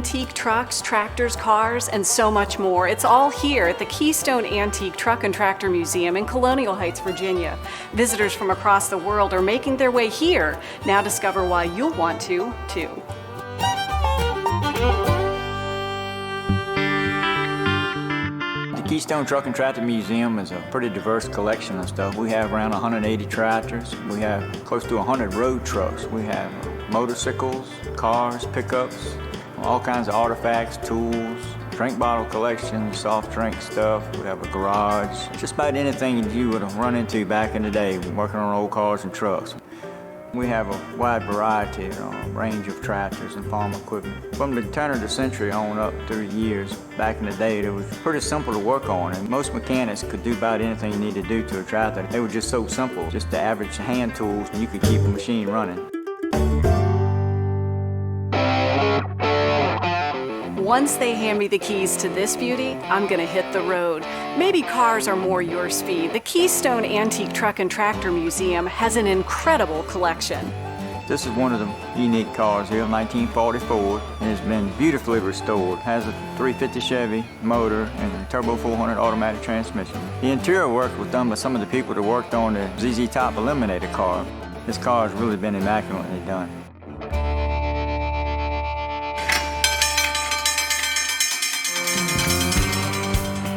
antique trucks, tractors, cars, and so much more. It's all here at the Keystone Antique Truck and Tractor Museum in Colonial Heights, Virginia. Visitors from across the world are making their way here. Now discover why you'll want to, too. The Keystone Truck and Tractor Museum is a pretty diverse collection of stuff. We have around 180 tractors. We have close to 100 road trucks. We have motorcycles, cars, pickups, all kinds of artifacts, tools, drink bottle collections, soft drink stuff. We have a garage. Just about anything you would have run into back in the day working on old cars and trucks. We have a wide variety, range of tractors and farm equipment. From the turn of the century on up through the years, back in the day, it was pretty simple to work on, and most mechanics could do about anything you need to do to a tractor. They were just so simple, just the average hand tools, and you could keep the machine running. Once they hand me the keys to this beauty, I'm gonna hit the road. Maybe cars are more your speed. The Keystone Antique Truck and Tractor Museum has an incredible collection. This is one of the unique cars here, 1944, and it's been beautifully restored. It has a 350 Chevy motor and a Turbo 400 automatic transmission. The interior work was done by some of the people that worked on the ZZ Top Eliminator car. This car has really been immaculately done.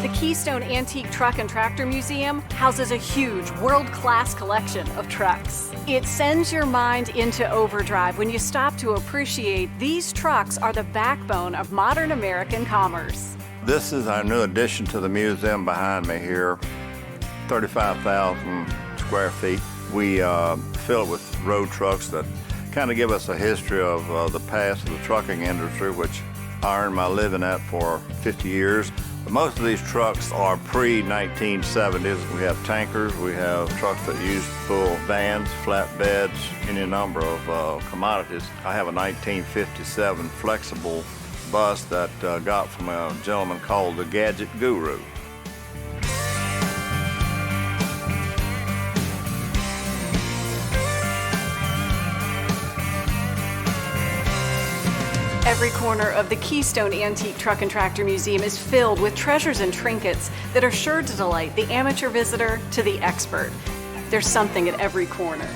The Keystone Antique Truck and Tractor Museum houses a huge, world-class collection of trucks. It sends your mind into overdrive when you stop to appreciate these trucks are the backbone of modern American commerce. This is our new addition to the museum behind me here, 35,000 square feet. We fill it with road trucks that kind of give us a history of the past of the trucking industry, which I earned my living at for 50 years. Most of these trucks are pre-1970s. We have tankers, we have trucks that use full vans, flatbeds, any number of commodities. I have a 1957 flexible bus that got from a gentleman called the Gadget Guru. Every corner of the Keystone Antique Truck and Tractor Museum is filled with treasures and trinkets that are sure to delight the amateur visitor to the expert. There's something at every corner.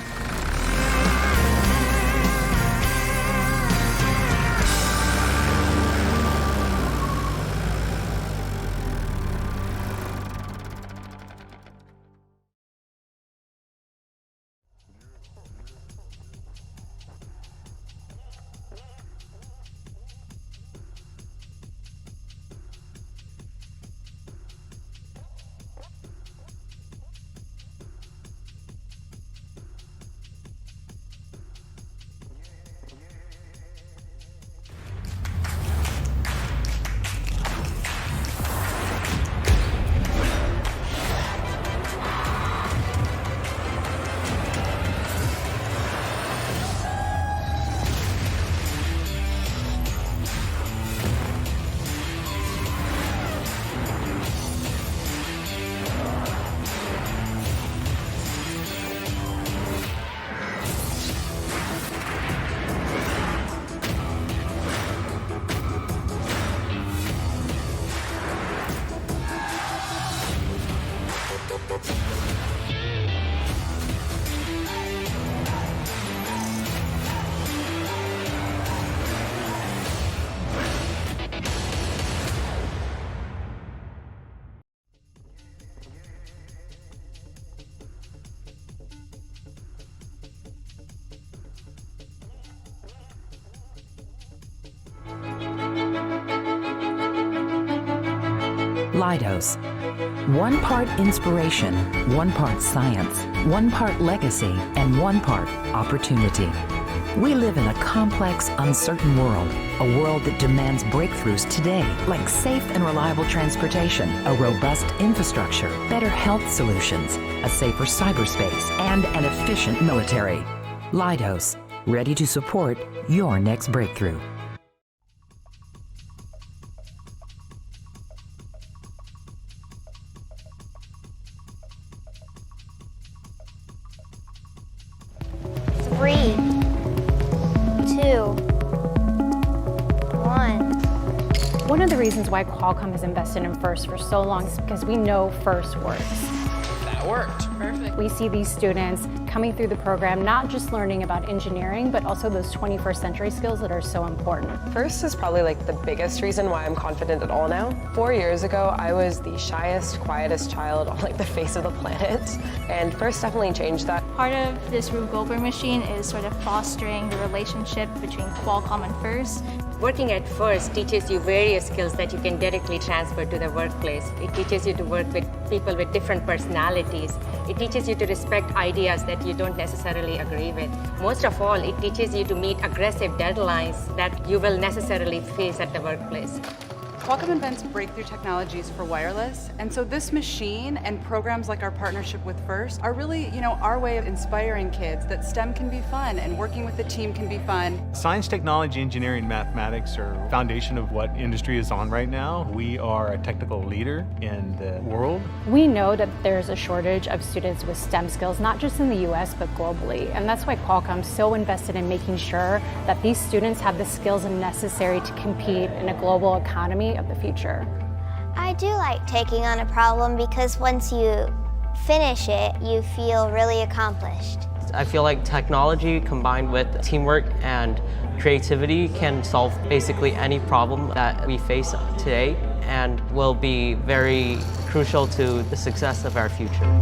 Leidos. One part inspiration, one part science, one part legacy, and one part opportunity. We live in a complex, uncertain world, a world that demands breakthroughs today, like safe and reliable transportation, a robust infrastructure, better health solutions, a safer cyberspace, and an efficient military. Leidos, ready to support your next breakthrough. Three, two, one. One of the reasons why Qualcomm has invested in FIRST for so long is because we know FIRST works. That worked. Perfect. We see these students coming through the program not just learning about engineering, but also those 21st century skills that are so important. FIRST is probably like the biggest reason why I'm confident at all now. 4 years ago, I was the shyest, quietest child on like the face of the planet, and FIRST definitely changed that. Part of this Rube Goldberg machine is sort of fostering the relationship between Qualcomm and FIRST. Working at FIRST teaches you various skills that you can directly transfer to the workplace. It teaches you to work with people with different personalities. It teaches you to respect ideas that you don't necessarily agree with. Most of all, it teaches you to meet aggressive deadlines that you will necessarily face at the workplace. Qualcomm invents breakthrough technologies for wireless, and so this machine and programs like our partnership with FIRST are really, our way of inspiring kids that STEM can be fun and working with the team can be fun. Science, technology, engineering, mathematics are the foundation of what industry is on right now. We are a technical leader in the world. We know that there's a shortage of students with STEM skills, not just in the US, but globally. And that's why Qualcomm's so invested in making sure that these students have the skills necessary to compete in a global economy of the future. I do like taking on a problem because once you finish it, you feel really accomplished. I feel like technology combined with teamwork and creativity can solve basically any problem that we face today and will be very crucial to the success of our future.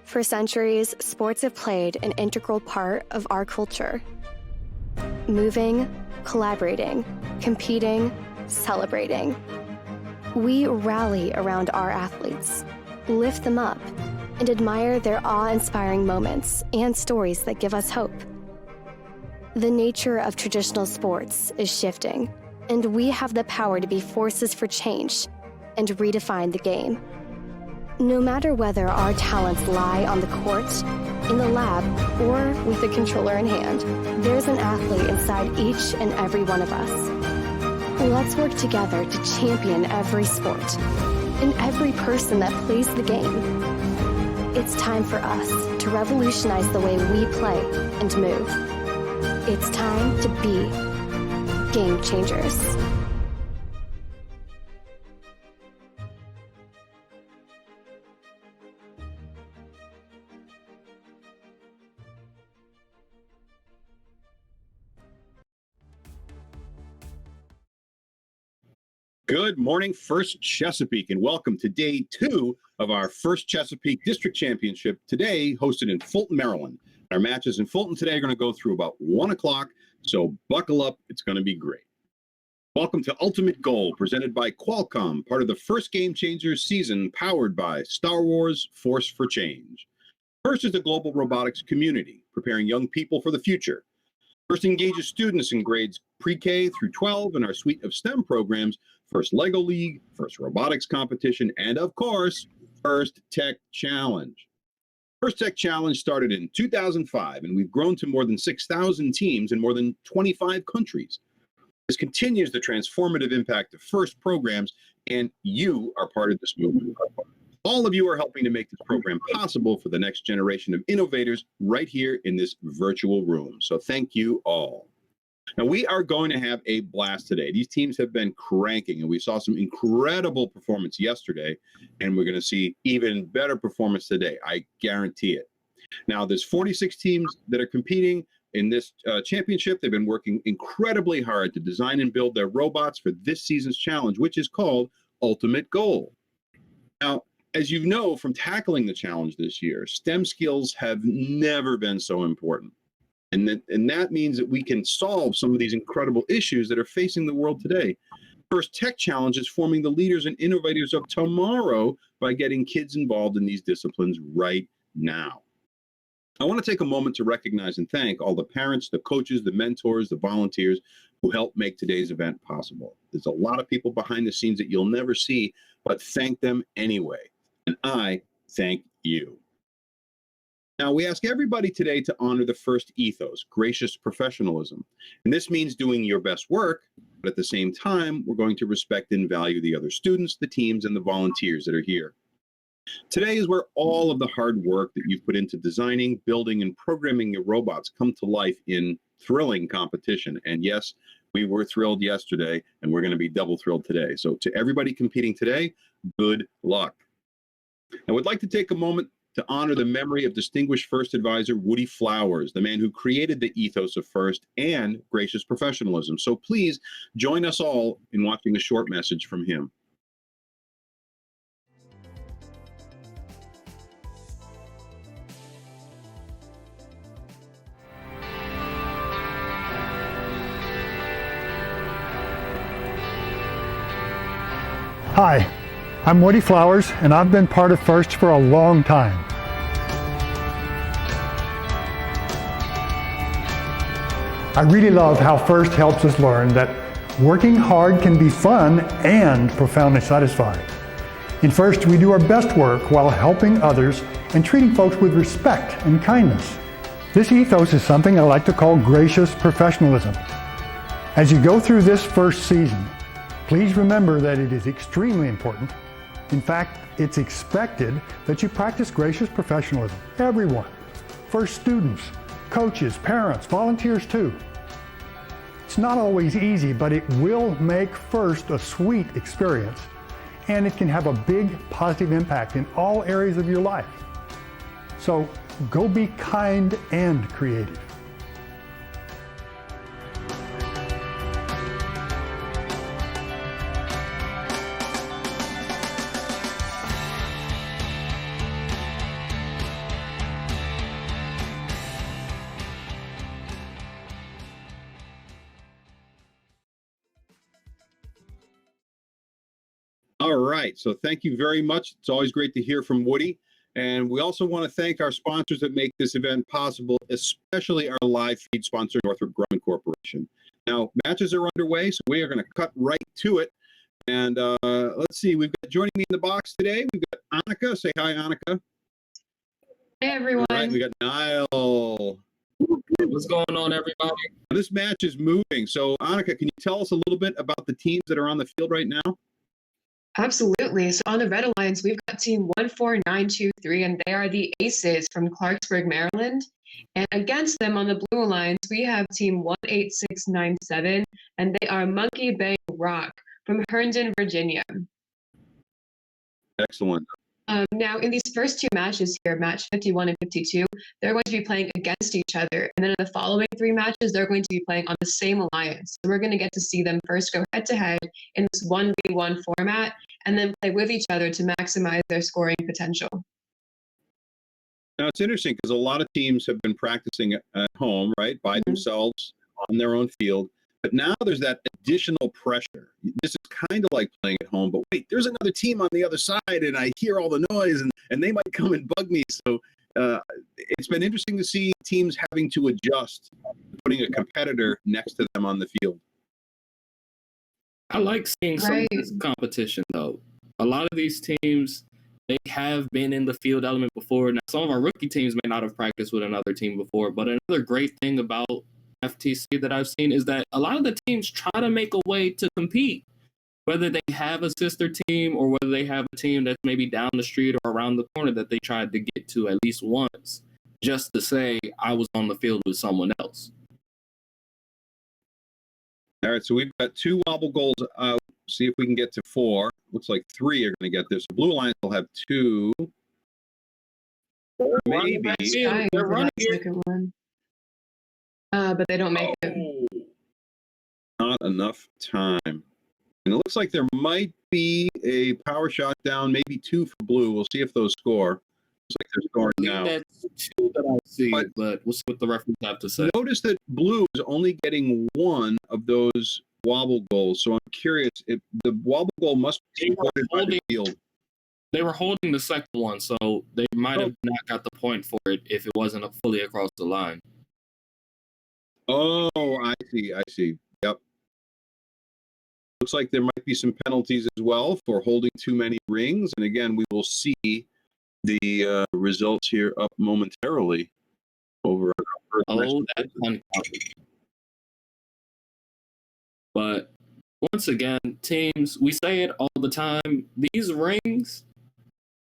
For centuries, sports have played an integral part of our culture. Moving, collaborating, competing, celebrating. We rally around our athletes, lift them up, and admire their awe-inspiring moments and stories that give us hope. The nature of traditional sports is shifting, and we have the power to be forces for change and redefine the game. No matter whether our talents lie on the court, in the lab, or with a controller in hand, there's an athlete inside each and every one of us. Let's work together to champion every sport and every person that plays the game. It's time for us to revolutionize the way we play and move. It's time to be game changers. Good morning, First Chesapeake, and welcome to day 2 of our First Chesapeake District Championship, today hosted in Fulton, Maryland. Our matches in Fulton today are going to go through about 1 o'clock, so buckle up. It's going to be great. Welcome to Ultimate Goal, presented by Qualcomm, part of the First Game Changers season, powered by Star Wars Force for Change. First is the global robotics community, preparing young people for the future. First engages students in grades pre-K through 12 in our suite of STEM programs, First Lego League, First Robotics Competition, and of course, First Tech Challenge. First Tech Challenge started in 2005, and we've grown to more than 6,000 teams in more than 25 countries. This continues the transformative impact of FIRST programs, and you are part of this movement. All of you are helping to make this program possible for the next generation of innovators right here in this virtual room. So thank you all. Now, we are going to have a blast today. These teams have been cranking, and we saw some incredible performance yesterday, and we're going to see even better performance today. I guarantee it. Now, there's 46 teams that are competing in this championship. They've been working incredibly hard to design and build their robots for this season's challenge, which is called Ultimate Goal. Now, as you know from tackling the challenge this year, STEM skills have never been so important. And that means that we can solve some of these incredible issues that are facing the world today. First Tech Challenge is forming the leaders and innovators of tomorrow by getting kids involved in these disciplines right now. I want to take a moment to recognize and thank all the parents, the coaches, the mentors, the volunteers who helped make today's event possible. There's a lot of people behind the scenes that you'll never see, but thank them anyway. And I thank you. Now, we ask everybody today to honor the first ethos, gracious professionalism. And this means doing your best work, but at the same time, we're going to respect and value the other students, the teams, and the volunteers that are here. Today is where all of the hard work that you've put into designing, building, and programming your robots come to life in thrilling competition. And yes, we were thrilled yesterday, and we're going to be double thrilled today. So to everybody competing today, good luck. I would like to take a moment to honor the memory of distinguished FIRST advisor Woody Flowers, the man who created the ethos of FIRST and gracious professionalism. So please join us all in watching a short message from him. Hi, I'm Woody Flowers, and I've been part of FIRST for a long time. I really love how FIRST helps us learn that working hard can be fun and profoundly satisfying. In FIRST, we do our best work while helping others and treating folks with respect and kindness. This ethos is something I like to call gracious professionalism. As you go through this first season, please remember that it is extremely important. In fact, it's expected that you practice gracious professionalism. Everyone, FIRST students, coaches, parents, volunteers too. It's not always easy, but it will make FIRST a sweet experience, and it can have a big positive impact in all areas of your life. So go be kind and creative. All right. So thank you very much. It's always great to hear from Woody. And we also want to thank our sponsors that make this event possible, especially our live feed sponsor, Northrop Grumman Corporation. Now, matches are underway, so we are going to cut right to it. And let's see, we've got joining me in the box today, we've got Annika. Say hi, Annika. Hey, everyone. All right, we got Niall. What's going on, everybody? This match is moving. So, Annika, can you tell us a little bit about the teams that are on the field right now? Absolutely. So on the Red Alliance, we've got team 14923, and they are the Aces from Clarksburg, Maryland. And against them on the Blue Alliance, we have team 18697, and they are Monkey Bang Rock from Herndon, Virginia. Excellent. Now, in these first two matches here, match 51 and 52, they're going to be playing against each other. And then in the following three matches, they're going to be playing on the same alliance. So we're going to get to see them first go head-to-head in this 1v1 format, and then play with each other to maximize their scoring potential. Now, it's interesting because a lot of teams have been practicing at home, right, by themselves on their own field. But now there's that additional pressure. This is kind of like playing at home, but wait, there's another team on the other side, and I hear all the noise, and they might come and bug me. So it's been interesting to see teams having to adjust, putting a competitor next to them on the field. I like seeing some of this competition, though. A lot of these teams, they have been in the field element before. Now, some of our rookie teams may not have practiced with another team before, but another great thing about FTC that I've seen is that a lot of the teams try to make a way to compete, whether they have a sister team or whether they have a team that's maybe down the street or around the corner that they tried to get to at least once, just to say I was on the field with someone else. All right, so we've got 2 wobble goals out. See if we can get to 4. Looks like 3 are going to get this. The Blue Alliance will have 2. Maybe. They're running second one. But they don't make it. Not enough time. And it looks like there might be a power shot down, maybe 2 for Blue. We'll see if those score. Looks like they're scoring now. That's 2 that I see, but we'll see what the referees have to say. Notice that Blue is only getting 1 of those wobble goals. So I'm curious if the wobble goal must be supported by the field. They were holding the second one, so they might have not got the point for it if it wasn't fully across the line. Oh, I see. Yep. Looks like there might be some penalties as well for holding too many rings. And again, we will see the results here up momentarily over our first that's uncommon. But once again, teams, we say it all the time, these rings,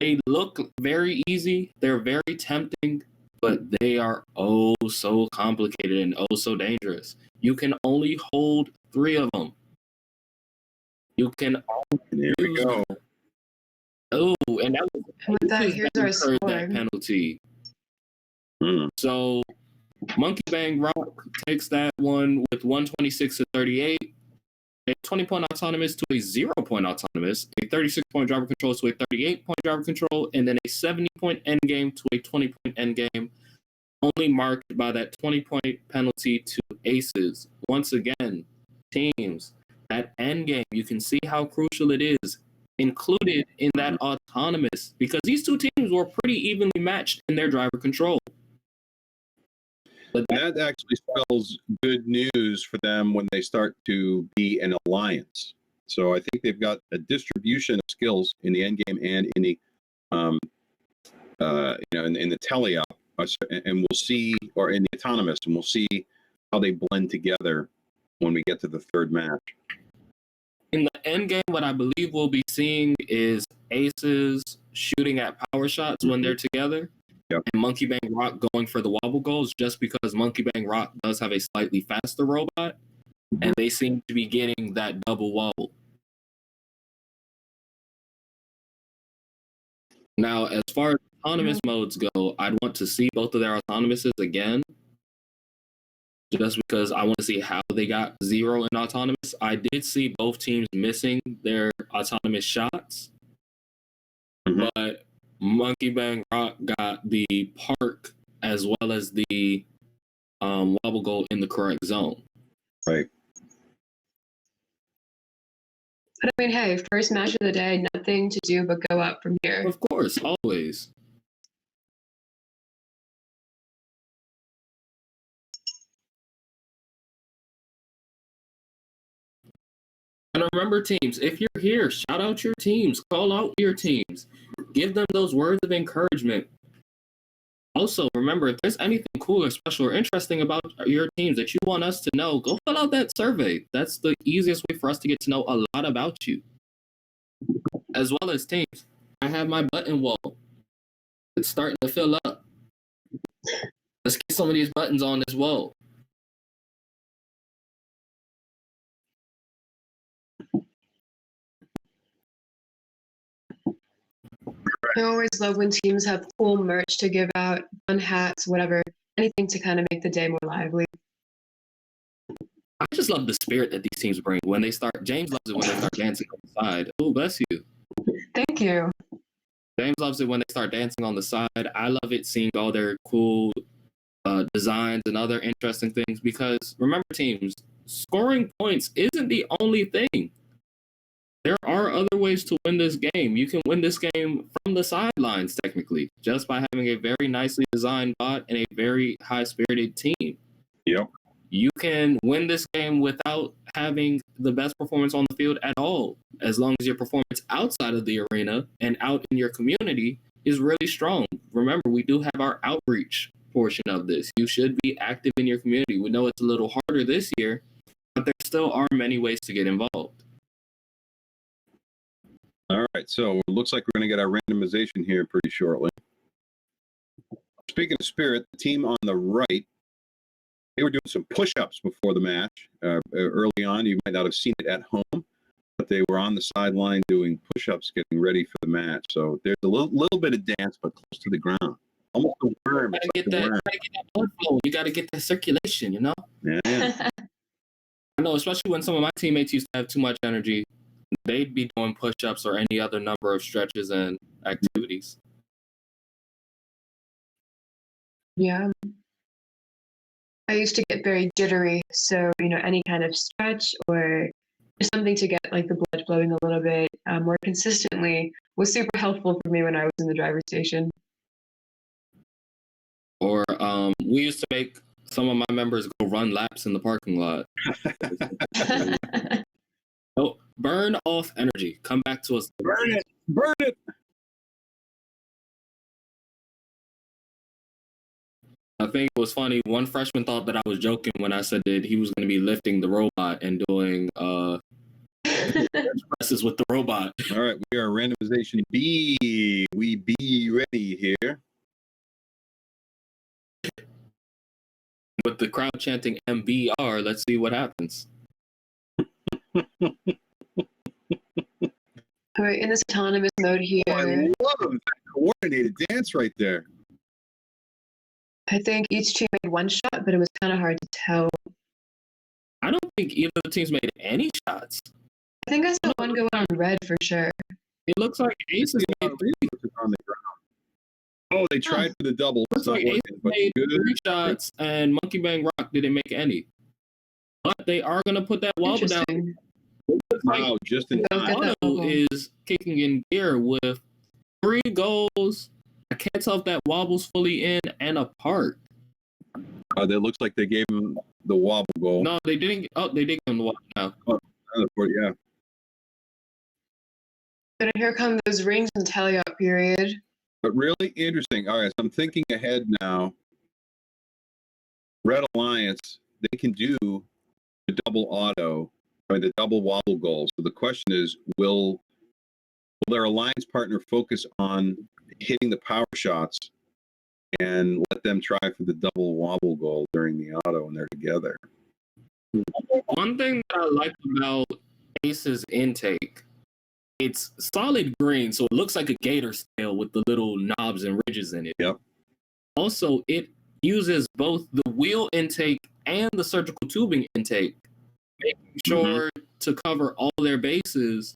they look very easy, they're very tempting, but they are oh so complicated and oh so dangerous. You can only hold 3 of them. You can only use them. Oh, and that was Here's our score. that penalty. So Monkey Bang Rock takes that one with 126 to 38. A 20-point autonomous to a 0-point autonomous, a 36-point driver control to a 38-point driver control, and then a 70-point endgame to a 20-point endgame, only marked by that 20-point penalty to aces. Once again, teams, that endgame, you can see how crucial it is, included in that autonomous, because these 2 teams were pretty evenly matched in their driver control. But that actually spells good news for them when they start to be an alliance. So I think they've got a distribution of skills in the endgame and in the, in the teleop, and we'll see, or in the autonomous, and we'll see how they blend together when we get to the 3rd match. In the endgame, what I believe we'll be seeing is aces shooting at power shots when they're together. Yep. And Monkey Bang Rock going for the wobble goals, just because Monkey Bang Rock does have a slightly faster robot, and they seem to be getting that double wobble. Now, as far as autonomous modes go, I'd want to see both of their autonomouses again, just because I want to see how they got 0 in autonomous. I did see both teams missing their autonomous shots, but Monkey Bang Rock got the park as well as the wobble goal in the correct zone. Right. But I mean, hey, first match of the day, nothing to do but go up from here. Of course, always. And remember, teams, if you're here, shout out your teams, call out your teams, give them those words of encouragement. Also, remember, if there's anything cool or special or interesting about your teams that you want us to know, go fill out that survey. That's the easiest way for us to get to know a lot about you. As well as teams, I have my button wall. It's starting to fill up. Let's get some of these buttons on this wall. I always love when teams have cool merch to give out, fun hats, whatever, anything to kind of make the day more lively. I just love the spirit that these teams bring when they start. James loves it when they start dancing on the side. Oh, bless you. Thank you. James loves it when they start dancing on the side. I love it seeing all their cool designs and other interesting things because remember, teams, scoring points isn't the only thing. There are other ways to win this game. You can win this game from the sidelines, technically, just by having a very nicely designed bot and a very high-spirited team. Yep. You can win this game without having the best performance on the field at all, as long as your performance outside of the arena and out in your community is really strong. Remember, we do have our outreach portion of this. You should be active in your community. We know it's a little harder this year, but there still are many ways to get involved. All right, so it looks like we're going to get our randomization here pretty shortly. Speaking of spirit, the team on the right, they were doing some push-ups before the match. Early on, you might not have seen it at home, but they were on the sideline doing push-ups, getting ready for the match. So there's a little bit of dance, but close to the ground. Almost a worm. You gotta get that blood flow. You gotta get that circulation, you know? Yeah. I know, especially when some of my teammates used to have too much energy, they'd be doing push-ups or any other number of stretches and activities. Yeah. I used to get very jittery, so any kind of stretch or just something to get like the blood flowing a little bit more consistently was super helpful for me when I was in the driver's station. Or we used to make some of my members go run laps in the parking lot. Oh, burn off energy. Come back to us. Burn it. Burn it. I think it was funny. One freshman thought that I was joking when I said that he was going to be lifting the robot and doing presses with the robot. All right, we are randomization B. We be ready here. With the crowd chanting MBR, let's see what happens. All right, in this autonomous mode here. Oh, I love that coordinated dance right there. I think each team made one shot, but it was kind of hard to tell. I don't think either of the teams made any shots. I think I saw one go on red for sure. It looks like Aces made three. On the ground. Oh, they tried for the double. Looks like Aces made 3 shots, and Monkey Bang Rock didn't make any. But they are going to put that wobble down. Wow, just in time. Auto is kicking in gear with 3 goals. I can't tell if that wobble's fully in and apart. It looks like they gave him the wobble goal. No, they didn't. Oh, they did give him the wobble now. Oh, yeah. And here come those rings in the tally-up period. But really interesting. All right, so I'm thinking ahead now. Red Alliance, they can do the double auto, or the double wobble goal. So the question is, will their alliance partner focus on hitting the power shots and let them try for the double wobble goal during the auto when they're together? One thing that I like about Ace's intake, it's solid green, so it looks like a gator scale with the little knobs and ridges in it. Yep. Also, it uses both the wheel intake and the surgical tubing intake, making sure to cover all their bases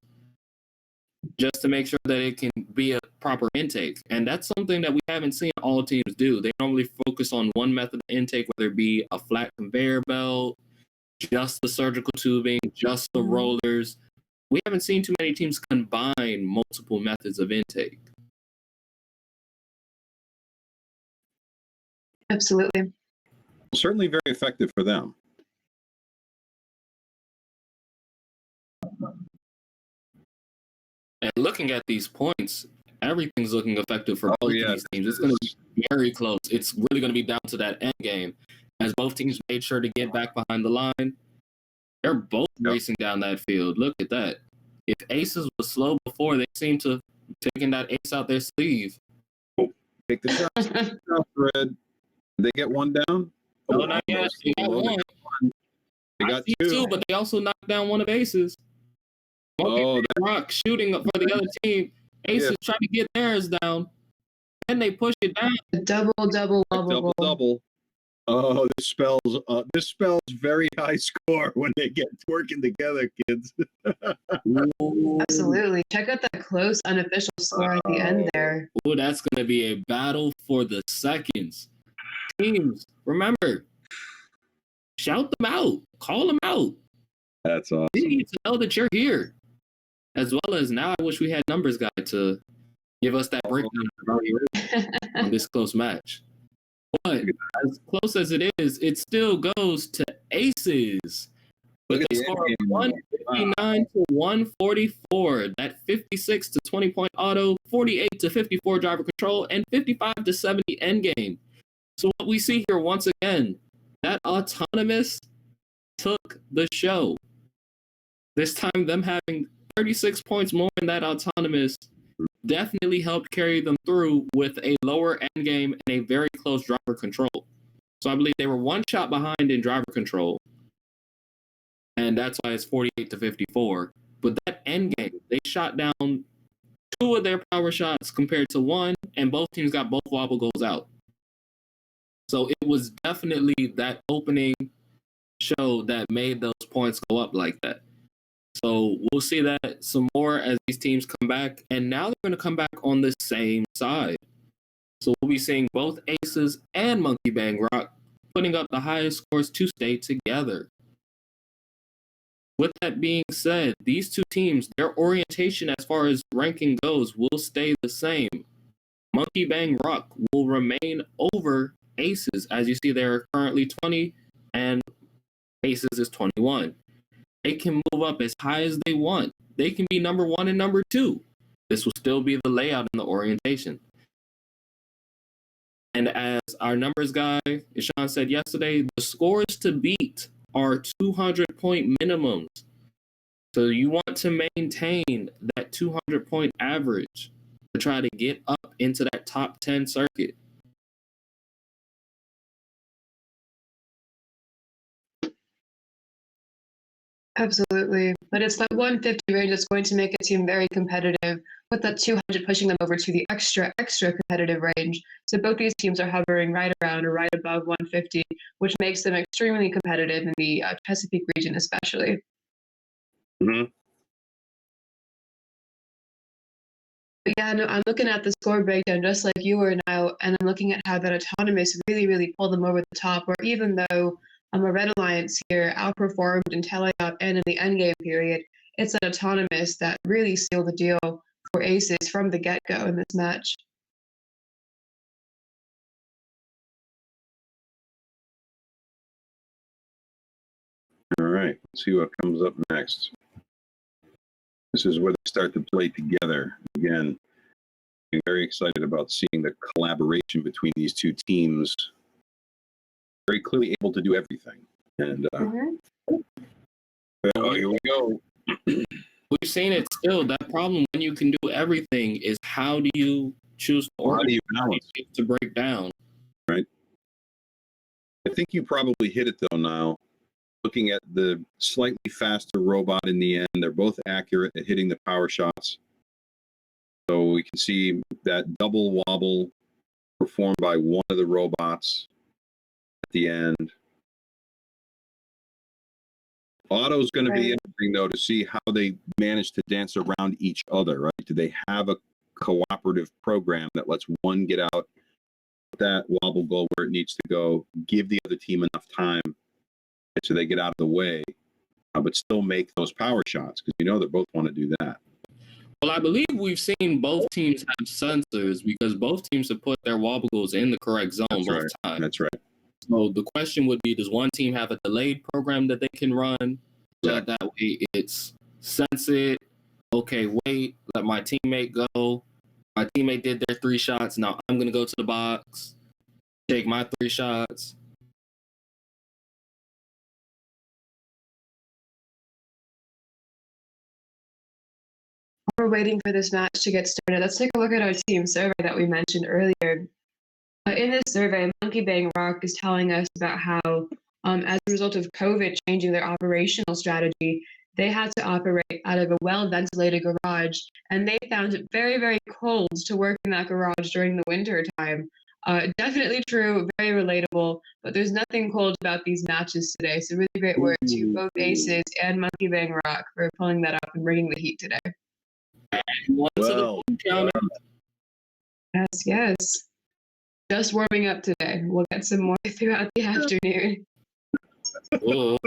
just to make sure that it can be a proper intake. And that's something that we haven't seen all teams do. They normally focus on one method of intake, whether it be a flat conveyor belt, just the surgical tubing, just the rollers. we haven't seen too many teams combine multiple methods of intake. Absolutely. Certainly very effective for them. And looking at these points, everything's looking effective for both of these teams. It's going to be very close. It's really going to be down to that end game. As both teams made sure to get back behind the line, they're both racing down that field. Look at that. If Aces was slow before, they seem to have taken that ace out their sleeve. Take the shot, Fred. Did they get one down? No, not yet. They got one. They got two, but they also knocked down one of Aces. Rock shooting up for the other team. Aces trying to get theirs down. Then they push it down. Double. Oh, this spells very high score when they get working together, kids. Absolutely. Check out that close unofficial score at the end there. Oh, that's going to be a battle for the seconds. Teams, remember, shout them out. Call them out. That's awesome. They need to know that you're here. As well as now, I wish we had numbers guy to give us that breakdown on this close match. But as close as it is, it still goes to Aces with a score of 159 to 144. That 56 to 20 point auto, 48 to 54 driver control, and 55 to 70 end game. So what we see here once again, that autonomous took the show. This time, them having 36 points more than that autonomous definitely helped carry them through with a lower end game and a very close driver control. So I believe they were one shot behind in driver control. And that's why it's 48 to 54. But that end game, they shot down two of their power shots compared to one, and both teams got both wobble goals out. So it was definitely that opening show that made those points go up like that. So we'll see that some more as these teams come back. And now they're going to come back on the same side. So we'll be seeing both Aces and Monkey Bang Rock putting up the highest scores to stay together. With that being said, these two teams, their orientation as far as ranking goes will stay the same. Monkey Bang Rock will remain over Aces. As you see, they're currently 20 and Aces is 21. They can move up as high as they want. They can be number 1 and number 2. This will still be the layout and the orientation. And as our numbers guy, Ishan, said yesterday, the scores to beat are 200-point minimums. So you want to maintain that 200-point average to try to get up into that top 10 circuit. Absolutely. But it's that 150 range that's going to make a team very competitive, with that 200 pushing them over to the extra competitive range. So both these teams are hovering right around or right above 150, which makes them extremely competitive in the Chesapeake region especially. Mm-hmm. But yeah, no, I'm looking at the score breakdown just like you were now, and I'm looking at how that autonomous really pulled them over the top, where even though a Red Alliance here outperformed in teleop and in the endgame period, it's that autonomous that really sealed the deal for Aces from the get-go in this match. All right, let's see what comes up next. This is where they start to play together. Again, I'm very excited about seeing the collaboration between these two teams. Very clearly able to do everything. And here we go. We've seen it still. That problem when you can do everything is how do you choose how do you balance to break down? Right. I think you probably hit it though now. Looking at the slightly faster robot in the end, they're both accurate at hitting the power shots. So we can see that double wobble performed by one of the robots at the end. Auto's going to be interesting, though, to see how they manage to dance around each other, right? Do they have a cooperative program that lets one get out, that wobble goal where it needs to go, give the other team enough time so they get out of the way? but still make those power shots because they both want to do that. Well, I believe we've seen both teams have sensors because both teams have put their wobble goals in the correct zone both times. That's right. So the question would be, does one team have a delayed program that they can run? So that way it's sense it, okay, wait, let my teammate go. My teammate did their 3 shots. Now I'm going to go to the box, take my 3 shots. We're waiting for this match to get started. Let's take a look at our team survey that we mentioned earlier. In this survey, Monkey Bang Rock is telling us about how, as a result of COVID changing their operational strategy, they had to operate out of a well-ventilated garage, and they found it very, very cold to work in that garage during the winter time. Definitely true, very relatable, but there's nothing cold about these matches today, so really great work to both Aces and Monkey Bang Rock for pulling that up and bringing the heat today. Well, yes. Just warming up today. We'll get some more throughout the afternoon. Whoa.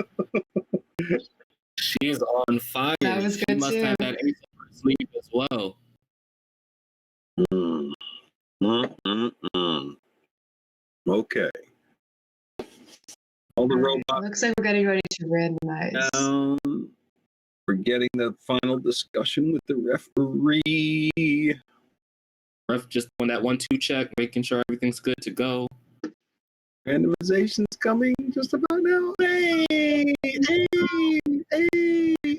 She's on fire. That was good she must too. have that ace up her sleeve as well. Okay. All the robots. Looks like we're getting ready to randomize. We're getting the final discussion with the referee. Ref just doing that 1-2 check, making sure everything's good to go. Randomization's coming just about now. Hey!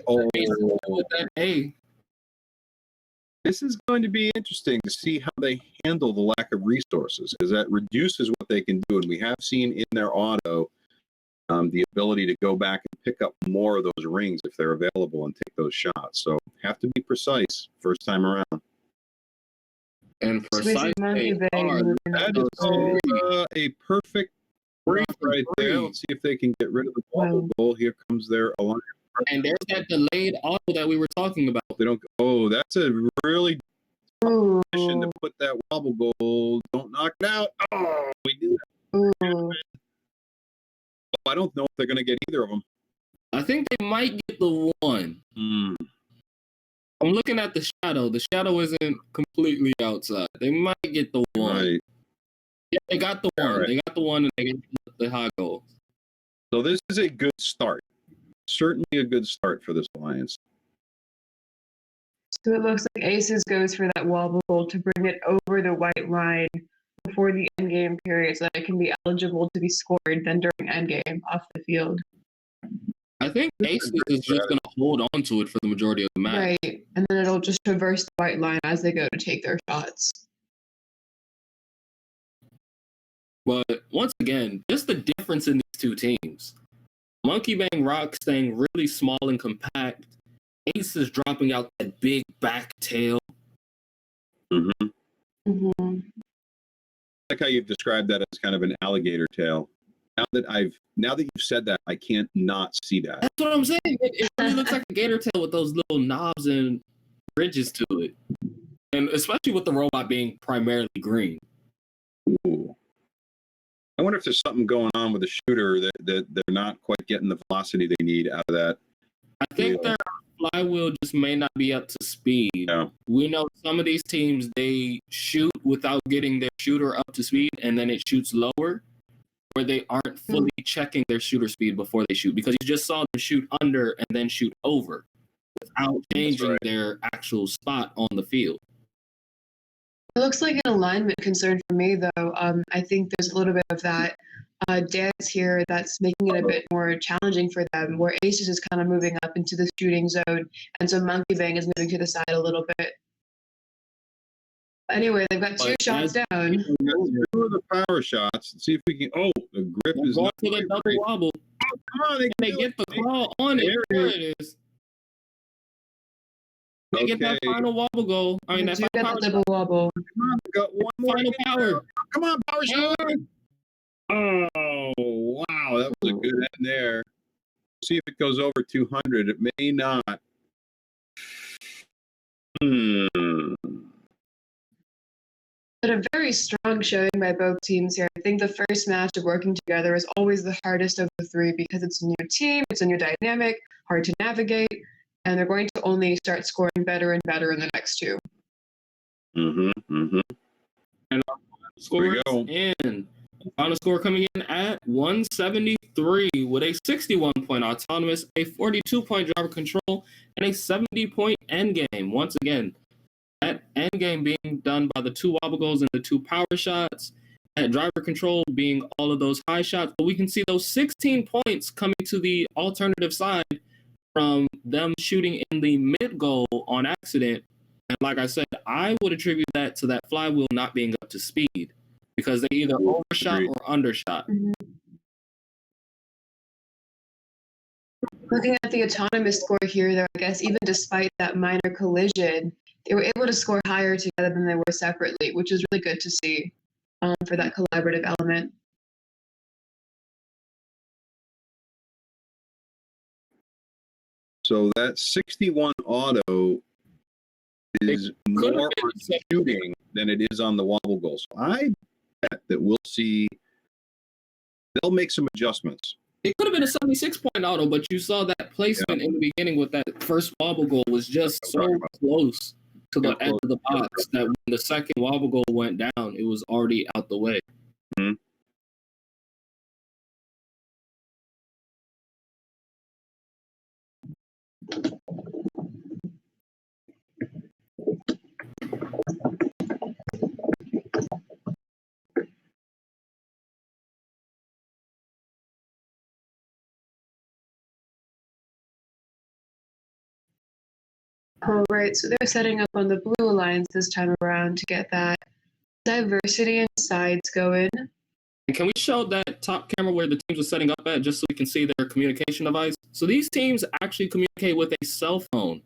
Oh, hey. This is going to be interesting to see how they handle the lack of resources, because that reduces what they can do. And we have seen in their auto the ability to go back and pick up more of those rings if they're available and take those shots. So have to be precise first time around. And precise that is called a perfect brief right there. Let's see if they can get rid of the bubble goal. Here comes their alliance. And there's that delayed auto that we were talking about. They don't. Oh, that's a really tough position to put that wobble goal. Don't knock it out. Oh, we do that. I don't know if they're going to get either of them. I think they might get the one. I'm looking at the shadow. The shadow isn't completely outside. They might get the one. Right. Yeah, they got the one. Right. They got the one, and they got the high goal. So this is a good start. Certainly a good start for this alliance. So it looks like Aces goes for that wobble goal to bring it over the white line before the endgame period so that it can be eligible to be scored then during endgame off the field. I think Aces is just going to hold on to it for the majority of the match. Right, and then it'll just traverse the white line as they go to take their shots. But once again, just the difference in these two teams. Monkey Bang Rock staying really small and compact. Ace is dropping out that big back tail. I like how you've described that as kind of an alligator tail. Now that you've said that, I can't not see that. That's what I'm saying. It really looks like a gator tail with those little knobs and ridges to it. And especially with the robot being primarily green. Ooh. I wonder if there's something going on with the shooter that they're not quite getting the velocity they need out of that. I think their flywheel just may not be up to speed. Yeah. We know some of these teams, they shoot without getting their shooter up to speed, and then it shoots lower, where they aren't fully checking their shooter speed before they shoot, because you just saw them shoot under and then shoot over without changing their actual spot on the field. It looks like an alignment concern for me, though. I think there's a little bit of that dance here that's making it a bit more challenging for them, where Aces is kind of moving up into the shooting zone, and so Monkey Bang is moving to the side a little bit. Anyway, they've got 2 shots down. Two of the power shots. Let's see if we can. Oh, the grip is going not for the double wobble. Oh, come on, they get the claw on it. There it is. They get that final wobble goal. I mean, that final power double wobble. Come on, got one more. Final power. Come on, power shot. Oh, wow. That was a good end there. See if it goes over 200. It may not. But a very strong showing by both teams here. I think the first match of working together is always the hardest of the 3 because it's a new team, it's a new dynamic. hard to navigate, and they're going to only start scoring better and better in the next two. And our score is in. Final score coming in at 173 with a 61-point autonomous, a 42-point driver control, and a 70-point endgame. Once again, that endgame being done by the 2 wobble goals and the 2 power shots, that driver control being all of those high shots. But we can see those 16 points coming to the alternative side from them shooting in the mid goal on accident. And like I said, I would attribute that to that flywheel not being up to speed, because they either overshot or undershot. Looking at the autonomous score here, though, I guess even despite that minor collision, they were able to score higher together than they were separately, which is really good to see for that collaborative element. So that 61 auto is more on shooting than it is on the wobble goal. So I bet that we'll see, they'll make some adjustments. It could have been a 76-point auto, but you saw that placement in the beginning with that first wobble goal was just so close to the edge of the box that when the second wobble goal went down, it was already out the way. All right, so they're setting up on the blue alliance this time around to get that diversity and sides going. And can we show that top camera where the teams are setting up at, just so we can see their communication device? So these teams actually communicate with a cell phone.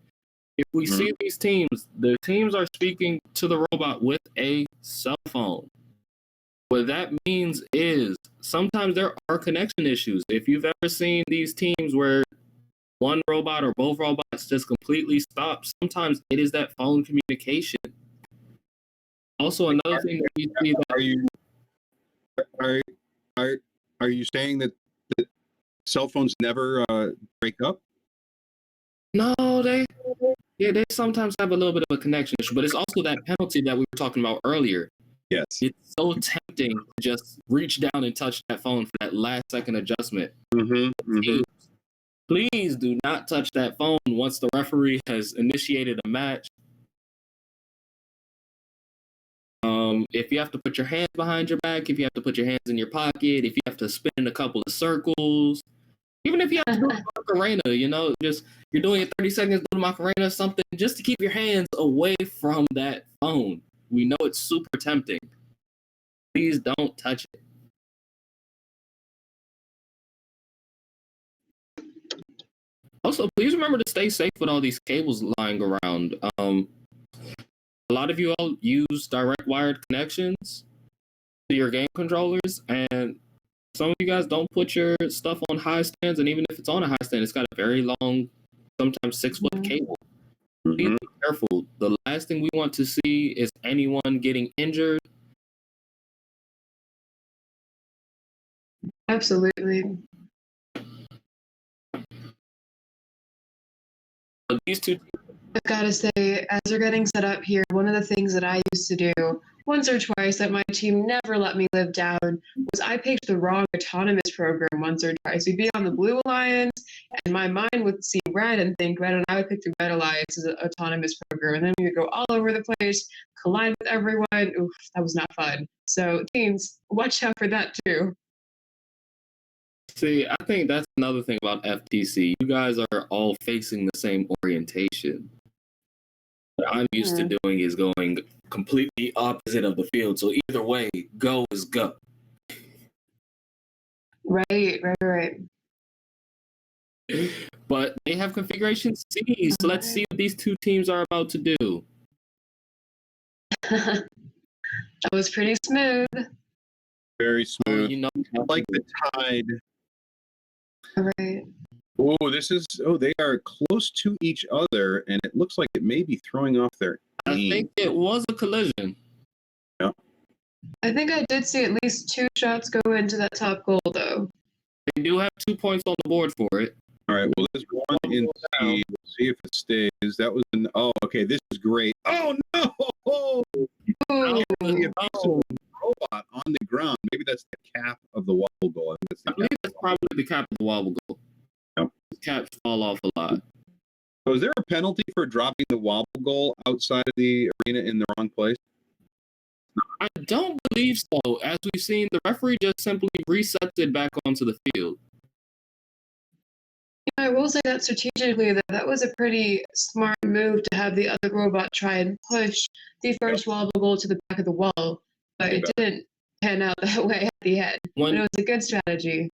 If we see these teams, the teams are speaking to the robot with a cell phone. What that means is sometimes there are connection issues. If you've ever seen these teams where one robot or both robots just completely stop, sometimes it is that phone communication. Also, another thing that we see that are you saying that cell phones never break up? No, they sometimes have a little bit of a connection issue, but it's also that penalty that we were talking about earlier. Yes. It's so tempting to just reach down and touch that phone for that last second adjustment. Please do not touch that phone once the referee has initiated a match. If you have to put your hands behind your back, if you have to put your hands in your pocket, if you have to spin in a couple of circles, even if you have to do a Macarena, just you're doing it 30 seconds, do a Macarena, something, just to keep your hands away from that phone. We know it's super tempting. Please don't touch it. Also, please remember to stay safe with all these cables lying around. A lot of you all use direct wired connections to your game controllers, and some of you guys don't put your stuff on high stands, and even if it's on a high stand, it's got a very long, sometimes 6-foot cable. Please be careful. The last thing we want to see is anyone getting injured. Absolutely. These two, I've got to say, as they're getting set up here, one of the things that I used to do once or twice that my team never let me live down was I picked the wrong autonomous program once or twice. We'd be on the Blue Alliance, and my mind would see red and think red, and I would pick the Red Alliance's autonomous program, and then we would go all over the place, collide with everyone. Oof, that was not fun. So teams, watch out for that too. See, I think that's another thing about FTC. You guys are all facing the same orientation. What I'm used to doing is going completely opposite of the field. So either way, go is go. Right. But they have configuration C, so let's see what these two teams are about to do. That was pretty smooth. Very smooth. Like the tide. All right. They are close to each other, and it looks like it may be throwing off their aim. I think it was a collision. Yeah. I think I did see at least 2 shots go into that top goal, though. They do have 2 points on the board for it. All right, well, there's one in C. Let's see if it stays. That was an, oh, okay, this is great. Oh, no! Oh, a piece of robot on the ground. Maybe that's the cap of the wobble goal. I believe that's probably the cap of the wobble goal. Yep. Caps fall off a lot. So is there a penalty for dropping the wobble goal outside of the arena in the wrong place? I don't believe so. As we've seen, the referee just simply resets it back onto the field. I will say that strategically, though, that was a pretty smart move to have the other robot try and push the first wobble goal to the back of the wall, but it didn't pan out that way at the end. But it was a good strategy.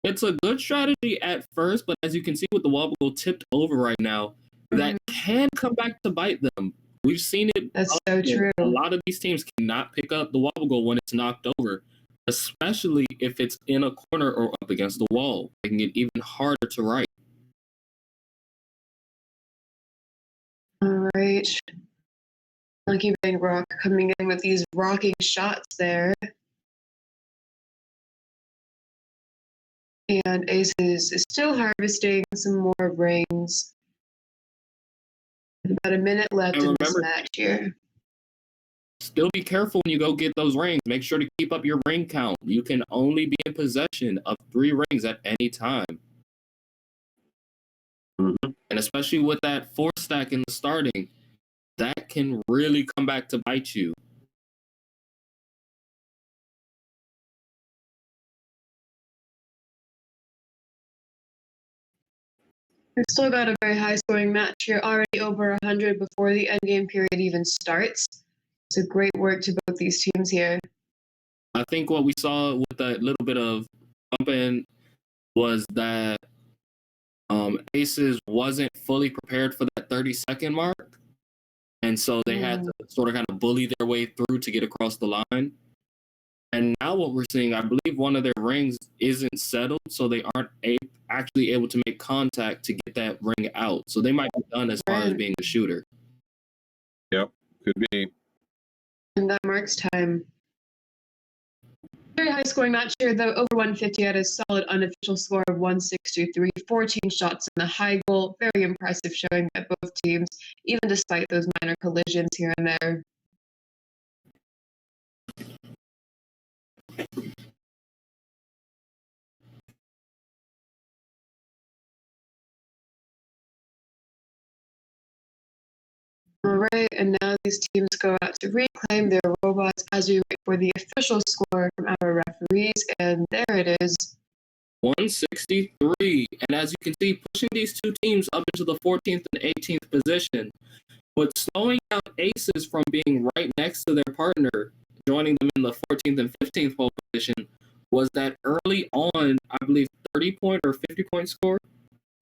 It's a good strategy at first, but as you can see with the wobble goal tipped over right now, that can come back to bite them. We've seen it. That's so true. A lot of these teams cannot pick up the wobble goal when it's knocked over, especially if it's in a corner or up against the wall, making it even harder to right. All right. Monkey Bang Rock coming in with these rocking shots there. And Aces is still harvesting some more rings. About a minute left in this match here. Still be careful when you go get those rings. Make sure to keep up your ring count. You can only be in possession of 3 rings at any time. And especially with that 4 stack in the starting, that can really come back to bite you. We've still got a very high-scoring match here, already over 100 before the endgame period even starts. So great work to both these teams here. I think what we saw with that little bit of bumping was that Aces wasn't fully prepared for that 30-second mark. And so they had to sort of kind of bully their way through to get across the line. And now what we're seeing, I believe one of their rings isn't settled, so they aren't actually able to make contact to get that ring out. So they might be done as far as being a shooter. Yep, could be. And that marks time. Very high scoring match here, though. Over 150 at a solid unofficial score of 163. 14 shots in the high goal. Very impressive showing by both teams, even despite those minor collisions here and there. All right, and now these teams go out to reclaim their robots as we wait for the official score from our referees, and there it is. 163, and as you can see, pushing these two teams up into the 14th and 18th position, but slowing out Aces from being right next to their partner, joining them in the 14th and 15th pole position, was that early on, I believe, 30-point or 50-point score,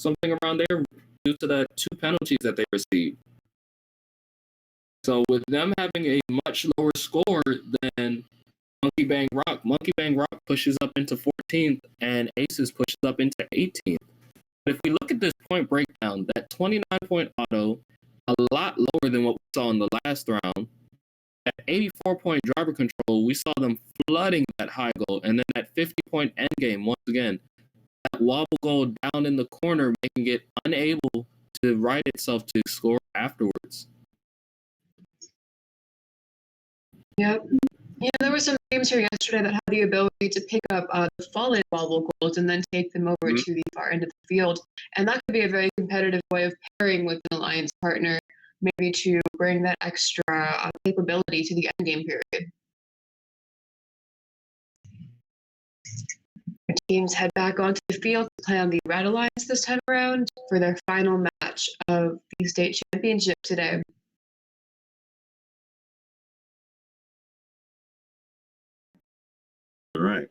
something around there, due to the 2 penalties that they received. So with them having a much lower score than Monkey Bang Rock pushes up into 14th and Aces pushes up into 18th. But if we look at this point breakdown, that 29-point auto, a lot lower than what we saw in the last round. At 84-point driver control, we saw them flooding that high goal, and then at 50-point endgame, once again, that wobble goal down in the corner, making it unable to right itself to score afterwards. Yep. Yeah, there were some teams here yesterday that had the ability to pick up the fallen wobble goals and then take them over to the far end of the field. And that could be a very competitive way of pairing with an alliance partner, maybe to bring that extra capability to the endgame period. The teams head back onto the field to play on the Red Alliance this time around for their final match of the state championship today. All right.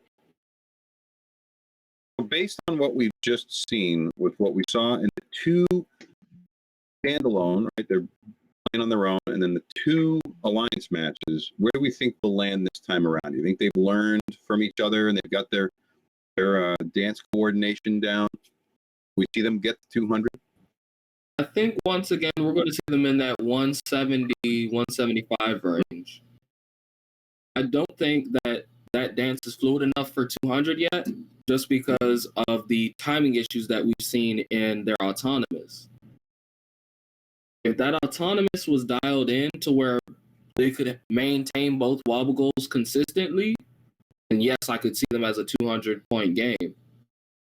Based on what we've just seen with what we saw in the 2 standalone, right? They're playing on their own, and then the 2 alliance matches. Where do we think they'll land this time around? Do you think they've learned from each other and they've got their dance coordination down? We see them get to 200. I think once again we're going to see them in that 170, 175 range. I don't think that that dance is fluid enough for 200 yet, just because of the timing issues that we've seen in their autonomous. If that autonomous was dialed in to where they could maintain both wobble goals consistently, then yes, I could see them as a 200-point game.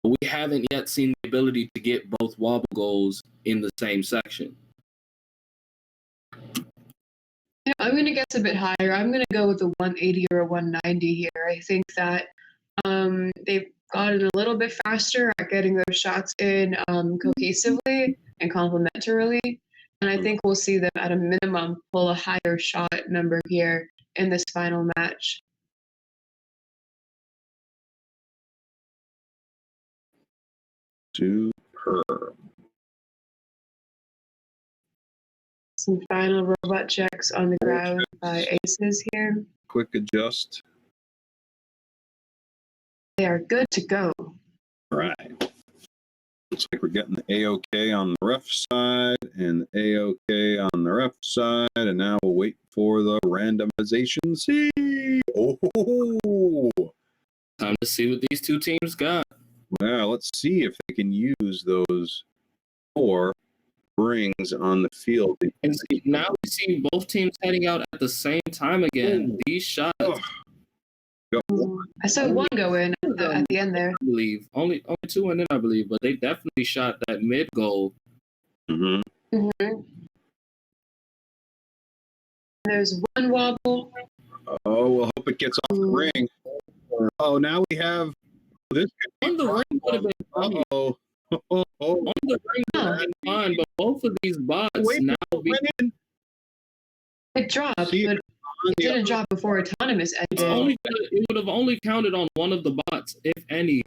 But we haven't yet seen the ability to get both wobble goals in the same section. I'm going to guess a bit higher. I'm going to go with the 180 or a 190 here. I think that they've gotten a little bit faster at getting those shots in cohesively and complementarily. And I think we'll see them at a minimum pull a higher shot number here in this final match. Superb. Some final robot checks on the ground by Aces here. Quick adjust. They are good to go. All right. Looks like we're getting the A-OK on the ref side and the A-OK on the ref side, and now we'll wait for the randomization. See? Oh! Time to see what these two teams got. Well, let's see if they can use those 4 rings on the field. And now we see both teams heading out at the same time again. Ooh. These shots. I saw one go in at the end there. I believe only 2 went in, I believe, but they definitely shot that mid goal. There's one wobble. Oh, we'll hope it gets off the ring. Oh, now we have this. On the ring would have been funny. On the ring would have been fine, but both of these bots now it dropped, but it didn't drop before autonomous ended. It would have only counted on one of the bots, if any,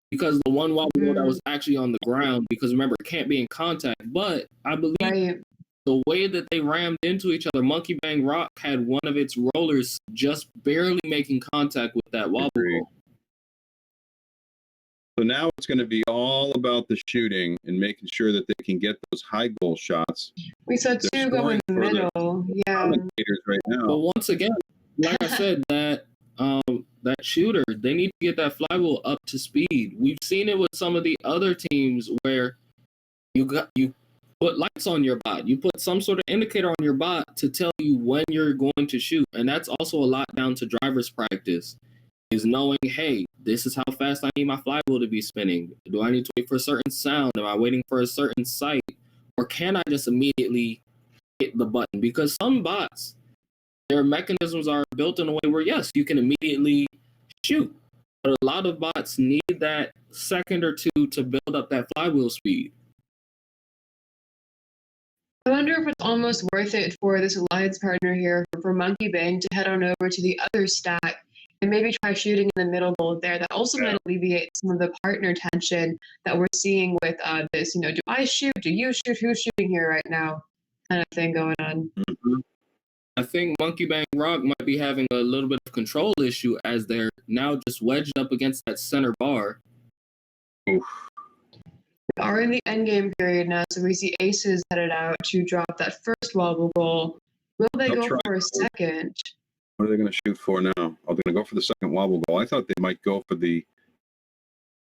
because the one wobble that was actually on the ground, because remember, it can't be in contact. But I believe the way that they rammed into each other, Monkey Bang Rock had one of its rollers just barely making contact with that wobble goal. So now it's going to be all about the shooting and making sure that they can get those high goal shots. We saw 2 go in the middle. Yeah. Right now. But once again, like I said, that shooter, they need to get that flywheel up to speed. We've seen it with some of the other teams where you put lights on your bot, you put some sort of indicator on your bot to tell you when you're going to shoot, and that's also a lot down to driver's practice. Is knowing, hey, this is how fast I need my flywheel to be spinning. Do I need to wait for a certain sound? Am I waiting for a certain sight? Or can I just immediately hit the button? Because some bots, their mechanisms are built in a way where, yes, you can immediately shoot. But a lot of bots need that second or two to build up that flywheel speed. I wonder if it's almost worth it for this alliance partner here, for Monkey Bang, to head on over to the other stack and maybe try shooting in the middle goal there. That also might alleviate some of the partner tension that we're seeing with this, do I shoot? Do you shoot? Who's shooting here right now? Kind of thing going on. I think Monkey Bang Rock might be having a little bit of control issue as they're now just wedged up against that center bar. We are in the endgame period now, so we see Aces headed out to drop that first wobble goal. Will they go for a second? What are they going to shoot for now? Oh, they're going to go for the second wobble goal. I thought they might go for the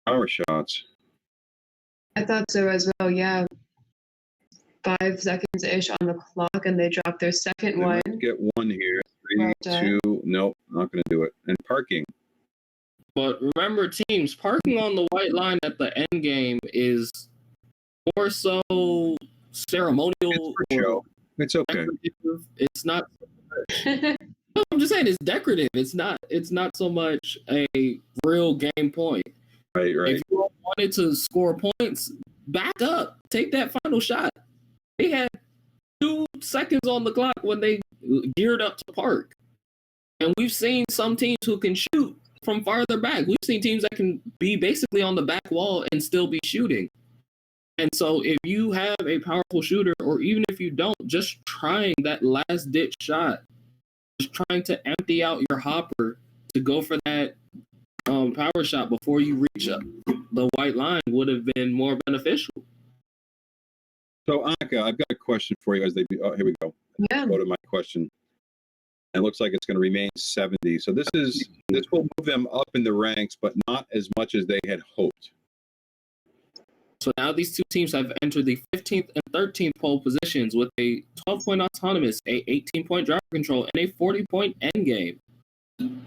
power shots. I thought so as well, yeah. 5 seconds-ish on the clock, and they drop their second one. Get one here. 3, 2, nope, not going to do it. And parking. But remember, teams, parking on the white line at the end game is more so ceremonial. It's okay. It's not. I'm just saying it's decorative. It's not so much a real game point. Right. If you wanted to score points, back up. Take that final shot. They had 2 seconds on the clock when they geared up to park. And we've seen some teams who can shoot from farther back. We've seen teams that can be basically on the back wall and still be shooting. And so if you have a powerful shooter, or even if you don't, just trying that last ditch shot, just trying to empty out your hopper to go for that power shot before you reach the white line would have been more beneficial. So, Annika, I've got a question for you as here we go. Yeah. Go to my question. It looks like it's going to remain 70. So this will move them up in the ranks, but not as much as they had hoped. So now these two teams have entered the 15th and 13th pole positions with a 12-point autonomous, a 18-point driver control, and a 40-point end game. And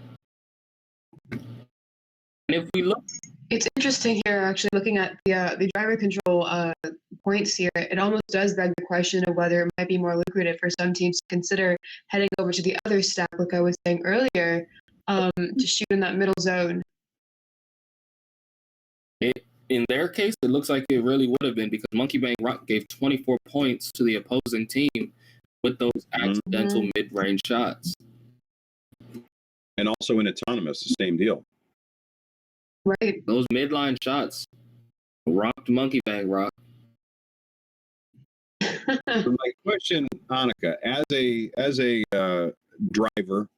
if we look, it's interesting here, actually, looking at the driver control points here. It almost does beg the question of whether it might be more lucrative for some teams to consider heading over to the other stack, like I was saying earlier, to shoot in that middle zone. In their case, it looks like it really would have been, because Monkey Bang Rock gave 24 points to the opposing team with those accidental mid-range shots. And also in autonomous, the same deal. Right. Those midline shots rocked Monkey Bang Rock. So my question, Annika, as a driver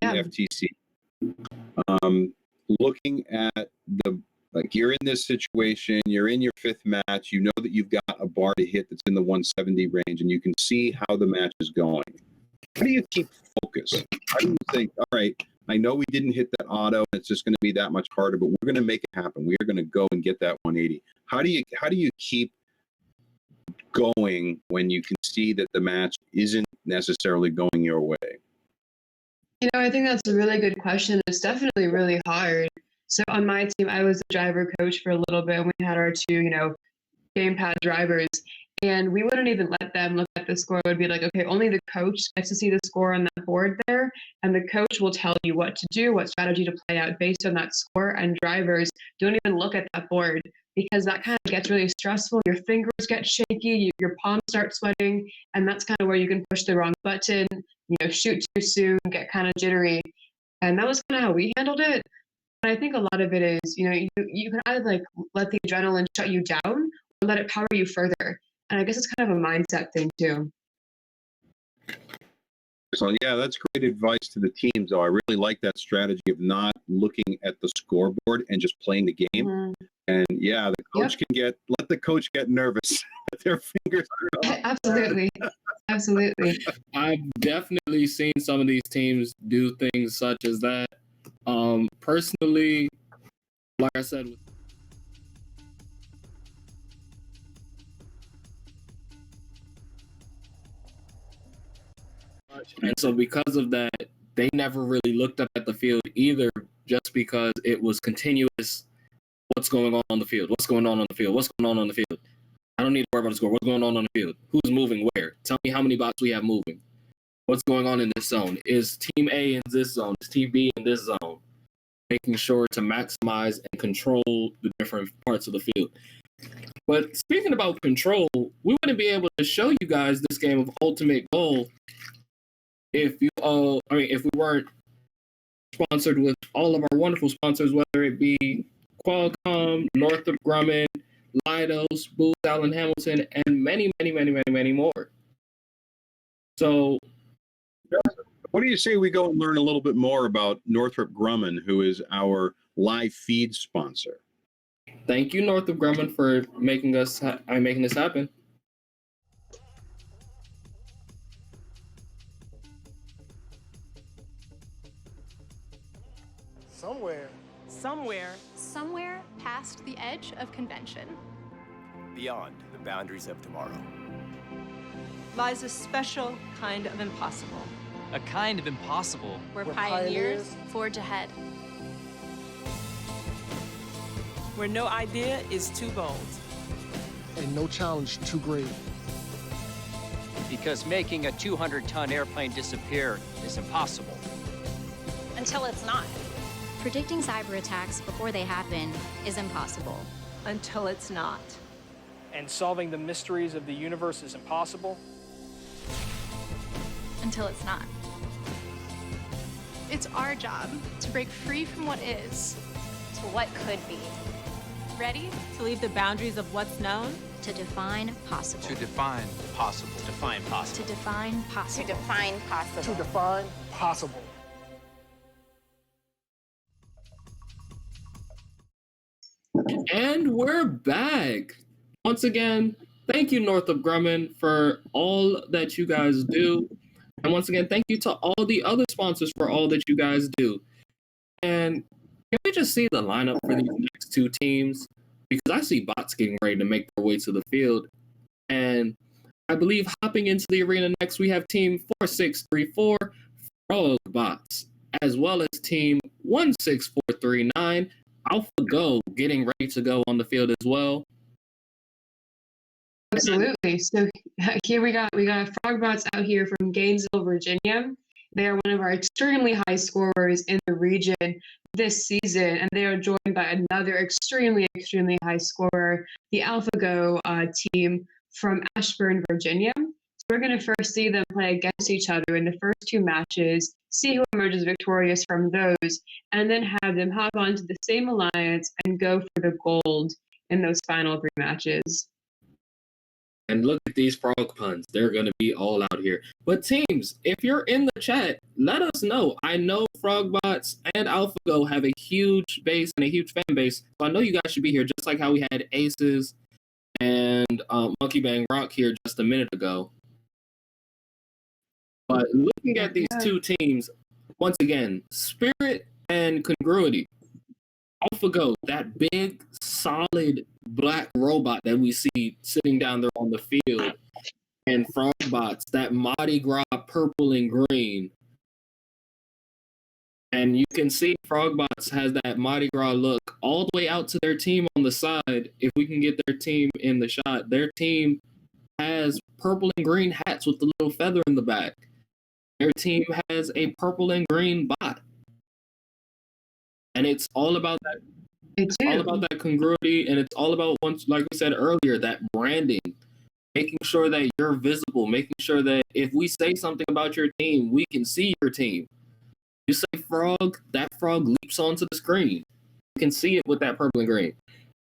in FTC, looking at like you're in this situation, you're in your fifth match, you know that you've got a bar to hit that's in the 170 range, and you can see how the match is going. How do you keep focus? How do you think, all right, I know we didn't hit that auto, and it's just going to be that much harder, but we're going to make it happen. We are going to go and get that 180. How do you keep going when you can see that the match isn't necessarily going your way? You know, I think that's a really good question. It's definitely really hard. So on my team, I was the driver coach for a little bit, and we had our two, gamepad drivers, and we wouldn't even let them look at the score. It would be like, okay, only the coach gets to see the score on that board there, and the coach will tell you what to do, what strategy to play out based on that score, and drivers don't even look at that board, because that kind of gets really stressful. Your fingers get shaky, your palms start sweating, and that's kind of where you can push the wrong button, shoot too soon, get kind of jittery. And that was kind of how we handled it. But I think a lot of it is, you can either let the adrenaline shut you down or let it power you further. And I guess it's kind of a mindset thing too. So yeah, that's great advice to the teams, though. I really like that strategy of not looking at the scoreboard and just playing the game. And yeah, the coach let the coach get nervous. Their fingers are up. Absolutely. Absolutely. I've definitely seen some of these teams do things such as that. Personally, like I said, and so because of that, they never really looked up at the field either, just because it was continuous. What's going on the field? What's going on the field? What's going on the field? I don't need to worry about the score. What's going on the field? Who's moving where? Tell me how many bots we have moving. What's going on in this zone? Is Team A in this zone? Is Team B in this zone? Making sure to maximize and control the different parts of the field. But speaking about control, we wouldn't be able to show you guys this game of Ultimate Goal if we weren't sponsored with all of our wonderful sponsors, whether it be Qualcomm, Northrop Grumman, Leidos, Booz Allen Hamilton, and many, many, many, many, many more. So, what do you say we go and learn a little bit more about Northrop Grumman, who is our live feed sponsor? Thank you, Northrop Grumman, for making this happen. Somewhere past the edge of convention, beyond the boundaries of tomorrow, lies a special kind of impossible. A kind of impossible. where pioneers forge ahead. Where no idea is too bold. And no challenge too great. because making a 200-ton airplane disappear is impossible. Until it's not. Predicting cyber attacks before they happen is impossible. Until it's not. And solving the mysteries of the universe is impossible. Until it's not. It's our job to break free from what is to what could be. Ready to leave the boundaries of what's known? To define possible. To define possible. To define possible. To define possible. To define possible. To define possible. And we're back. Once again, thank you, Northrop Grumman, for all that you guys do. And once again, thank you to all the other sponsors for all that you guys do. And can we just see the lineup for these next two teams? Because I see bots getting ready to make their way to the field. And I believe hopping into the arena next, we have team 4634, Frog Bots, as well as team 16439, AlphaGo, getting ready to go on the field as well. Absolutely. So here we got Frogbots out here from Gainesville, Virginia. They are one of our extremely high scorers in the region this season, and they are joined by another extremely high scorer, the AlphaGo team from Ashburn, Virginia. So we're going to first see them play against each other in the first two matches, see who emerges victorious from those, and then have them hop onto the same alliance and go for the gold in those final three matches. And look at these frog puns. They're going to be all out here. But teams, if you're in the chat, let us know. I know Frogbots and AlphaGo have a huge base and a huge fan base. So I know you guys should be here, just like how we had Aces and Monkey Bang Rock here just a minute ago. But looking at these two teams, once again, spirit and congruity. AlphaGo, that big, solid black robot that we see sitting down there on the field, and Frogbots, that Mardi Gras purple and green. And you can see Frogbots has that Mardi Gras look all the way out to their team on the side. If we can get their team in the shot, their team has purple and green hats with the little feather in the back. Their team has a purple and green bot. And it's all about that. It's all about that congruity, and it's all about, once, like we said earlier, that branding, making sure that you're visible, making sure that if we say something about your team, we can see your team. You say frog, that frog leaps onto the screen. You can see it with that purple and green.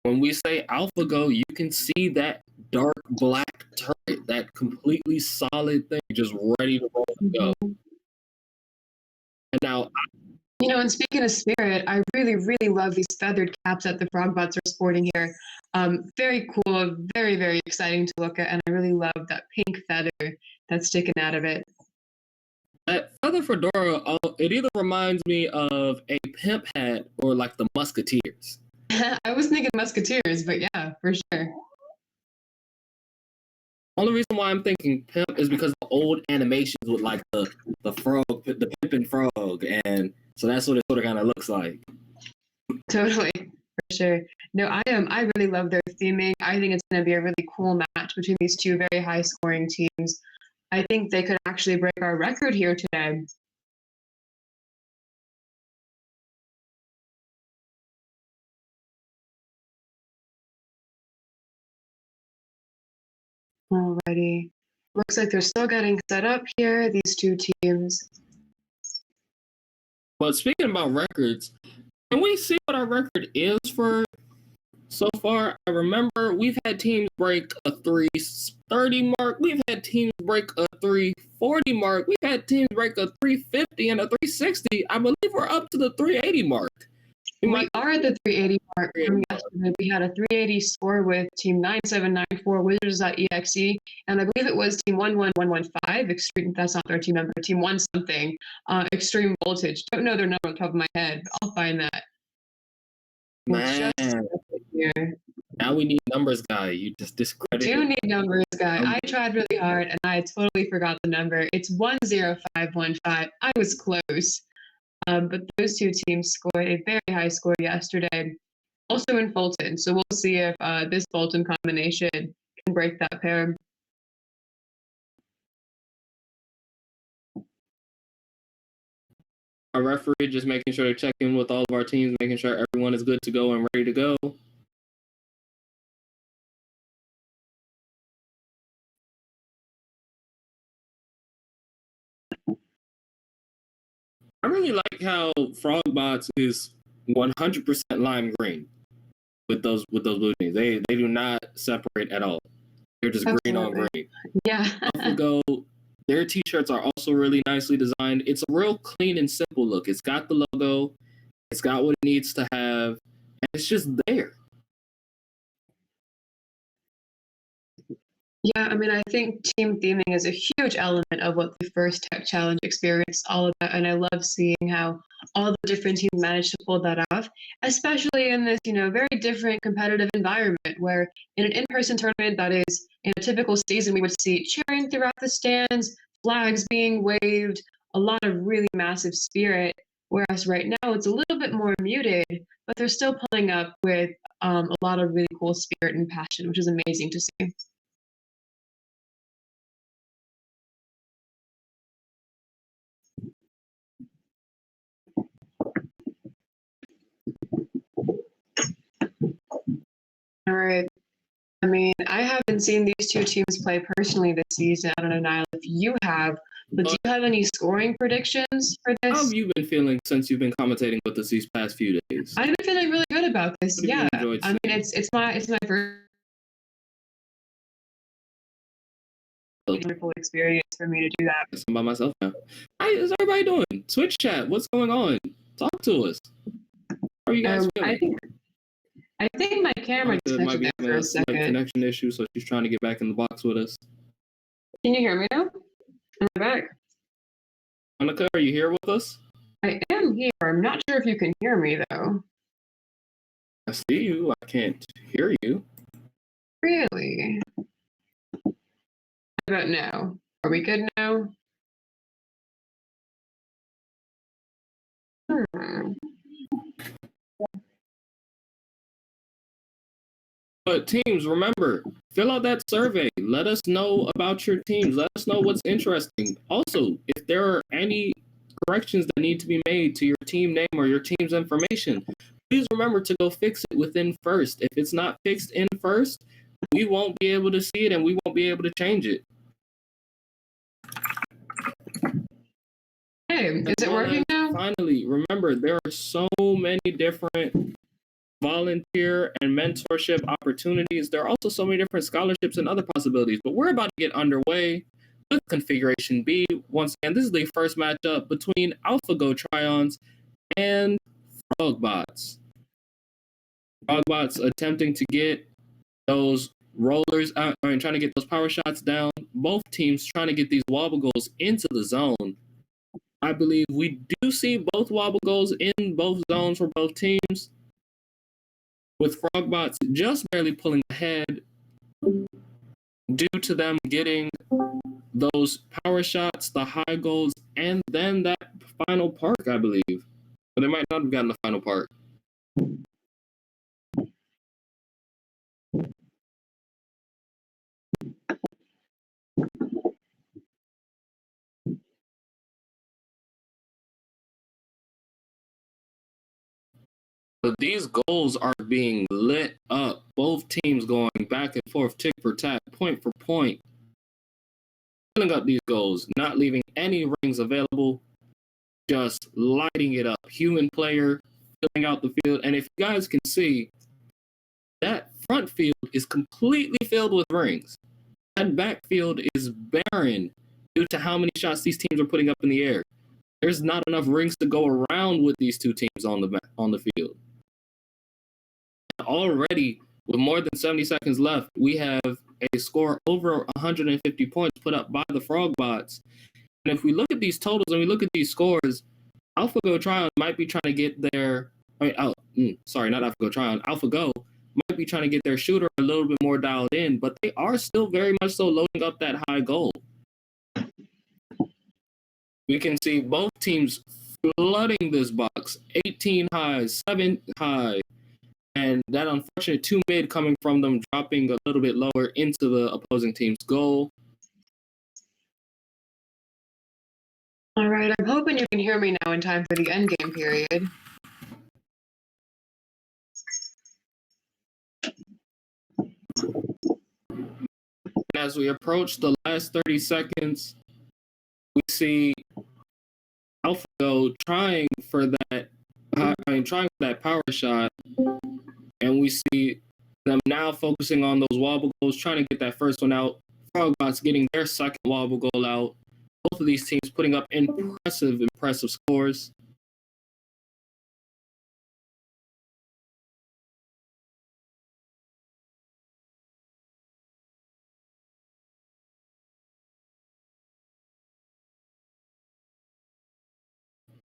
When we say AlphaGo, you can see that dark black turret, that completely solid thing, just ready to roll and go. And now, you know, and speaking of spirit, I really love these feathered caps that the Frogbots are sporting here. Very cool, very exciting to look at, and I really love that pink feather that's sticking out of it. That feather fedora, it either reminds me of a pimp hat or like the Musketeers. I was thinking Musketeers, but yeah, for sure. Only reason why I'm thinking pimp is because of the old animations with like the frog, the pimpin' frog, and so that's what it sort of kind of looks like. Totally, for sure. No, I really love their theming. I think it's going to be a really cool match between these two very high scoring teams. I think they could actually break our record here today. Alrighty. Looks like they're still getting set up here, these two teams. But speaking about records, can we see what our record is for so far? I remember we've had teams break a 330 mark. We've had teams break a 340 mark. We've had teams break a 350 and a 360. I believe we're up to the 380 mark. We are at the 380 mark from yesterday. We had a 380 score with team 9794 Wizards.exe, and I believe it was team 11115 Extreme. That's not their team number. Team one something. Extreme Voltage. Don't know their number on the top of my head, but I'll find that. Man, now we need numbers guy. You just discredited. Do need numbers guy. I tried really hard and I totally forgot the number. It's 10515. I was close. But those two teams scored a very high score yesterday, also in Fulton. So we'll see if this Fulton combination can break that pair. Our referee just making sure to check in with all of our teams, making sure everyone is good to go and ready to go. I really like how Frogbots is 100% lime green with those blue jeans. They do not separate at all. They're just green on green. Yeah. AlphaGo, their t-shirts are also really nicely designed. It's a real clean and simple look. It's got the logo, it's got what it needs to have, and it's just there. Yeah, I mean, I think team theming is a huge element of what the first Tech Challenge experience is all about, and I love seeing how all the different teams manage to pull that off, especially in this, very different competitive environment where in an in-person tournament that is in a typical season, we would see cheering throughout the stands, flags being waved, a lot of really massive spirit, whereas right now it's a little bit more muted, but they're still pulling up with a lot of really cool spirit and passion, which is amazing to see. All right. I mean, I haven't seen these two teams play personally this season. I don't know, Niall, if you have, but do you have any scoring predictions for How this? have you been feeling since you've been commentating with us these past few days? I've been feeling really good about this. What have you Yeah. enjoyed I mean, it's my first wonderful experience for me to do that. I'm by myself now. How is everybody doing? Switch chat. What's going on? Talk to us. How are you guys feeling? I think my camera Might disconnected be there having for a a slight second. connection issue, so she's trying to get back in the box with us. Can you hear me now? Am I back? Monica, are you here with us? I am here. I'm not sure if you can hear me though. I see you. I can't hear you. Really? How about now? Are we good now? Hmm. But teams, remember, fill out that survey. Let us know about your teams. Let us know what's interesting. Also, if there are any corrections that need to be made to your team name or your team's information, please remember to go fix it within first. If it's not fixed in first, we won't be able to see it and we won't be able to change it. Hey, is it working now? Finally, remember, there are so many different volunteer and mentorship opportunities. There are also so many different scholarships and other possibilities, but we're about to get underway with Configuration B. Once again, this is the first matchup between AlphaGo Tryons and Frogbots. Frogbots attempting to get those rollers out, trying to get those power shots down. Both teams trying to get these wobble goals into the zone. I believe we do see both wobble goals in both zones for both teams, with Frogbots just barely pulling ahead due to them getting those power shots, the high goals, and then that final park, I believe. But they might not have gotten the final park. But these goals are being lit up. Both teams going back and forth, tick for tack, point for point. Filling up these goals, not leaving any rings available, just lighting it up. Human player filling out the field. And if you guys can see, that front field is completely filled with rings. That backfield is barren due to how many shots these teams are putting up in the air. There's not enough rings to go around with these two teams on the field. Already, with more than 70 seconds left, we have a score over 150 points put up by the Frogbots. And if we look at these totals and we look at these scores, AlphaGo Tryon might be trying to get their, not AlphaGo Tryon, AlphaGo might be trying to get their shooter a little bit more dialed in, but they are still very much so loading up that high goal. We can see both teams flooding this box, 18 high, 7 high, and that unfortunate 2 mid coming from them dropping a little bit lower into the opposing team's goal. All right, I'm hoping you can hear me now in time for the endgame period. As we approach the last 30 seconds, we see AlphaGo trying for that power shot, and we see them now focusing on those wobble goals, trying to get that first one out. Frogbots getting their second wobble goal out. Both of these teams putting up impressive scores.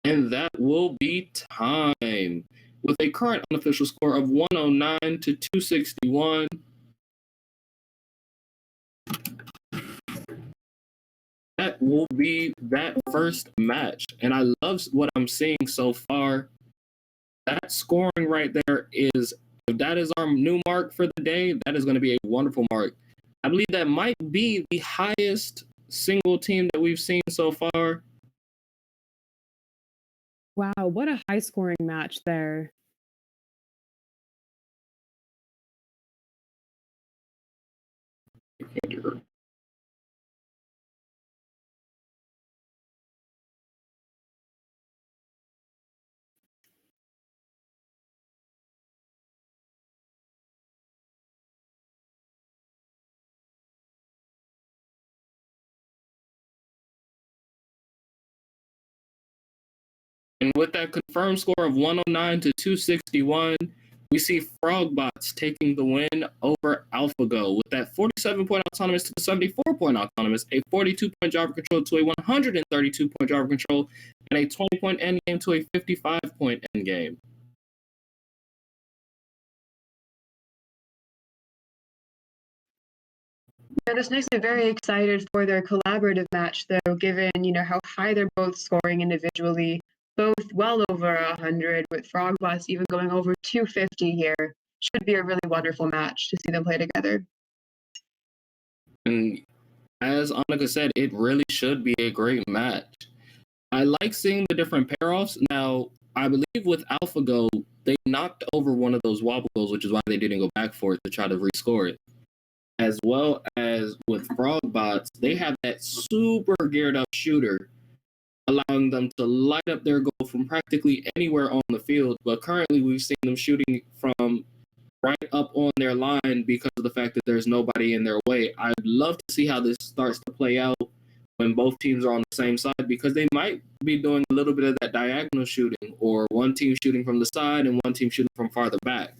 And that will be time. With a current unofficial score of 109 to 261. That will be that first match. And I love what I'm seeing so far. That scoring right there is, if that is our new mark for the day, that is going to be a wonderful mark. I believe that might be the highest single team that we've seen so far. Wow, what a high scoring match there. And with that confirmed score of 109 to 261, we see Frogbots taking the win over AlphaGo with that 47-point autonomous to the 74-point autonomous, a 42-point Java control to a 132-point Java control, and a 20-point endgame to a 55-point endgame. Yeah, this makes me very excited for their collaborative match, though, given, how high they're both scoring individually, both well over 100, with Frogbots even going over 250 here. Should be a really wonderful match to see them play together. And as Annika said, it really should be a great match. I like seeing the different pair-offs. Now, I believe with AlphaGo, they knocked over one of those wobble goals, which is why they didn't go back for it to try to rescore it. As well as with Frogbots, they have that super geared up shooter, allowing them to light up their goal from practically anywhere on the field. But currently, we've seen them shooting from right up on their line because of the fact that there's nobody in their way. I'd love to see how this starts to play out when both teams are on the same side, because they might be doing a little bit of that diagonal shooting, or one team shooting from the side and one team shooting from farther back.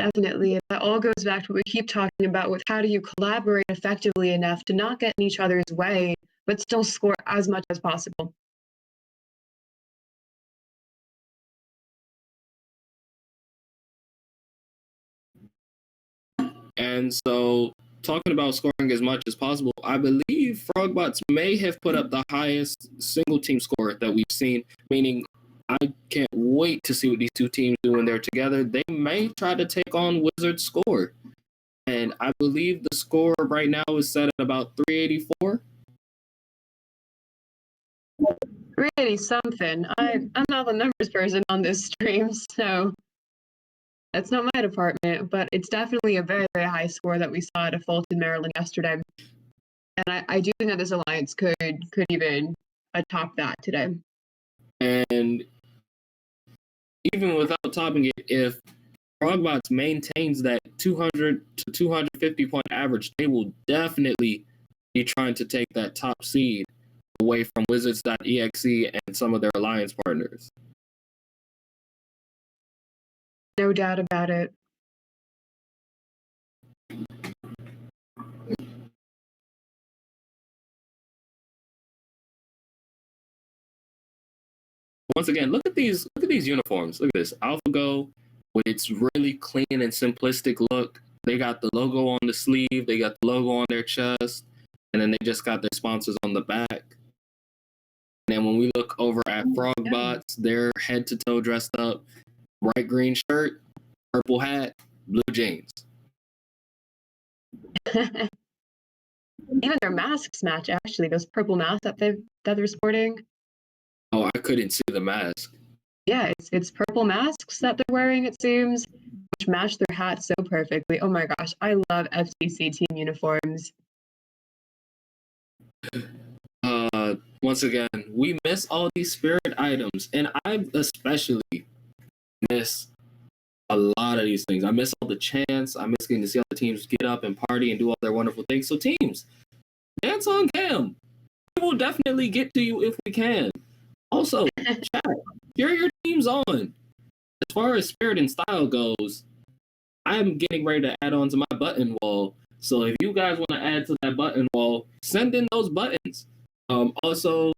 Definitely. That all goes back to what we keep talking about with how do you collaborate effectively enough to not get in each other's way, but still score as much as possible. And so, talking about scoring as much as possible, I believe Frogbots may have put up the highest single team score that we've seen, meaning I can't wait to see what these two teams do when they're together. They may try to take on Wizards' score. And I believe the score right now is set at about 384. 380 something. I'm not the numbers person on this stream, so that's not my department, but it's definitely a very, very high score that we saw at Fulton, Maryland yesterday. And I do think that this alliance could even top that today. And even without topping it, if Frogbots maintains that 200 to 250 point average, they will definitely be trying to take that top seed away from Wizards.exe and some of their alliance partners. No doubt about it. Once again, look at these uniforms. Look at this. AlphaGo with its really clean and simplistic look. They got the logo on the sleeve, they got the logo on their chest, and then they just got their sponsors on the back. And then when we look over at Frogbots, they're head to toe dressed up, bright green shirt, purple hat, blue jeans. Even their masks match, actually, those purple masks that they're sporting. Oh, I couldn't see the mask. Yeah, it's purple masks that they're wearing, it seems, which match their hats so perfectly. Oh my gosh, I love FCC team uniforms. Once again, we miss all these spirit items, and I especially miss a lot of these things. I miss all the chants. I miss getting to see all the teams get up and party and do all their wonderful things. So teams, dance on cam. We will definitely get to you if we can. Also, chat, cheer your teams on. As far as spirit and style goes, I'm getting ready to add on to my button wall. So if you guys want to add to that button wall, send in those buttons. Also,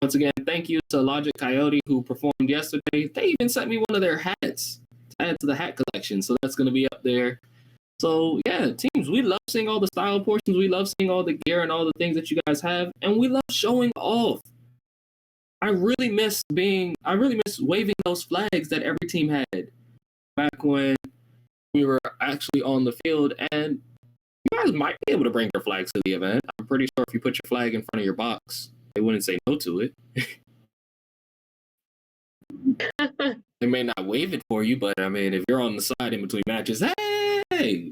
Once again, thank you to Logic Coyote who performed yesterday. They even sent me one of their hats to add to the hat collection, so that's going to be up there. So yeah, teams, we love seeing all the style portions. We love seeing all the gear and all the things that you guys have, and we love showing off. I really miss waving those flags that every team had back when we were actually on the field. And you guys might be able to bring your flags to the event. I'm pretty sure if you put your flag in front of your box, they wouldn't say no to it. They may not wave it for you, but I mean, if you're on the side in between matches, hey.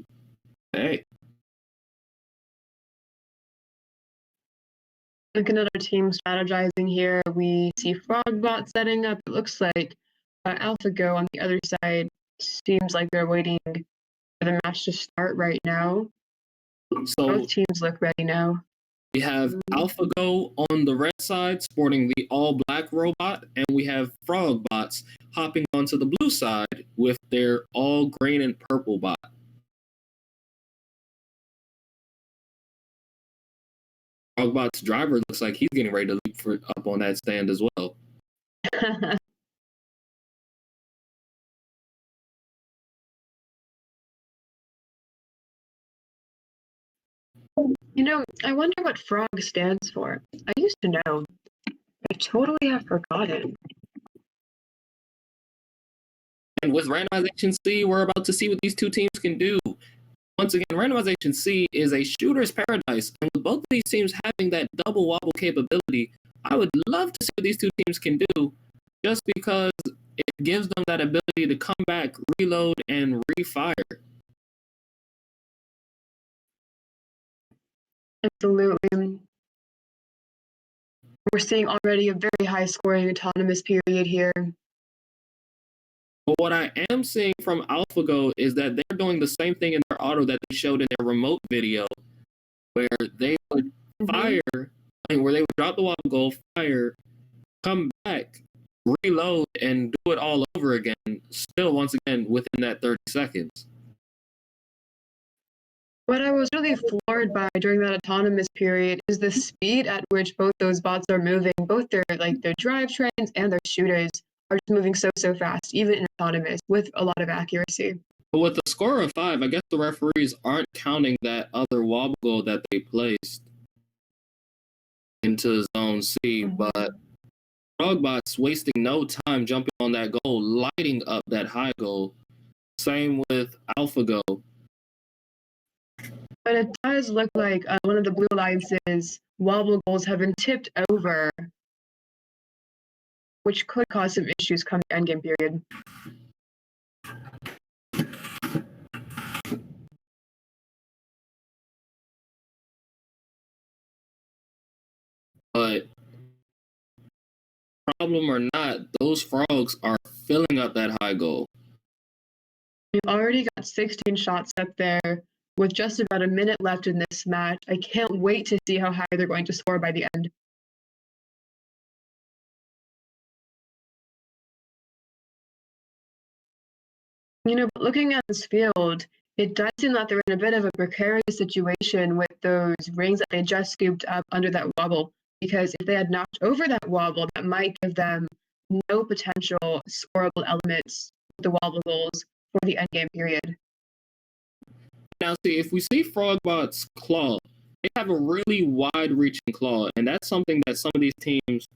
Looking at our team strategizing here, we see Frogbot setting up. It looks like AlphaGo on the other side seems like they're waiting for the match to start right now. So both teams look ready now. We have AlphaGo on the red side sporting the all-black robot, and we have Frogbots hopping onto the blue side with their all-green and purple bot. Frogbot's driver looks like he's getting ready to leap up on that stand as well. You know, I wonder what FROG stands for. I used to know. I totally have forgotten. And with Randomization C, we're about to see what these two teams can do. Once again, Randomization C is a shooter's paradise, and with both of these teams having that double wobble capability, I would love to see what these two teams can do, just because it gives them that ability to come back, reload, and refire. Absolutely. We're seeing already a very high scoring autonomous period here. But what I am seeing from AlphaGo is that they're doing the same thing in their auto that they showed in their remote video, where they would fire, where they would drop the wobble goal, fire, come back, reload, and do it all over again, still once again within that 30 seconds. What I was really floored by during that autonomous period is the speed at which both those bots are moving. Both their drivetrains and their shooters are just moving so fast, even in autonomous, with a lot of accuracy. But with a score of 5, I guess the referees aren't counting that other wobble goal that they placed into zone C, but Frogbot's wasting no time jumping on that goal, lighting up that high goal. Same with AlphaGo. But it does look like one of the blue alliance's wobble goals have been tipped over, which could cause some issues come the endgame period. But problem or not, those frogs are filling up that high goal. We've already got 16 shots up there with just about a minute left in this match. I can't wait to see how high they're going to score by the end. You know, looking at this field, it does seem that they're in a bit of a precarious situation with those rings that they just scooped up under that wobble, because if they had knocked over that wobble, that might give them no potential scoreable elements with the wobble goals for the endgame period. Now, see, if we see Frogbot's claw, they have a really wide-reaching claw, and that's something that some of these teams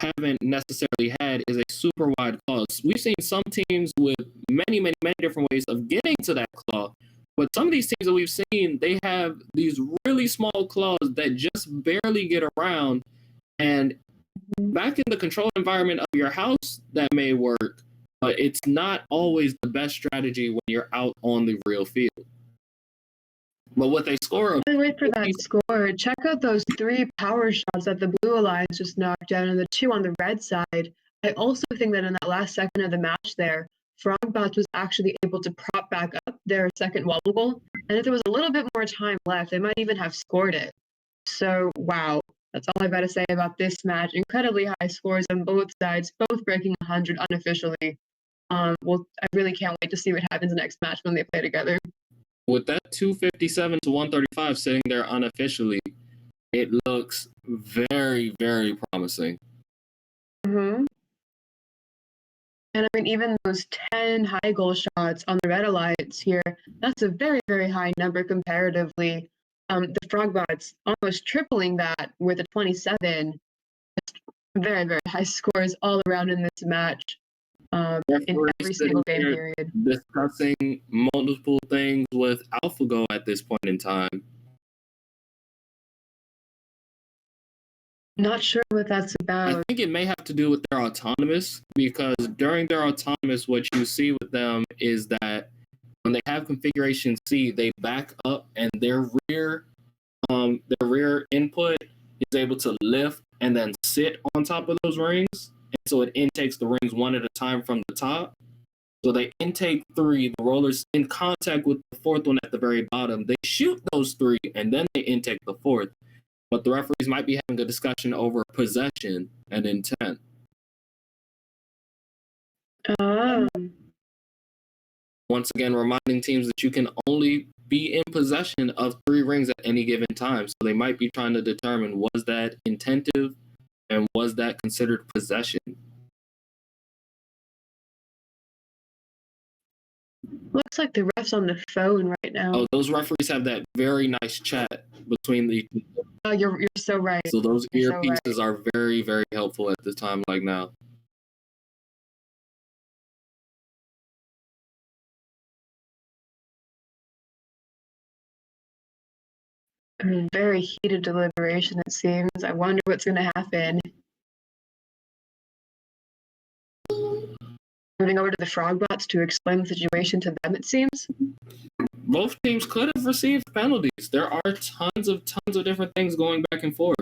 haven't necessarily had, is a super wide claw. We've seen some teams with many different ways of getting to that claw, but some of these teams that we've seen, they have these really small claws that just barely get around, and back in the controlled environment of your house, that may work, but it's not always the best strategy when you're out on the real field. But with a score of... Wait for that score. Check out those 3 power shots that the Blue Alliance just knocked down and the 2 on the red side. I also think that in that last second of the match there, Frogbot was actually able to prop back up their second wobble goal. And if there was a little bit more time left, they might even have scored it. So, wow. That's all I've got to say about this match. Incredibly high scores on both sides, both breaking 100 unofficially. I really can't wait to see what happens next match when they play together. With that 257 to 135 sitting there unofficially, it looks very promising. And I mean, even those 10 high goal shots on the Red Alliance here, that's a very, very high number comparatively. The Frogbots almost tripling that with a 27. Very, very high scores all around in this match, in every single game period. Discussing multiple things with AlphaGo at this point in time. Not sure what that's about. I think it may have to do with their autonomous, because during their autonomous, what you see with them is that when they have configuration C, they back up and their rear input is able to lift and then sit on top of those rings. And so it intakes the rings one at a time from the top. So they intake 3, the roller's in contact with the 4th one at the very bottom. They shoot those 3 and then they intake the 4th. But the referees might be having a discussion over possession and intent. Once again, reminding teams that you can only be in possession of 3 rings at any given time. So they might be trying to determine, was that intentive and was that considered possession? Looks like the ref's on the phone right now. Oh, those referees have that very nice chat between the. Oh, you're so right. So those You're earpieces so right. are very, very helpful at this time like now. Very heated deliberation, it seems. I wonder what's going to happen. Moving over to the Frogbots to explain the situation to them, it seems. Both teams could have received penalties. There are tons of different things going back and forth.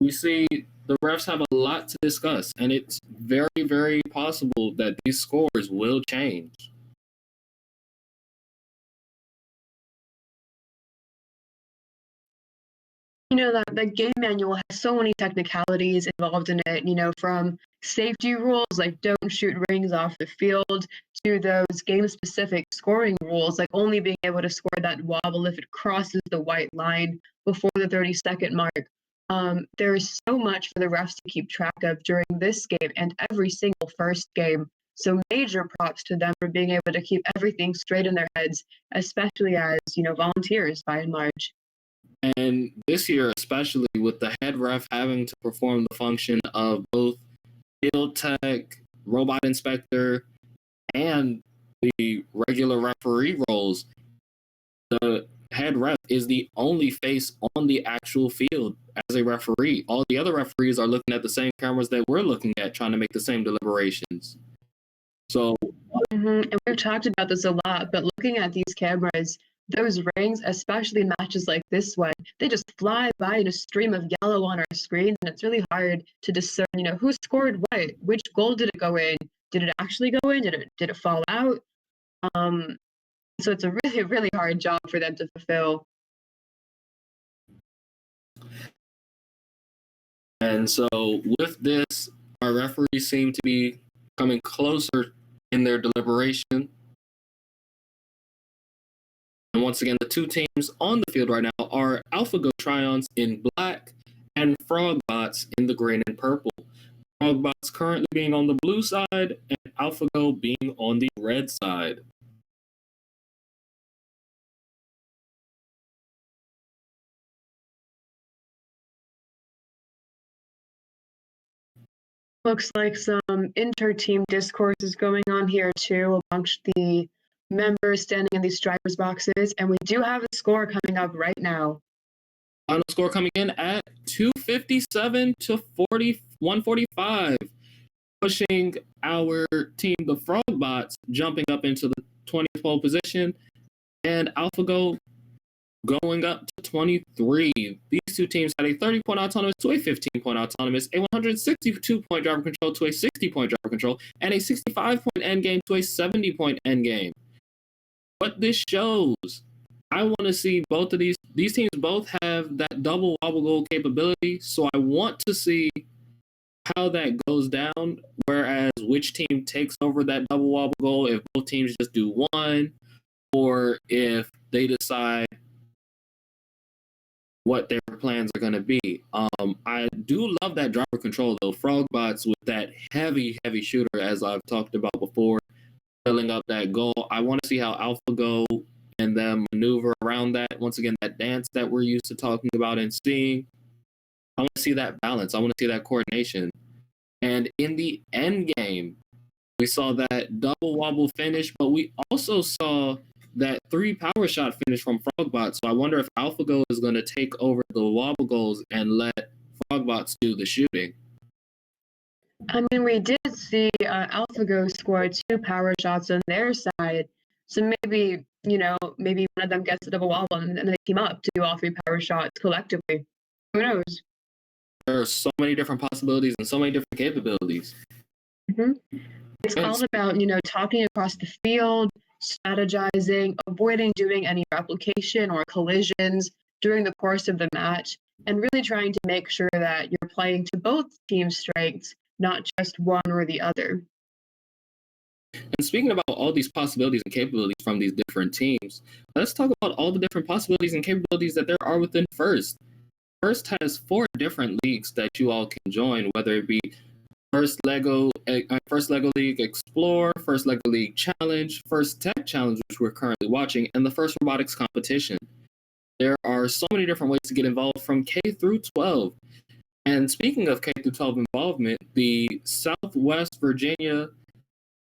We see the refs have a lot to discuss, and it's very, very possible that these scores will change. You know, that the game manual has so many technicalities involved in it, you know, from safety rules like don't shoot rings off the field to those game-specific scoring rules, like only being able to score that wobble if it crosses the white line before the 30-second mark. There is so much for the refs to keep track of during this game and every single first game. So major props to them for being able to keep everything straight in their heads, especially as, you know, volunteers by and large. And this year, especially with the head ref having to perform the function of both field tech, robot inspector, and the regular referee roles, the head ref is the only face on the actual field as a referee. All the other referees are looking at the same cameras that we're looking at, trying to make the same deliberations. So, And we've talked about this a lot, but looking at these cameras, those rings, especially in matches like this one, they just fly by in a stream of yellow on our screens, and it's really hard to discern, you know, who scored what, which goal did it go in, did it actually go in, did it fall out? So it's a really, really hard job for them to fulfill. And so with this, our referees seem to be coming closer in their deliberation. And once again, the two teams on the field right now are AlphaGo Tryons in black and Frogbots in the green and purple. Frogbots currently being on the blue side and AlphaGo being on the red side. Looks like some inter-team discourse is going on here too amongst the members standing in these drivers' boxes, and we do have a score coming up right now. Final score coming in at 257 to 145, pushing our team, the Frogbots, jumping up into the 20th pole position, and AlphaGo going up to 23. These two teams had a 30-point autonomous to a 15-point autonomous, a 162-point driver control to a 60-point driver control, and a 65-point endgame to a 70-point endgame. What this shows, I want to see both of these teams both have that double wobble goal capability, so I want to see how that goes down, whereas which team takes over that double wobble goal, if both teams just do one, or if they decide what their plans are going to be. I do love that driver control though. Frogbots with that heavy shooter, as I've talked about before, filling up that goal. I want to see how AlphaGo and them maneuver around that. Once again, that dance that we're used to talking about and seeing. I want to see that balance. I want to see that coordination. And in the end game, we saw that double wobble finish, but we also saw that 3 power shot finish from Frogbot. So I wonder if AlphaGo is going to take over the wobble goals and let Frogbots do the shooting. I mean, we did see AlphaGo score 2 power shots on their side. So maybe, maybe one of them gets the double wobble and then they team up to do all 3 power shots collectively. Who knows? There are so many different possibilities and so many different capabilities. It's all about, talking across the field, strategizing, avoiding doing any replication or collisions during the course of the match, and really trying to make sure that you're playing to both teams' strengths, not just one or the other. And speaking about all these possibilities and capabilities from these different teams, let's talk about all the different possibilities and capabilities that there are within FIRST. FIRST has 4 different leagues that you all can join, whether it be First Lego League Explore, First Lego League Challenge, First Tech Challenge, which we're currently watching, and the First Robotics Competition. There are so many different ways to get involved from K through 12. And speaking of K through 12 involvement, the Southwest Virginia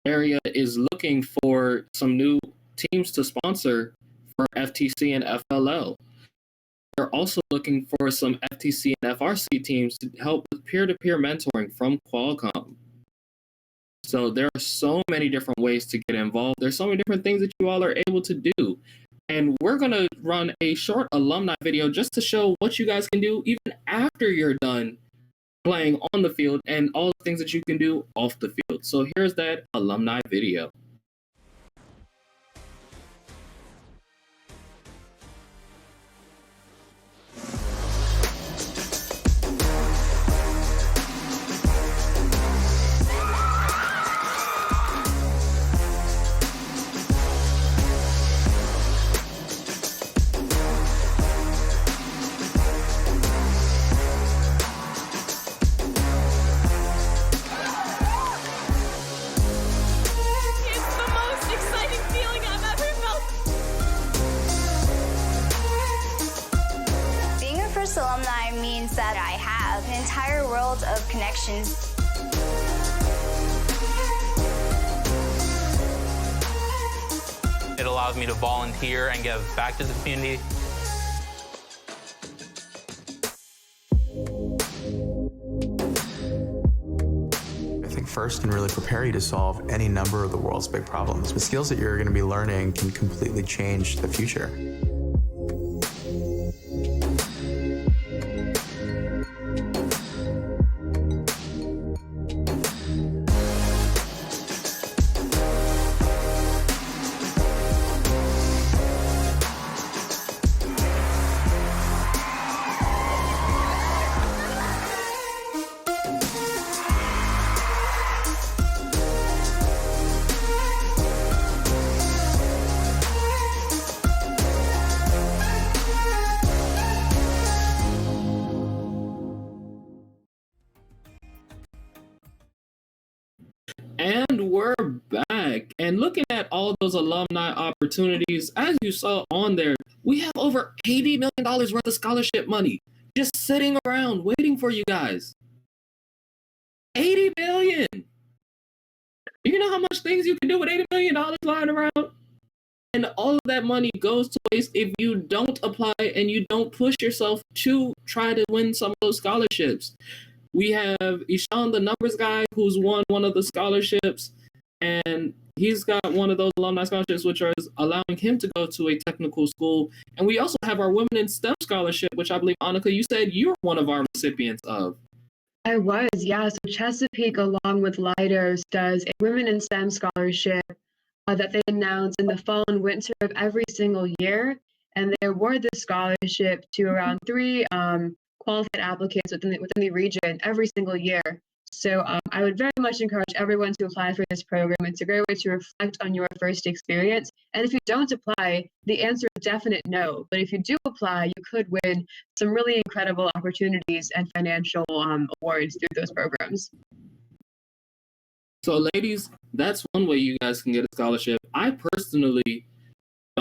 area is looking for some new teams to sponsor for FTC and FLL. They're also looking for some FTC and FRC teams to help with peer-to-peer mentoring from Qualcomm. So there are so many different ways to get involved. There's so many different things that you all are able to do. And we're going to run a short alumni video just to show what you guys can do even after you're done playing on the field and all the things that you can do off the field. So here's that alumni video. Alumni means that I have an entire world of connections. It allows me to volunteer and give back to the community. I think FIRST can really prepare you to solve any number of the world's big problems. The skills that you're going to be learning can completely change the future. And we're back. And looking at all those alumni opportunities, as you saw on there, we have over $80 million worth of scholarship money just sitting around waiting for you guys. $80 million. You know how much things you can do with $80 million lying around? And all of that money goes to waste if you don't apply and you don't push yourself to try to win some of those scholarships. We have Ishan, the numbers guy, who's won one of the scholarships, and he's got one of those alumni scholarships, which is allowing him to go to a technical school. And we also have our Women in STEM scholarship, which I believe, Annika, you said you're one of our recipients of. I was, yeah. So Chesapeake, along with Leidos, does a Women in STEM scholarship that they announce in the fall and winter of every single year. And they award this scholarship to around 3 qualified applicants within the region every single year. So I would very much encourage everyone to apply for this program. It's a great way to reflect on your first experience. And if you don't apply, the answer is definite no. But if you do apply, you could win some really incredible opportunities and financial awards through those programs. So, ladies, that's one way you guys can get a scholarship. I personally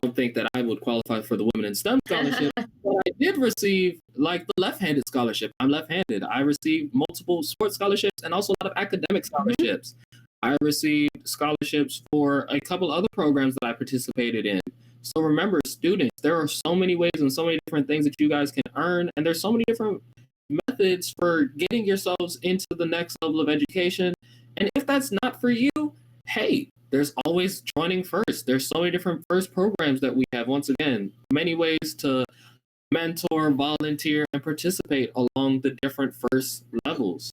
don't think that I would qualify for the Women in STEM scholarship, but I did receive like the left-handed scholarship. I'm left-handed. I received multiple sports scholarships and also a lot of academic scholarships. I received scholarships for a couple other programs that I participated in. So remember, students, there are so many ways and so many different things that you guys can earn, and there's so many different methods for getting yourselves into the next level of education. And if that's not for you, hey, there's always joining first. There's so many different first programs that we have. Once again, many ways to mentor, volunteer, and participate along the different first levels.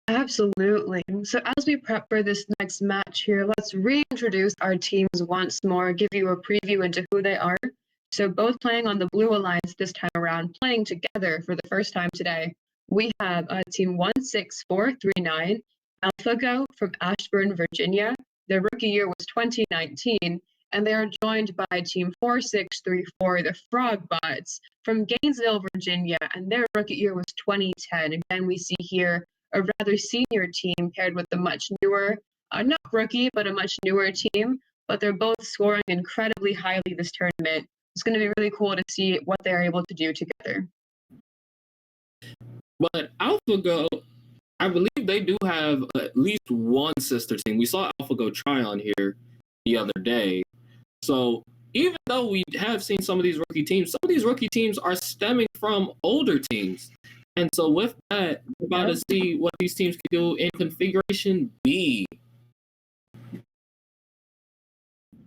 Absolutely. So as we prep for this next match here, let's reintroduce our teams once more, give you a preview into who they are. So both playing on the Blue Alliance this time around, playing together for the first time today. We have team 16439, AlphaGo from Ashburn, Virginia. Their rookie year was 2019, and they are joined by team 4634, the Frogbots from Gainesville, Virginia, and their rookie year was 2010. Again, we see here a rather senior team paired with the much newer, not rookie, but a much newer team, but they're both scoring incredibly highly this tournament. It's going to be really cool to see what they're able to do together. But AlphaGo, I believe they do have at least one sister team. We saw AlphaGo try on here the other day. So even though we have seen some of these rookie teams are stemming from older teams. And so with that, we're about to see what these teams can do in Configuration B.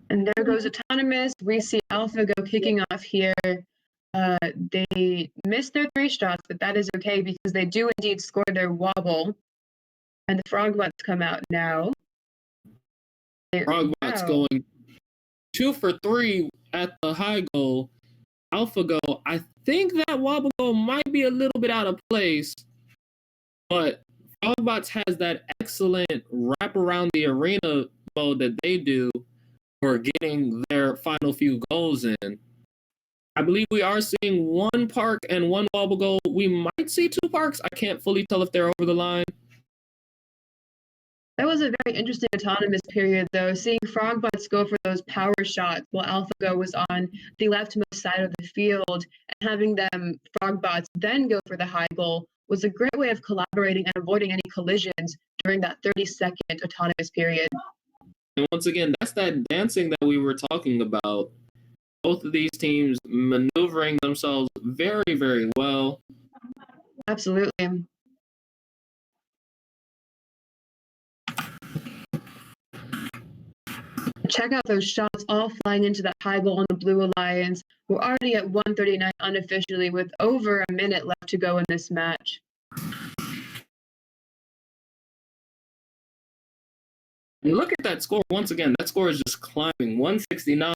And there goes Autonomous. We see AlphaGo kicking off here. They missed their 3 shots, but that is okay because they do indeed score their wobble. And the Frogbots come out now. Frogbots going 2 for 3 at the high goal. AlphaGo, I think that wobble goal might be a little bit out of place, but Frogbots has that excellent wrap around the arena mode that they do for getting their final few goals in. I believe we are seeing 1 park and 1 wobble goal. We might see 2 parks. I can't fully tell if they're over the line. That was a very interesting autonomous period, though. Seeing Frogbots go for those power shots while AlphaGo was on the leftmost side of the field, and having them, Frogbots, then go for the high goal was a great way of collaborating and avoiding any collisions during that 30-second autonomous period. And once again, that's that dancing that we were talking about. Both of these teams maneuvering themselves very, very well. Absolutely. Check out those shots all flying into that high goal on the Blue Alliance. We're already at 139 unofficially with over a minute left to go in this match. And look at that score. Once again, that score is just climbing. 169,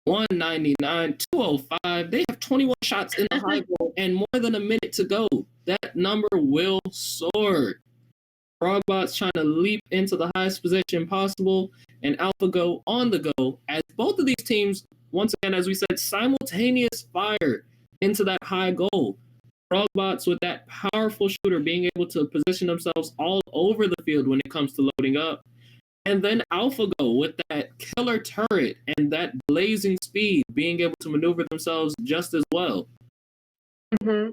199, 205. They have 21 shots in the high goal and more than a minute to go. That number will soar. Frogbots trying to leap into the highest position possible, and AlphaGo on the go as both of these teams, once again, as we said, simultaneous fire into that high goal. Frogbots with that powerful shooter being able to position themselves all over the field when it comes to loading up. And then AlphaGo with that killer turret and that blazing speed being able to maneuver themselves just as well. Mm-hmm.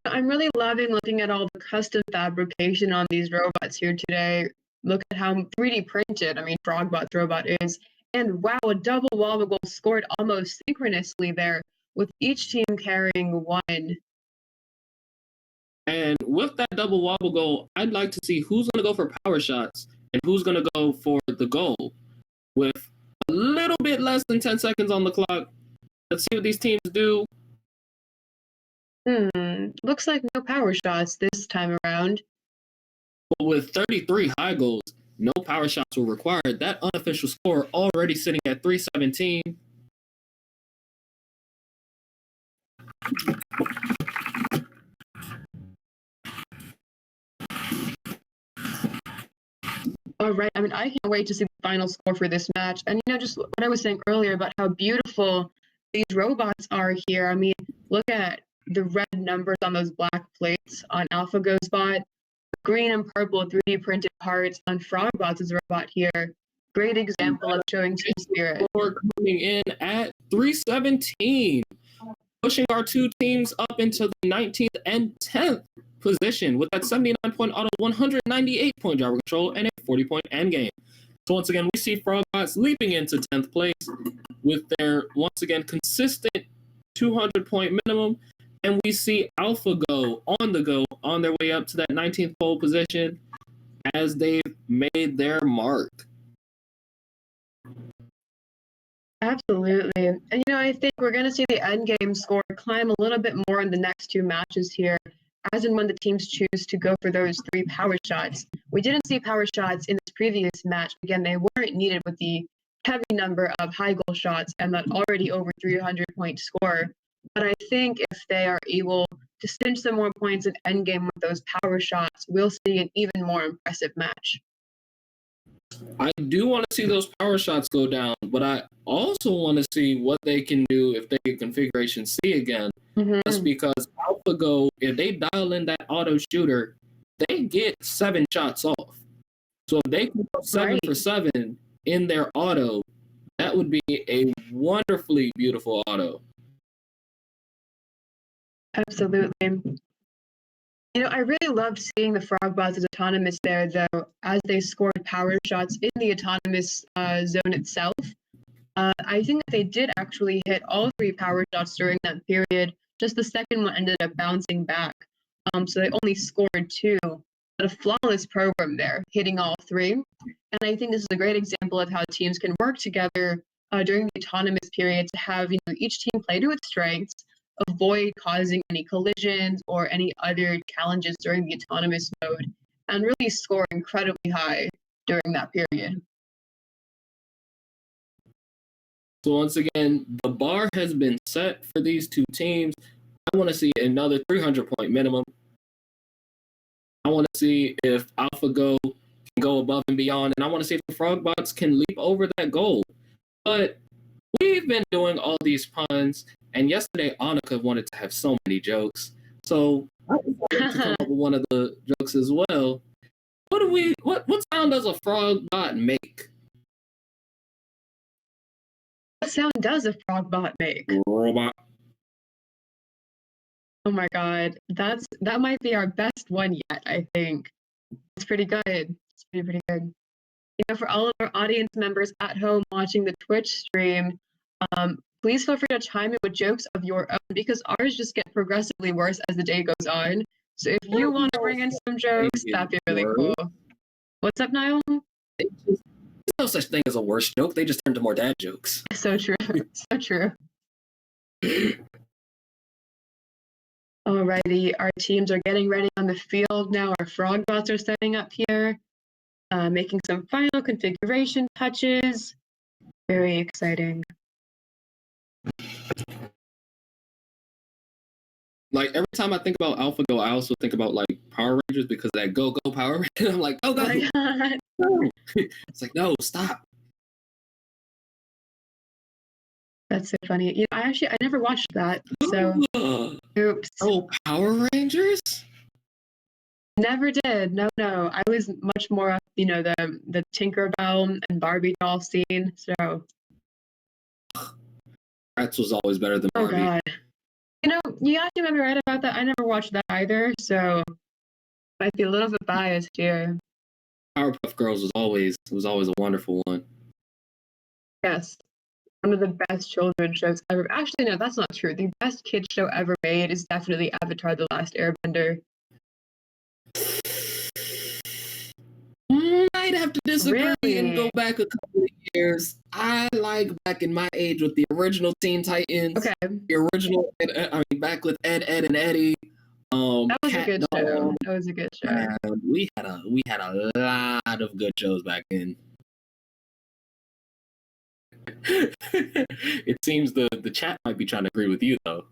I'm really loving looking at all the custom fabrication on these robots here today. Look at how 3D printed, Frogbot's robot is. And wow, a double wobble goal scored almost synchronously there, with each team carrying 1. And with that double wobble goal, I'd like to see who's going to go for power shots and who's going to go for the goal. With a little bit less than 10 seconds on the clock, let's see what these teams do. Looks like no power shots this time around. But with 33 high goals, no power shots were required. That unofficial score already sitting at 317. All right. I mean, I can't wait to see the final score for this match. And, just what I was saying earlier about how beautiful these robots are here. I mean, look at the red numbers on those black plates on AlphaGo's bot. Green and purple 3D printed parts on Frogbot's robot here. Great example of showing team spirit. Score coming in at 317, pushing our two teams up into the 19th and 10th position with that 79-point auto, 198-point driver control, and a 40-point endgame. So once again, we see Frogbots leaping into 10th place with their, once again, consistent 200-point minimum. And we see AlphaGo on their way up to that 19th pole position as they've made their mark. Absolutely. And, I think we're going to see the end game score climb a little bit more in the next two matches here, as and when the teams choose to go for those 3 power shots. We didn't see power shots in this previous match. Again, they weren't needed with the heavy number of high goal shots and that already over 300-point score. But I think if they are able to cinch some more points in endgame with those power shots, we'll see an even more impressive match. I do want to see those power shots go down, but I also want to see what they can do if they get configuration C again. Just because AlphaGo, if they dial in that auto shooter, they get 7 shots off. So if they can go 7 for 7 in their auto, that would be a wonderfully beautiful auto. Absolutely. I really loved seeing the Frogbots as autonomous there, though, as they scored power shots in the autonomous zone itself. I think that they did actually hit all 3 power shots during that period. Just the second one ended up bouncing back. So they only scored 2. But a flawless program there, hitting all 3. And I think this is a great example of how teams can work together during the autonomous period to have each team play to its strengths, avoid causing any collisions or any other challenges during the autonomous mode, and really score incredibly high during that period. So once again, the bar has been set for these two teams. I want to see another 300-point minimum. I want to see if AlphaGo can go above and beyond, and I want to see if the Frogbots can leap over that goal. But we've been doing all these puns, and yesterday Annika wanted to have so many jokes. So I decided to come up with one of the jokes as well. What sound does a Frogbot make? What sound does a Frogbot make? Robot. Oh my god, that might be our best one yet, I think. It's pretty good. It's pretty good. For all of our audience members at home watching the Twitch stream, please feel free to chime in with jokes of your own, because ours just get progressively worse as the day goes on. So if you want to bring in some jokes, that'd be really cool. What's up, Niall? There's no such thing as a worse joke. They just turn to more dad jokes. So true. So true. Alrighty, our teams are getting ready on the field now. Our Frogbots are setting up here, making some final configuration touches. Very exciting. Like, every time I think about AlphaGo, I also think about, like, Power Rangers, because that go Power Ranger. I'm like, go. It's like, no, stop. That's so funny. I never watched that, so oops. Oh, Power Rangers? Never did. No. I was much more, the Tinkerbell and Barbie doll scene, so. Bratz was always better than Barbie. Oh, God. You actually might be right about that. I never watched that either, so might be a little bit biased here. Powerpuff Girls was always a wonderful one. Yes. One of the best children's shows ever. Actually, no, that's not true. The best kids show ever made is definitely Avatar: The Last Airbender. Might have to disagree and go back a couple of years. I like back in my age with the original Teen Titans. Okay. The original, back with Ed, and Eddie. That was Cat a good Dog. show. That was a good show. We had a lot of good shows back then. It seems the chat might be trying to agree with you, though.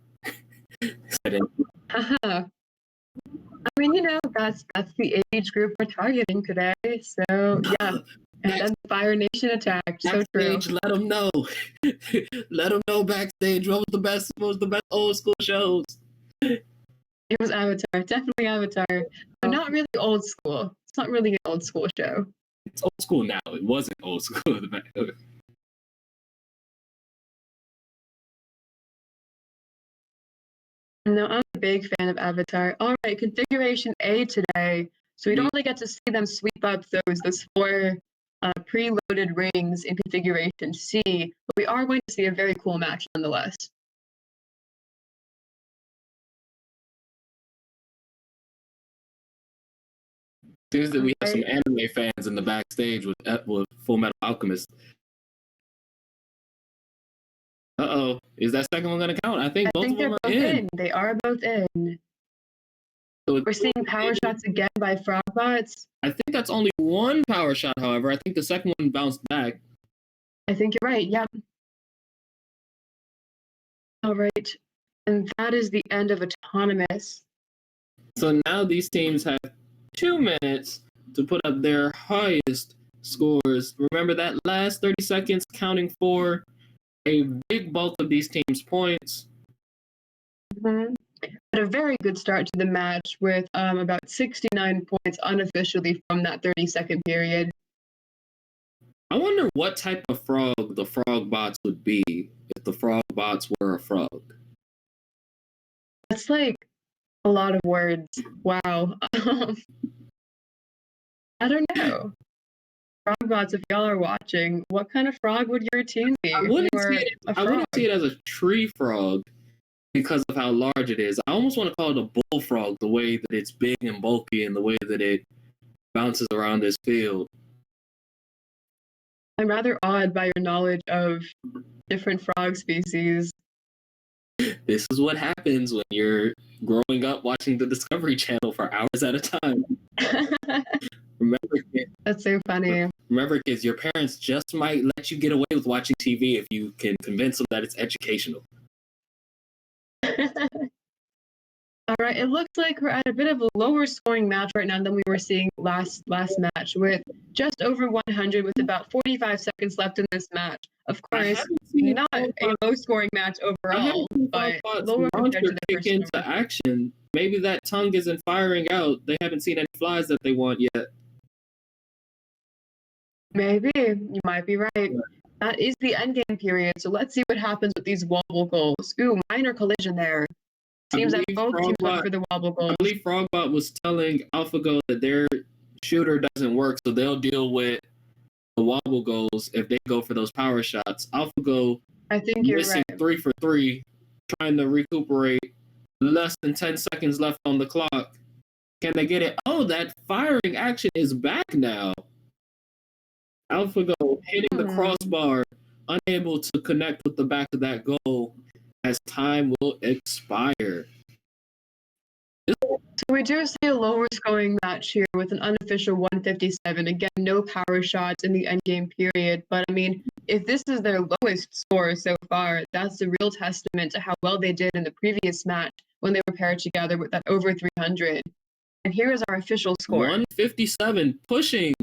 I mean, that's the age group we're targeting today. So yeah, and then the Fire Nation attacked. So true. Backstage, let them know. Let them know backstage. What was the best old school shows? It was Avatar, definitely Avatar, but not really old school. It's not really an old school show. It's old school now. It wasn't old school in the back. Okay. No, I'm a big fan of Avatar. All right, configuration A today. So we don't really get to see them sweep up those four preloaded rings in configuration C, but we are going to see a very cool match nonetheless. Seems that we have some anime fans in the backstage with Full Metal Alchemist. Uh-oh. Is that second one going to count? I think both of them are in. They are both in. So we're seeing power shots again by Frogbots. I think that's only one power shot, however. I think the second one bounced back. I think you're right, yep. All right. And that is the end of Autonomous. So now these teams have 2 minutes to put up their highest scores. Remember that last 30 seconds counting for a big bulk of these teams' points. Mm-hmm. Had a very good start to the match with about 69 points unofficially from that 30-second period. I wonder what type of frog the Frogbots would be if the Frogbots were a frog. That's like a lot of words. Wow. I don't know. Frogbots, if y'all are watching, what kind of frog would your team be? I wouldn't see it as a tree frog because of how large it is. I almost want to call it a bullfrog, the way that it's big and bulky and the way that it bounces around this field. I'm rather awed by your knowledge of different frog species. This is what happens when you're growing up watching the Discovery Channel for hours at a time. Remember, kids, that's so funny. Remember, kids, your parents just might let you get away with watching TV if you can convince them that it's educational. All right, it looks like we're at a bit of a lower scoring match right now than we were seeing last match, with just over 100 with about 45 seconds left in this match. Of course, not a low scoring match overall, but lower compared to the kick into action. Maybe that tongue isn't firing out. They haven't seen any flies that they want yet. Maybe. You might be right. That is the endgame period, so let's see what happens with these wobble goals. Ooh, minor collision there. Seems that both teams went for the wobble goals. I believe Frogbot was telling AlphaGo that their shooter doesn't work, so they'll deal with the wobble goals if they go for those power shots. AlphaGo I think you're missing right. 3 for 3, trying to recuperate. Less than 10 seconds left on the clock. Can they get it? Oh, that firing action is back now. AlphaGo hitting the crossbar, unable to connect with the back of that goal as time will expire. So we do see a lower scoring match here with an unofficial 157. Again, no power shots in the endgame period. But I mean, if this is their lowest score so far, that's a real testament to how well they did in the previous match when they were paired together with that over 300. And here is our official score. 157, pushing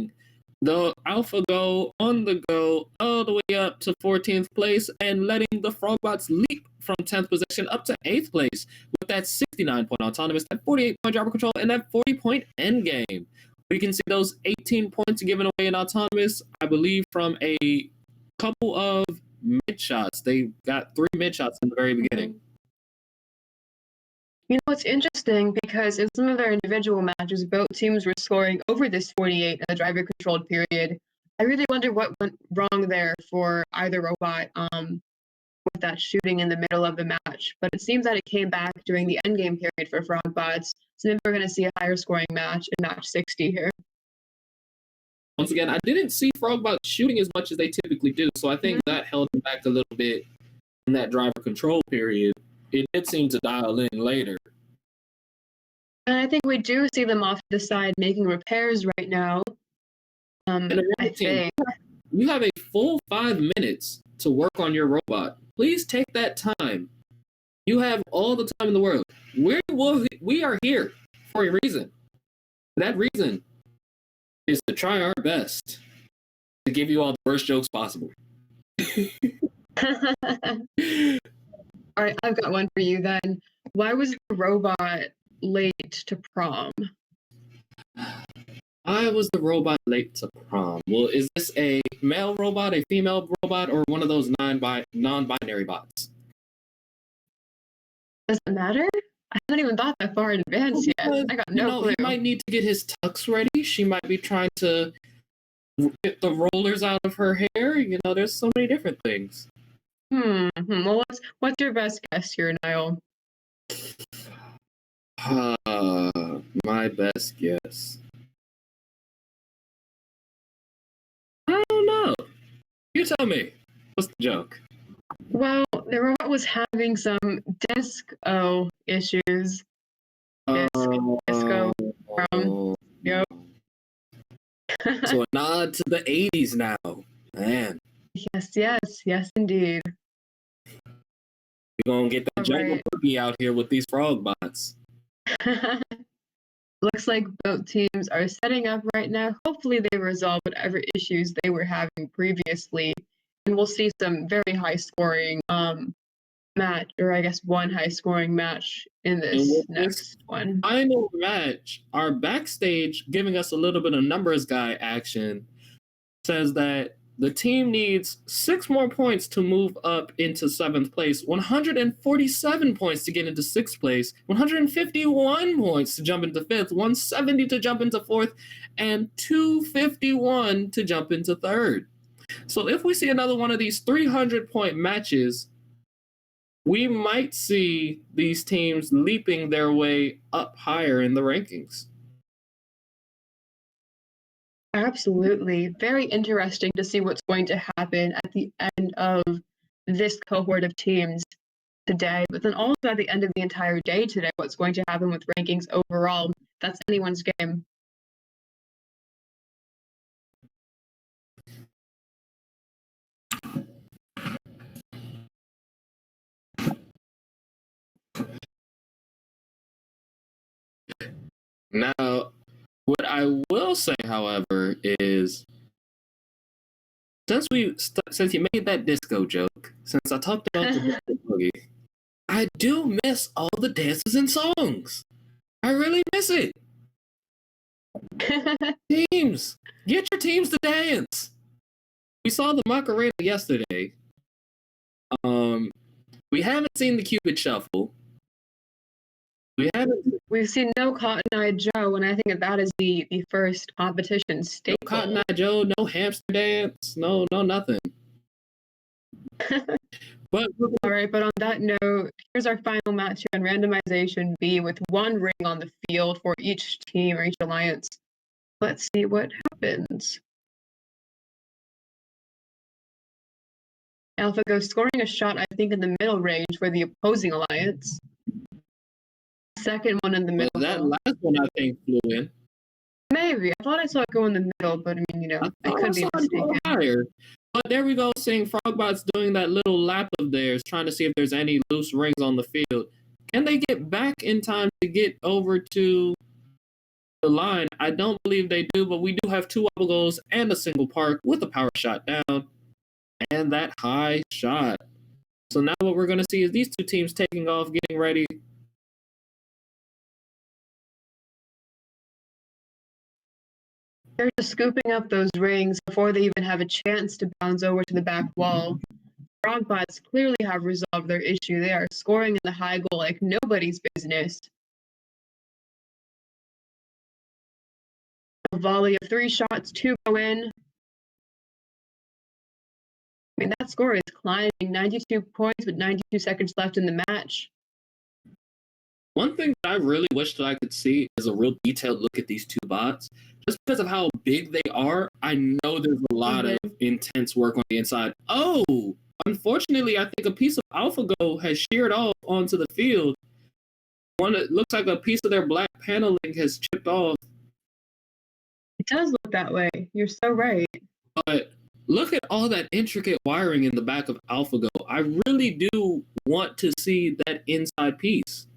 the AlphaGo on the go all the way up to 14th place and letting the Frogbots leap from 10th position up to 8th place with that 69-point autonomous, that 48-point driver control, and that 40-point endgame. We can see those 18 points given away in autonomous, I believe, from a couple of mid shots. They got 3 mid shots in the very beginning. You know, it's interesting because in some of their individual matches, both teams were scoring over this 48 in the driver-controlled period. I really wonder what went wrong there for either robot with that shooting in the middle of the match. But it seems that it came back during the endgame period for Frogbots. So maybe we're going to see a higher scoring match in match 60 here. Once again, I didn't see Frogbot shooting as much as they typically do, so I think that held him back a little bit in that driver control period. It did seem to dial in later. And I think we do see them off to the side making repairs right now. I think. You have a full 5 minutes to work on your robot. Please take that time. You have all the time in the world. We are here for a reason. That reason is to try our best to give you all the worst jokes possible. All right, I've got one for you then. Why was the robot late to prom? I was the robot late to prom. Well, is this a male robot, a female robot, or one of those non-binary bots? Does it matter? I haven't even thought that far in advance yet. I got no clue. He might need to get his tux ready. She might be trying to get the rollers out of her hair. There's so many different things. Well, what's your best guess here, Niall? My best guess. I don't know. You tell me. What's the joke? Well, the robot was having some disco issues. Disco. Yep. So a nod to the 80s now. Man. Yes, indeed. We're gonna get that jungle cookie out here with these frog bots. Looks like both teams are setting up right now. Hopefully they resolve whatever issues they were having previously. And we'll see some very high scoring match, or I guess one high scoring match in this next one. Final match, our backstage giving us a little bit of numbers guy action says that the team needs 6 more points to move up into 7th place, 147 points to get into 6th place, 151 points to jump into 5th, 170 to jump into 4th, and 251 to jump into 3rd. So if we see another one of these 300-point matches, we might see these teams leaping their way up higher in the rankings. Absolutely. Very interesting to see what's going to happen at the end of this cohort of teams today, but then also at the end of the entire day today, what's going to happen with rankings overall. That's anyone's game. Now, what I will say, however, is since you made that disco joke, since I talked about the disco boogie, I do miss all the dances and songs. I really miss it. Teams, get your teams to dance. We saw the Macarena yesterday. We haven't seen the Cupid Shuffle. We've seen no Cotton Eye Joe, and I think that is the first competition staple. No Cotton Eye Joe, no hamster dance, no nothing. But all right, but on that note, here's our final match here in randomization B with 1 ring on the field for each team or each alliance. Let's see what happens. AlphaGo scoring a shot, I think, in the middle range for the opposing alliance. Second one in the middle. Well, that last one I think flew in. Maybe. I thought I saw it go in the middle, but I mean, I could be mistaken. Higher. But there we go, seeing Frogbot's doing that little lap of theirs, trying to see if there's any loose rings on the field. Can they get back in time to get over to the line? I don't believe they do, but we do have 2 wobble goals and a single park with a power shot down and that high shot. So now what we're going to see is these 2 teams taking off, getting ready. They're just scooping up those rings before they even have a chance to bounce over to the back wall. Frogbots clearly have resolved their issue. They are scoring in the high goal like nobody's business. A volley of 3 shots, 2 go in. I mean, that score is climbing. 92 points with 92 seconds left in the match. One thing that I really wish that I could see is a real detailed look at these 2 bots. Just because of how big they are, I know there's a lot of intense work on the inside. Oh, unfortunately, I think a piece of AlphaGo has sheared off onto the field. It looks like a piece of their black paneling has chipped off. It does look that way. You're so right. But look at all that intricate wiring in the back of AlphaGo. I really do want to see that inside piece.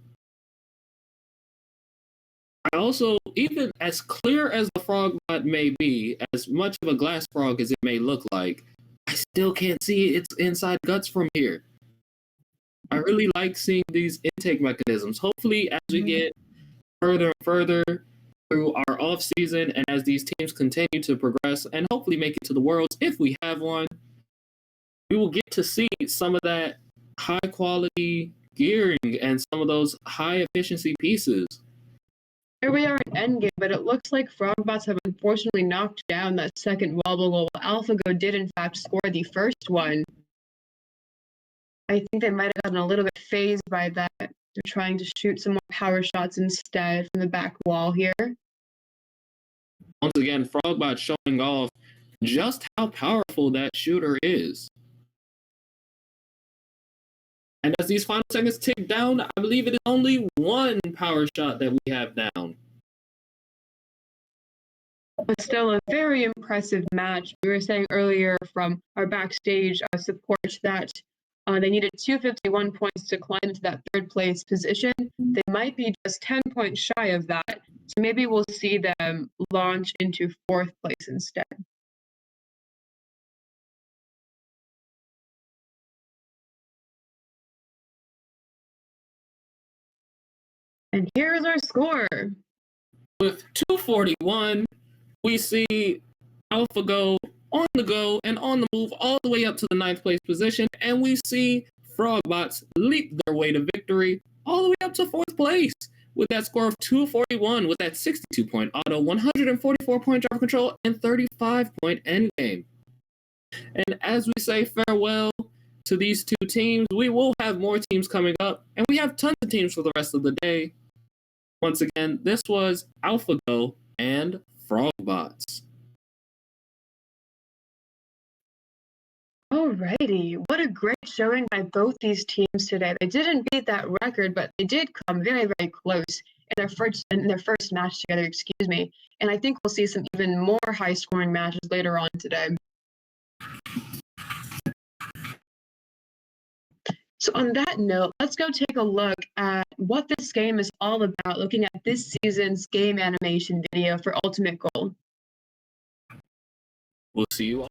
I also, even as clear as the frog bot may be, as much of a glass frog as it may look like, I still can't see its inside guts from here. I really like seeing these intake mechanisms. Hopefully, as we get further and further through our off season, and as these teams continue to progress and hopefully make it to the Worlds, if we have one, we will get to see some of that high quality gearing and some of those high efficiency pieces. Here we are at Endgame, but it looks like Frogbots have unfortunately knocked down that second wobble goal. AlphaGo did in fact score the first one. I think they might have gotten a little bit phased by that. They're trying to shoot some more power shots instead from the back wall here. Once again, Frogbot showing off just how powerful that shooter is. And as these final seconds tick down, I believe it is only one power shot that we have down. But still a very impressive match. We were saying earlier from our backstage support that they needed 251 points to climb into that third place position. They might be just 10 points shy of that. So maybe we'll see them launch into fourth place instead. And here's our score. With 241, we see AlphaGo on the go and on the move all the way up to the 9th place position, and we see Frogbots leap their way to victory all the way up to 4th place with that score of 241 with that 62-point auto, 144-point driver control, and 35-point endgame. And as we say farewell to these two teams, we will have more teams coming up, and we have tons of teams for the rest of the day. Once again, this was AlphaGo and Frogbots. Alrighty, what a great showing by both these teams today. They didn't beat that record, but they did come very, very close in their first match together, excuse me. And I think we'll see some even more high-scoring matches later on today. So on that note, let's go take a look at what this game is all about, looking at this season's game animation video for Ultimate Goal. We'll see you all.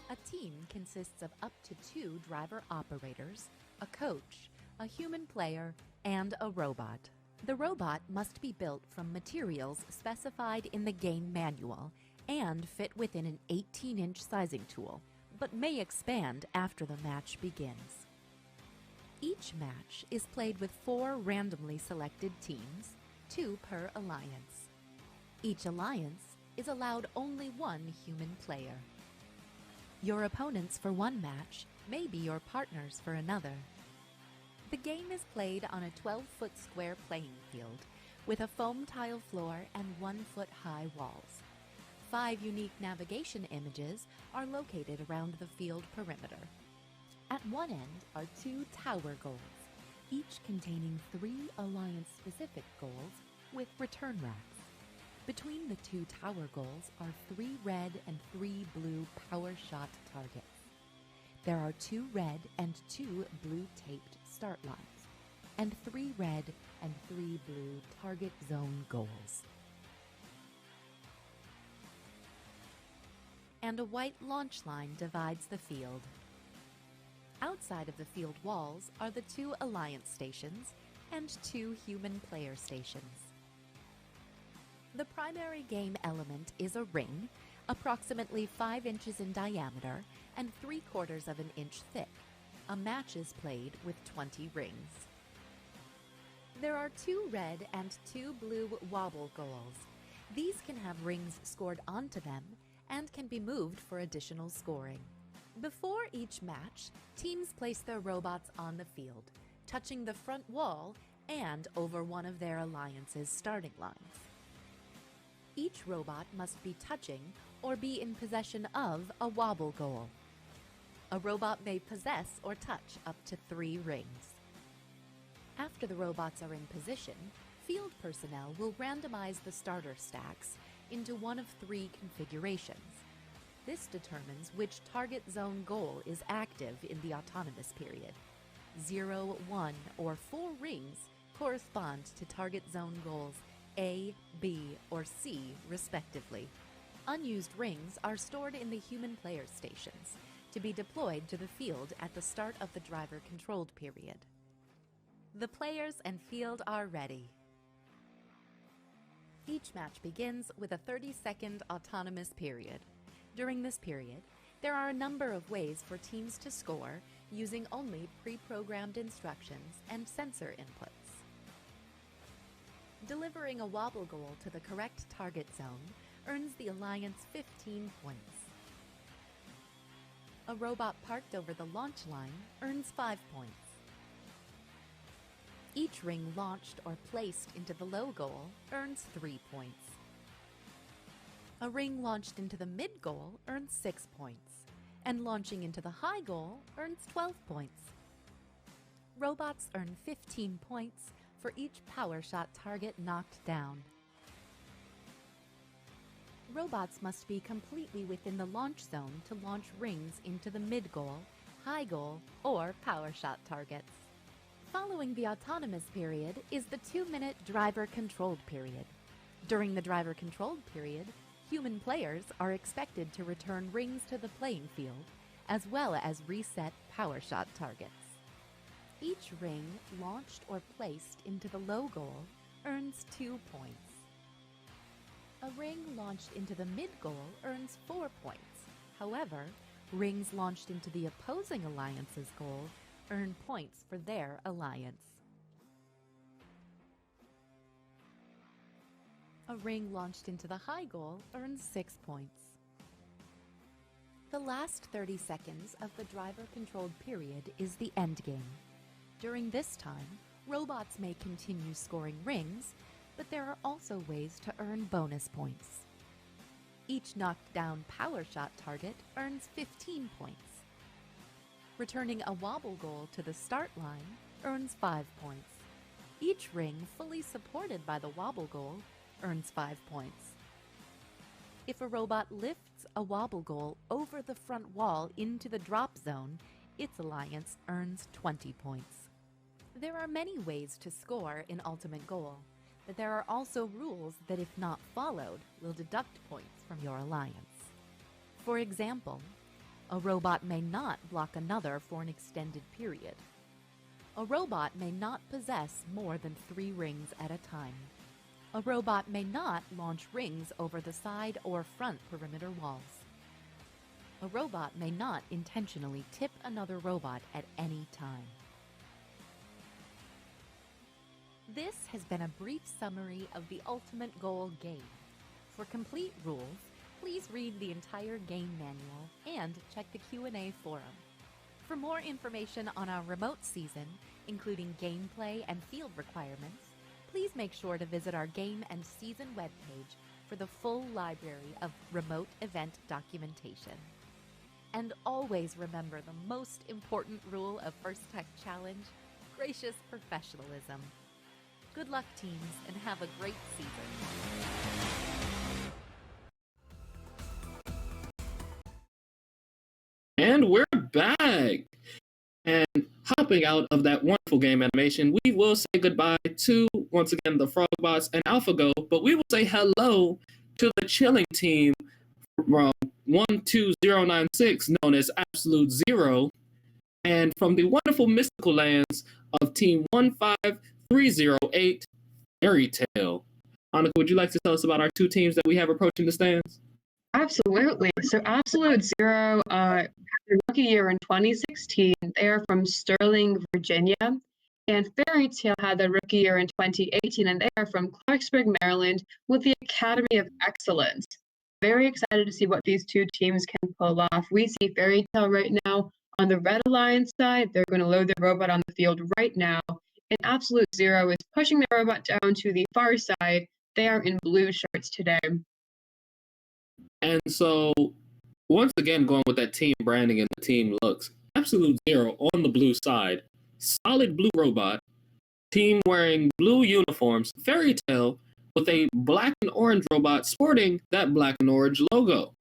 A team consists of up to 2 driver operators, a coach, a human player, and a robot. The robot must be built from materials specified in the game manual and fit within an 18-inch sizing tool, but may expand after the match begins. Each match is played with 4 randomly selected teams, 2 per alliance. Each alliance is allowed only 1 human player. Your opponents for one match may be your partners for another. The game is played on a 12-foot square playing field with a foam tile floor and 1-foot-high walls. 5 unique navigation images are located around the field perimeter. At one end are 2 tower goals, each containing 3 alliance-specific goals with return racks. Between the 2 tower goals are 3 red and 3 blue power shot targets. There are 2 red and 2 blue taped start lines, and 3 red and 3 blue target zone goals. And a white launch line divides the field. Outside of the field walls are the 2 alliance stations and 2 human player stations. The primary game element is a ring, approximately 5 inches in diameter and 3/4 of an inch thick. A match is played with 20 rings. There are 2 red and 2 blue wobble goals. These can have rings scored onto them and can be moved for additional scoring. Before each match, teams place their robots on the field, touching the front wall and over one of their alliance's starting lines. Each robot must be touching or be in possession of a wobble goal. A robot may possess or touch up to 3 rings. After the robots are in position, field personnel will randomize the starter stacks into one of 3 configurations. This determines which target zone goal is active in the autonomous period. 0, 1, or 4 rings correspond to target zone goals A, B, or C, respectively. Unused rings are stored in the human player stations to be deployed to the field at the start of the driver-controlled period. The players and field are ready. Each match begins with a 30-second autonomous period. During this period, there are a number of ways for teams to score using only pre-programmed instructions and sensor inputs. Delivering a wobble goal to the correct target zone earns the Alliance 15 points. A robot parked over the launch line earns 5 points. Each ring launched or placed into the low goal earns 3 points. A ring launched into the mid goal earns 6 points, and launching into the high goal earns 12 points. Robots earn 15 points for each power shot target knocked down. Robots must be completely within the launch zone to launch rings into the mid goal, high goal, or power shot targets. Following the autonomous period is the 2-minute driver-controlled period. During the driver-controlled period, human players are expected to return rings to the playing field, as well as reset power shot targets. Each ring launched or placed into the low goal earns 2 points. A ring launched into the mid-goal earns 4 points. However, rings launched into the opposing alliance's goal earn points for their alliance. A ring launched into the high goal earns 6 points. The last 30 seconds of the driver-controlled period is the endgame. During this time, robots may continue scoring rings, but there are also ways to earn bonus points. Each knocked down power shot target earns 15 points. Returning a wobble goal to the start line earns 5 points. Each ring fully supported by the wobble goal earns 5 points. If a robot lifts a wobble goal over the front wall into the drop zone, its alliance earns 20 points. There are many ways to score in Ultimate Goal, but there are also rules that, if not followed, will deduct points from your alliance. For example, a robot may not block another for an extended period. A robot may not possess more than 3 rings at a time. A robot may not launch rings over the side or front perimeter walls. A robot may not intentionally tip another robot at any time. This has been a brief summary of the Ultimate Goal game. For complete rules, please read the entire game manual and check the Q&A forum. For more information on our remote season, including gameplay and field requirements, please make sure to visit our game and season webpage for the full library of remote event documentation. And always remember the most important rule of First Tech Challenge: gracious professionalism. Good luck, teams, and have a great season. And we're back. And hopping out of that wonderful game animation, we will say goodbye to, once again, the Frogbots and AlphaGo, but we will say hello to the chilling team from 12096, known as Absolute Zero, and from the wonderful mystical lands of Team 15308, Fairy Tale. Annika, would you like to tell us about our 2 teams that we have approaching the stands? Absolutely. So Absolute Zero had their rookie year in 2016. They are from Sterling, Virginia. And Fairy Tale had their rookie year in 2018, and they are from Clarksburg, Maryland, with the Academy of Excellence. Very excited to see what these 2 teams can pull off. We see Fairy Tale right now on the Red Alliance side. They're going to load their robot on the field right now. And Absolute Zero is pushing the robot down to the far side. They are in blue shirts today. And so, once again, going with that team branding and the team looks, Absolute Zero on the blue side, solid blue robot, team wearing blue uniforms, Fairy Tale with a black and orange robot sporting that black and orange logo.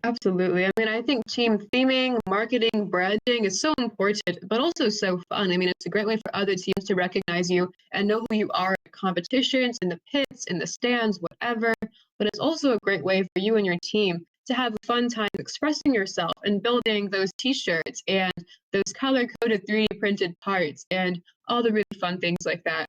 Absolutely. I mean, I think team theming, marketing, branding is so important, but also so fun. I mean, it's a great way for other teams to recognize you and know who you are at competitions, in the pits, in the stands, whatever. But it's also a great way for you and your team to have a fun time expressing yourself and building those t-shirts and those color-coded 3D printed parts and all the really fun things like that.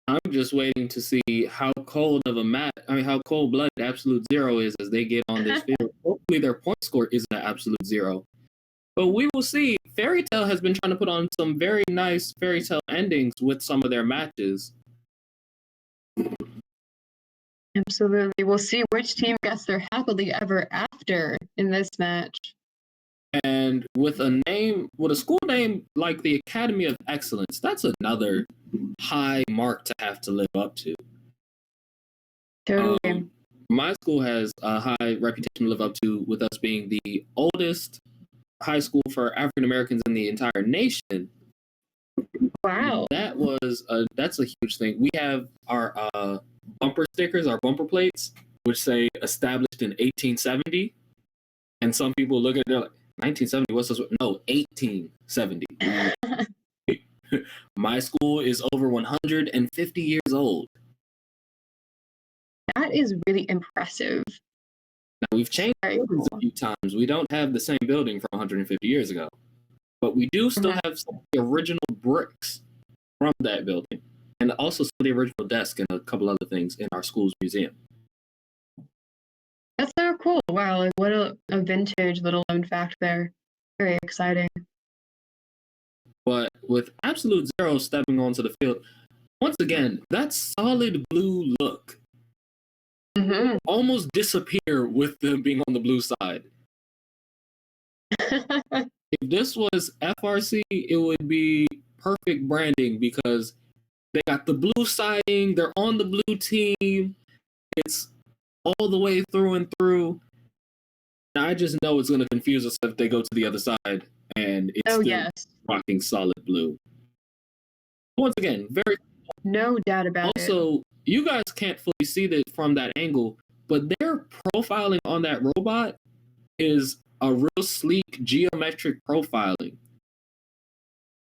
I'm just waiting to see how cold of a match, I mean, how cold-blooded Absolute Zero is as they get on this field. Hopefully their point score isn't an Absolute Zero. But we will see. Fairy Tail has been trying to put on some very nice Fairy Tail endings with some of their matches. Absolutely. We'll see which team gets their happily ever after in this match. And with a school name like the Academy of Excellence, that's another high mark to have to live up to. Totally. My school has a high reputation to live up to, with us being the oldest high school for African Americans in the entire nation. Wow. That's a huge thing. We have our bumper stickers, our bumper plates, which say established in 1870. And some people look at it, they're like, 1970, what's this? No, 1870. My school is over 150 years old. That is really impressive. Now, we've changed buildings a few times. We don't have the same building from 150 years ago. But we do still have some of the original bricks from that building. And also some of the original desks and a couple other things in our school's museum. That's so cool. Wow, what a vintage little known fact there. Very exciting. But with Absolute Zero stepping onto the field, once again, that solid blue look almost disappear with them being on the blue side. If this was FRC, it would be perfect branding because they got the blue siding, they're on the blue team, it's all the way through and through. And I just know it's going to confuse us if they go to the other side and it's still rocking solid blue. Once again, very no doubt about it. Also, you guys can't fully see this from that angle, but their profiling on that robot is a real sleek geometric profiling.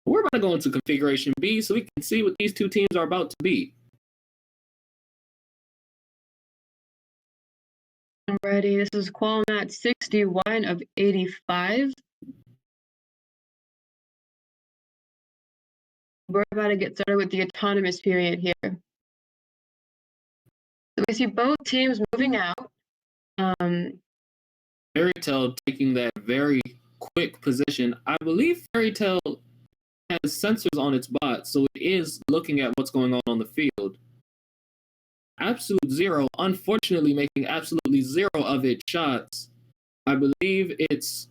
We're about to go into configuration B so we can see what these two teams are about to be. Alrighty, this is qual mat 61 of 85. We're about to get started with the autonomous period here. So we see both teams moving out. Fairy Tail taking that very quick position. I believe Fairy Tail has sensors on its bot, so it is looking at what's going on the field. Absolute Zero, unfortunately, making absolutely zero of its shots. I believe its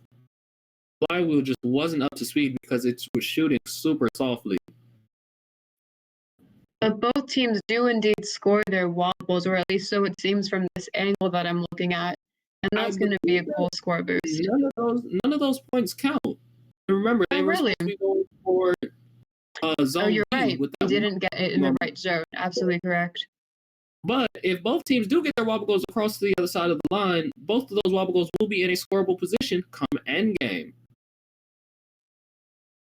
flywheel just wasn't up to speed because it was shooting super softly. But both teams do indeed score their wobbles, or at least so it seems from this angle that I'm looking at. And that's going to be a cool score boost. None of those points count. Remember, they were supposed to be going for zone. Oh, you're right. With You didn't get it in the right zone. Absolutely correct. But if both teams do get their wobble goals across to the other side of the line, both of those wobble goals will be in a scoreable position come endgame.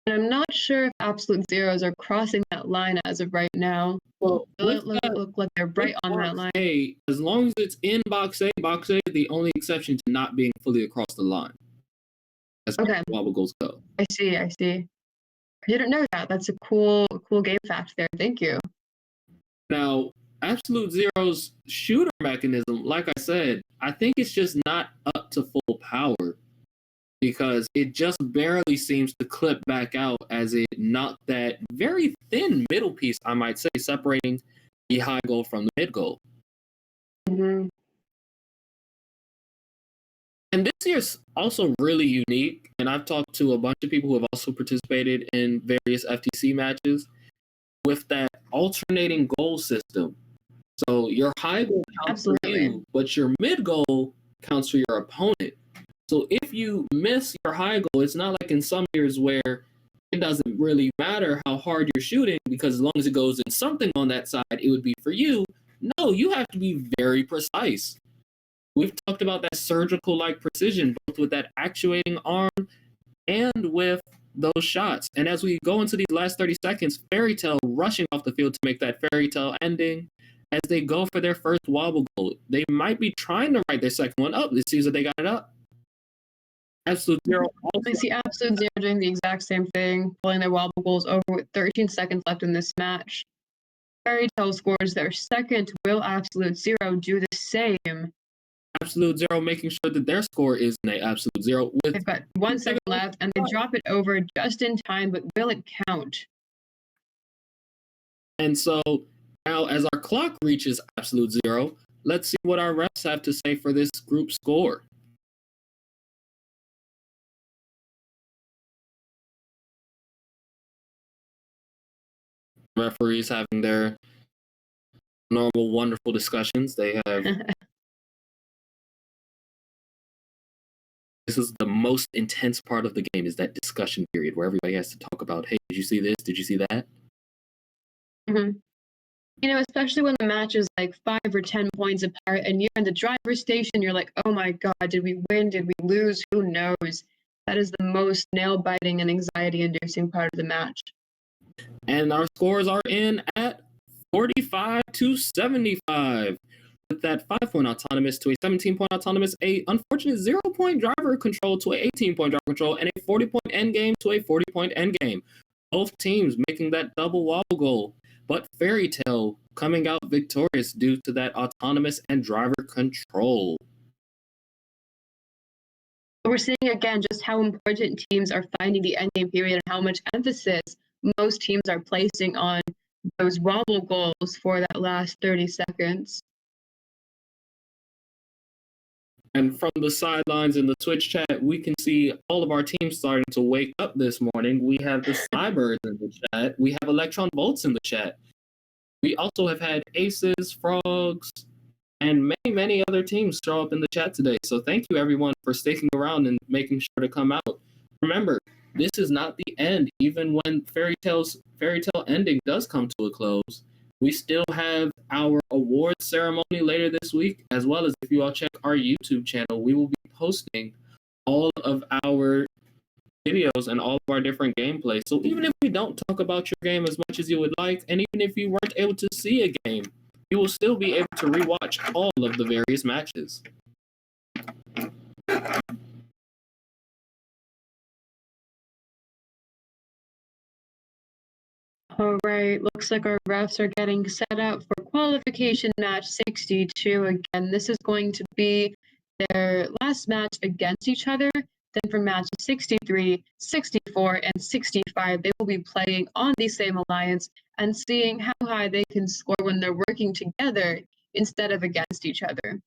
And I'm not sure if absolute zeros are crossing that line as of right now. Well, it look like they're right on that line. As long as it's in box A is the only exception to not being fully across the line. As far as wobble goals go. I see. I didn't know that. That's a cool game fact there. Thank you. Now, Absolute Zero's shooter mechanism, like I said, I think it's just not up to full power because it just barely seems to clip back out as it knocked that very thin middle piece, I might say, separating the high goal from the mid goal. Mm-hmm. And this year's also really unique, and I've talked to a bunch of people who have also participated in various FTC matches with that alternating goal system. So your high goal counts for you, but your mid goal counts for your opponent. So if you miss your high goal, it's not like in some years where it doesn't really matter how hard you're shooting because as long as it goes in something on that side, it would be for you. No, you have to be very precise. We've talked about that surgical-like precision, both with that actuating arm and with those shots. And as we go into these last 30 seconds, Fairy Tale rushing off the field to make that Fairy Tale ending. As they go for their first wobble goal, they might be trying to write their second one up. It seems that they got it up. Absolute Zero. I see Absolute Zero doing the exact same thing, pulling their wobble goals over with 13 seconds left in this match. Fairy Tale scores their second. Will Absolute Zero do the same? Absolute Zero making sure that their score is an Absolute Zero. They've got 1 second left, and they drop it over just in time, but will it count? And so now as our clock reaches Absolute Zero, let's see what our refs have to say for this group score. Referees having their normal, wonderful discussions. They have. This is the most intense part of the game, is that discussion period where everybody has to talk about, hey, did you see this? Did you see that? You know, especially when the match is like 5 or 10 points apart and you're in the driver's station, you're like, oh my God, did we win? Did we lose? Who knows? That is the most nail-biting and anxiety-inducing part of the match. And our scores are in at 45-75. With that 5-point autonomous to a 17-point autonomous, a unfortunate 0-point driver control to a 18-point driver control, and a 40-point endgame to a 40-point endgame. Both teams making that double wobble goal, but Fairy Tale coming out victorious due to that autonomous and driver control. We're seeing again just how important teams are finding the endgame period and how much emphasis most teams are placing on those wobble goals for that last 30 seconds. And from the sidelines in the Twitch chat, we can see all of our teams starting to wake up this morning. We have the Cybirds in the chat. We have Electron Bolts in the chat. We also have had Aces, Frogs, and many, many other teams show up in the chat today. So thank you, everyone, for sticking around and making sure to come out. Remember, this is not the end. Even when Fairy Tale ending does come to a close, we still have our awards ceremony later this week, as well as if you all check our YouTube channel, we will be posting all of our videos and all of our different gameplay. So even if we don't talk about your game as much as you would like, and even if you weren't able to see a game, you will still be able to rewatch all of the various matches. All right, looks like our refs are getting set up for qualification match 62. Again, this is going to be their last match against each other. Then for matches 63, 64, and 65, they will be playing on the same alliance and seeing how high they can score when they're working together instead of against each other.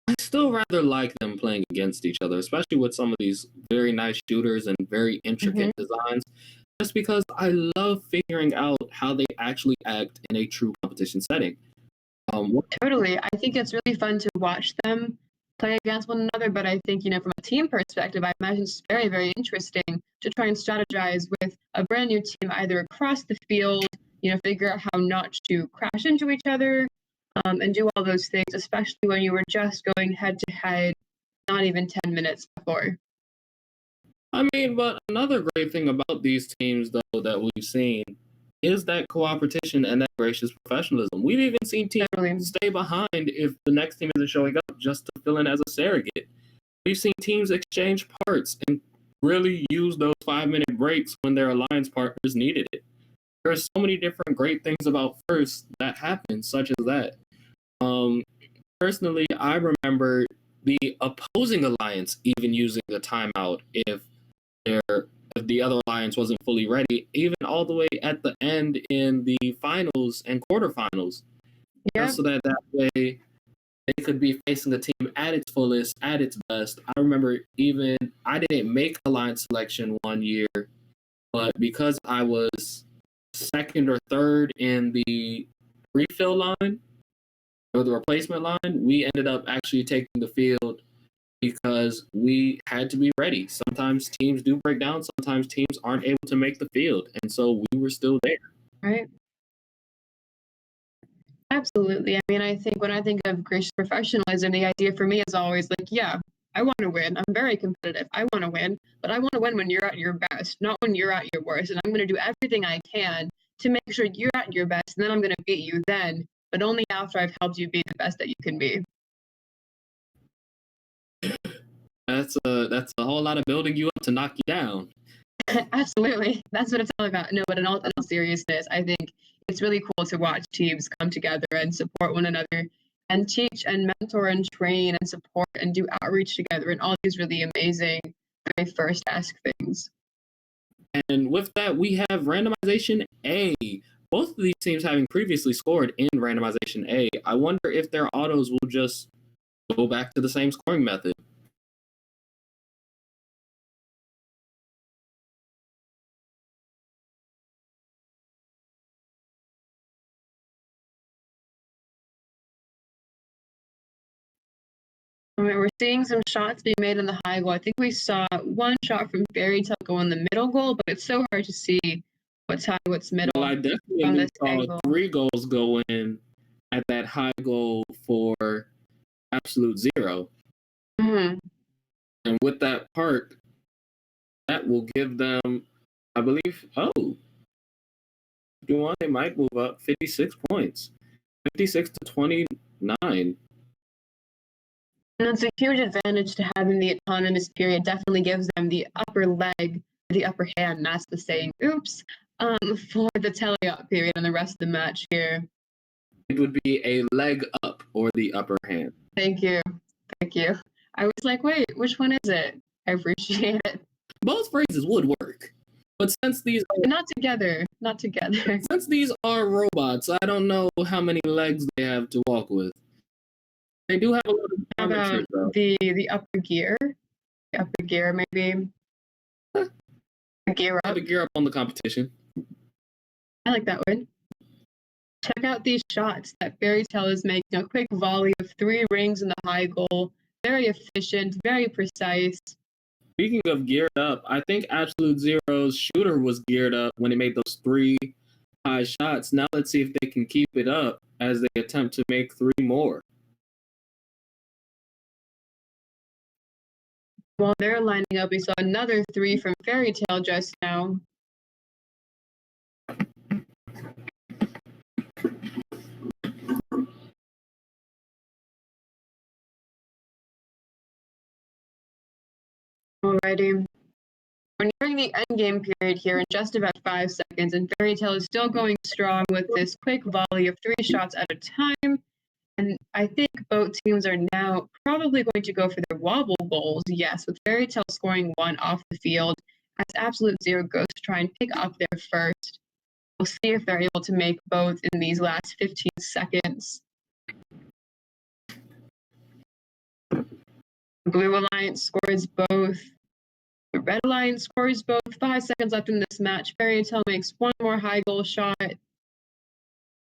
I still rather like them playing against each other, especially with some of these very nice shooters and very intricate designs, just because I love figuring out how they actually act in a true competition setting. Totally. I think it's really fun to watch them play against one another, but I think, you know, from a team perspective, I imagine it's very, very interesting to try and strategize with a brand new team either across the field, you know, figure out how not to crash into each other, and do all those things, especially when you were just going head to head not even 10 minutes before. I mean, but another great thing about these teams, though, that we've seen is that cooperation and that gracious professionalism. We've even seen teams stay behind if the next team isn't showing up just to fill in as a surrogate. We've seen teams exchange parts and really use those 5-minute breaks when their alliance partners needed it. There are so many different great things about First that happen, such as that. Personally, I remember the opposing alliance even using the timeout if the other alliance wasn't fully ready, even all the way at the end in the finals and quarterfinals. Yeah. So that way they could be facing a team at its fullest, at its best. I remember even I didn't make alliance selection one year, but because I was second or third in the refill line or the replacement line, we ended up actually taking the field because we had to be ready. Sometimes teams do break down. Sometimes teams aren't able to make the field. And so we were still there. Right. Absolutely. I mean, I think when I think of gracious professionalism, the idea for me is always like, yeah, I want to win. I'm very competitive. I want to win, but I want to win when you're at your best, not when you're at your worst. And I'm going to do everything I can to make sure you're at your best, and then I'm going to beat you then, but only after I've helped you be the best that you can be. That's a whole lot of building you up to knock you down. Absolutely. That's what it's all about. No, but in all seriousness, I think it's really cool to watch teams come together and support one another and teach and mentor and train and support and do outreach together and all these really amazing, very first task things. And with that, we have randomization A. Both of these teams having previously scored in randomization A. I wonder if their autos will just go back to the same scoring method. All right, we're seeing some shots being made in the high goal. I think we saw one shot from Fairy Tale go in the middle goal, but it's so hard to see what's high, what's middle Well, I from definitely this saw angle. 3 goals go in at that high goal for absolute zero. Mm-hmm. And with that part, that will give them, I believe, they might move up 56 points. 56 to 29. And it's a huge advantage to having the autonomous period. Definitely gives them the upper leg, the upper hand. And that's the saying, oops, for the teleop period and the rest of the match here. It would be a leg up or the upper hand. Thank you. Thank you. I was like, wait, which one is it? I appreciate it. Both phrases would work. But since these are, not together. Since these are robots, I don't know how many legs they have to walk with. They do have a lot of geometry, though. The upper gear? The upper gear, maybe. Gear up. To gear up on the competition. I like that one. Check out these shots that Fairy Tale is making. A quick volley of 3 rings in the high goal. Very efficient, very precise. Speaking of geared up, I think Absolute Zero's shooter was geared up when he made those 3 high shots. Now let's see if they can keep it up as they attempt to make 3 more. While they're lining up, we saw another 3 from Fairy Tale just now. Alrighty. We're nearing the end game period here in just about 5 seconds, and Fairy Tale is still going strong with this quick volley of 3 shots at a time. And I think both teams are now probably going to go for their wobble goals, yes, with Fairy Tale scoring 1 off the field, as Absolute Zero goes to try and pick up their first. We'll see if they're able to make both in these last 15 seconds. Blue Alliance scores both. The Red Alliance scores both. 5 seconds left in this match. Fairy Tale makes 1 more high goal shot.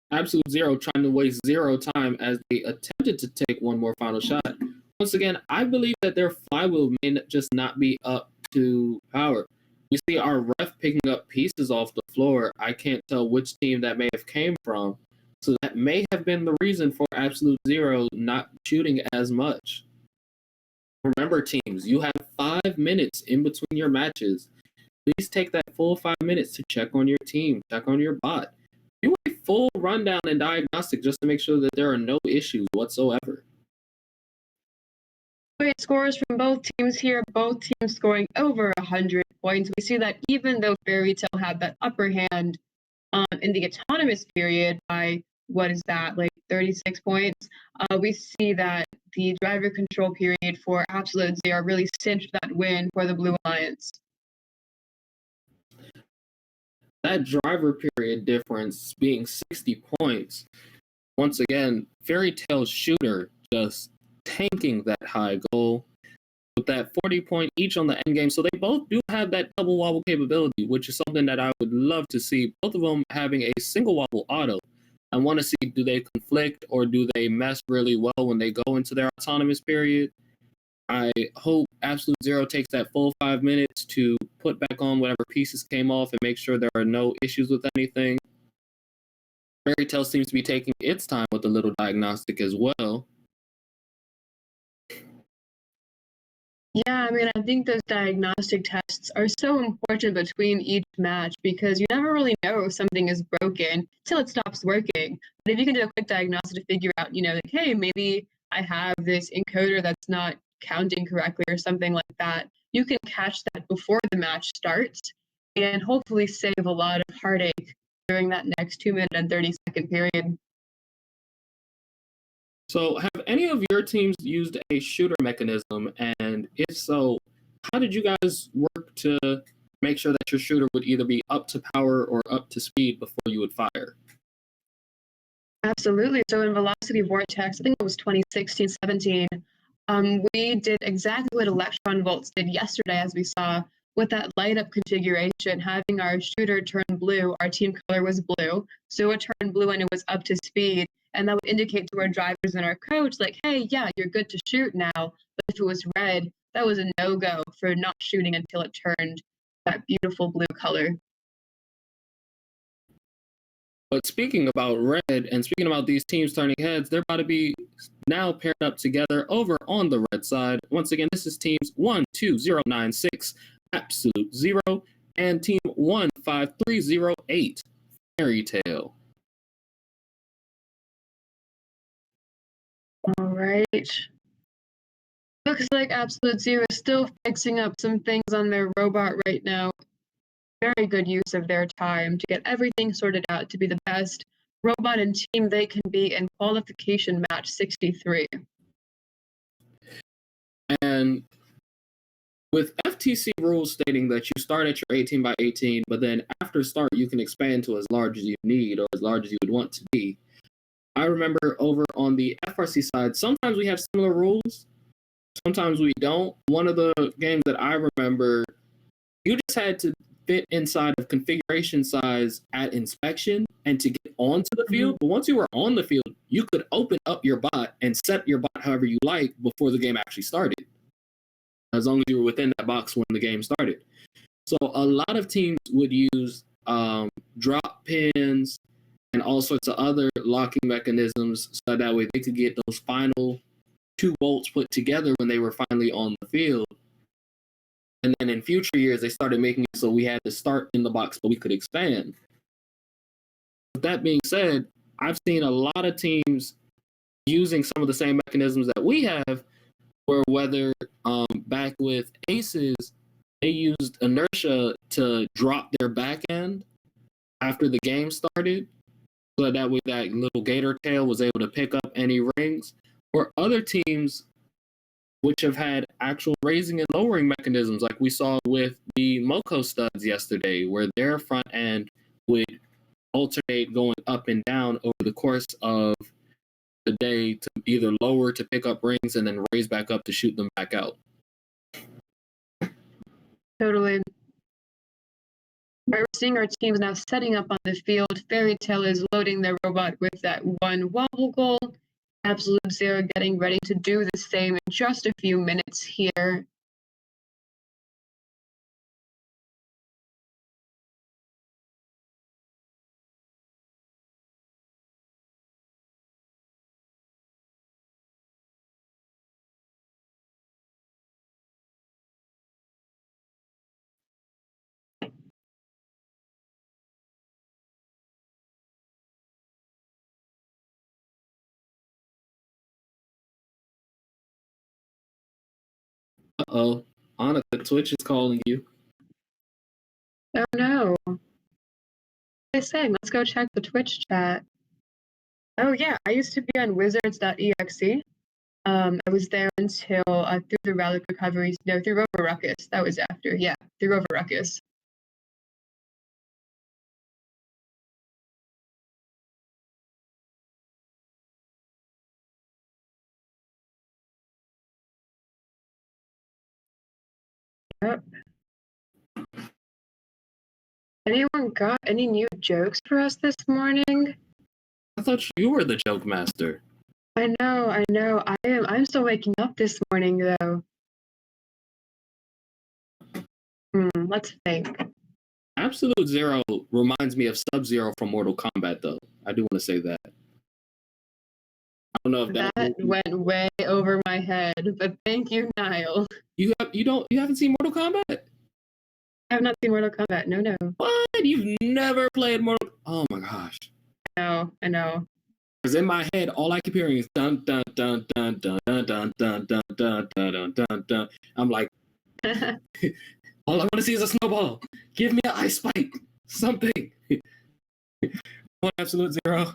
Absolute Zero trying to waste 0 time as they attempted to take 1 more final shot. Once again, I believe that their flywheel may just not be up to power. We see our ref picking up pieces off the floor. I can't tell which team that may have came from. So that may have been the reason for Absolute Zero not shooting as much. Remember, teams, you have 5 minutes in between your matches. Please take that full 5 minutes to check on your team, check on your bot. Do a full rundown and diagnostic just to make sure that there are no issues whatsoever. Great scores from both teams here, both teams scoring over 100 points. We see that even though Fairy Tale had that upper hand in the autonomous period by, what is that, like 36 points, we see that the driver control period for Absolute Zero really cinched that win for the Blue Alliance. That driver period difference being 60 points, once again, Fairy Tale's shooter just tanking that high goal with that 40 point each on the end game. So they both do have that double wobble capability, which is something that I would love to see. Both of them having a single wobble auto. I want to see, do they conflict or do they mesh really well when they go into their autonomous period? I hope Absolute Zero takes that full 5 minutes to put back on whatever pieces came off and make sure there are no issues with anything. Fairy Tail seems to be taking its time with a little diagnostic as well. Yeah, I mean, I think those diagnostic tests are so important between each match because you never really know if something is broken till it stops working. But if you can do a quick diagnostic to figure out, like, hey, maybe I have this encoder that's not counting correctly or something like that, you can catch that before the match starts and hopefully save a lot of heartache during that next 2 minute and 30-second period. So, have any of your teams used a shooter mechanism? And if so, how did you guys work to make sure that your shooter would either be up to power or up to speed before you would fire? Absolutely. So in Velocity Vortex, I think it was 2016, 17, we did exactly what Electron Volts did yesterday, as we saw, with that light up configuration, having our shooter turn blue. Our team color was blue, so it turned blue and it was up to speed. And that would indicate to our drivers and our coach, like, hey, yeah, you're good to shoot now. But if it was red, that was a no-go for not shooting until it turned that beautiful blue color. But speaking about red and speaking about these teams turning heads, they're about to be now paired up together over on the red side. Once again, this is teams 12096, Absolute Zero, and team 15308, Fairy Tail. All right. Looks like Absolute Zero is still fixing up some things on their robot right now. Very good use of their time to get everything sorted out to be the best robot and team they can be in qualification match 63. And with FTC rules stating that you start at your 18 by 18, but then after start you can expand to as large as you need or as large as you would want to be. I remember over on the FRC side, sometimes we have similar rules, sometimes we don't. One of the games that I remember, you just had to fit inside of configuration size at inspection and to get onto the field. But once you were on the field, you could open up your bot and set your bot however you like before the game actually started, as long as you were within that box when the game started. So a lot of teams would use drop pins and all sorts of other locking mechanisms so that way they could get those final 2 bolts put together when they were finally on the field. And then in future years, they started making it so we had to start in the box, but we could expand. With that being said, I've seen a lot of teams using some of the same mechanisms that we have, where whether back with Aces, they used inertia to drop their back end after the game started, so that way that little gator tail was able to pick up any rings, or other teams which have had actual raising and lowering mechanisms, like we saw with the Moco studs yesterday, where their front end would alternate going up and down over the course of the day to either lower to pick up rings and then raise back up to shoot them back out. Totally. We're seeing our teams now setting up on the field. Fairy Tail is loading their robot with that one wobble goal. Absolute Zero getting ready to do the same in just a few minutes here. Uh-oh. Annika, Twitch is calling you. Oh no. What are they saying? Let's go check the Twitch chat. Oh yeah, I used to be on wizards.exe. I was there until through the Relic Recoveries, no, through Rover Ruckus. That was after, yeah, through Rover Ruckus. Yep. Anyone got any new jokes for us this morning? I thought you were the joke master. I know. I'm still waking up this morning though. Let's think. Absolute Zero reminds me of Sub-Zero from Mortal Kombat, though. I do want to say that. I don't know if that went way over my head, but thank you, Niall. You haven't seen Mortal Kombat? I have not seen Mortal Kombat. No. What? You've never played Mortal? Oh my gosh. No, I know. Because in my head, all I keep hearing is dun dun dun dun dun dun dun dun dun dun dun dun dun. I'm like, all I want to see is a snowball. Give me an ice spike. Something. One absolute zero.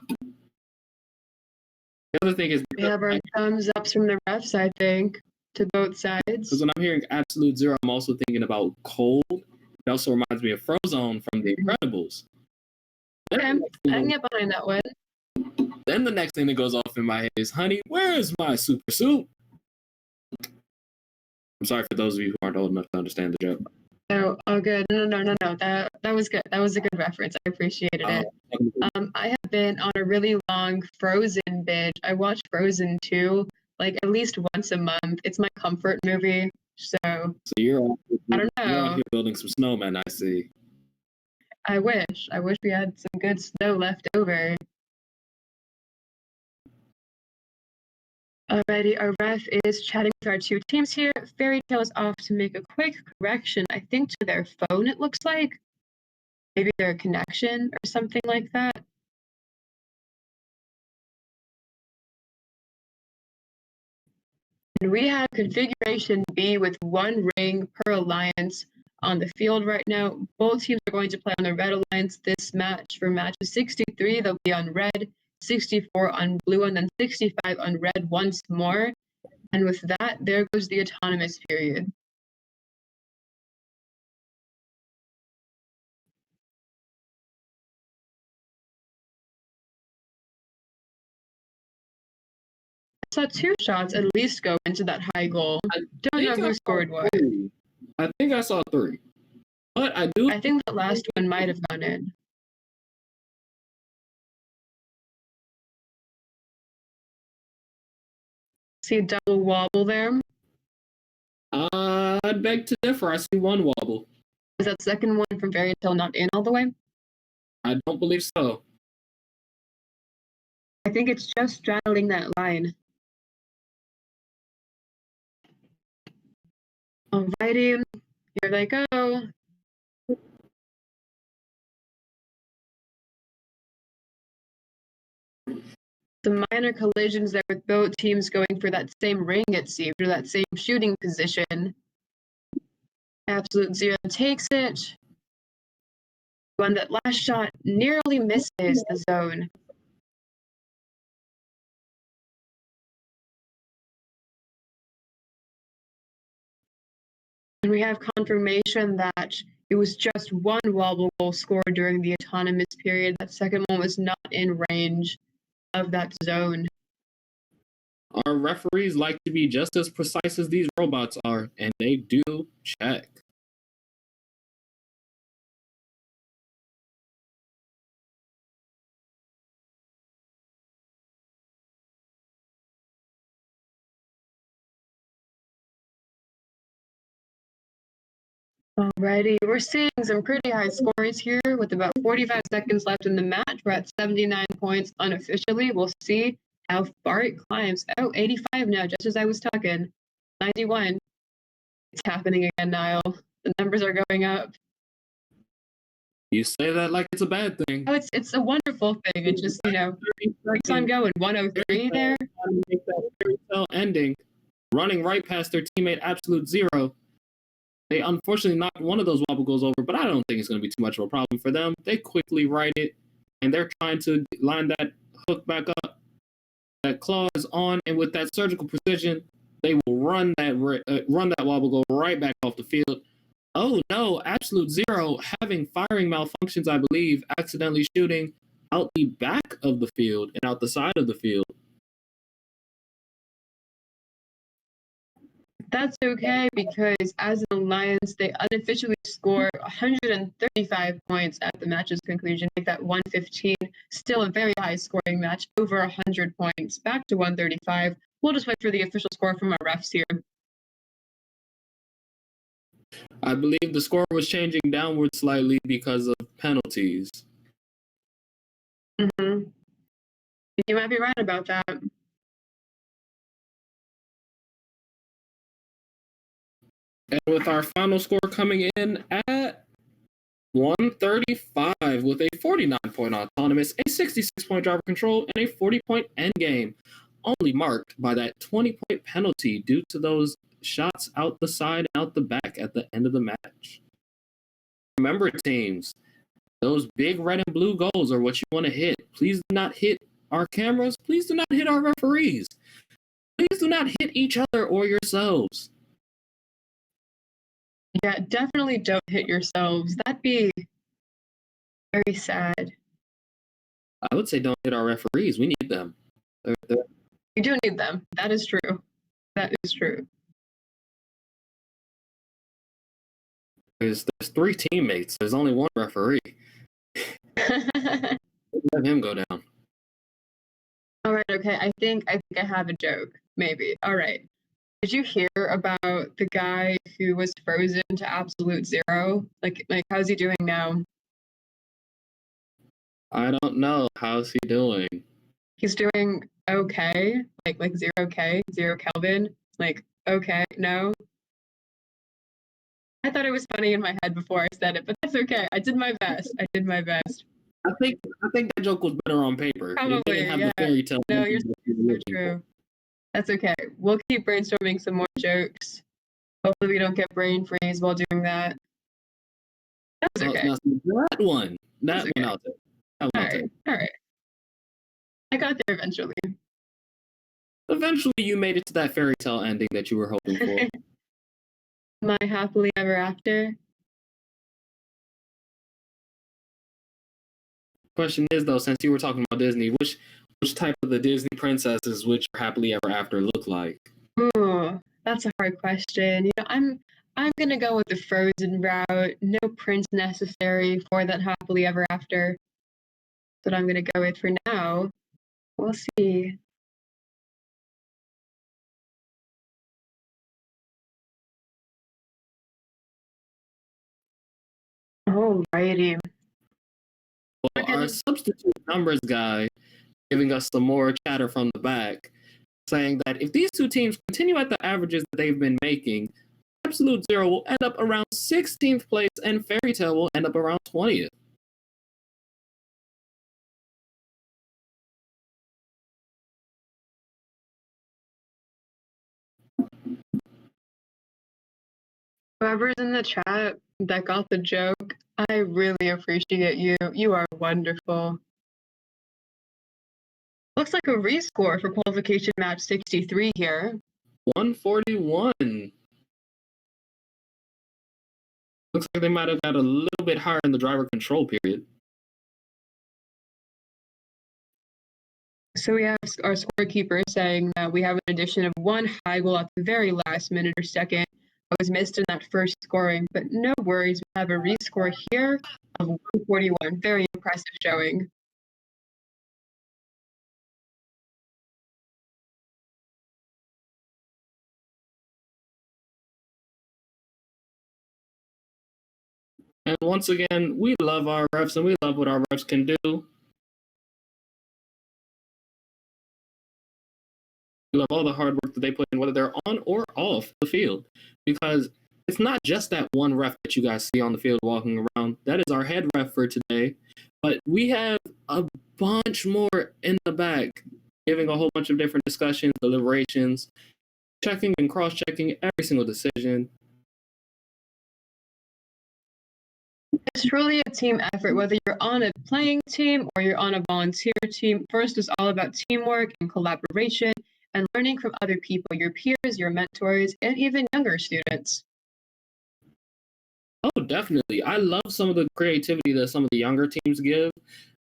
The other thing is we have our thumbs ups from the refs, I think, to both sides. Because when I'm hearing absolute zero, I'm also thinking about cold. It also reminds me of Frozone from The Incredibles. Okay, I can get behind that one. Then the next thing that goes off in my head is, honey, where is my super suit? I'm sorry for those of you who aren't old enough to understand the joke. Oh, all good. No. That was good. That was a good reference. I appreciated it. I have been on a really long Frozen binge. I watch Frozen 2 like at least once a month. It's my comfort movie. So you're I don't know. You're out here building some snowmen, I see. I wish we had some good snow left over. Alrighty, our ref is chatting with our two teams here. Fairy Tale is off to make a quick correction, I think to their phone, it looks like. Maybe their connection or something like that. And we have configuration B with one ring per alliance on the field right now. Both teams are going to play on the red alliance this match. For matches 63, they'll be on red, 64 on blue, and then 65 on red once more. And with that, there goes the autonomous period. I saw 2 shots at least go into that high goal. Don't know who scored what. I think I saw 3. But I think that last one might have gone in. See a double wobble there? I'd beg to differ. I see one wobble. Is that second one from Fairy Tale not in all the way? I don't believe so. I think it's just straddling that line. Alrighty, here they go. Some minor collisions there with both teams going for that same ring, it seemed, or that same shooting position. Absolute Zero takes it. When that last shot nearly misses the zone. And we have confirmation that it was just one wobble goal scored during the autonomous period. That second one was not in range of that zone. Our referees like to be just as precise as these robots are, and they do check. Alrighty, we're seeing some pretty high scores here with about 45 seconds left in the match. We're at 79 points unofficially. We'll see how far it climbs. Oh, 85 now, just as I was talking. 91. It's happening again, Niall. The numbers are going up. You say that like it's a bad thing. Oh, it's a wonderful thing. It just, keeps on going. 103 there. Make that fairy tale ending, running right past their teammate Absolute Zero. They unfortunately knocked one of those wobble goals over, but I don't think it's going to be too much of a problem for them. They quickly right it, and they're trying to line that hook back up. That claw is on, and with that surgical precision, they will run that wobble goal right back off the field. Oh no, Absolute Zero having firing malfunctions, I believe, accidentally shooting out the back of the field and out the side of the field. That's okay because as an alliance, they unofficially score 135 points at the match's conclusion, make that 115. Still a very high scoring match, over 100 points, back to 135. We'll just wait for the official score from our refs here. I believe the score was changing downward slightly because of penalties. Mm-hmm. You might be right about that. And with our final score coming in at 135 with a 49-point autonomous, a 66-point driver control, and a 40-point endgame, only marked by that 20-point penalty due to those shots out the side and out the back at the end of the match. Remember, teams, those big red and blue goals are what you want to hit. Please do not hit our cameras. Please do not hit our referees. Please do not hit each other or yourselves. Yeah, definitely don't hit yourselves. That'd be very sad. I would say don't hit our referees. We need them. We do need them. That is true. That is true. There's 3 teammates. There's only 1 referee. Let him go down. All right, okay. I think I have a joke. Maybe. All right. Did you hear about the guy who was frozen to absolute zero? Like how's he doing now? I don't know. How's he doing? He's doing okay. Like 0K, 0 Kelvin. Like, okay, no. I thought it was funny in my head before I said it, but that's okay. I did my best. I did my best. I think that joke was better on paper. Probably, it didn't have yeah. the fairy tale. No, you're so true. That's okay. We'll keep brainstorming some more jokes. Hopefully we don't get brain freeze while doing that. That's okay. That one. That one out there. All right. I got there eventually. Eventually you made it to that fairy tale ending that you were hoping for. My happily ever after. Question is though, since you were talking about Disney, which type of the Disney princesses would your happily ever after look like? Ooh, that's a hard question. You know, I'm gonna go with the Frozen route. No prince necessary for that happily ever after. That's what I'm gonna go with for now. We'll see. Alrighty. Well, our substitute numbers guy giving us some more chatter from the back, saying that if these 2 teams continue at the averages that they've been making, Absolute Zero will end up around 16th place and Fairy Tale will end up around 20th. Whoever's in the chat that got the joke, I really appreciate you. You are wonderful. Looks like a rescore for qualification match 63 here. 141. Looks like they might have got a little bit higher in the driver control period. So we have our scorekeeper saying that we have an addition of 1 high goal at the very last minute or second that was missed in that first scoring, but no worries. We have a rescore here of 141. Very impressive showing. And once again, we love our refs and we love what our refs can do. We love all the hard work that they put in, whether they're on or off the field, because it's not just that one ref that you guys see on the field walking around. That is our head ref for today. But we have a bunch more in the back, giving a whole bunch of different discussions, deliberations, checking and cross-checking every single decision. It's truly a team effort, whether you're on a playing team or you're on a volunteer team. First is all about teamwork and collaboration and learning from other people, your peers, your mentors, and even younger students. Oh, definitely. I love some of the creativity that some of the younger teams give,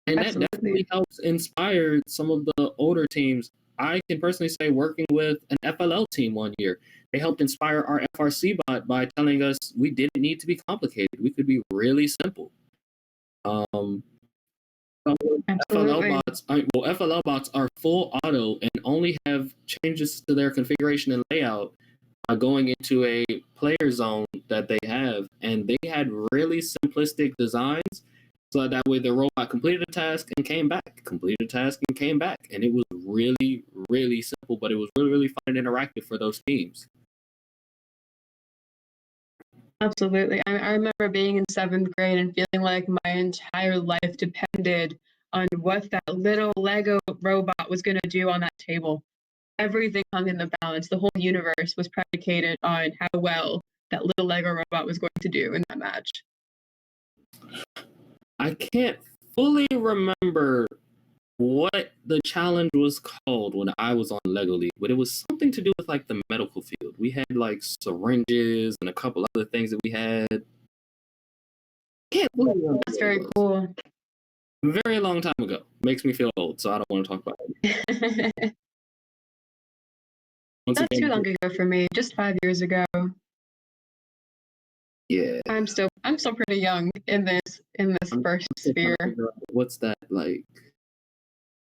and that definitely helps inspire some of the older teams. I can personally say working with an FLL team one year, they helped inspire our FRC bot by telling us we didn't need to be complicated. We could be really simple. FLL bots are full auto and only have changes to their configuration and layout by going into a player zone that they have. And they had really simplistic designs So that way the robot completed a task and came back, completed a task and came back. And it was really, really simple, but it was really, really fun and interactive for those teams. Absolutely. I remember being in 7th grade and feeling like my entire life depended on what that little Lego robot was going to do on that table. Everything hung in the balance. The whole universe was predicated on how well that little Lego robot was going to do in that match. I can't fully remember what the challenge was called when I was on Lego League, but it was something to do with like the medical field. We had like syringes and a couple other things that we had. Can't believe that's very cool. Very long time ago. Makes me feel old, so I don't want to talk about it. Not too long ago for me, just 5 years ago. Yeah. I'm still pretty young in this first sphere. What's that like?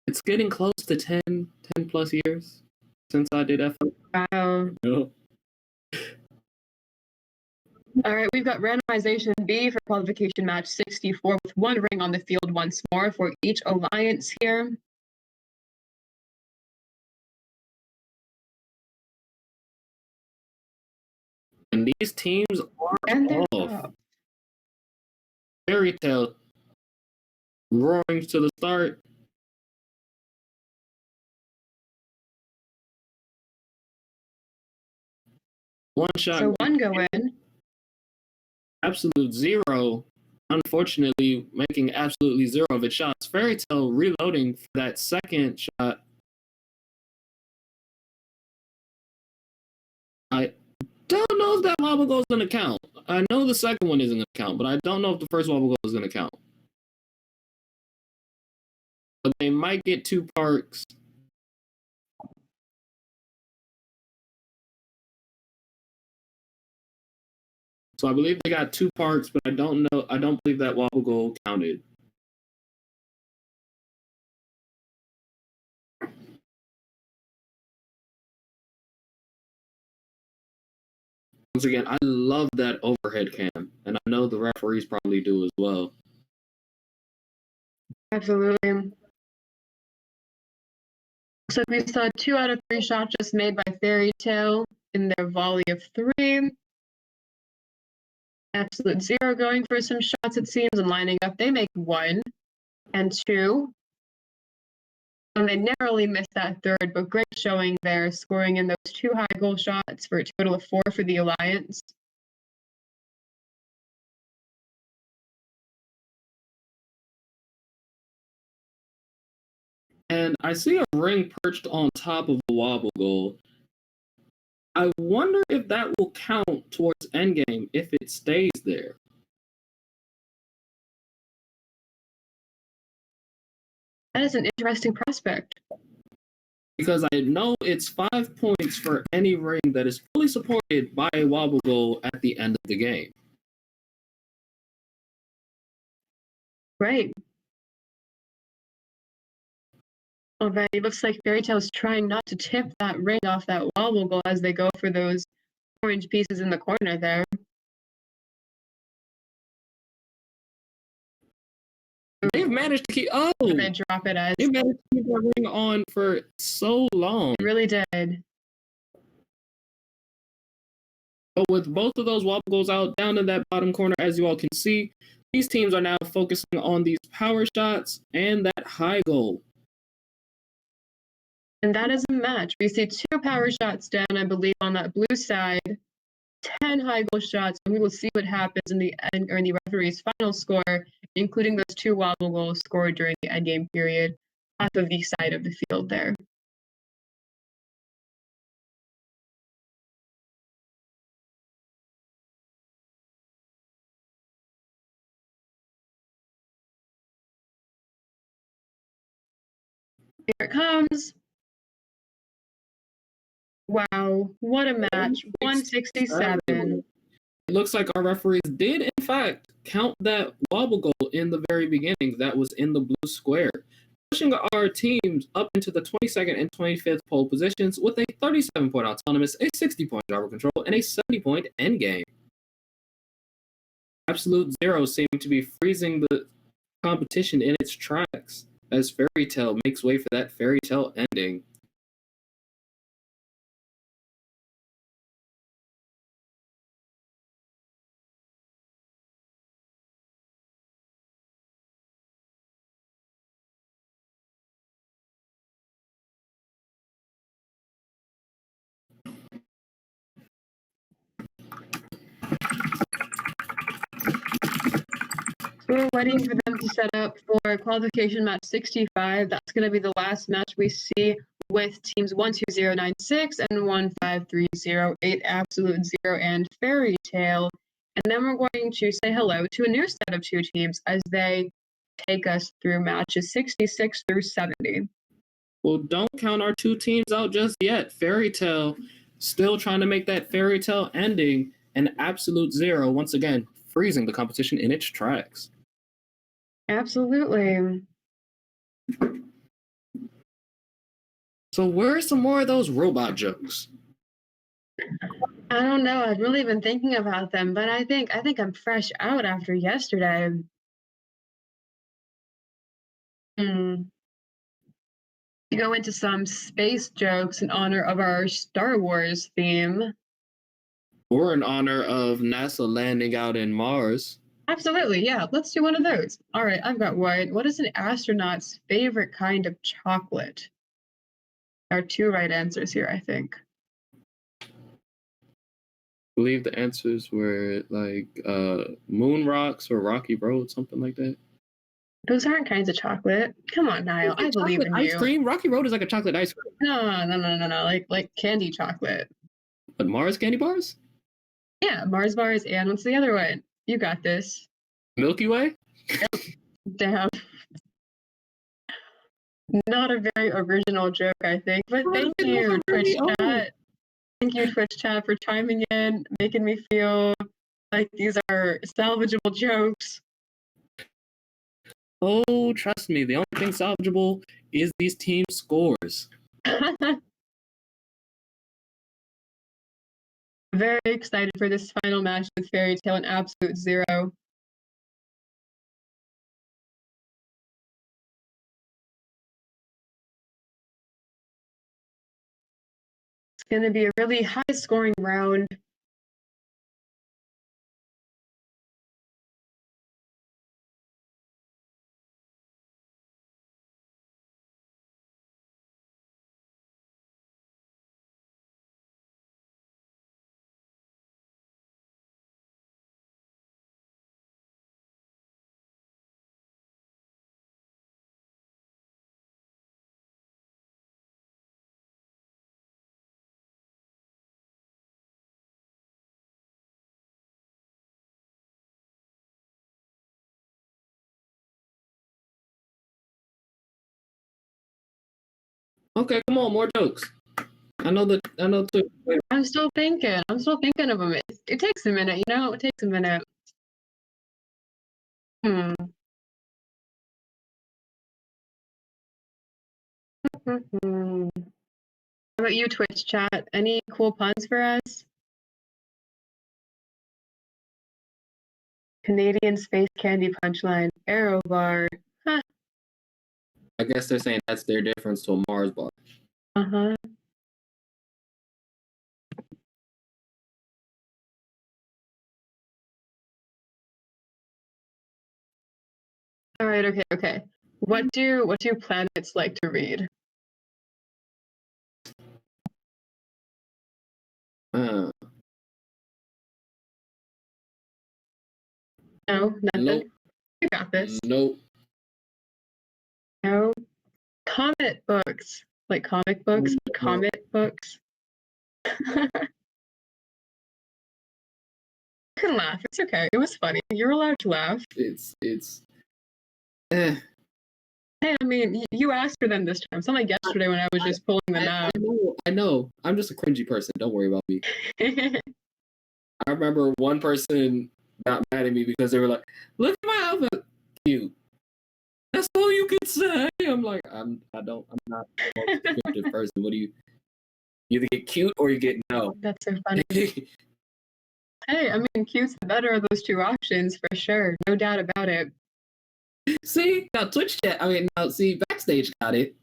It's getting close to 10 plus years since I did F. Wow. No. All right, we've got randomization B for qualification match 64 with one ring on the field once more for each alliance here. And these teams are off. Fairy Tale roaring to the start. One shot. So one go in. Absolute zero. Unfortunately, making absolutely zero of its shots. Fairy Tale reloading for that second shot. I don't know if that wobble goal is going to count. I know the second one isn't going to count, but I don't know if the first wobble goal is going to count. But they might get 2 parks. So I believe they got 2 parks, but I don't believe that wobble goal counted. Once again, I love that overhead cam, and I know the referees probably do as well. Absolutely. So we saw 2 out of 3 shots just made by Fairy Tale in their volley of 3. Absolute zero going for some shots, it seems, and lining up. They make 1 and 2. And they narrowly missed that third, but great showing there, scoring in those 2 high goal shots for a total of 4 for the Alliance. And I see a ring perched on top of a wobble goal. I wonder if that will count towards endgame if it stays there. That is an interesting prospect. Because I know it's 5 points for any ring that is fully supported by a wobble goal at the end of the game. Right. Alright, it looks like Fairy Tale is trying not to tip that ring off that wobble goal as they go for those orange pieces in the corner there. They've managed to keep. They drop it as. They've managed to keep that ring on for so long. They really did. But with both of those wobble goals out down in that bottom corner, as you all can see, these teams are now focusing on these power shots and that high goal. And that is a match. We see 2 power shots down, I believe, on that blue side, 10 high goal shots, and we will see what happens in the end or in the referee's final score, including those 2 wobble goals scored during the endgame period off of the side of the field there. Here it comes. Wow, what a match. 167. It looks like our referees did, in fact, count that wobble goal in the very beginning that was in the blue square, pushing our teams up into the 22nd and 25th pole positions with a 37-point autonomous, a 60-point driver control, and a 70-point endgame. Absolute zero seemed to be freezing the competition in its tracks as Fairy Tale makes way for that Fairy Tale ending. We're waiting for them to set up for qualification match 65. That's going to be the last match we see with teams 12096 and 15308, Absolute Zero and Fairy Tale. And then we're going to say hello to a new set of two teams as they take us through matches 66 through 70. Well, don't count our two teams out just yet. Fairy Tale still trying to make that Fairy Tale ending, and Absolute Zero, once again, freezing the competition in its tracks. Absolutely. So where are some more of those robot jokes? I don't know. I've really been thinking about them, but I think I'm fresh out after yesterday. To go into some space jokes in honor of our Star Wars theme. Or in honor of NASA landing out in Mars. Absolutely, yeah. Let's do one of those. All right, I've got one. What is an astronaut's favorite kind of chocolate? There are two right answers here, I think. I believe the answers were like moon rocks or rocky road, something like that. Those aren't kinds of chocolate. Come on, Niall. I believe in ice you. cream? Rocky Road is like a chocolate ice cream. No. Like candy chocolate. But Mars candy bars? Yeah, Mars bars, and what's the other one? You got this. Milky Way? Damn. Not a very original joke, I think, but thank you, Twitch chat. Thank you, Twitch chat, for chiming in, making me feel like these are salvageable jokes. Oh, trust me, the only thing salvageable is these team scores. Very excited for this final match with Fairy Tale and Absolute Zero. It's going to be a really high-scoring round. Okay, come on, more jokes. I know too. I'm still thinking of them. It takes a minute, you know? It takes a minute. How about you, Twitch chat? Any cool puns for us? Canadian space candy punchline. Arrow bar. Huh. I guess they're saying that's their difference to a Mars bar. Uh-huh. All right, okay. What do planets like to read? No, nothing. Nope. You got this. Nope. No. Comic books. Like comic books? Comic books. You can laugh. It's okay. It was funny. You're allowed to laugh. It's Hey, I mean, you asked for them this time. It's not like yesterday when I was just pulling them out. I know. I'm just a cringy person. Don't worry about me. I remember one person got mad at me because they were like, "Look at my outfit, cute." That's all you can say. I'm like, I'm not a descriptive person. What do you either get cute or you get no? That's so funny. Hey, I mean, cute's the better of those two options for sure. No doubt about it. See, now Twitch chat. Now see, backstage got it.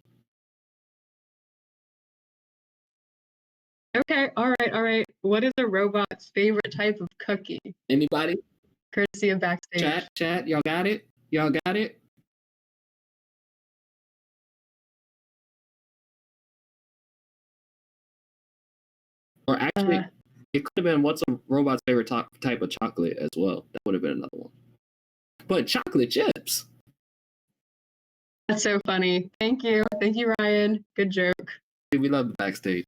Okay, all right. What is a robot's favorite type of cookie? Anybody? Courtesy of backstage. Chat. Y'all got it. Y'all got it. Or actually, it could have been what's a robot's favorite type of chocolate as well. That would have been another one. But chocolate chips. That's so funny. Thank you, Ryan. Good joke. We love the backstage.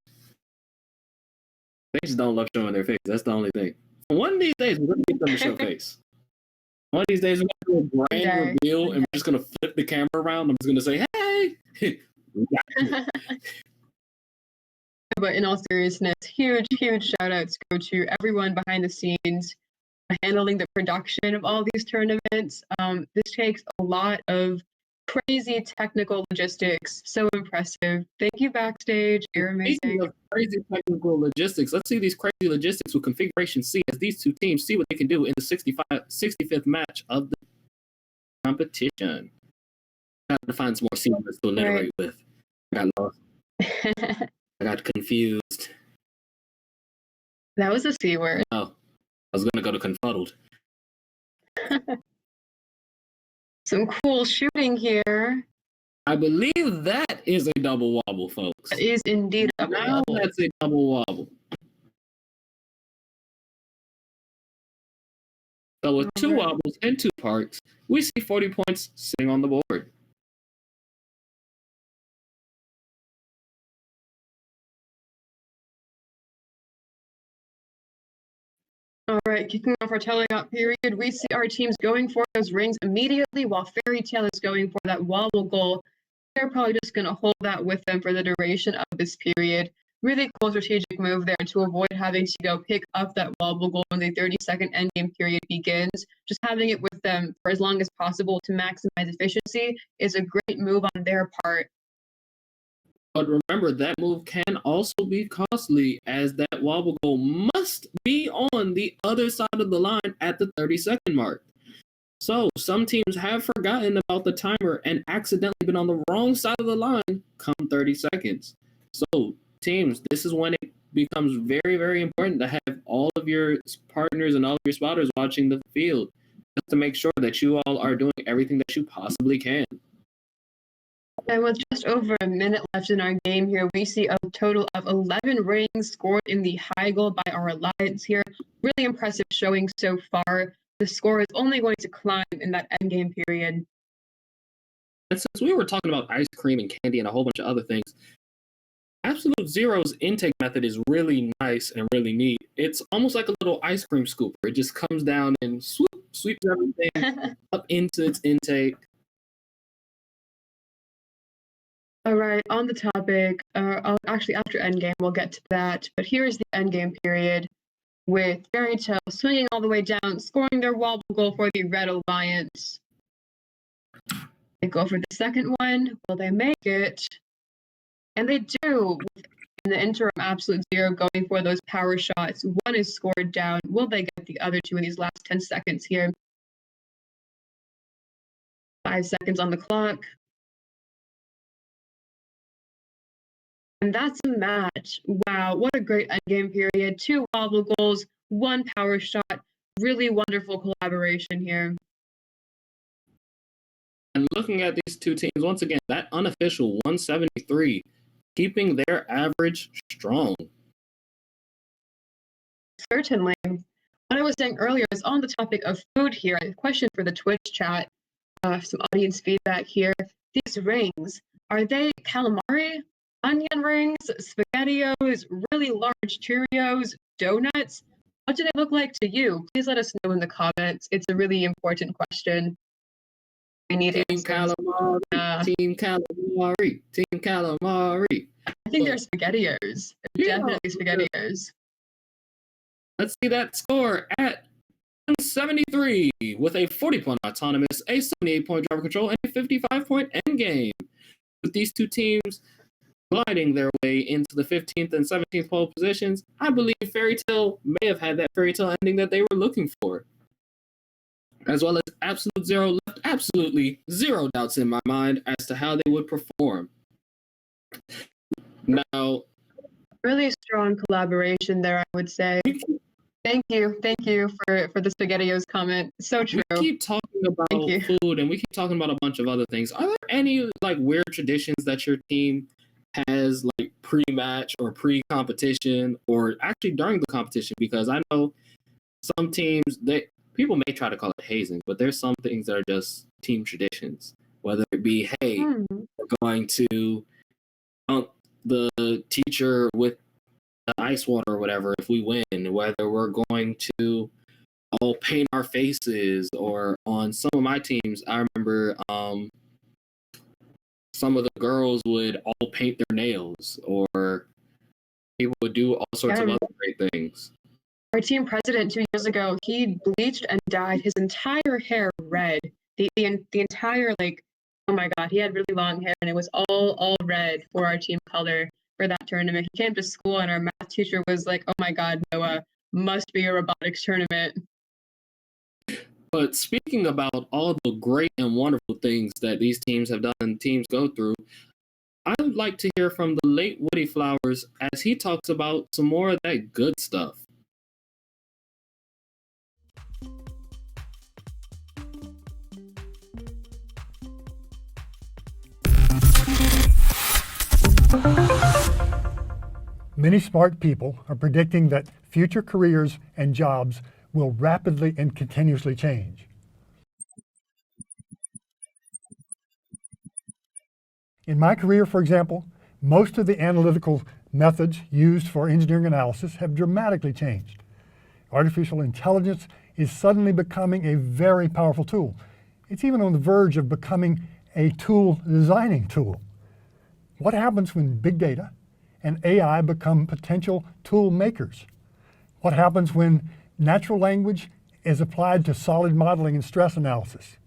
They just don't love showing their face. That's the only thing. One of these days, we're going to get them to show face. One of these days, we're going to do a grand reveal, and we're just going to flip the camera around. I'm just going to say, hey! We got you. But in all seriousness, huge shout outs go to everyone behind the scenes handling the production of all these tournaments. This takes a lot of crazy technical logistics. So impressive. Thank you, backstage. You're amazing. Speaking of crazy technical logistics, let's see these crazy logistics with Configuration C as these two teams see what they can do in the 65th match of the competition. I had to find some more scenes to alliterate with. I got lost. I got confused. That was a C word. Oh, I was going to go to confuddled. Some cool shooting here. I believe that is a double wobble, folks. That is indeed a double wobble. That's a double wobble. So with two wobbles and 2 parks, we see 40 points sitting on the board. All right, kicking off our teleop period, we see our teams going for those rings immediately while Fairy Tale is going for that wobble goal. They're probably just going to hold that with them for the duration of this period. Really cool strategic move there to avoid having to go pick up that wobble goal when the 30-second endgame period begins. Just having it with them for as long as possible to maximize efficiency is a great move on their part. But remember, that move can also be costly, as that wobble goal must be on the other side of the line at the 30-second mark. So some teams have forgotten about the timer and accidentally been on the wrong side of the line come 30 seconds. So teams, this is when it becomes very, very important to have all of your partners and all of your spotters watching the field, just to make sure that you all are doing everything that you possibly can. And with just over a minute left in our game here, we see a total of 11 rings scored in the high goal by our alliance here. Really impressive showing so far. The score is only going to climb in that endgame period. And since we were talking about ice cream and candy and a whole bunch of other things, Absolute Zero's intake method is really nice and really neat. It's almost like a little ice cream scooper. It just comes down and sweeps everything up into its intake. All right, on the topic, actually after endgame, we'll get to that. But here's the endgame period with Fairy Tale swinging all the way down, scoring their wobble goal for the Red Alliance. They go for the second one. Will they make it? And they do. In the interim, Absolute Zero going for those power shots. One is scored down. Will they get the other two in these last 10 seconds here? 5 seconds on the clock. And that's a match. Wow, what a great endgame period. 2 wobble goals, 1 power shot. Really wonderful collaboration here. And looking at these two teams, once again, that unofficial 173, keeping their average strong. Certainly. What I was saying earlier is on the topic of food here. A question for the Twitch chat, some audience feedback here. These rings, are they calamari? Onion rings, SpaghettiOs, really large Cheerios, donuts? What do they look like to you? Please let us know in the comments. It's a really important question. We need Team answers. Calamari, Team Calamari, Team Calamari. I think they're SpaghettiOs. Definitely SpaghettiOs. Let's see that score at 173 with a 40-point autonomous, a 78-point driver control, and a 55-point endgame. With these two teams gliding their way into the 15th and 17th pole positions, I believe Fairy Tale may have had that Fairy Tale ending that they were looking for. as well as Absolute Zero left absolutely zero doubts in my mind as to how they would perform. Now, really strong collaboration there, I would say. Thank you for the SpaghettiOs comment. So true. we keep talking about food and we keep talking about a bunch of other things. Are there any like weird traditions that your team has, like pre-match or pre-competition, or actually during the competition? Because I know some teams, people may try to call it hazing, but there's some things that are just team traditions. Whether it be, hey, we're going to dunk the teacher with ice water or whatever if we win, whether we're going to all paint our faces, or on some of my teams, I remember some of the girls would all paint their nails, or people would do all sorts of other great things. Our team president 2 years ago, he bleached and dyed his entire hair red. The entire, like, oh my god, he had really long hair and it was all red for our team color for that tournament. He came to school and our math teacher was like, oh my god, Noah, must be a robotics tournament. But speaking about all the great and wonderful things that these teams have done and teams go through, I would like to hear from the late Woody Flowers as he talks about some more of that good stuff. Many smart people are predicting that future careers and jobs will rapidly and continuously change. In my career, for example, most of the analytical methods used for engineering analysis have dramatically changed. Artificial intelligence is suddenly becoming a very powerful tool. It's even on the verge of becoming a tool designing tool. What happens when big data and AI become potential tool makers? What happens when natural language is applied to solid modeling and stress analysis?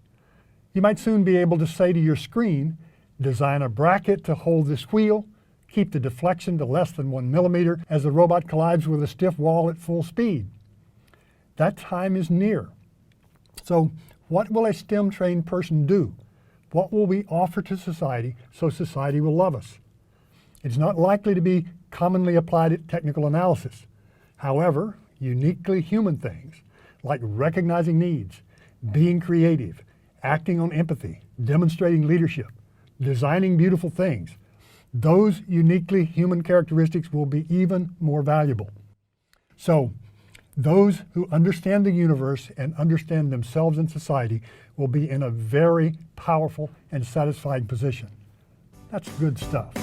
You might soon be able to say to your screen, design a bracket to hold this wheel, keep the deflection to less than 1 millimeter as the robot collides with a stiff wall at full speed. That time is near. So what will a STEM-trained person do? What will we offer to society so society will love us? It's not likely to be commonly applied technical analysis. However, uniquely human things like recognizing needs, being creative, acting on empathy, demonstrating leadership, designing beautiful things, those uniquely human characteristics will be even more valuable. So, those who understand the universe and understand themselves and society will be in a very powerful and satisfying position. That's good stuff.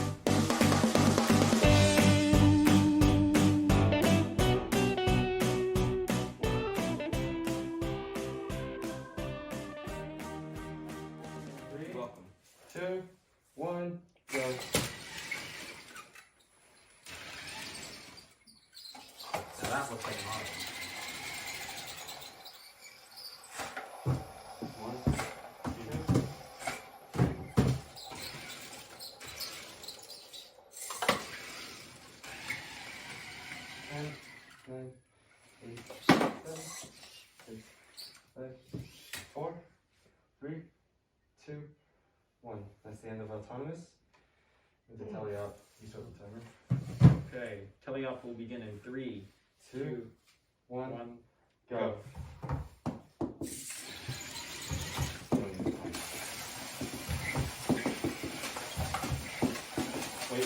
Welcome. 2, 1, go. So that looks like an auto. 1, 2, 10, 9, 8, 7, 6, 5, 4, 3, 2, 1. That's the end of autonomous. The tally up. You start the timer. Okay, tally up will begin in 3, 2, 1, go. Wait.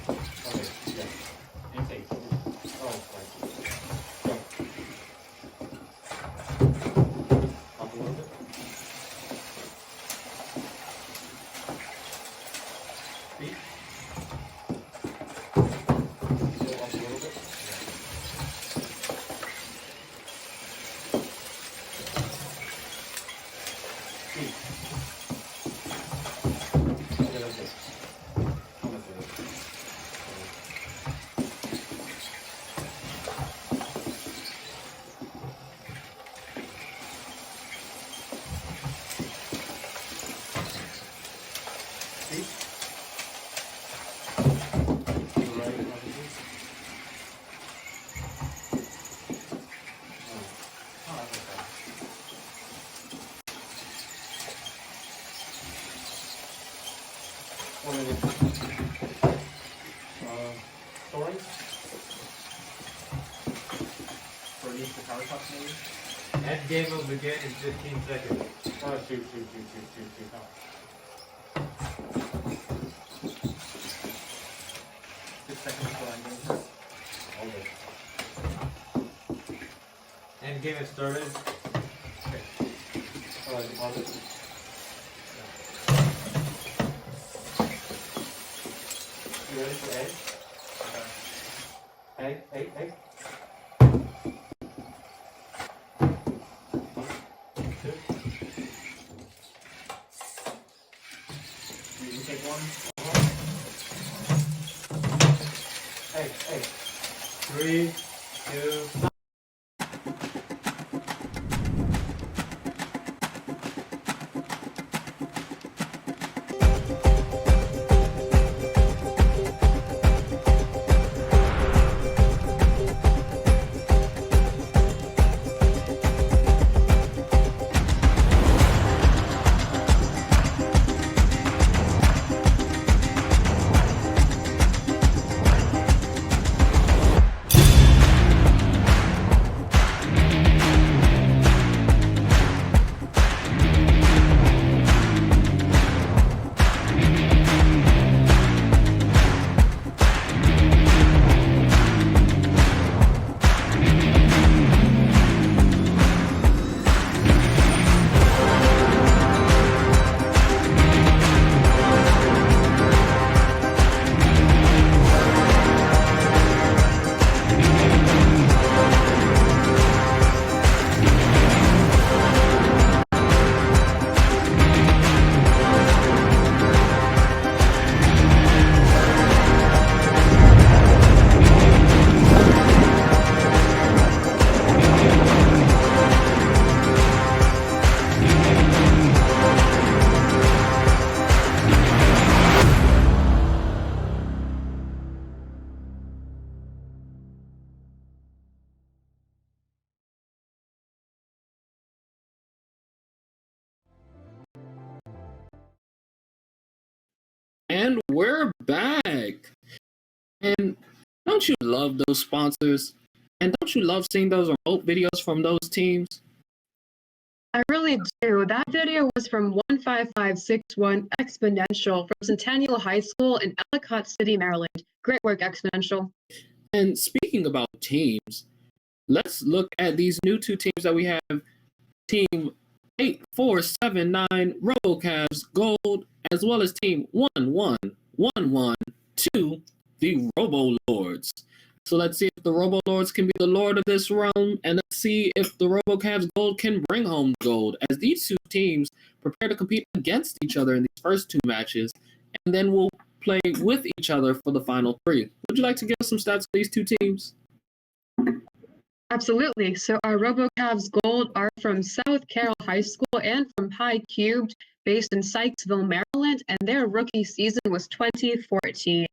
Okay, yeah. Intake. Oh, sorry. Go. Up a little bit. Feet. Still up a little bit. Yeah. End game will begin in 15 seconds. Oh, shoot. Oh. 6 seconds for end game. Hold it. End game has started. Okay. Deposit. You ready for egg? Okay. Egg. You take one. Egg. 3, 2. And we're back. And don't you love those sponsors? And don't you love seeing those remote videos from those teams? I really do. That video was from 15561 Exponential from Centennial High School in Ellicott City, Maryland. Great work, Exponential. And speaking about teams, let's look at these new two teams that we have. Team 8479 RoboCavs Gold, as well as Team 11112, the Robo Lords. So let's see if the Robo Lords can be the Lord of this realm, and let's see if the RoboCavs Gold can bring home gold, as these two teams prepare to compete against each other in these first two matches, and then we'll play with each other for the final three. Would you like to give us some stats for these two teams? Absolutely. So our RoboCavs Gold are from South Carroll High School and from Pi Cubed, based in Sykesville, Maryland, and their rookie season was 2014.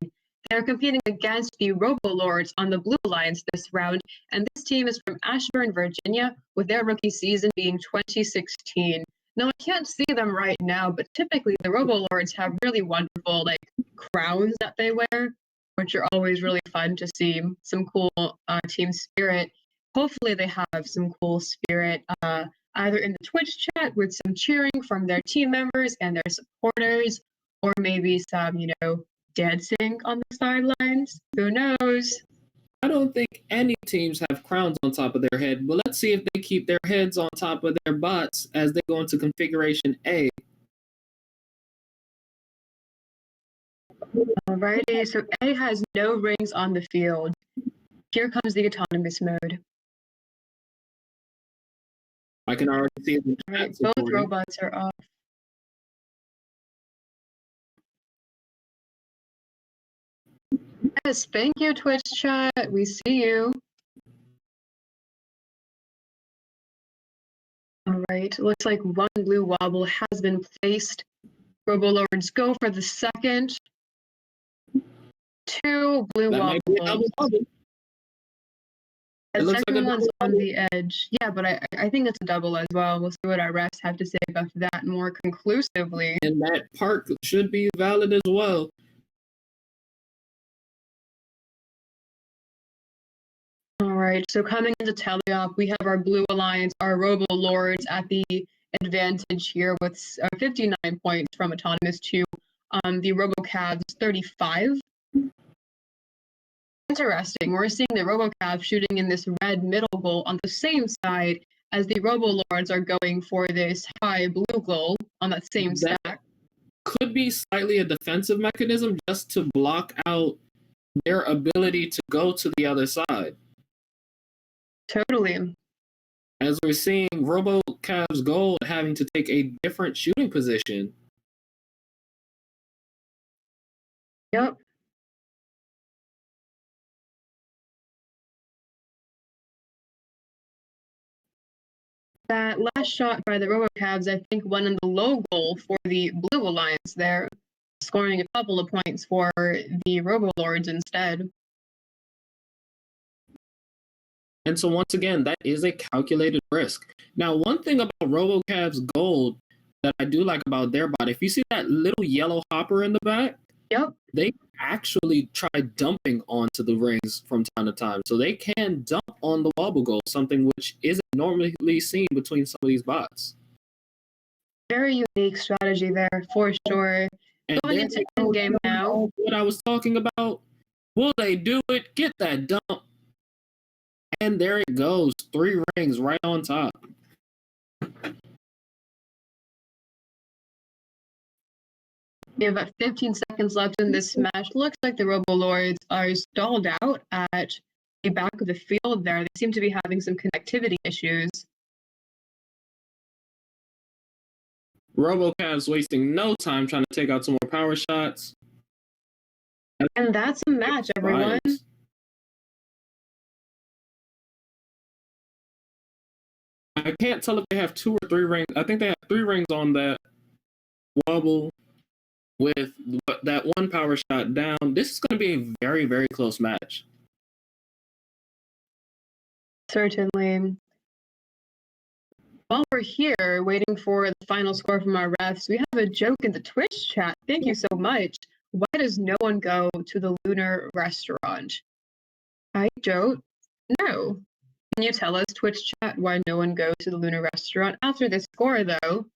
They're competing against the Robo Lords on the Blue Alliance this round, and this team is from Ashburn, Virginia, with their rookie season being 2016. Now, I can't see them right now, but typically the Robo Lords have really wonderful crowns that they wear, which are always really fun to see. Some cool team spirit. Hopefully they have some cool spirit either in the Twitch chat with some cheering from their team members and their supporters, or maybe some, dancing on the sidelines. Who knows? I don't think any teams have crowns on top of their head, but let's see if they keep their heads on top of their butts as they go into configuration A. Alrighty, so A has no rings on the field. Here comes the autonomous mode. I can already see the Alright, both robots are off. Yes, thank you, Twitch chat. We see you. Alright, looks like one blue wobble has been placed. Robo Lords go for the second. Two blue wobbles. The second one's on the edge. Yeah, but I think it's a double as well. We'll see what our refs have to say about that more conclusively. And that park should be valid as well. All right, so coming into teleop, we have our Blue Alliance, our Robo Lords at the advantage here with 59 points from Autonomous to the RoboCavs 35. Interesting, we're seeing the RoboCavs shooting in this red middle goal on the same side as the Robo Lords are going for this high blue goal on that same stack. Could be slightly a defensive mechanism just to block out their ability to go to the other side. Totally. As we're seeing RoboCav's goal having to take a different shooting position. Yep. That last shot by the RoboCavs, I think, went in the low goal for the Blue Alliance there, scoring a couple of points for the Robo Lords instead. And so once again, that is a calculated risk. Now, one thing about RoboCav's gold that I do like about their bot, if you see that little yellow hopper in the back, yep, they actually try dumping onto the rings from time to time. So they can dump on the wobble goal, something which isn't normally seen between some of these bots. Very unique strategy there, for sure. And Going into in-game now. What I was talking about, will they do it? Get that dump. And there it goes. 3 rings right on top. We have about 15 seconds left in this match. Looks like the Robo Lords are stalled out at the back of the field there. They seem to be having some connectivity issues. RoboCav's wasting no time trying to take out some more power shots. And that's a match, everyone. I can't tell if they have 2 or 3 rings. I think they have 3 rings on that wobble with that 1 power shot down. This is going to be a very, very close match. Certainly. While we're here waiting for the final score from our refs, we have a joke in the Twitch chat. Thank you so much. Why does no one go to the Lunar restaurant? I don't know. Can you tell us, Twitch chat, why no one goes to the Lunar restaurant? After this score, though.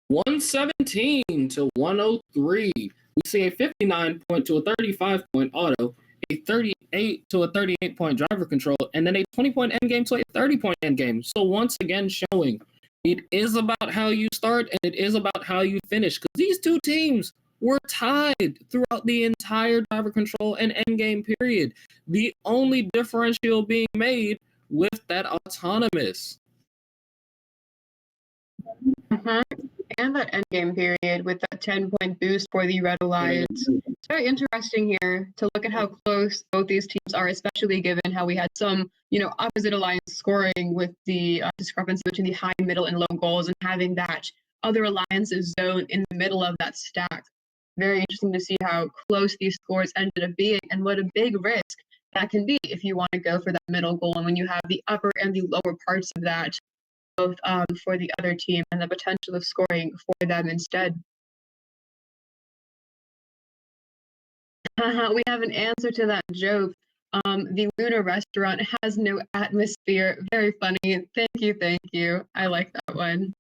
117 to 103. We see a 59 point to a 35 point auto, a 38 to a 38 point driver control, and then a 20 point end game to a 30 point end game. So once again showing it is about how you start and it is about how you finish, because these two teams were tied throughout the entire driver control and end game period. The only differential being made with that autonomous. And that endgame period with that 10-point boost for the Red Alliance. It's very interesting here to look at how close both these teams are, especially given how we had some, opposite alliance scoring with the discrepancy between the high, middle, and low goals, and having that other alliance's zone in the middle of that stack. Very interesting to see how close these scores ended up being, and what a big risk that can be if you want to go for that middle goal, and when you have the upper and the lower parts of that both for the other team and the potential of scoring for them instead. We have an answer to that joke. The Lunar restaurant has no atmosphere. Very funny. Thank you. I like that one.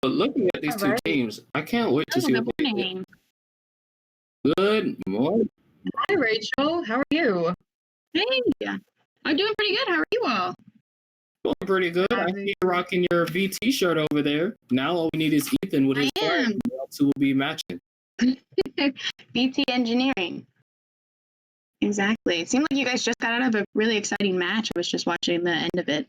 But looking at these two teams, I can't wait to see what they do. Good morning. Hi, Rachel. How are you? Hey, I'm doing pretty good. How are you all? Doing pretty good. I see you rocking your VT shirt over there. Now all we need is Ethan with his flag. Who will be matching. VT Engineering. Exactly. It seemed like you guys just got out of a really exciting match. I was just watching the end of it.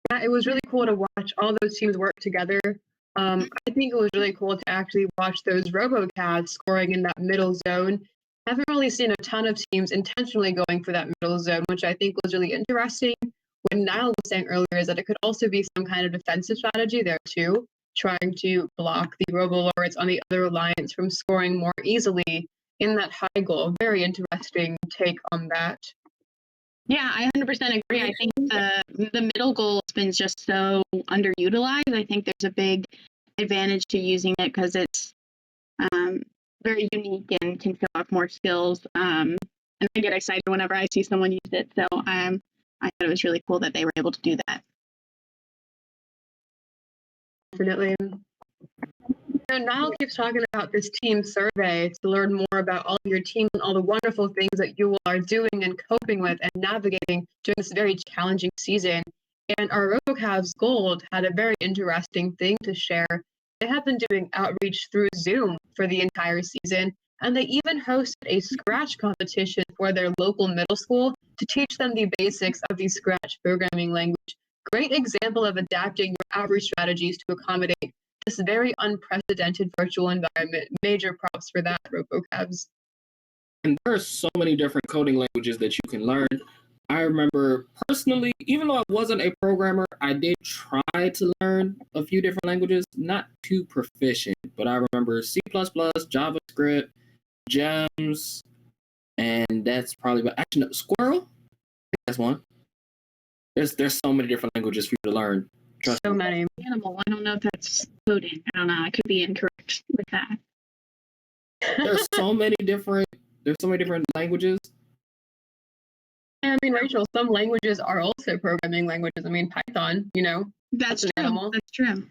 Yeah, it was really cool to watch all those teams work together. I think it was really cool to actually watch those RoboCavs scoring in that middle zone. I haven't really seen a ton of teams intentionally going for that middle zone, which I think was really interesting. What Niall was saying earlier is that it could also be some kind of defensive strategy there too. trying to block the Robolords on the other alliance from scoring more easily in that high goal. Very interesting take on that. Yeah, I 100% agree. I think the middle goal has been just so underutilized. I think there's a big advantage to using it because it's very unique and can show off more skills. And I get excited whenever I see someone use it. So I thought it was really cool that they were able to do that. Definitely. And Niall keeps talking about this team survey to learn more about all of your team and all the wonderful things that you are doing and coping with and navigating during this very challenging season. And our RoboCavs Gold had a very interesting thing to share. They have been doing outreach through Zoom for the entire season, and they even hosted a Scratch competition for their local middle school to teach them the basics of the Scratch programming language. Great example of adapting your outreach strategies to accommodate this very unprecedented virtual environment. Major props for that, RoboCavs. And there are so many different coding languages that you can learn. I remember personally, even though I wasn't a programmer, I did try to learn a few different languages, not too proficient, but I remember C++, JavaScript, Gems, and that's probably, actually, no, Squirrel? I think that's one. There's so many different languages for you to learn. Trust so me. many. Animal. I don't know if that's coding. I don't know. I could be incorrect with that. There's so many different languages. I mean, Rachel, some languages are also programming languages. I mean, Python, That's an true. animal. That's true.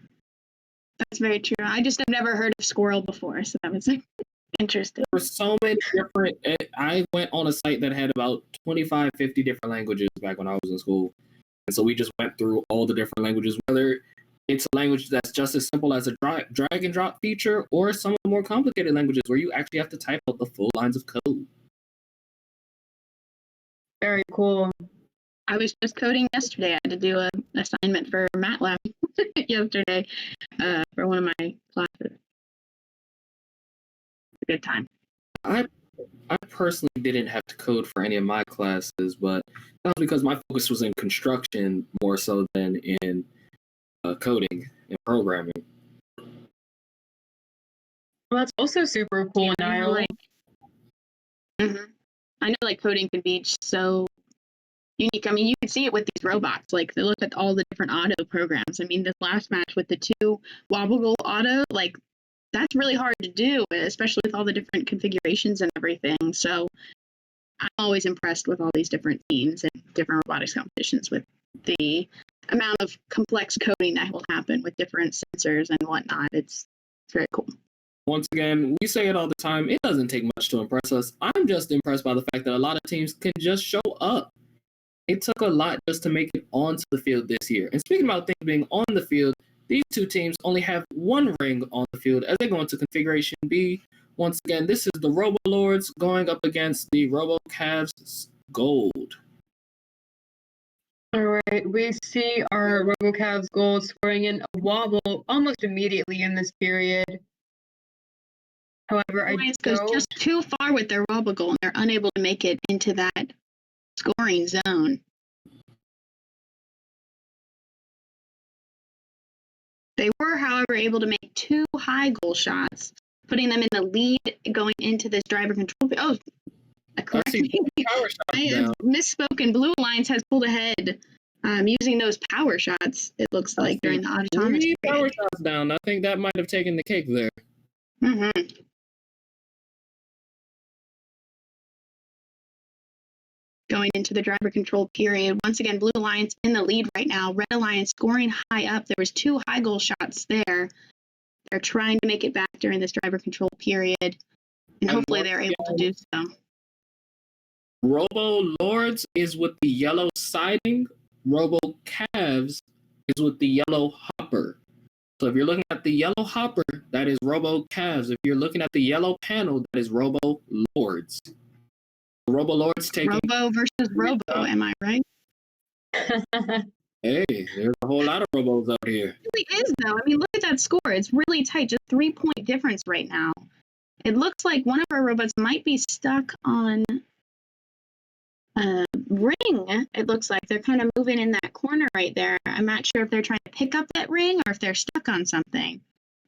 That's very true. I just have never heard of squirrel before, so that was interesting. There were so many different. I went on a site that had about 25, 50 different languages back when I was in school. And so we just went through all the different languages, whether it's a language that's just as simple as a drag and drop feature, or some of the more complicated languages where you actually have to type out the full lines of code. Very cool. I was just coding yesterday. I had to do an assignment for MATLAB yesterday for one of my classes. A good time. I personally didn't have to code for any of my classes, but that was because my focus was in construction more so than in coding and programming. Well, that's also super cool, Niall. I know like coding can be so unique. I mean, you can see it with these robots. Like, they look at all the different auto programs. I mean, this last match with the 2 wobble goal auto, like, that's really hard to do, especially with all the different configurations and everything. So I'm always impressed with all these different teams and different robotics competitions with the amount of complex coding that will happen with different sensors and whatnot. It's very cool. Once again, we say it all the time, it doesn't take much to impress us. I'm just impressed by the fact that a lot of teams can just show up. It took a lot just to make it onto the field this year. And speaking about things being on the field, these 2 teams only have 1 ring on the field as they go into Configuration B. Once again, this is the Robolords going up against the RoboCavs Gold. All right, we see our RoboCavs Gold scoring in a wobble almost immediately in this period. However, Alliance goes just too far with their wobble goal, and they're unable to make it into that scoring zone. They were, however, able to make 2 high goal shots, putting them in the lead going into this driver control. Oh, correct me. I have misspoken. Blue Alliance has pulled ahead using those power shots, it looks like, during the autonomous 3 period. power shots down. I think that might have taken the cake there. Mm-hmm. Going into the driver control period. Once again, Blue Alliance in the lead right now. Red Alliance scoring high up. There was 2 high goal shots there. They're trying to make it back during this driver control period, and hopefully they're able to do so. Robo Lords is with the yellow siding. Robo Cavs is with the yellow hopper. So if you're looking at the yellow hopper, that is Robo Cavs. If you're looking at the yellow panel, that is Robo Lords. Robo Lords taking Robo versus Robo, am I right? Hey, there's a whole lot of Robos out here. It really is, though. I mean, look at that score. It's really tight. Just 3-point difference right now. It looks like one of our robots might be stuck on ring. It looks like they're kind of moving in that corner right there. I'm not sure if they're trying to pick up that ring or if they're stuck on something.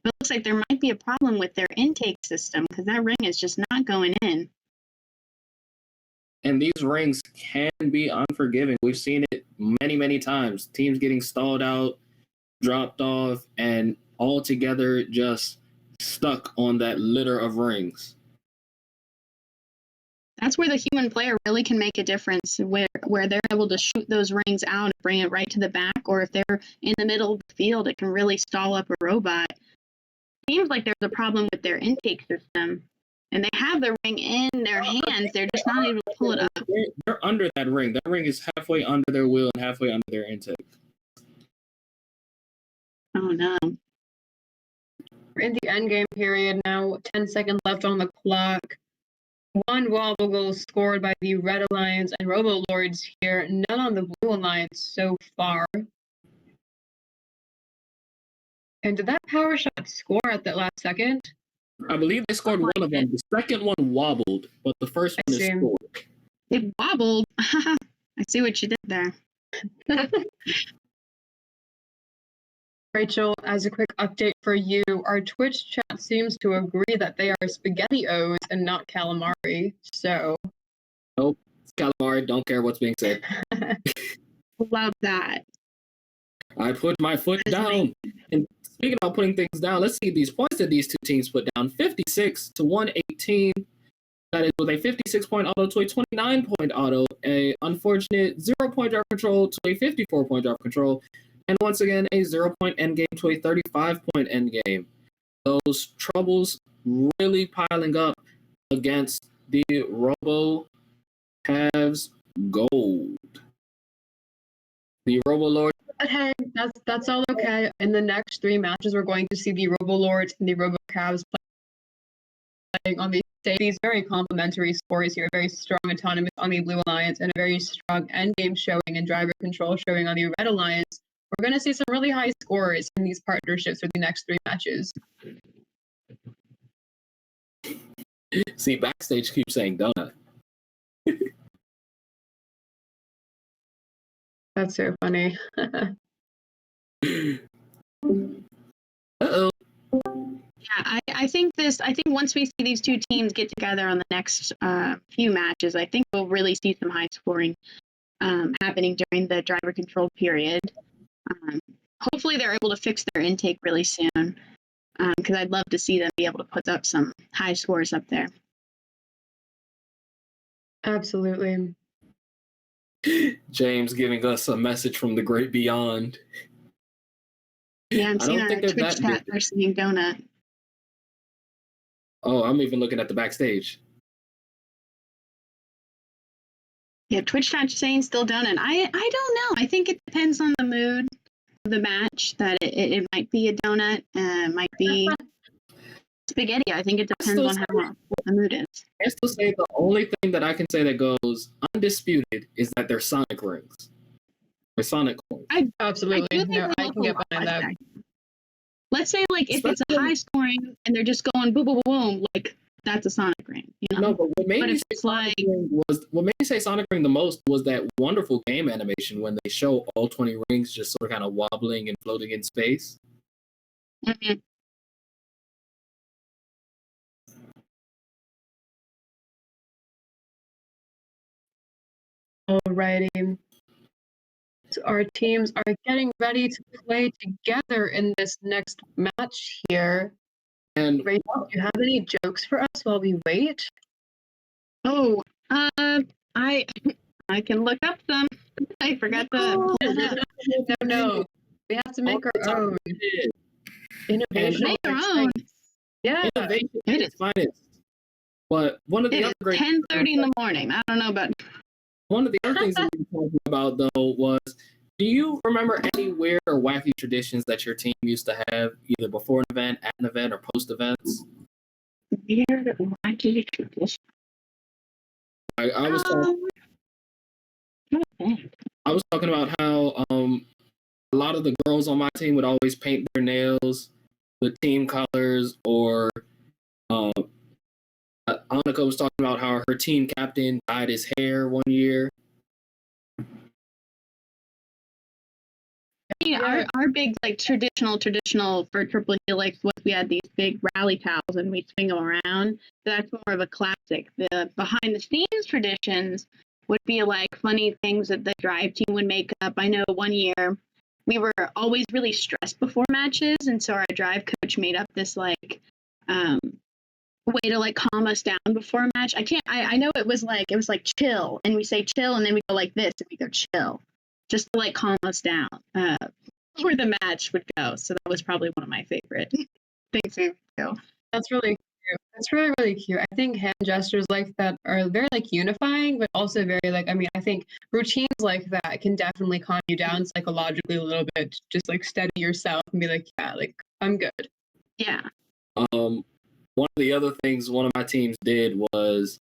But it looks like there might be a problem with their intake system because that ring is just not going in. And these rings can be unforgiving. We've seen it many, many times. Teams getting stalled out, dropped off, and altogether just stuck on that litter of rings. That's where the human player really can make a difference, where they're able to shoot those rings out and bring it right to the back, or if they're in the middle of the field, it can really stall up a robot. Seems like there's a problem with their intake system, and they have the ring in their hands. They're just not able to pull it up. They're under that ring. That ring is halfway under their wheel and halfway under their intake. Oh no. We're in the end game period now. 10 seconds left on the clock. One wobble goal scored by the Red Alliance and Robo Lords here. None on the Blue Alliance so far. And did that power shot score at that last second? I believe they scored one of them. The second one wobbled, but the first one is scored. It wobbled. I see what you did there. Rachel, as a quick update for you, our Twitch chat seems to agree that they are SpaghettiOs and not calamari. So. Nope, it's calamari. Don't care what's being said. Love that. I put my foot down. And speaking about putting things down, let's see these points that these two teams put down. 56 to 118. That is with a 56-point auto to a 29-point auto. A unfortunate 0-point drive control to a 54-point drive control. And once again, a 0-point endgame to a 35-point endgame. Those troubles really piling up against the Robo Cavs Gold. The Robo Lord. But hey, that's all okay. In the next 3 matches, we're going to see the Robo Lords and the Robo Cavs playing on these very complementary scores here. Very strong autonomous on the Blue Alliance and a very strong endgame showing and driver control showing on the Red Alliance. We're going to see some really high scores in these partnerships for the next 3 matches. See, backstage keeps saying donut. That's so funny. Uh-oh. Yeah, I think once we see these two teams get together on the next few matches, I think we'll really see some high scoring happening during the driver control period. Hopefully they're able to fix their intake really soon, because I'd love to see them be able to put up some high scores up there. Absolutely. James giving us a message from the great beyond. Yeah, I'm seeing I don't that think they're Twitch that chat. They're saying donut. Oh, I'm even looking at the backstage. Yeah, Twitch chat saying still donut. I don't know. I think it depends on the mood of the match. That it might be a donut, might be spaghetti. I think it depends on what the mood is. I still say the only thing that I can say that goes undisputed is that they're Sonic rings. They're Sonic coins. Absolutely. I can get behind that. Let's say, like, if it's a high scoring and they're just going boom, boom, boom, boom, like, that's a Sonic ring. You know? No, but what made me say Sonic Ring the most was that wonderful game animation when they show all 20 rings just sort of kind of wobbling and floating in space. Mm-hmm. Alrighty. So our teams are getting ready to play together in this next match here. And Rachel, do you have any jokes for us while we wait? Oh, I can look up some. I forgot to. No. We have to make our own. Innovation. Make our own. Yeah. Innovation at its finest. But one of the other great 10:30 in the morning. I don't know about. One of the other things that we were talking about, though, was do you remember any weird or wacky traditions that your team used to have, either before an event, at an event, or post events? Weird or wacky tradition. I was talking about how a lot of the girls on my team would always paint their nails with team colors, or Annika was talking about how her team captain dyed his hair one year. Yeah, our big like traditional for triple helix was we had these big rally towels and we swing them around. That's more of a classic. The behind the scenes traditions would be like funny things that the drive team would make up. I know one year we were always really stressed before matches, and so our drive coach made up this like way to like calm us down before a match. I know it was like chill, and we say chill and then we go like this and we go chill, just to like calm us down where the match would go. So that was probably one of my favorite things to do. That's really cute. That's really, really cute. I think hand gestures like that are very like unifying, but also very like, I mean, I think routines like that can definitely calm you down psychologically a little bit. Just like steady yourself and be like, yeah, like I'm good. Yeah. One of the other things one of my teams did was,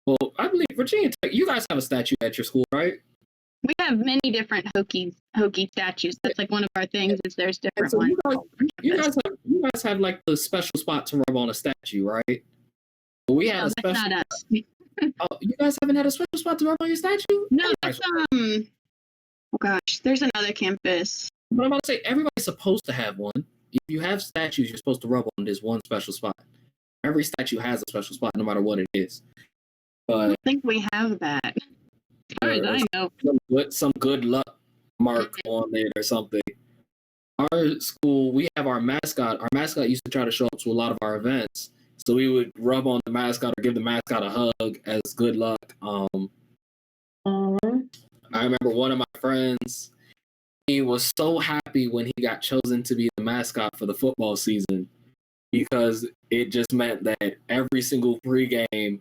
well, I believe Virginia Tech, you guys have a statue at your school, right? We have many different hokey statues. That's like one of our things is there's different So ones. you guys have like the special spot to rub on a statue, right? But we had a special. That's not us. Oh, you guys haven't had a special spot to rub on your statue? No, that's oh gosh, there's another campus. But I'm about to say everybody's supposed to have one. If you have statues, you're supposed to rub on this one special spot. Every statue has a special spot, no matter what it is. But I don't think we have that. As far as I know. Some good luck mark on it or something. Our school, we have our mascot. Our mascot used to try to show up to a lot of our events. So we would rub on the mascot or give the mascot a hug as good luck. I remember one of my friends, he was so happy when he got chosen to be the mascot for the football season because it just meant that every single pregame,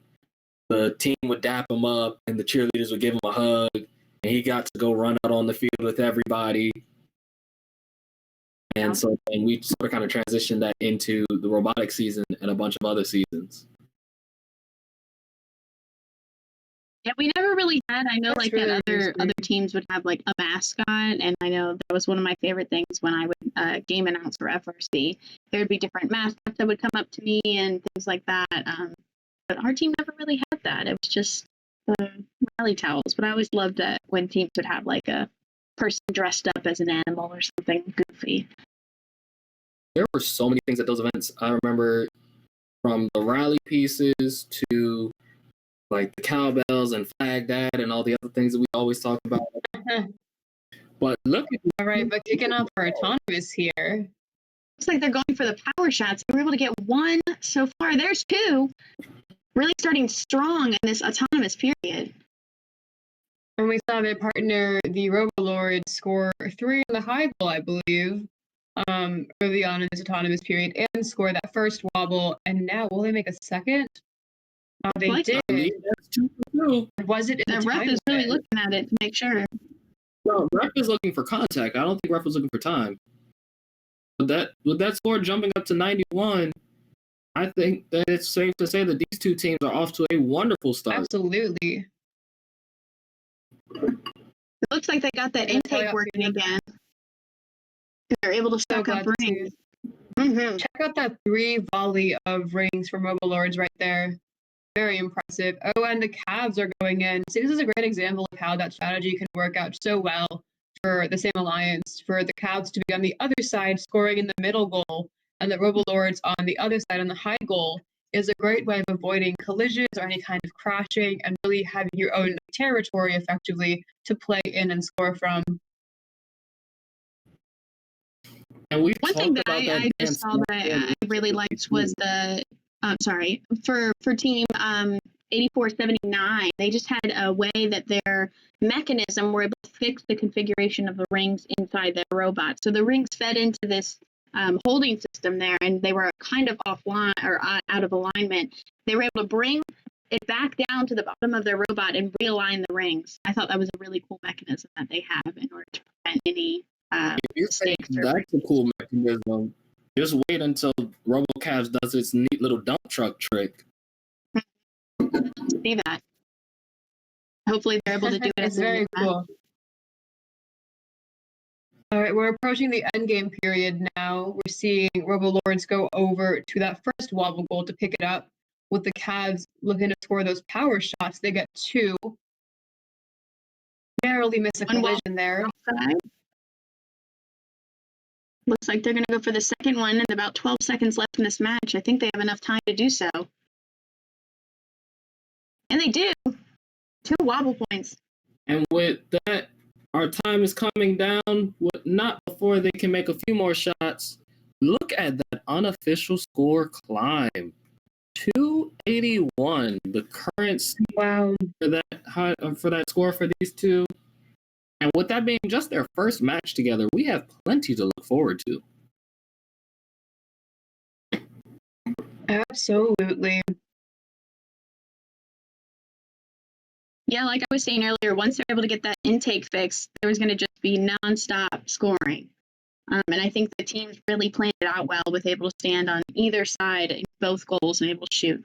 the team would dap him up and the cheerleaders would give him a hug, and he got to go run out on the field with everybody. And so and we sort of kind of transitioned that into the robotic season and a bunch of other seasons. Yeah, we never really had. I know That's like really that other interesting. teams would have like a mascot, and I know that was one of my favorite things when I would game announce for FRC. There would be different mascots that would come up to me and things like that. But our team never really had that. It was just the rally towels. But I always loved it when teams would have like a person dressed up as an animal or something goofy. There were so many things at those events. I remember from the rally pieces to like the cowbells and flag that and all the other things that we always talk about. But look at All right, but kicking off our autonomous here. Looks like they're going for the power shots. They were able to get one so far. There's two. Really starting strong in this autonomous period. And we saw their partner, the Robolord, score 3 in the high goal, I believe, early on in this autonomous period, and score that first wobble. And now, will they make a second? They did. Was it in the ref is really looking at it to make sure. No, ref is looking for contact. I don't think ref was looking for time. But with that score jumping up to 91, I think that it's safe to say that these two teams are off to a wonderful start. Absolutely. It looks like they got that intake working again. They're able to stock up rings. Mm-hmm. Check out that 3 volley of rings from Robolords right there. Very impressive. Oh, and the Cavs are going in. So this is a great example of how that strategy can work out so well for the same alliance, for the Cavs to be on the other side scoring in the middle goal, and the Robolords on the other side on the high goal is a great way of avoiding collisions or any kind of crashing and really having your own territory effectively to play in and score from. And one thing that I just saw that I really liked was the for team 8479, they just had a way that their mechanism were able to fix the configuration of the rings inside their robot. So the rings fed into this holding system there, and they were kind of offline or out of alignment. They were able to bring it back down to the bottom of their robot and realign the rings. I thought that was a really cool mechanism that they have in order to prevent any mistakes. That's a cool mechanism. Just wait until RoboCavs does its neat little dump truck trick. See that. Hopefully they're able to do it. It's very cool. All right, we're approaching the end game period now. We're seeing Robolords go over to that first wobble goal to pick it up. with the Cavs looking to score those power shots. They get two. Narrowly miss a collision there. Outside. Looks like they're going to go for the second one and about 12 seconds left in this match. I think they have enough time to do so. And they do. 2 wobble points. And with that, our time is coming down. Not before they can make a few more shots. Look at that unofficial score climb. 281. The current wow for that score for these two. And with that being just their first match together, we have plenty to look forward to. Absolutely. Yeah, like I was saying earlier, once they're able to get that intake fixed, there was going to just be nonstop scoring. And I think the teams really planned it out well, with able to stand on either side in both goals and able to shoot.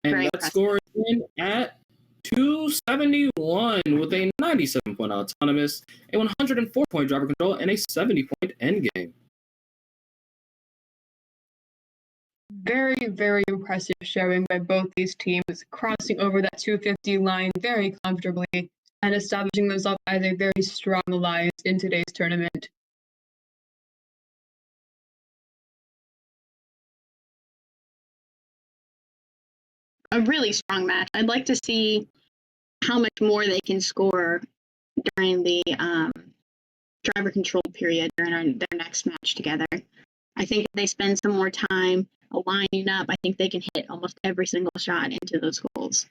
And Very that impressive. score is in at 271 with a 97-point autonomous, a 104-point driver control, and a 70-point endgame. Very, very impressive showing by both these teams, crossing over that 250 line very comfortably and establishing themselves as a very strong alliance in today's tournament. A really strong match. I'd like to see how much more they can score during the driver control period during their next match together. I think if they spend some more time lining up, I think they can hit almost every single shot into those goals.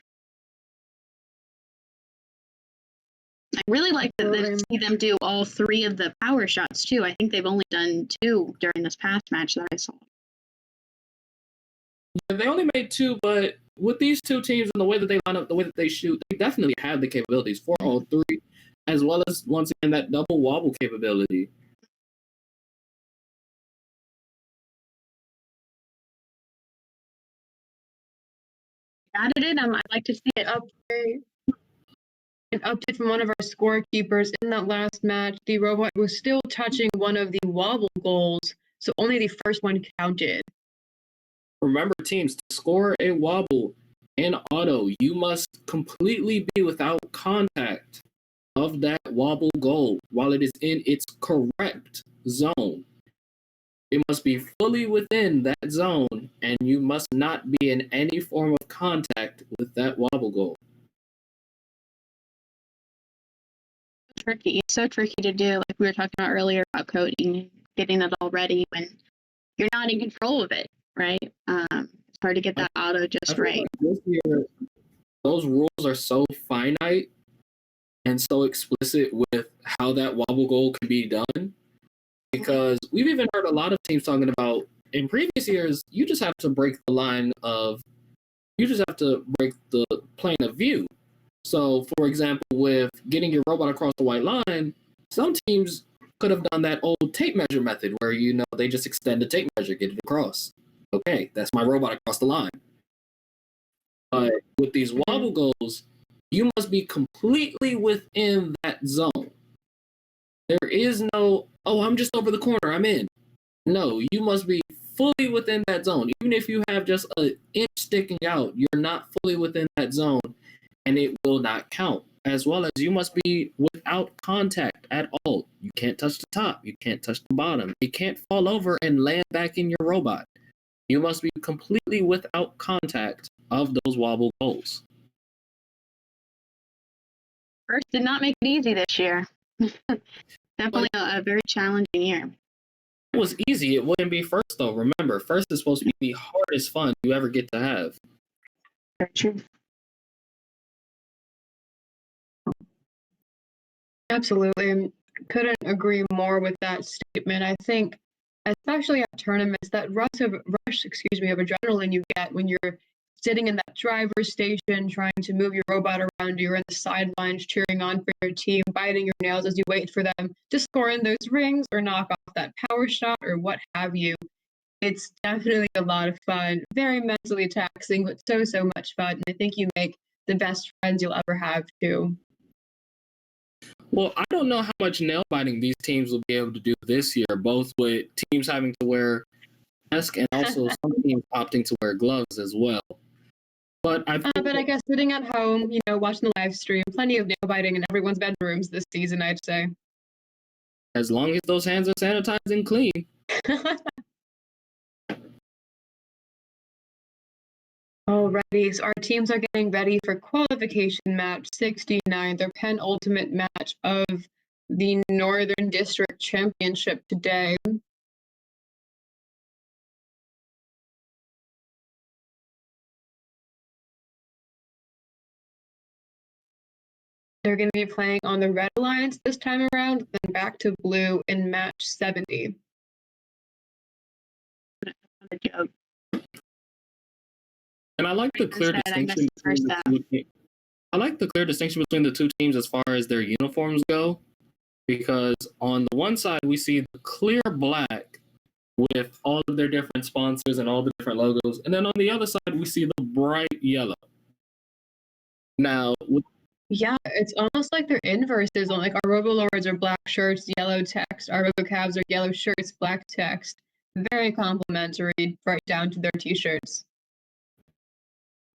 I really like to see them do all 3 of the power shots too. I think they've only done 2 during this past match that I saw. Yeah, they only made 2, but with these two teams and the way that they line up, the way that they shoot, they definitely have the capabilities for all 3, as well as, once again, that double wobble capability. Added it. I'd like to see it update. An update from one of our scorekeepers. In that last match, the robot was still touching one of the wobble goals, so only the first one counted. Remember, teams, to score a wobble in auto, you must completely be without contact of that wobble goal while it is in its correct zone. It must be fully within that zone, and you must not be in any form of contact with that wobble goal. Tricky. It's so tricky to do. Like we were talking about earlier about coding and getting it all ready when you're not in control of it, right? It's hard to get that auto just right. Like this year, those rules are so finite and so explicit with how that wobble goal can be done, because we've even heard a lot of teams talking about, in previous years, you just have to break the line of, you just have to break the plane of view. So, for example, with getting your robot across the white line, some teams could have done that old tape measure method where, they just extend the tape measure, get it across. Okay, that's my robot across the line. But with these wobble goals, you must be completely within that zone. There is no, oh, I'm just over the corner, I'm in. No, you must be fully within that zone. Even if you have just an inch sticking out, you're not fully within that zone, and it will not count. As well as you must be without contact at all. You can't touch the top. You can't touch the bottom. It can't fall over and land back in your robot. You must be completely without contact of those wobble goals. First did not make it easy this year. Definitely a very challenging year. It was easy. It wouldn't be first, though. Remember, first is supposed to be the hardest fun you ever get to have. Very true. Absolutely. Couldn't agree more with that statement. I think, especially at tournaments, that rush of adrenaline you get when you're sitting in that driver's station, trying to move your robot around, you're in the sidelines cheering on for your team, biting your nails as you wait for them to score in those rings or knock off that power shot or what have you. It's definitely a lot of fun, very mentally taxing, but so much fun. And I think you make the best friends you'll ever have too. Well, I don't know how much nail biting these teams will be able to do this year, both with teams having to wear masks and also some teams opting to wear gloves as well. But but I guess sitting at home, you know, watching the live stream, plenty of nail biting in everyone's bedrooms this season, I'd say. as long as those hands are sanitized and clean. Alrighty, so our teams are getting ready for qualification match 69, their penultimate match of the Northern District Championship today. They're going to be playing on the Red Alliance this time around, then back to Blue in match 70. And I like the clear distinction between the two. I like the clear distinction between the two teams as far as their uniforms go, because on the one side we see the clear black with all of their different sponsors and all the different logos, and then on the other side we see the bright yellow. Now, yeah, it's almost like they're inverses. Like our Robo-Lords are black shirts, yellow text. Our Robo-Cabs are yellow shirts, black text. Very complimentary, right down to their t-shirts.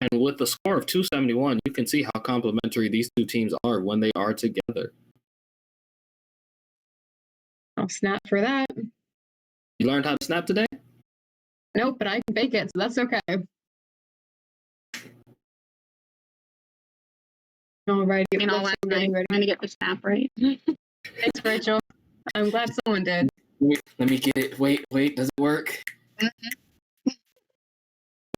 And with the score of 271, you can see how complementary these two teams are when they are together. I'll snap for that. You learned how to snap today? Nope, but I can bake it, so that's okay. Alrighty. In all honesty, I'm trying to get the snap right. Thanks, Rachel. I'm glad someone did. Wait, let me get it. Wait, does it work?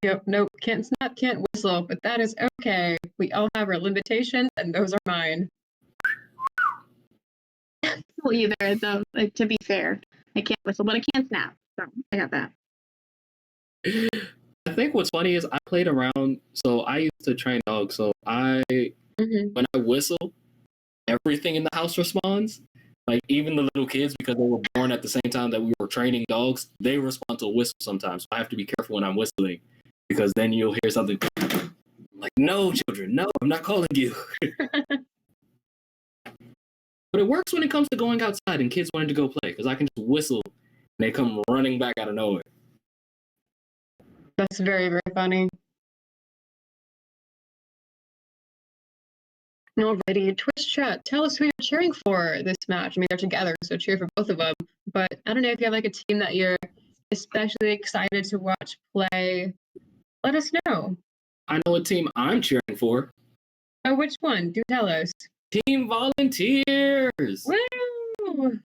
Yep, nope, can't snap, can't whistle, but that is okay. We all have our limitations, and those are mine. Well, either, though, like, to be fair. I can't whistle, but I can snap. So I got that. I think what's funny is I played around, so I used to train dogs, so when I whistle, everything in the house responds. Like, even the little kids, because they were born at the same time that we were training dogs, they respond to a whistle sometimes. So I have to be careful when I'm whistling, because then you'll hear something like, no, children, no, I'm not calling you. But it works when it comes to going outside and kids wanting to go play, because I can just whistle and they come running back out of nowhere. That's very, very funny. Alrighty, Twitch chat, tell us who you're cheering for this match. I mean, they're together, so cheer for both of them. But I don't know if you have like a team that you're especially excited to watch play. Let us know. I know what team I'm cheering for. Oh, which one? Do tell us. Team Volunteers! Woo!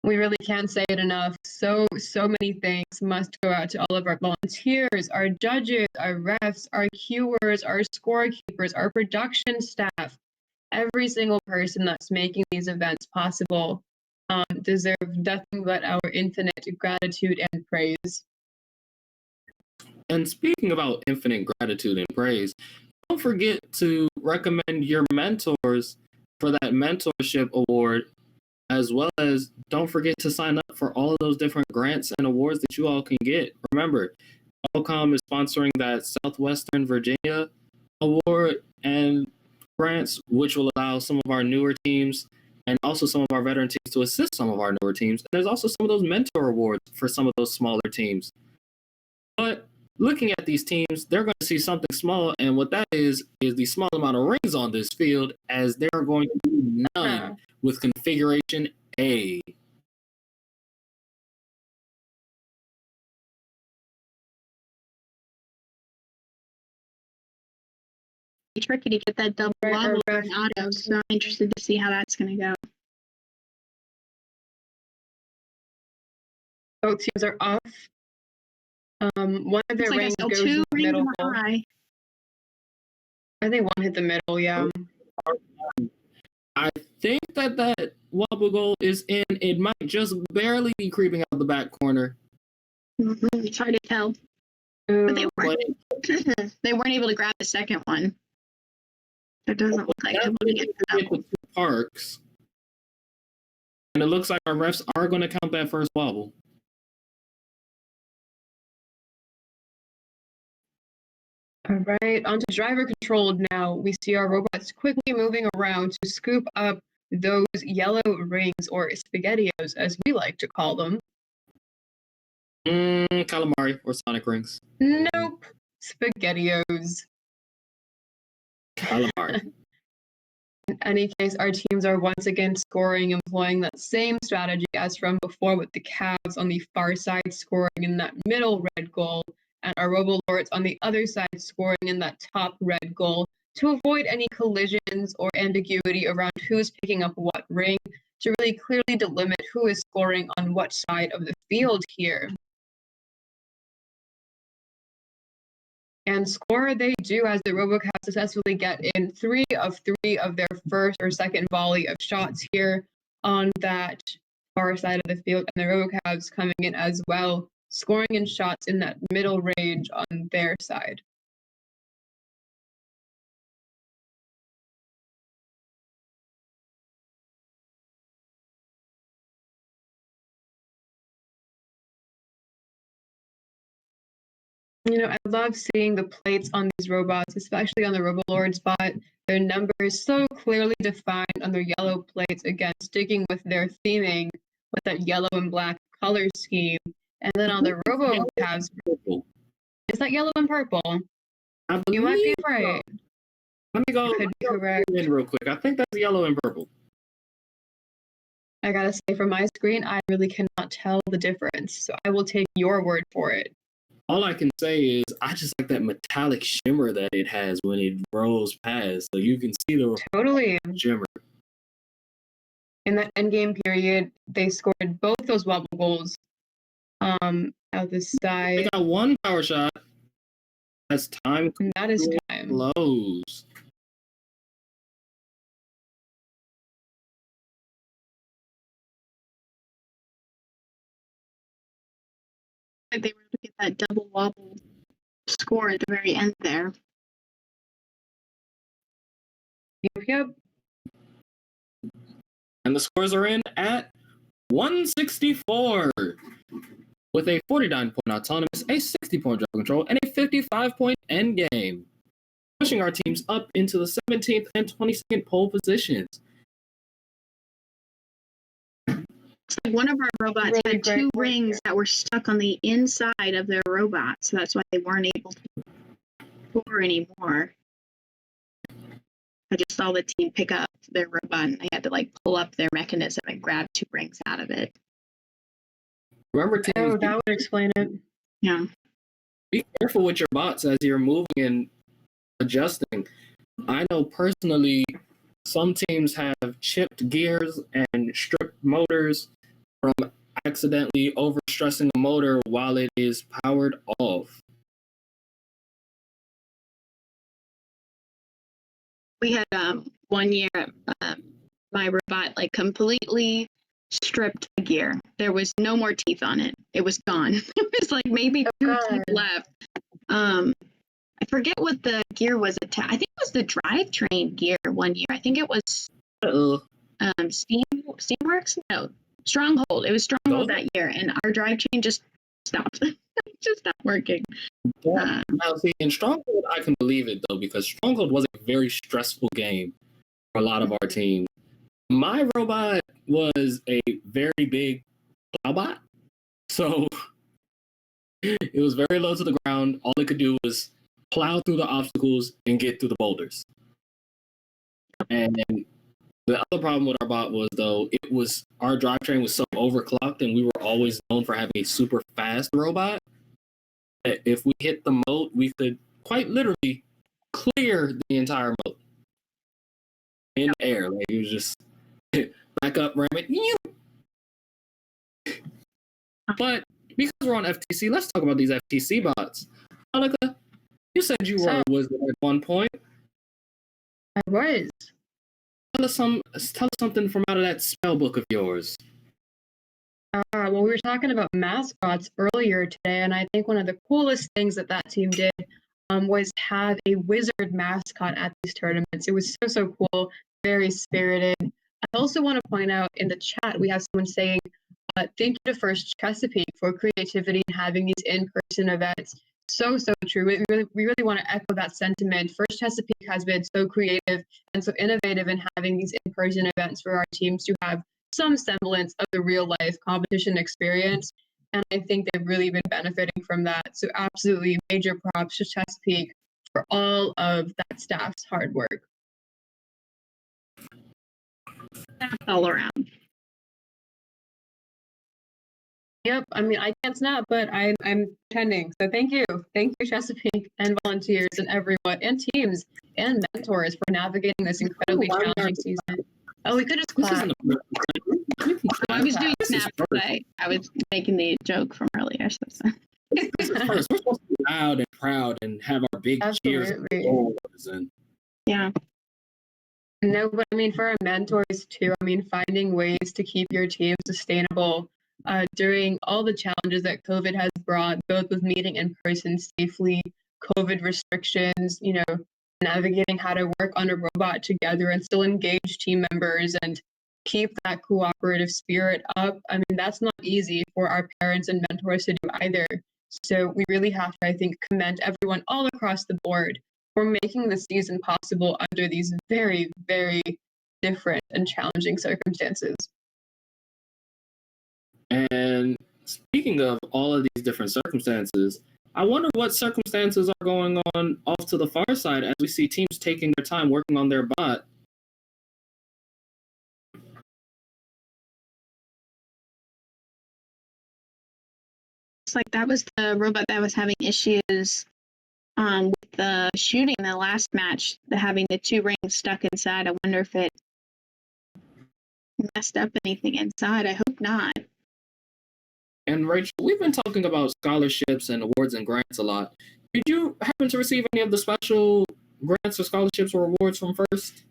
We really can't say it enough. So many thanks must go out to all of our volunteers, our judges, our refs, our cuers, our scorekeepers, our production staff. Every single person that's making these events possible deserve nothing but our infinite gratitude and praise. And speaking about infinite gratitude and praise, don't forget to recommend your mentors for that mentorship award, as well as don't forget to sign up for all of those different grants and awards that you all can get. Remember, Qualcomm is sponsoring that Southwestern Virginia award and grants, which will allow some of our newer teams and also some of our veteran teams to assist some of our newer teams. And there's also some of those mentor awards for some of those smaller teams. But looking at these teams, they're going to see something small, and what that is the small amount of rings on this field, as there are going to be none with configuration A. Tricky to get that double wobble or an auto, so I'm interested to see how that's going to go. Both teams are off. One of their rings goes in the middle. I think one hit the middle, yeah. I think that wobble goal is in. It might just barely be creeping out the back corner. It's hard to tell. But they weren't, they weren't able to grab the second one. It doesn't look like they want to get the double. Parks. And it looks like our refs are going to count that first wobble. All right, onto driver controlled now. We see our robots quickly moving around to scoop up those yellow rings, or spaghettios, as we like to call them. Calamari or Sonic rings. Nope. SpaghettiOs. Calamari. In any case, our teams are once again scoring, employing that same strategy as from before, with the Cavs on the far side scoring in that middle red goal, and our Robolords on the other side scoring in that top red goal, to avoid any collisions or ambiguity around who's picking up what ring, to really clearly delimit who is scoring on what side of the field here. And score they do, as the RoboCats successfully get in 3 of their first or second volley of shots here on that far side of the field. And the RoboCats coming in as well, scoring in shots in that middle range on their side. You know, I love seeing the plates on these robots, especially on the Robolord spot. Their numbers so clearly defined on their yellow plates, again, sticking with their theming with that yellow and black color scheme. And then on the RoboCavs, is that yellow and purple? You might be right. Let me go, Could be correct. in real quick. I think that's yellow and purple. I gotta say, from my screen, I really cannot tell the difference. So I will take your word for it. All I can say is I just like that metallic shimmer that it has when it rolls past. So you can see the totally shimmer. In that endgame period, they scored both those wobble goals out the side. They got one power shot. That's time. That is time. Close. They were able to get that double wobble score at the very end there. Yep. And the scores are in at 164 with a 49-point autonomous, a 60-point drop control, and a 55-point end game, pushing our teams up into the 17th and 22nd pole positions. It's like one of our robots had 2 rings that were stuck on the inside of their robot, so that's why they weren't able to score anymore. I just saw the team pick up their robot and they had to like pull up their mechanism and grab 2 rings out of it. Remember, teams, oh, that would explain it. Yeah. Be careful with your bots as you're moving and adjusting. I know personally some teams have chipped gears and stripped motors from accidentally overstressing a motor while it is powered off. We had one year my robot like completely stripped the gear. There was no more teeth on it. It was gone. It was like maybe 2 teeth left. I forget what the gear was attached. I think it was the drivetrain gear one year. I think it was Steamworks? No, Stronghold. It was Stronghold that year, and our drivetrain just stopped. It just stopped working. Now, see, in Stronghold, I can believe it, though, because Stronghold was a very stressful game for a lot of our team. My robot was a very big plowbot, so it was very low to the ground. All it could do was plow through the obstacles and get through the boulders. And the other problem with our bot was, though, our drivetrain was so overclocked, and we were always known for having a super fast robot, that if we hit the moat, we could quite literally clear the entire moat in air. Like, it was just back up, ram it. But because we're on FTC, let's talk about these FTC bots. Monica, you said you were a wizard at one point. I was. Tell us something from out of that spell book of yours. Well, we were talking about mascots earlier today, and I think one of the coolest things that team did was have a wizard mascot at these tournaments. It was so cool, very spirited. I also want to point out in the chat, we have someone saying, thank you to First Chesapeake for creativity and having these in-person events. So true. We really want to echo that sentiment. First Chesapeake has been so creative and so innovative in having these in-person events for our teams to have some semblance of the real life competition experience. And I think they've really been benefiting from that. So absolutely major props to Chesapeake for all of that staff's hard work. All around. Yep, I mean, I can't snap, but I'm pretending. So thank you. Thank you, Chesapeake and volunteers and everyone and teams and mentors for navigating this incredibly challenging season. Oh, we could just clap. I was doing snap today. I was making the joke from earlier. So. This is first. We're supposed to be loud and proud and have our big cheers. And yeah. No, but I mean, for our mentors too, I mean, finding ways to keep your team sustainable during all the challenges that COVID has brought, both with meeting in person safely, COVID restrictions, you know, navigating how to work on a robot together and still engage team members and keep that cooperative spirit up. I mean, that's not easy for our parents and mentors to do either. So we really have to, I think, commend everyone all across the board for making the season possible under these very, very different and challenging circumstances. And speaking of all of these different circumstances, I wonder what circumstances are going on off to the far side as we see teams taking their time working on their bot. It's like that was the robot that was having issues with the shooting in the last match, having the 2 rings stuck inside. I wonder if it messed up anything inside. I hope not. And Rachel, we've been talking about scholarships and awards and grants a lot. Did you happen to receive any of the special grants or scholarships or awards from First?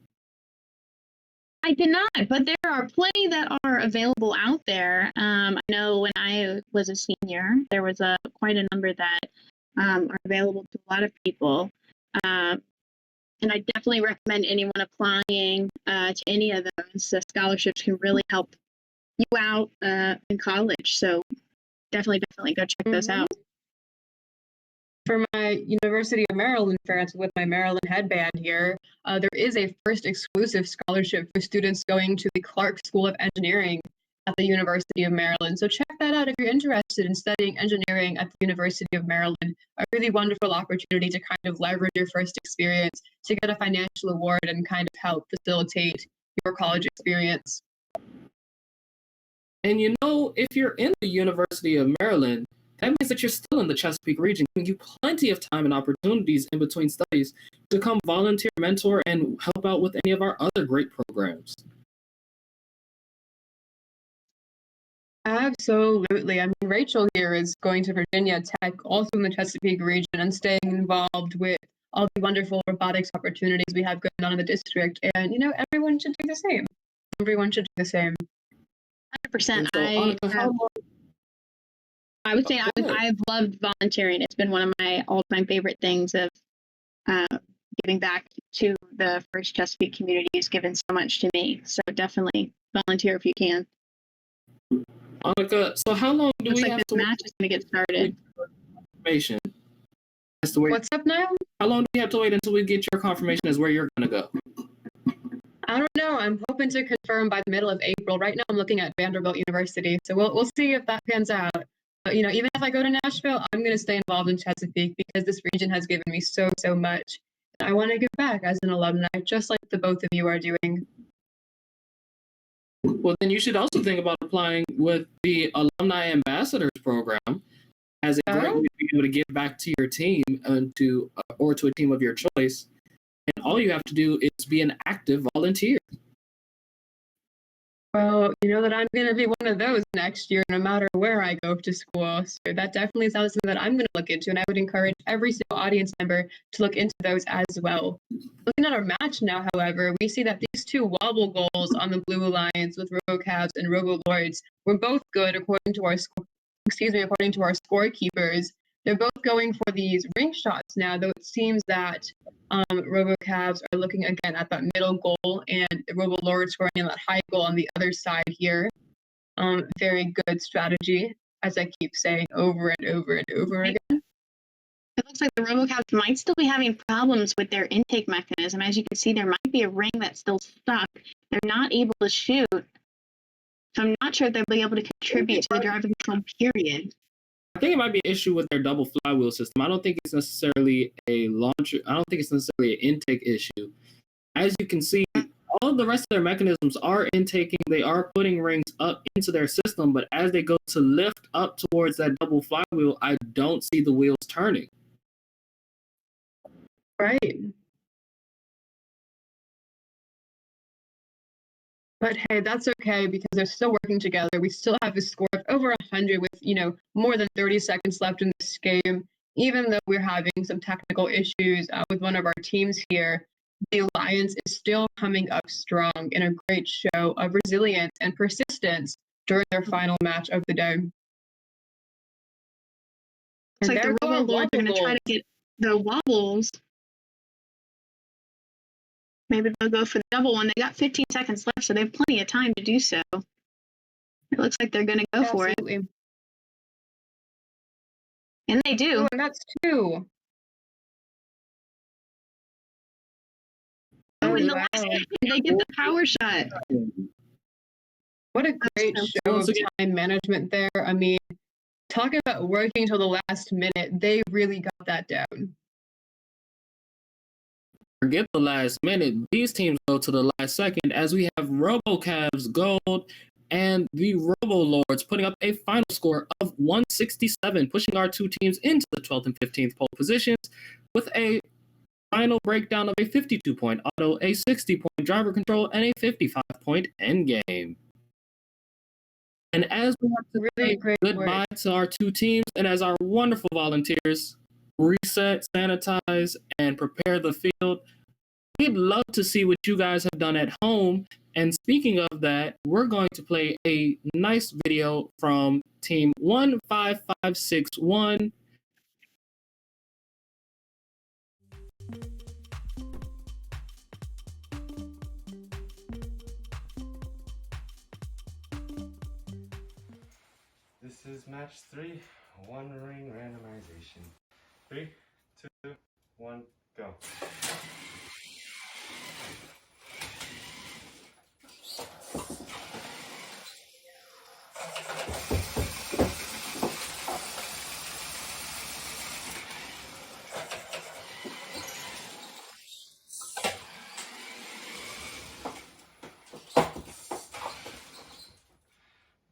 I did not, but there are plenty that are available out there. I know when I was a senior, there was quite a number that are available to a lot of people. And I definitely recommend anyone applying to any of those. The scholarships can really help you out in college. So definitely go check those out. For my University of Maryland fans with my Maryland headband here, there is a First exclusive scholarship for students going to the Clark School of Engineering at the University of Maryland. So check that out if you're interested in studying engineering at the University of Maryland. A really wonderful opportunity to kind of leverage your first experience to get a financial award and kind of help facilitate your college experience. And you know, if you're in the University of Maryland, that means that you're still in the Chesapeake region, giving you plenty of time and opportunities in between studies to come volunteer, mentor, and help out with any of our other great programs. Absolutely. I mean, Rachel here is going to Virginia Tech, also in the Chesapeake region, and staying involved with all the wonderful robotics opportunities we have going on in the district. And, you know, everyone should do the same. Everyone should do the same. 100%. I would say I've loved volunteering. It's been one of my all-time favorite things of giving back to the First Chesapeake community. Has given so much to me. So definitely volunteer if you can. Annika, so how long do we have to match is going to get started? Confirmation. What's up now? How long do we have to wait until we get your confirmation as where you're going to go? I don't know. I'm hoping to confirm by the middle of April. Right now, I'm looking at Vanderbilt University, so we'll see if that pans out. But you know, even if I go to Nashville, I'm going to stay involved in Chesapeake because this region has given me so much. I want to give back as an alumni, just like the both of you are doing. Well, then you should also think about applying with the Alumni Ambassadors Program as a great way to be able to give back to your team and or to a team of your choice. And all you have to do is be an active volunteer. Well, you know that I'm going to be one of those next year, no matter where I go to school. So that definitely sounds something that I'm going to look into, and I would encourage every single audience member to look into those as well. Looking at our match now, however, we see that these 2 wobble goals on the Blue Alliance with RoboCavs and RoboLords were both good according to our scorekeepers. They're both going for these ring shots now, though it seems that RoboCavs are looking again at that middle goal and RoboLord scoring in that high goal on the other side here. Very good strategy, as I keep saying over and over and over again. It looks like the RoboCavs might still be having problems with their intake mechanism. As you can see, there might be a ring that's still stuck. They're not able to shoot So I'm not sure if they'll be able to contribute to the driving control period. I think it might be an issue with their double flywheel system. I don't think it's necessarily a launcher. I don't think it's necessarily an intake issue. As you can see, all of the rest of their mechanisms are intaking. They are putting rings up into their system, but as they go to lift up towards that double flywheel, I don't see the wheels turning. Right. But hey, that's okay because they're still working together. We still have a score of over 100 with, more than 30 seconds left in this game. Even though we're having some technical issues with one of our teams here, the Alliance is still coming up strong in a great show of resilience and persistence during their final match of the day. It's like the Robo Lords are going to try to get the wobbles. Maybe they'll go for the double one. They got 15 seconds left, so they have plenty of time to do so. It looks like they're going to go for it. And they do. Oh, and that's two. Oh, in the last second, they get the power shot. What a great show of time management there. I mean, talking about working until the last minute, they really got that down. Forget the last minute. These teams go to the last second as we have RoboCavs Gold and the Robo Lords putting up a final score of 167, pushing our two teams into the 12th and 15th pole positions with a final breakdown of a 52-point auto, a 60-point driver control, and a 55-point endgame. And as we have to say goodbye to our two teams, and as our wonderful volunteers reset, sanitize, and prepare the field, we'd love to see what you guys have done at home. And speaking of that, we're going to play a nice video from Team 15561. This is match 3, one ring randomization. 3, 2, 1, go.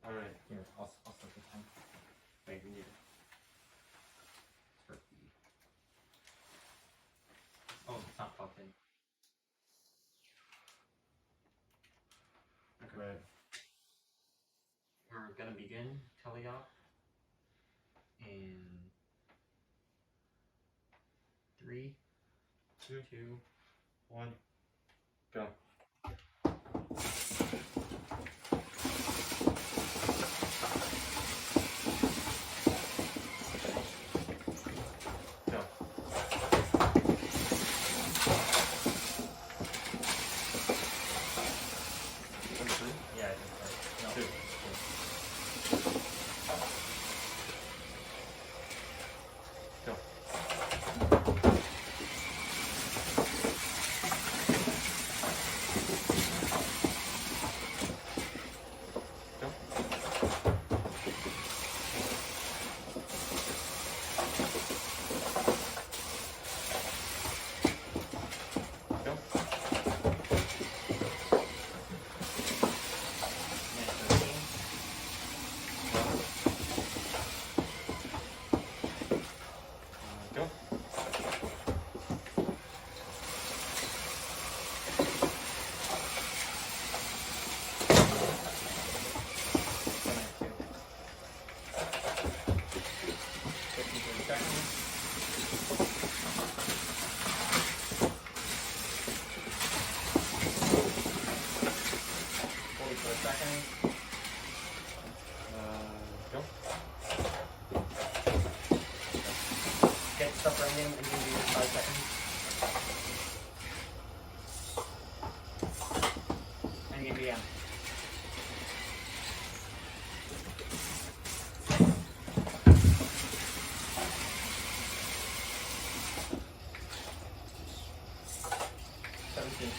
Alright, here, I'll start the time. Thank you. Oh, it's not plugged in. Okay. Right. We're gonna begin teleop in 3, 2, 1, go.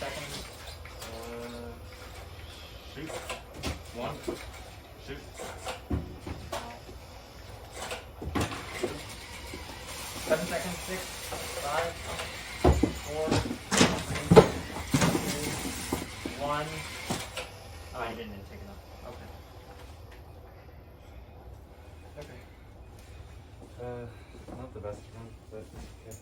Seconds. Shoot. 1. seconds. 6, 5, 4, 3, 2, 1. Oh, I didn't take it off. Okay. Okay. Not the best one, but okay.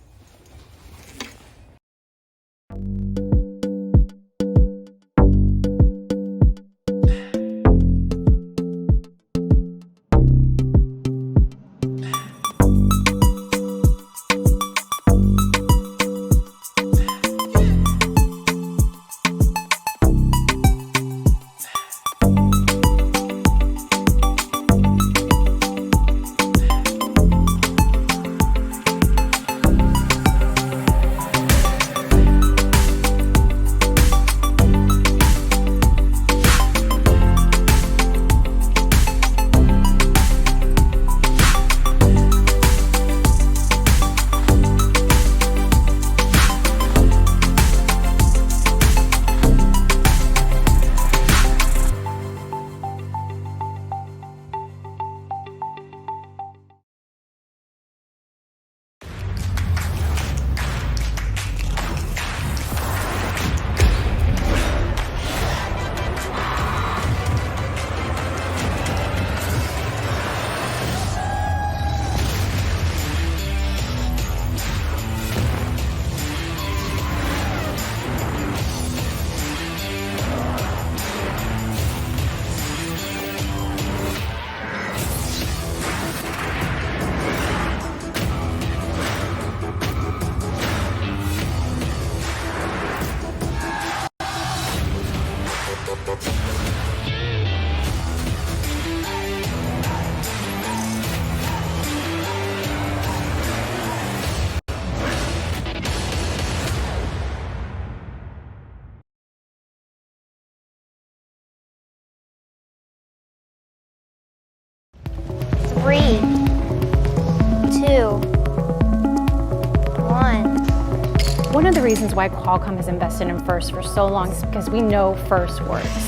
Three, two, one. One of the reasons why Qualcomm has invested in FIRST for so long is because we know FIRST works.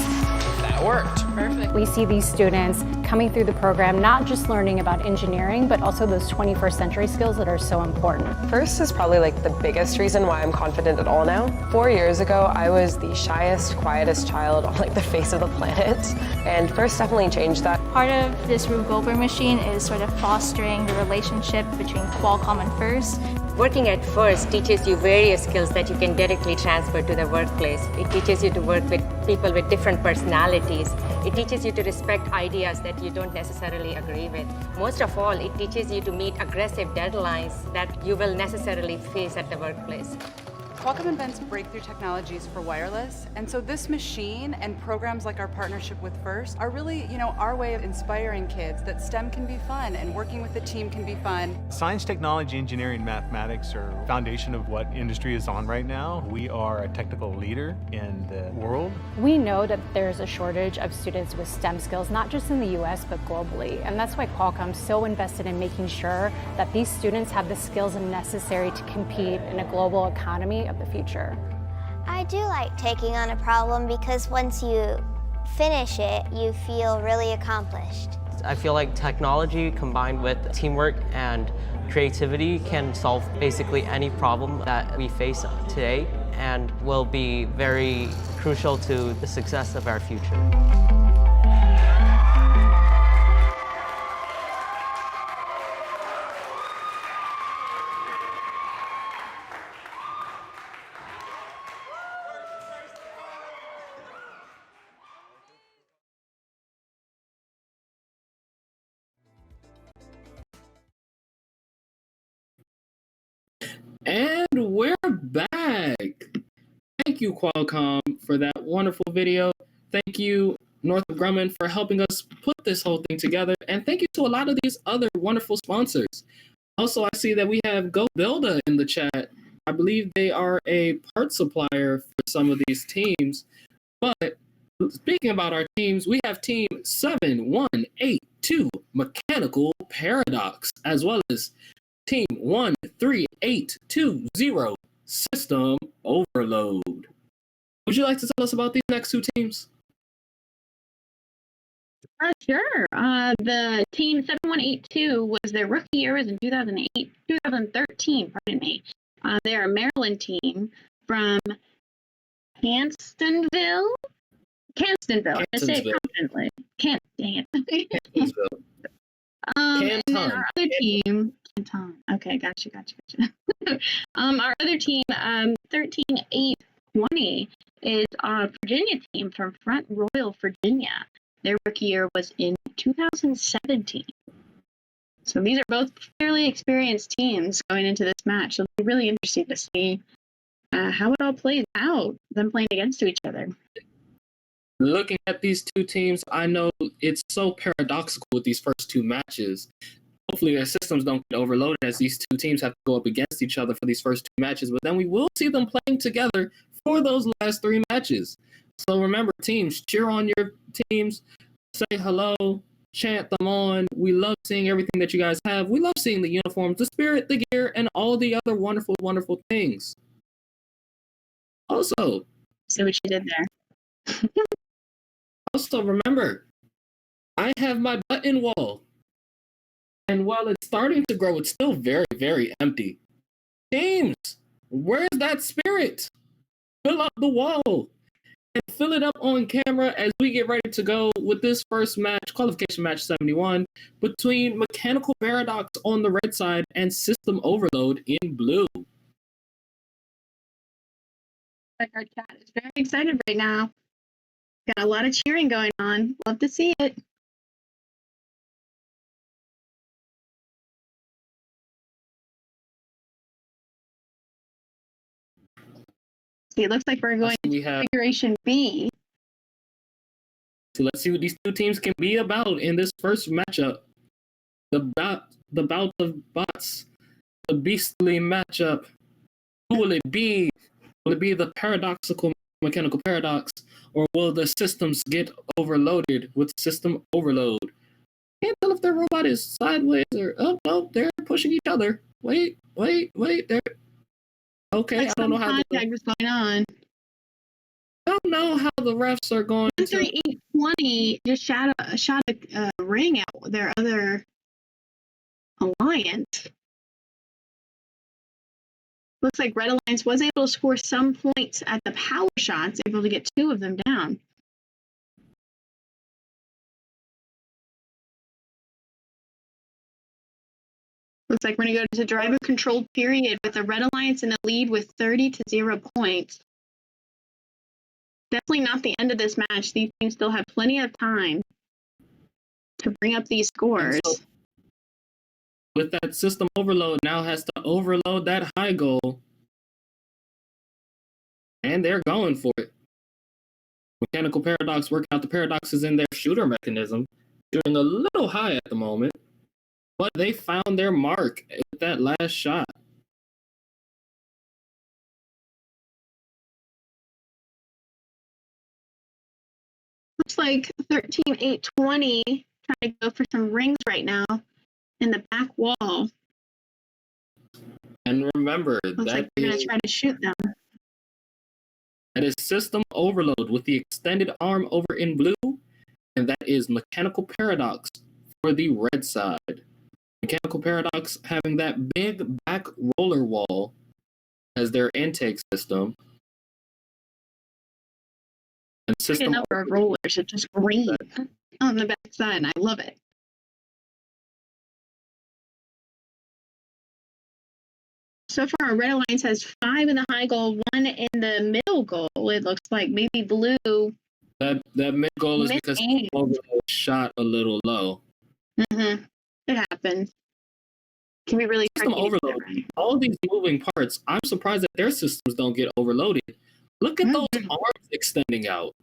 That worked. Perfect. We see these students coming through the program not just learning about engineering, but also those 21st century skills that are so important. FIRST is probably like the biggest reason why I'm confident at all now. 4 years ago, I was the shyest, quietest child on like the face of the planet, and FIRST definitely changed that. Part of this Rube Goldberg machine is sort of fostering the relationship between Qualcomm and FIRST. Working at FIRST teaches you various skills that you can directly transfer to the workplace. It teaches you to work with people with different personalities. It teaches you to respect ideas that you don't necessarily agree with. Most of all, it teaches you to meet aggressive deadlines that you will necessarily face at the workplace. Qualcomm invents breakthrough technologies for wireless, and so this machine and programs like our partnership with FIRST are really, our way of inspiring kids that STEM can be fun and working with a team can be fun. Science, technology, engineering, mathematics are foundation of what industry is on right now. We are a technical leader in the world. We know that there's a shortage of students with STEM skills, not just in the US, but globally. And that's why Qualcomm's so invested in making sure that these students have the skills necessary to compete in a global economy of the future. I do like taking on a problem because once you finish it, you feel really accomplished. I feel like technology combined with teamwork and creativity can solve basically any problem that we face today and will be very crucial to the success of our future. And we're back. Thank you, Qualcomm, for that wonderful video. Thank you, Northrop Grumman, for helping us put this whole thing together. And thank you to a lot of these other wonderful sponsors. Also, I see that we have Go Builda in the chat. I believe they are a part supplier for some of these teams. But speaking about our teams, we have Team 7182 Mechanical Paradox, as well as Team 13820 System Overload. Would you like to tell us about these next two teams? Sure. The team 7182 was their rookie year was in 2013, pardon me. They're a Maryland team from Canstonville. I'm going to say it confidently. Dang it. And then our other team, Canton. Okay, gotcha. Our other team, 13820, is a Virginia team from Front Royal, Virginia. Their rookie year was in 2017. So these are both fairly experienced teams going into this match. So it'll be really interesting to see how it all plays out, them playing against each other. Looking at these two teams, I know it's so paradoxical with these first two matches. Hopefully their systems don't get overloaded as these two teams have to go up against each other for these first two matches, but then we will see them playing together for those last three matches. So remember, teams, cheer on your teams, say hello, chant them on. We love seeing everything that you guys have. We love seeing the uniforms, the spirit, the gear, and all the other wonderful, wonderful things. Also, see what you did there. Also, remember, I have my button wall. And while it's starting to grow, it's still very, very empty. James, where's that spirit? Fill up the wall and fill it up on camera as we get ready to go with this first match, qualification match 71, between Mechanical Paradox on the red side and System Overload in blue. Our chat is very excited right now. Got a lot of cheering going on. Love to see it. See, it looks like we're going to configuration B. So let's see what these two teams can be about in this first matchup. The bout of bots, the beastly matchup. Who will it be? Will it be the paradoxical Mechanical Paradox, or will the systems get overloaded with System Overload? Can't tell if their robot is sideways or no, they're pushing each other. Wait, they're okay. Like I don't know how contact is going on. I don't know how the refs are going. 13820 just shot a ring at their other alliance. Looks like Red Alliance was able to score some points at the power shots, able to get 2 of them down. Looks like we're going to go to driver controlled period with the Red Alliance in the lead with 30-0 points. Definitely not the end of this match. These teams still have plenty of time to bring up these scores. So, with that System Overload, now has to overload that high goal. And they're going for it. Mechanical Paradox working out the paradoxes in their shooter mechanism. Shooting a little high at the moment. But they found their mark with that last shot. Looks like 13820 trying to go for some rings right now in the back wall. And remember, looks like they're going to try to shoot them. That is System Overload with the extended arm over in blue, and that is Mechanical Paradox for the red side. Mechanical Paradox having that big back roller wall as their intake system. And system a number of rollers are just green on the back side, and I love it. So far, Red Alliance has 5 in the high goal, 1 in the middle goal. It looks like maybe blue. That mid goal is because Overload shot a little low. Mm-hmm. It happens. Can be really System Overload. All these moving parts, I'm surprised that their systems don't get overloaded. Look at those arms extending out.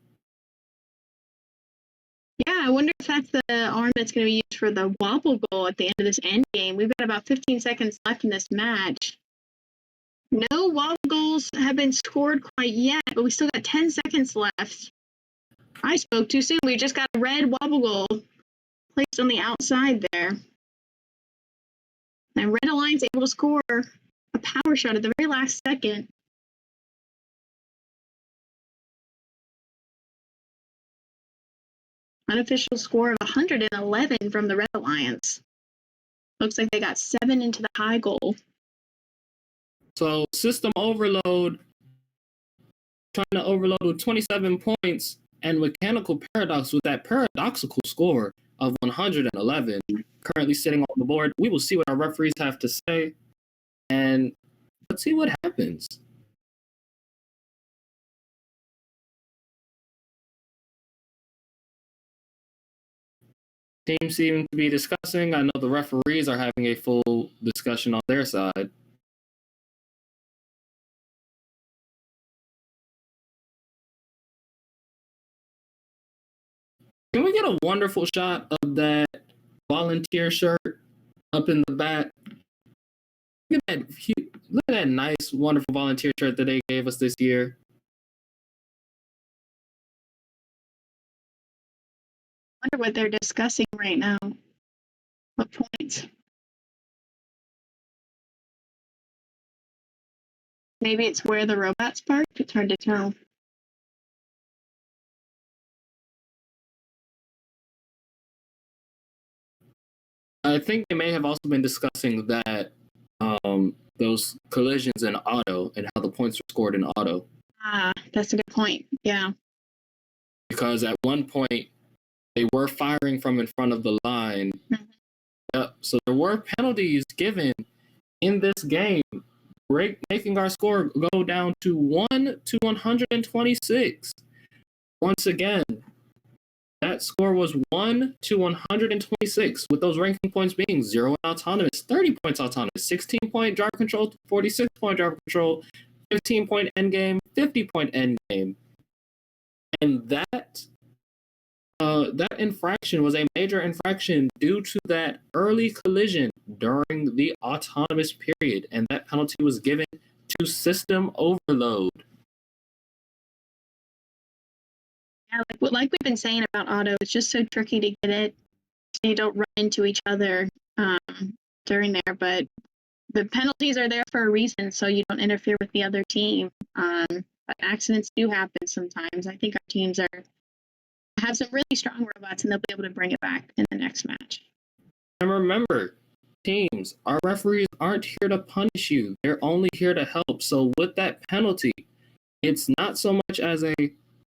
Yeah, I wonder if that's the arm that's going to be used for the wobble goal at the end of this end game. We've got about 15 seconds left in this match. No wobble goals have been scored quite yet, but we still got 10 seconds left. I spoke too soon. We just got a red wobble goal placed on the outside there. And Red Alliance able to score a power shot at the very last second. Unofficial score of 111 from the Red Alliance. Looks like they got 7 into the high goal. So system overload, trying to overload with 27 points, and mechanical paradox with that paradoxical score of 111, currently sitting on the board. We will see what our referees have to say, and let's see what happens. Teams seem to be discussing. I know the referees are having a full discussion on their side. Can we get a wonderful shot of that volunteer shirt up in the back? Look at that nice, wonderful volunteer shirt that they gave us this year. I wonder what they're discussing right now. What points? Maybe it's where the robots parked. It's hard to tell. I think they may have also been discussing that those collisions in auto and how the points were scored in auto. Ah, that's a good point. Yeah. Because at one point they were firing from in front of the line. Mm-hmm. Yep. So there were penalties given in this game, making our score go down to 1-126. Once again, that score was 1-126, with those ranking points being 0 in autonomous, 30 points autonomous, 16-point driver control, 46-point driver control, 15-point endgame, 50-point endgame. And that infraction was a major infraction due to that early collision during the autonomous period, and that penalty was given to system overload. Yeah, like we've been saying about auto, it's just so tricky to get it. You don't run into each other during there, but the penalties are there for a reason, so you don't interfere with the other team. But accidents do happen sometimes. I think our teams have some really strong robots, and they'll be able to bring it back in the next match. And remember, teams, our referees aren't here to punish you. They're only here to help. So with that penalty, it's not so much as a,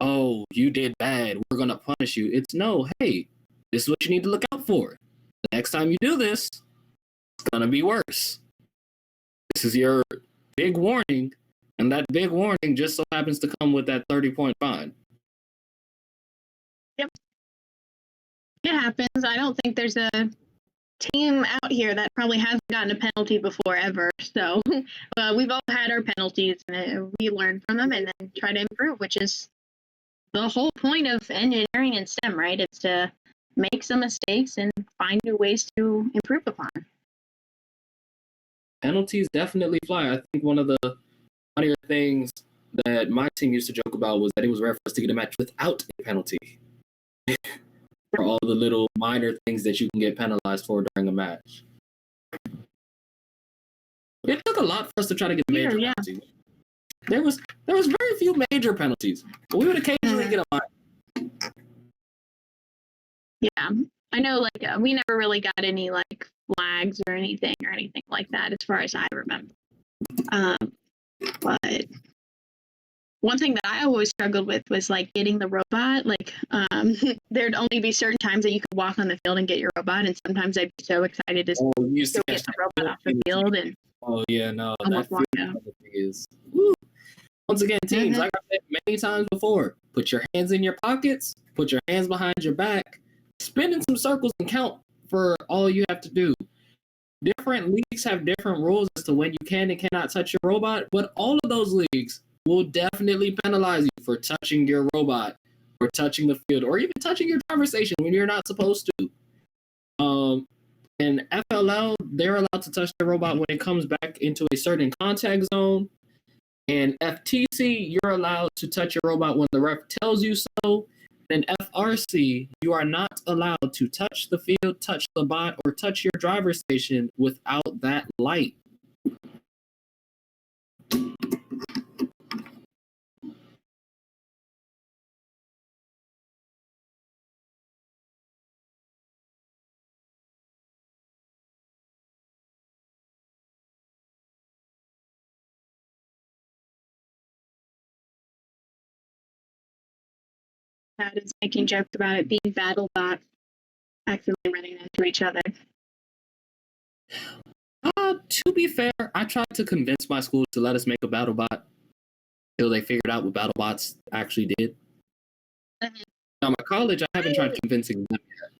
oh, you did bad, we're going to punish you. It's no, hey, this is what you need to look out for. The next time you do this, it's going to be worse. This is your big warning, and that big warning just so happens to come with that 30-point fine. Yep. It happens. I don't think there's a team out here that probably hasn't gotten a penalty before ever. So we've all had our penalties, and we learn from them and then try to improve, which is the whole point of engineering and STEM, right? It's to make some mistakes and find new ways to improve upon. Penalties definitely fly. I think one of the funnier things that my team used to joke about was that it was rare for us to get a match without a penalty. For all the little minor things that you can get penalized for during a match. It took a lot for us to try to get a major penalty. There was very few major penalties, but we would occasionally get a minor. Yeah, I know. Like we never really got any like flags or anything like that, as far as I remember. But one thing that I always struggled with was like getting the robot. Like there'd only be certain times that you could walk on the field and get your robot, and sometimes I'd be so excited to go get the robot off the field. And oh yeah, no, almost that is. Woo. Once again, teams, like I said many times before, put your hands in your pockets, put your hands behind your back, spin in some circles and count for all you have to do. Different leagues have different rules as to when you can and cannot touch your robot, but all of those leagues will definitely penalize you for touching your robot, or touching the field, or even touching your driver station when you're not supposed to. In FLL, they're allowed to touch their robot when it comes back into a certain contact zone. In FTC, you're allowed to touch your robot when the ref tells you so. In FRC, you are not allowed to touch the field, touch the bot, or touch your driver station without that light. That is making jokes about it being battle bots accidentally running into each other. To be fair, I tried to convince my school to let us make a battle bot until they figured out what battle bots actually did. Now, my college, I haven't tried convincing them yet.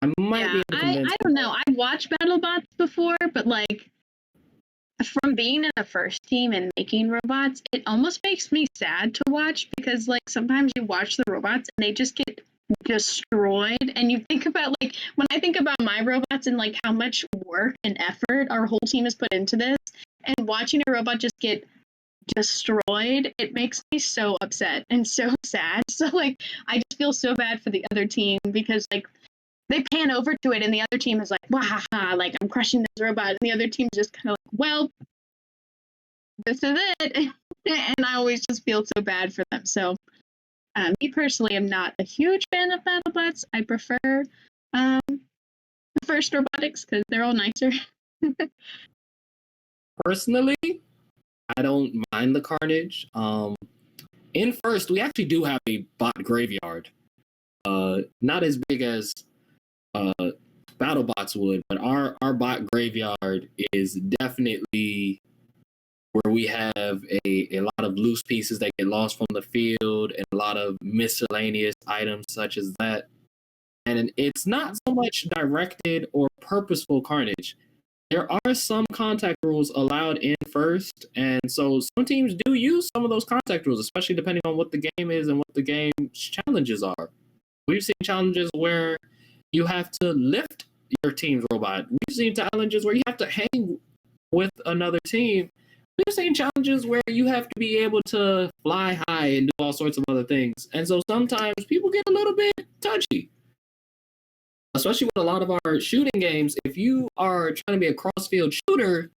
I might be able to convince I don't know. I've watched battle bots before, but like from being in the first team and making robots, it almost makes me sad to watch because like sometimes you watch the robots and they just get destroyed, and you think about like when I think about my robots and like how much work and effort our whole team has put into this, and watching a robot just get destroyed, it makes me so upset and so sad. So like I just feel so bad for the other team because like they pan over to it and the other team is like, wahaha, like I'm crushing this robot, and the other team's just kind of like, well, this is it. And I always just feel so bad for them. So me personally, I'm not a huge fan of BattleBots. I prefer First Robotics because they're all nicer. Personally, I don't mind the carnage. In First, we actually do have a bot graveyard. Not as big as BattleBots would, but our bot graveyard is definitely where we have a lot of loose pieces that get lost from the field and a lot of miscellaneous items such as that. And it's not so much directed or purposeful carnage. There are some contact rules allowed in First, and so some teams do use some of those contact rules, especially depending on what the game is and what the game's challenges are. We've seen challenges where you have to lift your team's robot. We've seen challenges where you have to hang with another team. We've seen challenges where you have to be able to fly high and do all sorts of other things. And so sometimes people get a little bit touchy. Especially with a lot of our shooting games, if you are trying to be a cross-field shooter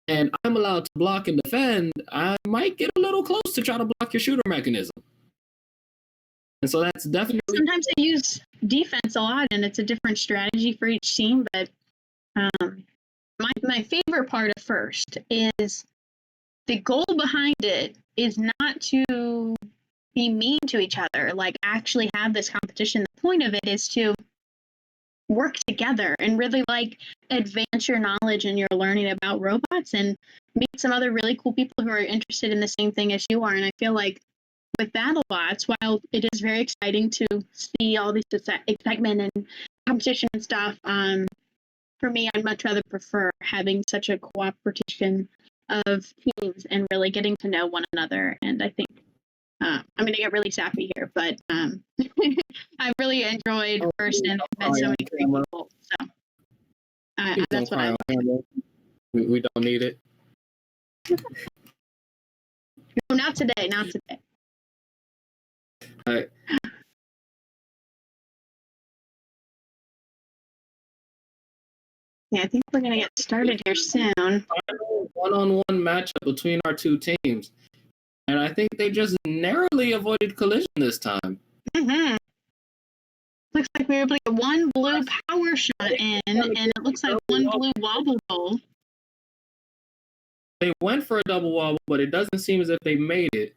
and I'm allowed to block and defend, I might get a little close to try to block your shooter mechanism. And so that's definitely... Sometimes they use defense a lot, and it's a different strategy for each team, but my favorite part of First is the goal behind it is not to be mean to each other, like actually have this competition. The point of it is to work together and really like advance your knowledge and your learning about robots and meet some other really cool people who are interested in the same thing as you are. And I feel like with BattleBots, while it is very exciting to see all these excitement and competition and stuff, for me, I'd much rather prefer having such a cooperation of teams and really getting to know one another. And I think I'm going to get really sappy here, but I really enjoyed First and met so many great people. So that's what I like. We don't need it. No, not today. Not today. All right. Yeah, I think we're going to get started here soon. One-on-one matchup between our two teams. And I think they just narrowly avoided collision this time. Mm-hmm. Looks like we were able to get one blue power shot in, and it looks like one blue wobble goal. They went for a double wobble, but it doesn't seem as if they made it.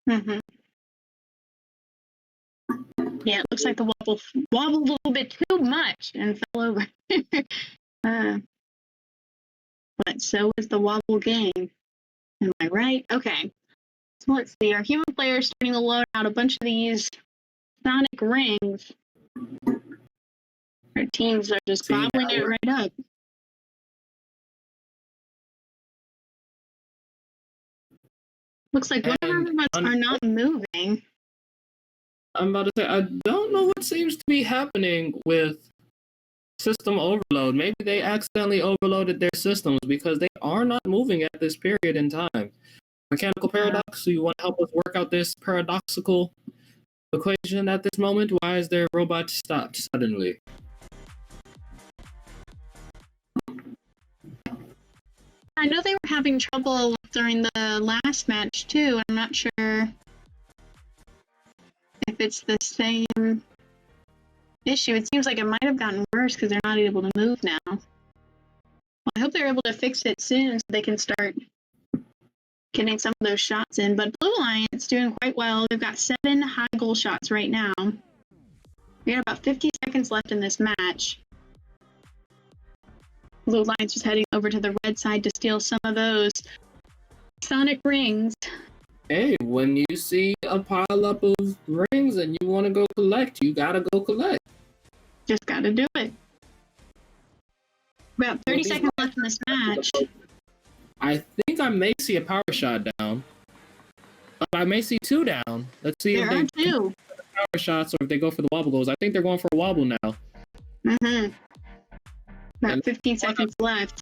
Mm-hmm. Yeah, it looks like the wobbled a little bit too much and fell over. But so is the wobble game. Am I right? Okay. So let's see. Our human player is starting to load out a bunch of these sonic rings. Our teams are just gobbling it right up. Looks like one of our robots are not moving. I'm about to say, I don't know what seems to be happening with system overload. Maybe they accidentally overloaded their systems because they are not moving at this period in time. Mechanical paradox, so you want to help us work out this paradoxical equation at this moment? Why is their robot stopped suddenly? I know they were having trouble during the last match too. I'm not sure if it's the same issue. It seems like it might have gotten worse because they're not able to move now. Well, I hope they're able to fix it soon so they can start getting some of those shots in. But Blue Alliance doing quite well. They've got 7 high goal shots right now. We got about 50 seconds left in this match. Blue Alliance just heading over to the red side to steal some of those Sonic rings. Hey, when you see a pile up of rings and you want to go collect, you gotta go collect. Just gotta do it. About 30 seconds left in this match. I think I may see a power shot down. I may see 2 down. Let's see if they do power shots or if they go for the wobble goals. I think they're going for a wobble now. About 15 seconds left.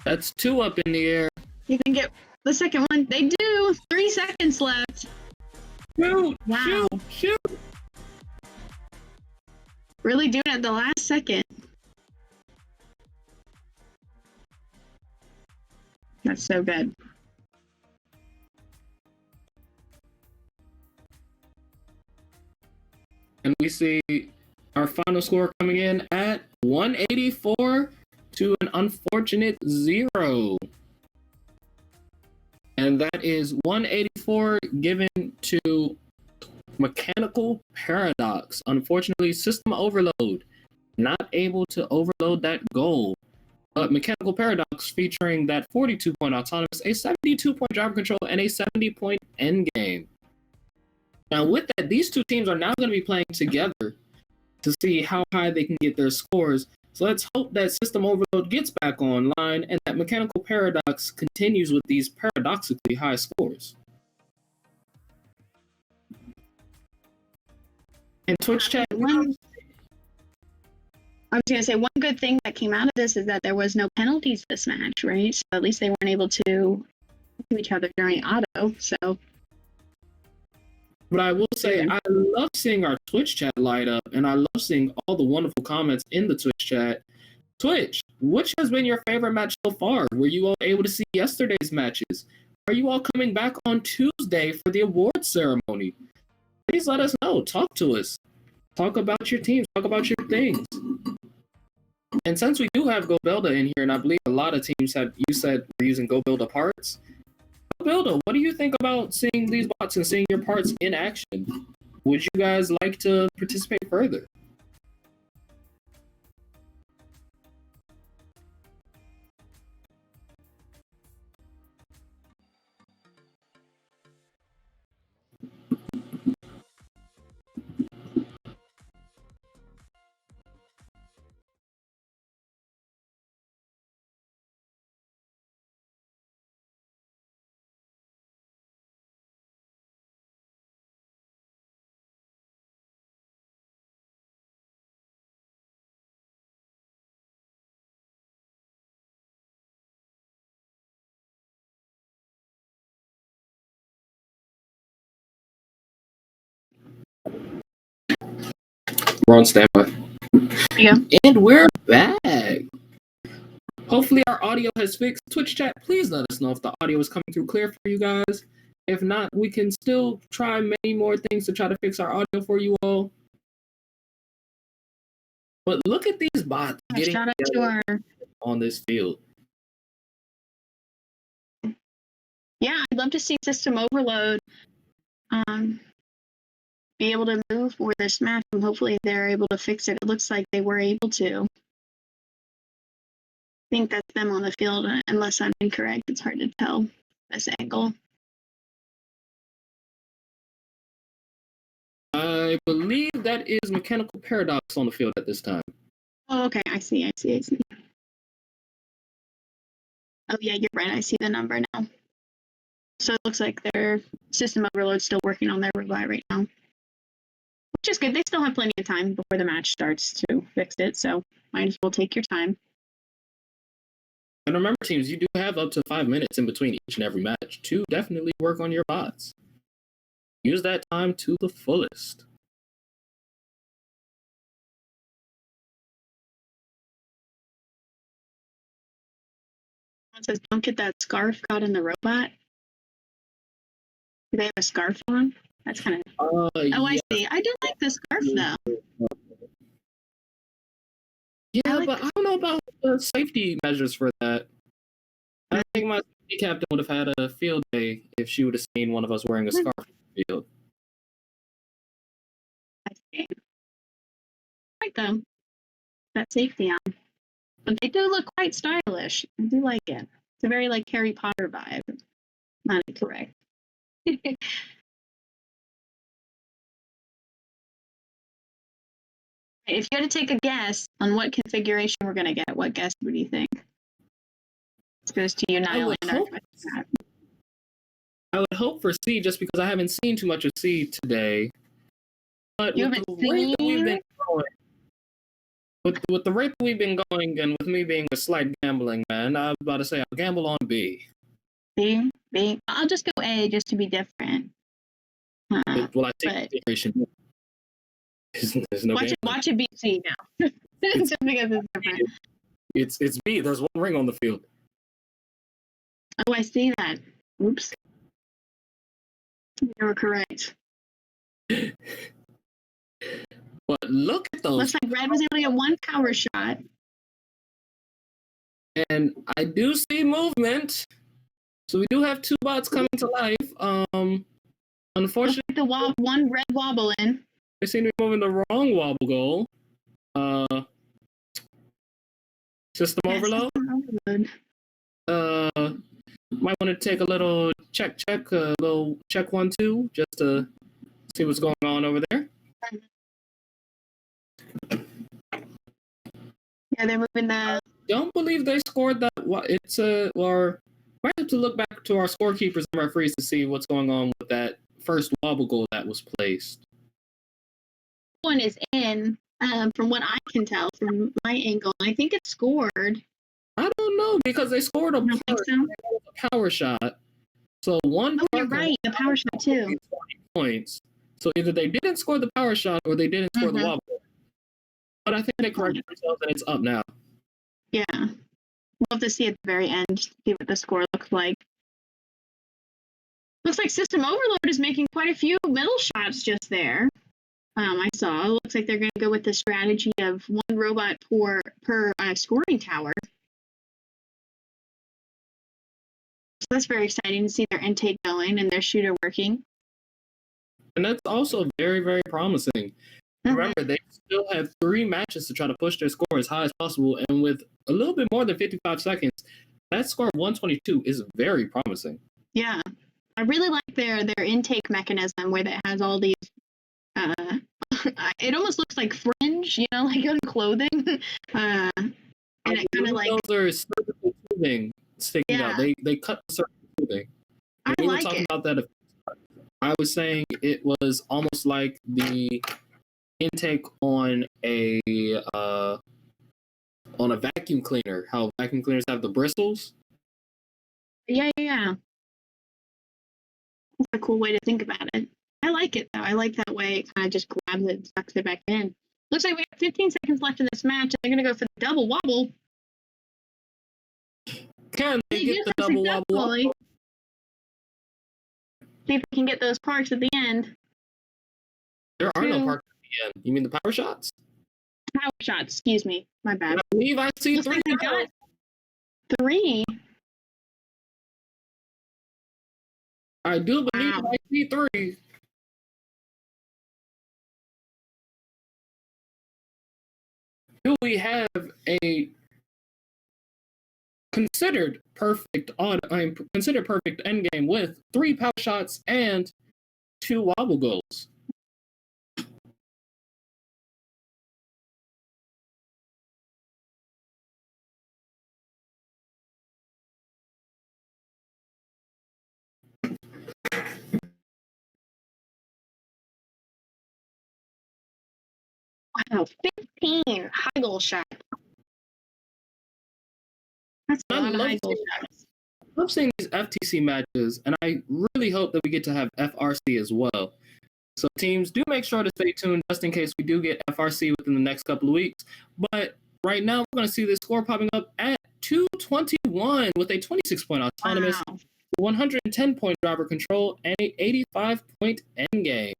That's 2 up in the air. You can get the second one. They do. 3 seconds left. Shoot! Wow. Shoot! Really doing it at the last second. That's so good. And we see our final score coming in at 184 to an unfortunate 0. And that is 184 given to Mechanical Paradox. Unfortunately, system overload. Not able to overload that goal. But Mechanical Paradox featuring that 42-point autonomous, a 72-point driver control, and a 70-point endgame. Now with that, these two teams are now going to be playing together to see how high they can get their scores. So let's hope that System Overload gets back online and that Mechanical Paradox continues with these paradoxically high scores. And Twitch chat. I was going to say, one good thing that came out of this is that there was no penalties this match, right? So at least they weren't able to do each other during auto, so. But I will say, I love seeing our Twitch chat light up, and I love seeing all the wonderful comments in the Twitch chat. Twitch, which has been your favorite match so far? Were you all able to see yesterday's matches? Are you all coming back on Tuesday for the awards ceremony? Please let us know. Talk to us. Talk about your teams. Talk about your things. And since we do have Go Builder in here, and I believe a lot of teams have, you said we're using Go Builder parts. Go Builder, what do you think about seeing these bots and seeing your parts in action? Would you guys like to participate further? We're on standby. Yeah. And we're back. Hopefully our audio has fixed. Twitch chat, please let us know if the audio is coming through clear for you guys. If not, we can still try many more things to try to fix our audio for you all. But look at these bots getting shout out to our on this field. Yeah, I'd love to see System Overload be able to move for this match, and hopefully they're able to fix it. It looks like they were able to. I think that's them on the field, unless I'm incorrect. It's hard to tell this angle. I believe that is Mechanical Paradox on the field at this time. Oh, okay. I see. Oh, yeah, you're right. I see the number now. So it looks like their System Overload's still working on their robot right now. Which is good. They still have plenty of time before the match starts to fix it, so might as well take your time. And remember, teams, you do have up to 5 minutes in between each and every match to definitely work on your bots. Use that time to the fullest. It says, don't get that scarf caught in the robot. Do they have a scarf on? That's kind of... Oh, yeah. I see. I do like the scarf, though. Yeah, but I don't know about the safety measures for that. I think my safety captain would have had a field day if she would have seen one of us wearing a scarf in the field. I see. I like them. That safety on. But they do look quite stylish. I do like it. It's a very like Harry Potter vibe. Not incorrect. If you had to take a guess on what configuration we're going to get, what guess would you think? This goes to you, I Niall. would And our hope- I would hope for C just because I haven't seen too much of C today. But You with haven't the rate that we've been seen? going, with the rate that we've been going, and with me being a slight gambling man, I was about to say I'll gamble on B. B, B. I'll just go A just to be different. Well, I take configuration. There's no Watch gambling. it be C now. Just because it's different. It's B. There's one ring on the field. Oh, I see that. Oops. You were correct. But look at those. Looks like Red was able to get one power shot. And I do see movement. So we do have two bots coming to life. Unfortunately, the one red wobble in. They seem to be moving the wrong wobble goal. System overload. Might want to take a little check, a little check 1-2, just to see what's going on over there. Yeah, they're moving the. Don't believe they scored that. It's or might have to look back to our scorekeepers and referees to see what's going on with that first wobble goal that was placed. One is in, from what I can tell from my angle. I think it's scored. I don't know because they scored a power shot. So one. Oh, you're right. The power shot too. 20 points. So either they didn't score the power shot or they didn't score the wobble. But I think they corrected themselves and it's up now. Yeah. We'll have to see at the very end, see what the score looks like. Looks like System Overload is making quite a few middle shots just there. I saw. It looks like they're going to go with the strategy of one robot per scoring tower. So that's very exciting to see their intake going and their shooter working. And that's also very, very promising. Remember, they still have 3 matches to try to push their score as high as possible, and with a little bit more than 55 seconds, that score of 122 is very promising. Yeah. I really like their intake mechanism where it has all these it almost looks like fringe, like on clothing. And it kind of like those are surgical tubing sticking out. They cut the surgical tubing. And we were talking about that. I was saying it was almost like the intake on a vacuum cleaner. How vacuum cleaners have the bristles. Yeah. That's a cool way to think about it. I like it though. I like that way it kind of just grabs it and sucks it back in. Looks like we have 15 seconds left in this match, and they're going to go for the double wobble. Can they get the double wobble? See if we can get those parks at the end. There are no parks at the end. You mean the power shots? Power shots, excuse me. My bad. I believe I see Looks 3. like we got 3. I do believe I see 3. Do we have a considered perfect end game with 3 power shots and 2 wobble goals? Wow, 15 high goal shots. That's a lot of high goal shots. I love seeing these FTC matches, and I really hope that we get to have FRC as well. So teams, do make sure to stay tuned just in case we do get FRC within the next couple of weeks. But right now, we're going to see this score popping up at 221 with a 26-point autonomous, 110-point driver control, and a 85-point endgame.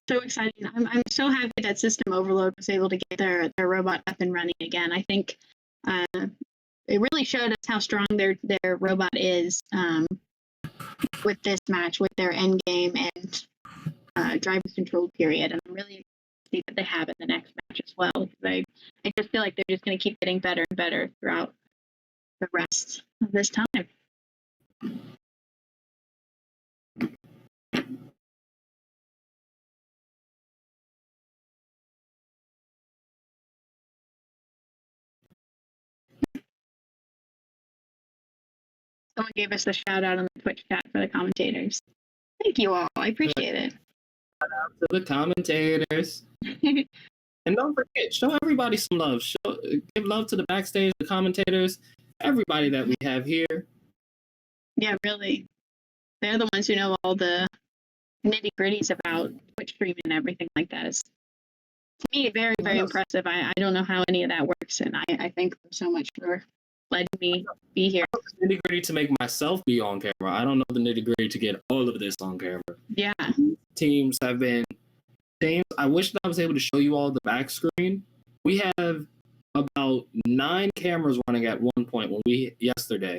So exciting. I'm so happy that System Overload was able to get their robot up and running again. I think it really showed us how strong their robot is with this match, with their end game and driver control period. And I'm really happy that they have it in the next match as well. Because I just feel like they're just going to keep getting better and better throughout the rest of this time. Someone gave us a shout out on the Twitch chat for the commentators. Thank you all. I appreciate it. Shout out to the commentators. And don't forget, show everybody some love. Give love to the backstage, the commentators, everybody that we have here. Yeah, really. They're the ones who know all the nitty gritties about Twitch streaming and everything like that. It's, to me, very, very impressive. I don't know how any of that works, and I thank them so much for letting me be here. Nitty gritty to make myself be on camera. I don't know the nitty gritty to get all of this on camera. Yeah. Teams have been teams. I wish that I was able to show you all the back screen. We have about 9 cameras running at one point yesterday.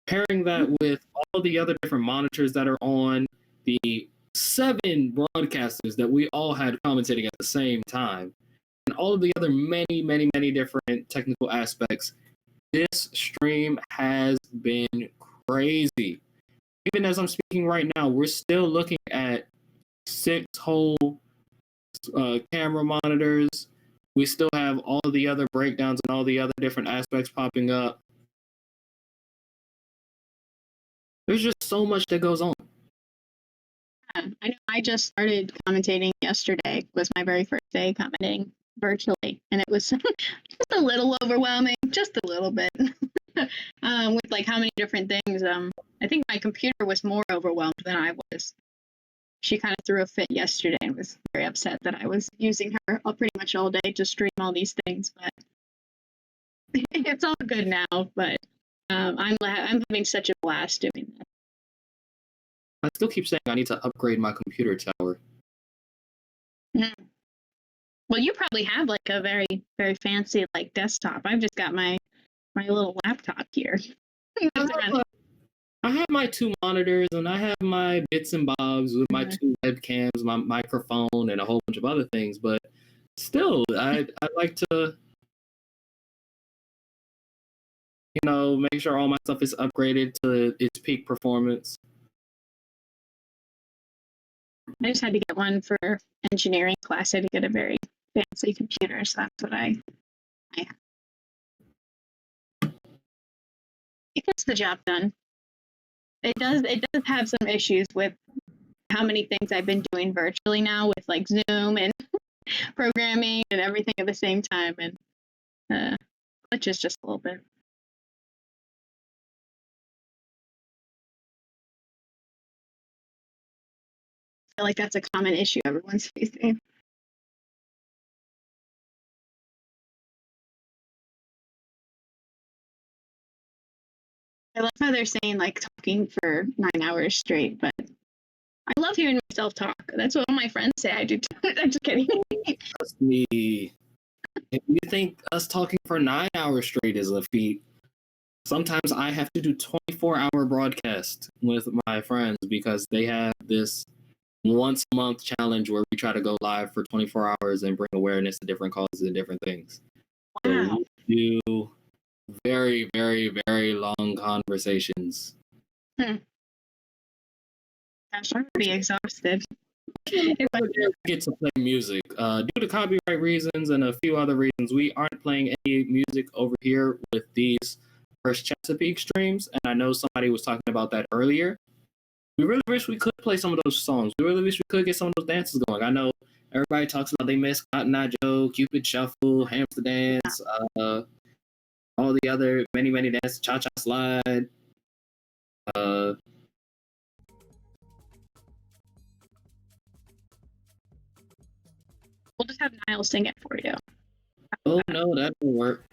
Pairing that with all the other different monitors that are on, the 7 broadcasters that we all had commentating at the same time, and all of the other many, many, many different technical aspects, this stream has been crazy. Even as I'm speaking right now, we're still looking at 6 whole camera monitors. We still have all the other breakdowns and all the other different aspects popping up. There's just so much that goes on. Yeah, I know. I just started commentating yesterday. It was my very first day commentating virtually, and it was just a little overwhelming, just a little bit. With like how many different things. I think my computer was more overwhelmed than I was. She kind of threw a fit yesterday and was very upset that I was using her pretty much all day to stream all these things. But it's all good now. But I'm having such a blast doing that. I still keep saying I need to upgrade my computer tower. Mm. Well, you probably have like a very, very fancy like desktop. I've just got my little laptop here. I have my 2 monitors and I have my bits and bobs with my 2 webcams, my microphone, and a whole bunch of other things. But still, I'd like to, make sure all my stuff is upgraded to its peak performance. I just had to get one for engineering class. I had to get a very fancy computer, so that's what I have. It gets the job done. It does have some issues with how many things I've been doing virtually now with like Zoom and programming and everything at the same time, and glitches just a little bit. I feel like that's a common issue everyone's facing. I love how they're saying like talking for 9 hours straight, but I love hearing myself talk. That's what all my friends say I do. I'm just kidding. Trust me. If you think us talking for 9 hours straight is a feat, sometimes I have to do 24-hour broadcast with my friends because they have this once a month challenge where we try to go live for 24 hours and bring awareness to different causes and different things. Wow. So we do very, very, very long conversations. Gosh, I'm pretty exhausted. Get to play music. Due to copyright reasons and a few other reasons, we aren't playing any music over here with these First Chesapeake streams, and I know somebody was talking about that earlier. We really wish we could play some of those songs. We really wish we could get some of those dances going. I know everybody talks about they miss Cotton Eye Joe, Cupid Shuffle, Hamster Dance, all the other many, many dances, Cha-Cha Slide. We'll just have Niall sing it for you. Oh no, that won't work.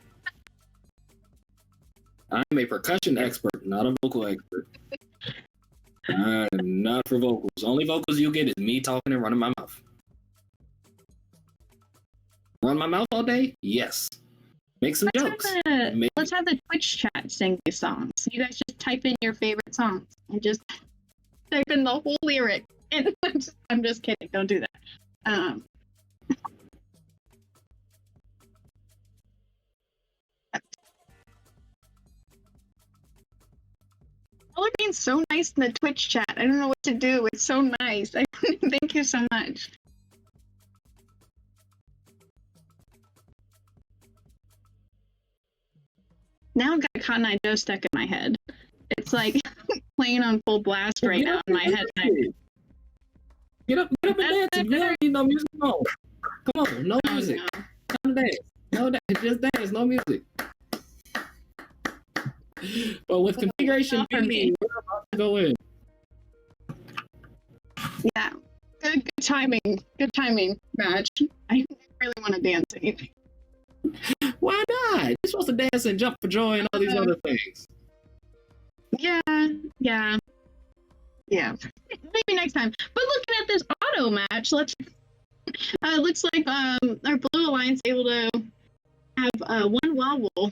I'm a percussion expert, not a vocal expert. Not for vocals. Only vocals you get is me talking and running my mouth. Run my mouth all day? Yes. Make some jokes. Let's have the Twitch chat sing these songs. You guys just type in your favorite songs and just type in the whole lyric. And I'm just kidding. Don't do that. Y'all are being so nice in the Twitch chat. I don't know what to do. It's so nice. Thank you so much. Now I've got Cotton Eye Joe stuck in my head. It's like playing on full blast right now in my head. Get up and dance. You don't need no music. No. Come on, no music. Come dance. No dance. Just dance. No music. But with configuration B, we're about to go in. Yeah. Good timing. Good timing, match. I really want to dance anything. Why not? You're supposed to dance and jump for joy and all these other things. Yeah. Maybe next time. But looking at this auto match, looks like our Blue Alliance able to have one wobble.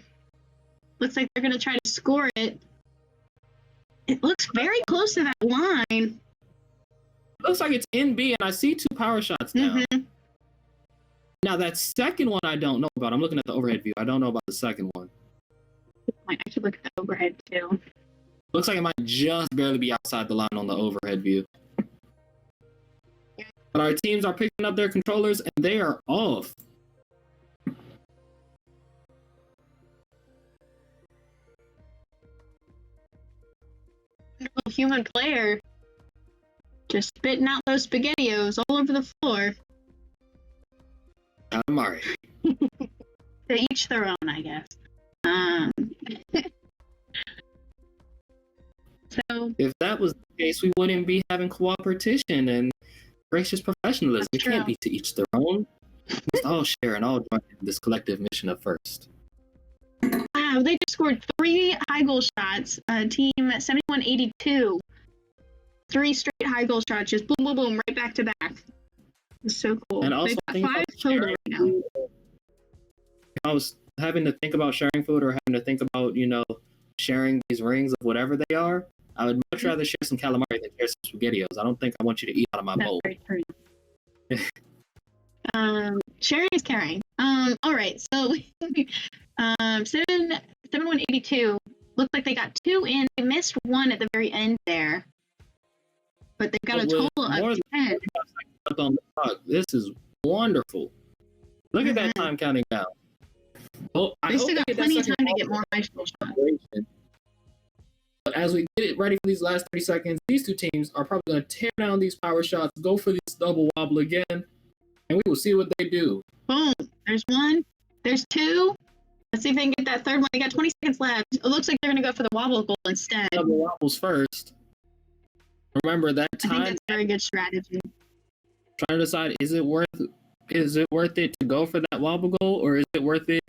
Looks like they're gonna try to score it. It looks very close to that line. Looks like it's in B, and I see 2 power shots now. Now that second one I don't know about. I'm looking at the overhead view. I don't know about the second one. I should look at the overhead too. Looks like it might just barely be outside the line on the overhead view. But our teams are picking up their controllers, and they are off. Human player just spitting out those spaghettios all over the floor. I'm Mari. To each their own, I guess. So if that was the case, we wouldn't be having cooperation and gracious professionalism. It can't be to each their own. We must all share and all join in this collective mission of first. Wow, they just scored 3 high goal shots. Team 7182. 3 straight high goal shots, just boom, boom, boom, right back to back. It's so cool. And also, they've got 5 total right now. I was having to think about sharing food or having to think about, sharing these rings of whatever they are. I would much rather share some calamari than share some SpaghettiOs. I don't think I want you to eat out of my bowl. Very true. Sharing is caring. All right, so 7182 looks like they got 2 in. They missed 1 at the very end there, but they've got a total of 10. On the clock. This is wonderful. Look at that time counting down. Well, they still got plenty of time to get more high school shots. But as we get it ready for these last 30 seconds, these 2 teams are probably going to tear down these power shots, go for this double wobble again, and we will see what they do. Boom. There's 1. There's 2. Let's see if they can get that third one. They got 20 seconds left. It looks like they're going to go for the wobble goal instead. Double wobbles first. Remember that time. I think that's a very good strategy. Trying to decide, is it worth it to go for that wobble goal, or is it worth it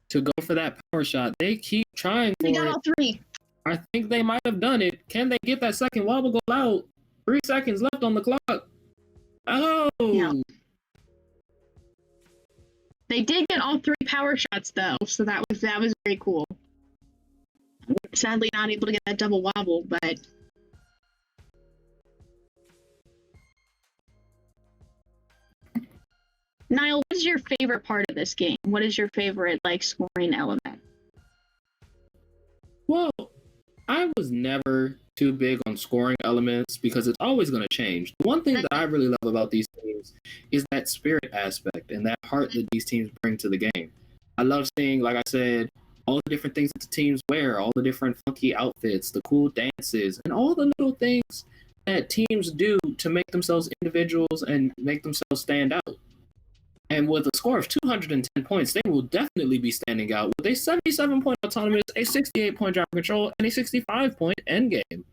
to go for that power shot? They keep trying for it. They got all 3. I think they might have done it. Can they get that second wobble goal out? 3 seconds left on the clock. Oh! Yeah. They did get all 3 power shots though, so that was very cool. Sadly, not able to get that double wobble, but. Niall, what is your favorite part of this game? What is your favorite scoring element? Well, I was never too big on scoring elements because it's always going to change. One thing that I really love about these teams is that spirit aspect and that heart that these teams bring to the game. I love seeing, like I said, all the different things that the teams wear, all the different funky outfits, the cool dances, and all the little things that teams do to make themselves individuals and make themselves stand out. And with a score of 210 points, they will definitely be standing out with a 77-point autonomous, a 68-point driver control, and a 65-point endgame.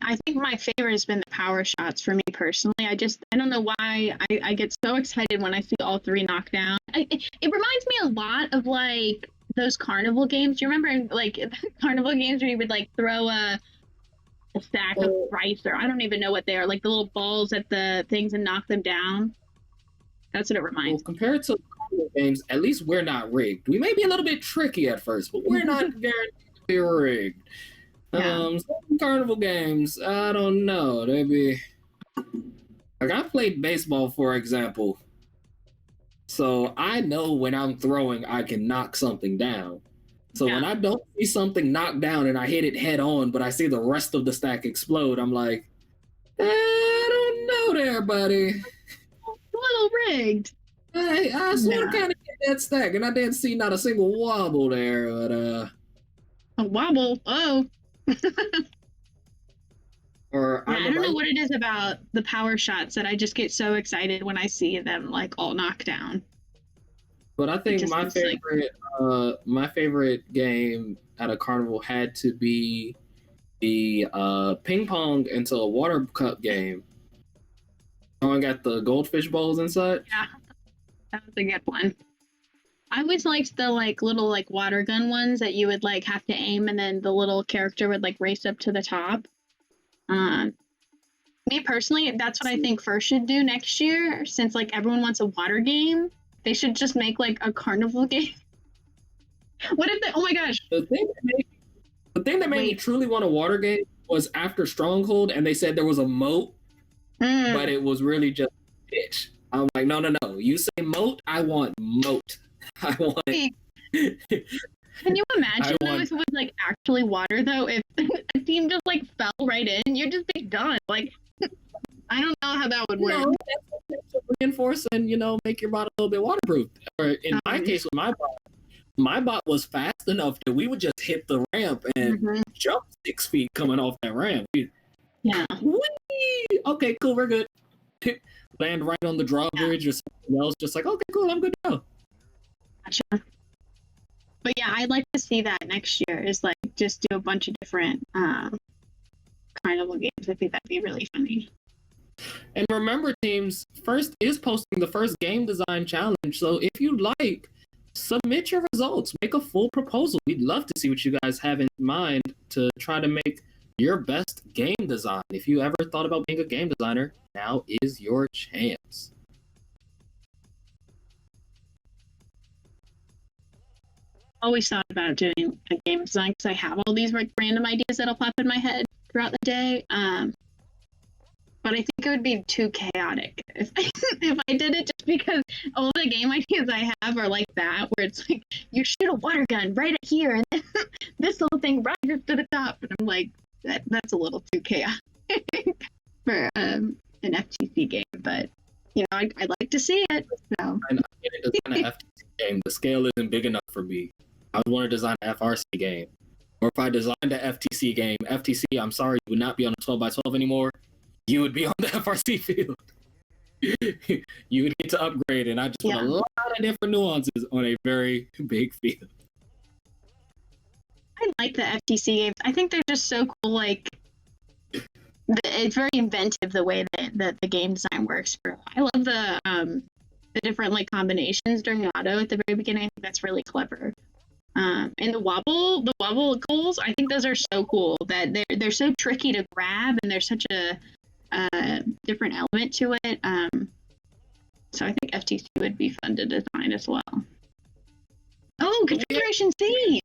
I think my favorite has been the power shots for me personally. I don't know why I get so excited when I see all 3 knocked down. It reminds me a lot of those carnival games. Do you remember like carnival games where you would like throw a stack of rice, or I don't even know what they are, like the little balls at the things and knock them down? That's what it reminds Well, compared to carnival games, at least we're not rigged. We may be a little bit tricky at first, but we're not guaranteed to be rigged. Some carnival games, I don't know. They be like, I played baseball, for example. So I know when I'm throwing, I can knock something down. So when I don't see something knocked down and I hit it head on, but I see the rest of the stack explode, I'm like, I don't know there, buddy. A little rigged. I sort of kind of hit that stack, and I didn't see not a single wobble there, but a wobble? Oh. Or I don't know what it is about the power shots that I just get so excited when I see them like all knocked down. But I think my favorite game at a carnival had to be the ping pong into a water cup game. Throwing at the goldfish bowls and such. Yeah, that was a good one. I always liked the like little like water gun ones that you would like have to aim, and then the little character would like race up to the top. Me personally, that's what I think First should do next year, since like everyone wants a water game. They should just make like a carnival game. What if they? Oh my gosh! The thing that made me truly want a water game was after Stronghold, and they said there was a moat, but it was really just a ditch. I'm like, no. You say moat, I want moat. I want. Can you imagine though if it was like actually water though? If a team just like fell right in, you'd just be done. Like, I don't know how that would work. No, that's to reinforce and make your bot a little bit waterproof. Or in my case with my bot was fast enough that we would just hit the ramp and jump 6 feet coming off that ramp. Yeah. Whee! Okay, cool, we're good. Land right on the drawbridge or something else. Just like, okay, cool, I'm good to go. Gotcha. But yeah, I'd like to see that next year. Is like just do a bunch of different carnival games. I think that'd be really funny. And remember, teams, First is posting the first game design challenge. So if you like, submit your results. Make a full proposal. We'd love to see what you guys have in mind to try to make your best game design. If you ever thought about being a game designer, now is your chance. Always thought about doing a game design because I have all these like random ideas that'll pop in my head throughout the day. But I think it would be too chaotic if I did it, just because all the game ideas I have are like that, where it's like you shoot a water gun right at here and then this little thing rises to the top, and I'm like, that's a little too chaotic for an FTC game. But I'd like to see it. So. And to design an FTC game, the scale isn't big enough for me. I would want to design an FRC game. Or if I designed an FTC game, FTC, I'm sorry, you would not be on a 12x12 anymore. You would be on the FRC field. You would need to upgrade, and I just want a lot of different nuances on a very big field. I like the FTC games. I think they're just so cool. Like, it's very inventive the way that the game design works. I love the different like combinations during auto at the very beginning. I think that's really clever. And the wobble goals, I think those are so cool that they're so tricky to grab, and there's such a different element to it. So I think FTC would be fun to design as well. Oh, Configuration C!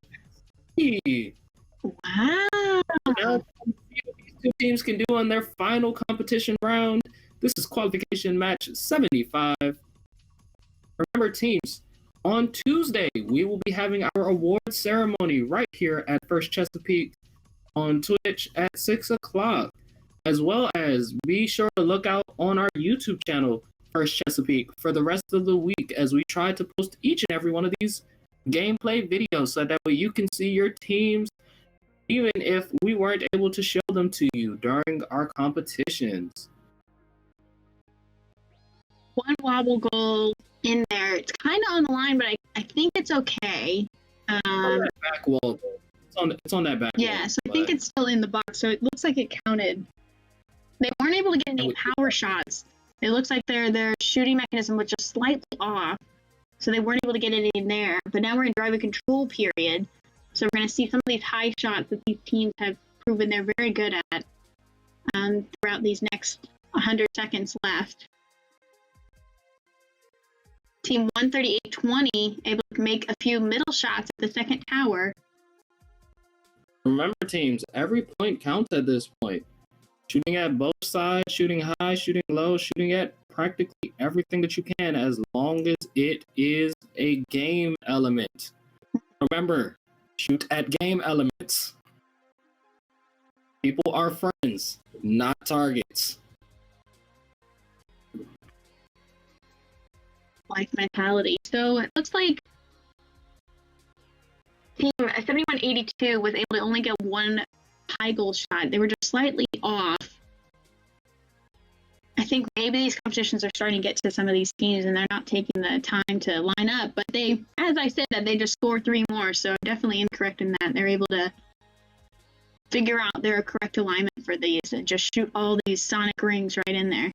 Wow! Now, these two teams can do on their final competition round. This is qualification match 75. Remember, teams, on Tuesday, we will be having our award ceremony right here at First Chesapeake on Twitch at 6 o'clock. As well as be sure to look out on our YouTube channel, First Chesapeake, for the rest of the week as we try to post each and every one of these gameplay videos so that way you can see your teams, even if we weren't able to show them to you during our competitions. One wobble goal in there. It's kind of on the line, but I think it's okay. On that back wall. It's on that back wall. Yeah, so I think it's still in the box, so it looks like it counted. They weren't able to get any power shots. It looks like their shooting mechanism was just slightly off. so they weren't able to get it in there. But now we're in driver control period, so we're going to see some of these high shots that these teams have proven they're very good at throughout these next 100 seconds left. Team 138-20 able to make a few middle shots at the second tower. Remember, teams, every point counts at this point. Shooting at both sides, shooting high, shooting low, shooting at practically everything that you can, as long as it is a game element. Remember, shoot at game elements. People are friends, not targets. Like mentality. So it looks like team 7182 was able to only get one high goal shot. They were just slightly off. I think maybe these competitions are starting to get to some of these teams and they're not taking the time to line up, but they, as I said, that they just scored 3 more, so I'm definitely incorrect in that. They're able to figure out their correct alignment for these and just shoot all these sonic rings right in there.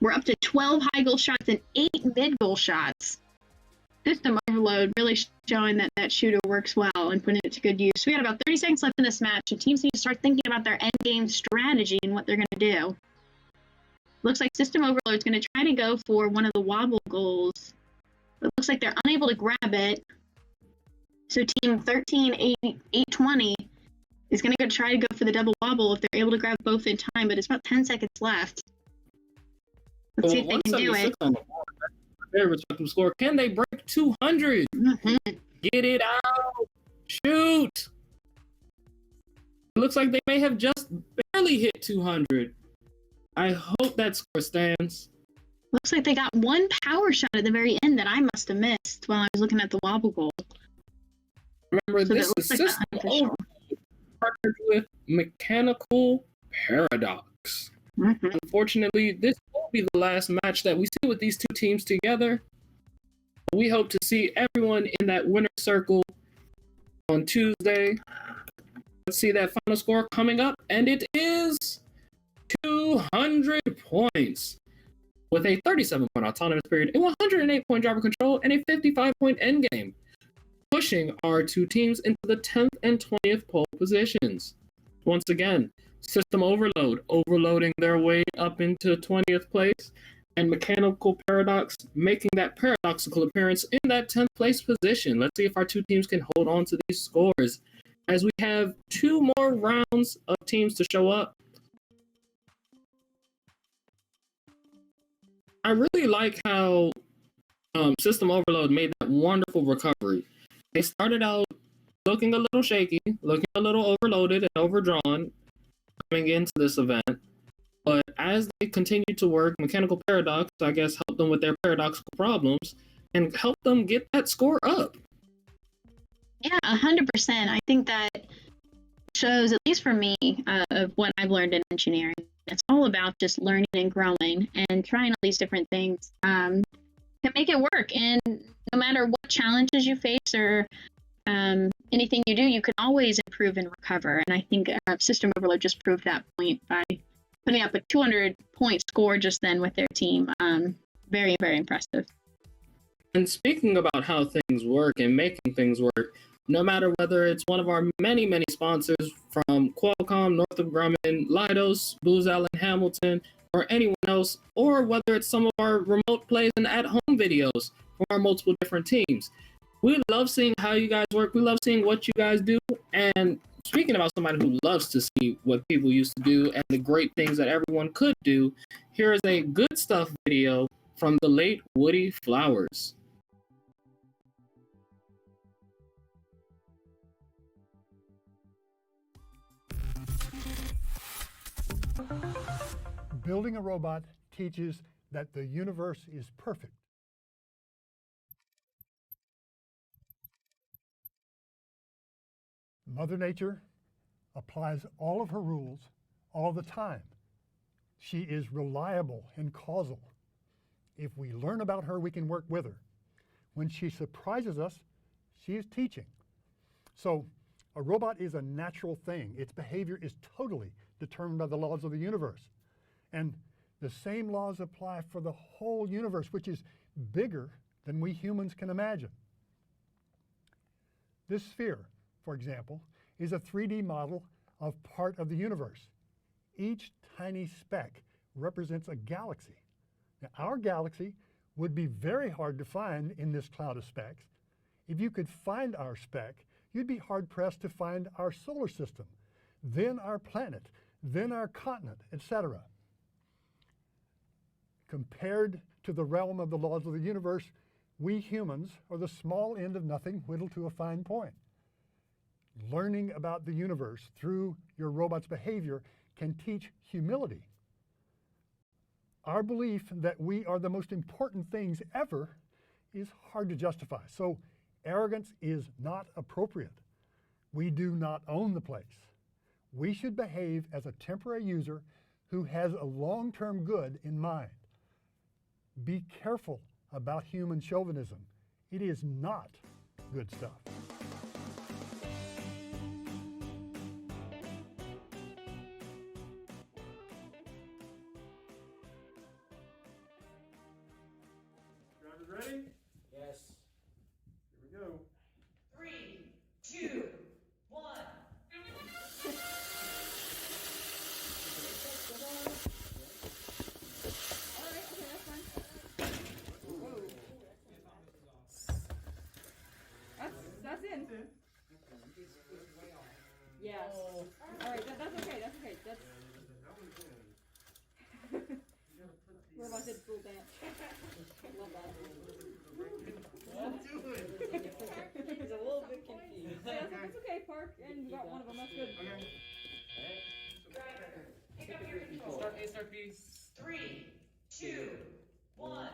We're up to 12 high goal shots and 8 mid goal shots. System overload really showing that that shooter works well and putting it to good use. We got about 30 seconds left in this match, and teams need to start thinking about their end game strategy and what they're going to do. Looks like System Overload is going to try to go for one of the wobble goals. It looks like they're unable to grab it. So team 13-8-20 is going to try to go for the double wobble if they're able to grab both in time, but it's about 10 seconds left. Let's see if they can do it. On the board. Very respectable score. Can they break 200? Get it out. Shoot. It looks like they may have just barely hit 200. I hope that score stands. Looks like they got one power shot at the very end that I must have missed while I was looking at the wobble goal. Remember, So this is System Overload partnered with Mechanical Paradox. Unfortunately, this will be the last match that we see with these two teams together. We hope to see everyone in that winner circle on Tuesday. Let's see that final score coming up, and it is 200 points with a 37-point autonomous period, a 108-point driver control, and a 55-point endgame, pushing our two teams into the 10th and 20th pole positions. Once again, System Overload overloading their way up into 20th place, and Mechanical Paradox making that paradoxical appearance in that 10th place position. Let's see if our two teams can hold on to these scores, as we have 2 more rounds of teams to show up. I really like how System Overload made that wonderful recovery. They started out looking a little shaky, looking a little overloaded and overdrawn coming into this event. But as they continued to work, Mechanical Paradox, I guess, helped them with their paradoxical problems and helped them get that score up. Yeah, 100%. I think that shows, at least for me, of what I've learned in engineering. It's all about just learning and growing and trying all these different things to make it work. And no matter what challenges you face or anything you do, you can always improve and recover. And I think System Overload just proved that point by putting up a 200-point score just then with their team. Very, very impressive. And speaking about how things work and making things work, no matter whether it's one of our many, many sponsors from Qualcomm, Northrop Grumman, Leidos, Booz Allen Hamilton, or anyone else, or whether it's some of our remote plays and at-home videos from our multiple different teams. We love seeing how you guys work. We love seeing what you guys do. And speaking about somebody who loves to see what people used to do and the great things that everyone could do, here is a good stuff video from the late Woody Flowers. Building a robot teaches that the universe is perfect. Mother Nature applies all of her rules all the time. She is reliable and causal. If we learn about her, we can work with her. When she surprises us, she is teaching. So a robot is a natural thing. Its behavior is totally determined by the laws of the universe. And the same laws apply for the whole universe, which is bigger than we humans can imagine. This sphere, for example, is a 3D model of part of the universe. Each tiny speck represents a galaxy. Now, our galaxy would be very hard to find in this cloud of specks. If you could find our speck, you'd be hard-pressed to find our solar system, then our planet, then our continent, etc. Compared to the realm of the laws of the universe, we humans are the small end of nothing whittled to a fine point. Learning about the universe through your robot's behavior can teach humility. Our belief that we are the most important things ever is hard to justify, so arrogance is not appropriate. We do not own the place. We should behave as a temporary user who has a long-term good in mind. Be careful about human chauvinism. It is not good stuff. Drivers ready? Yes. Here we go. 3, 2, 1. That's in. Yes. All right, that's okay. That's okay. That's. What about the full dance? I love that. Don't do it. He's a little bit confused. That's okay, Park, and we got one of them. That's good. Okay. Pick up your control. Start A, start B. 3, 2, 1.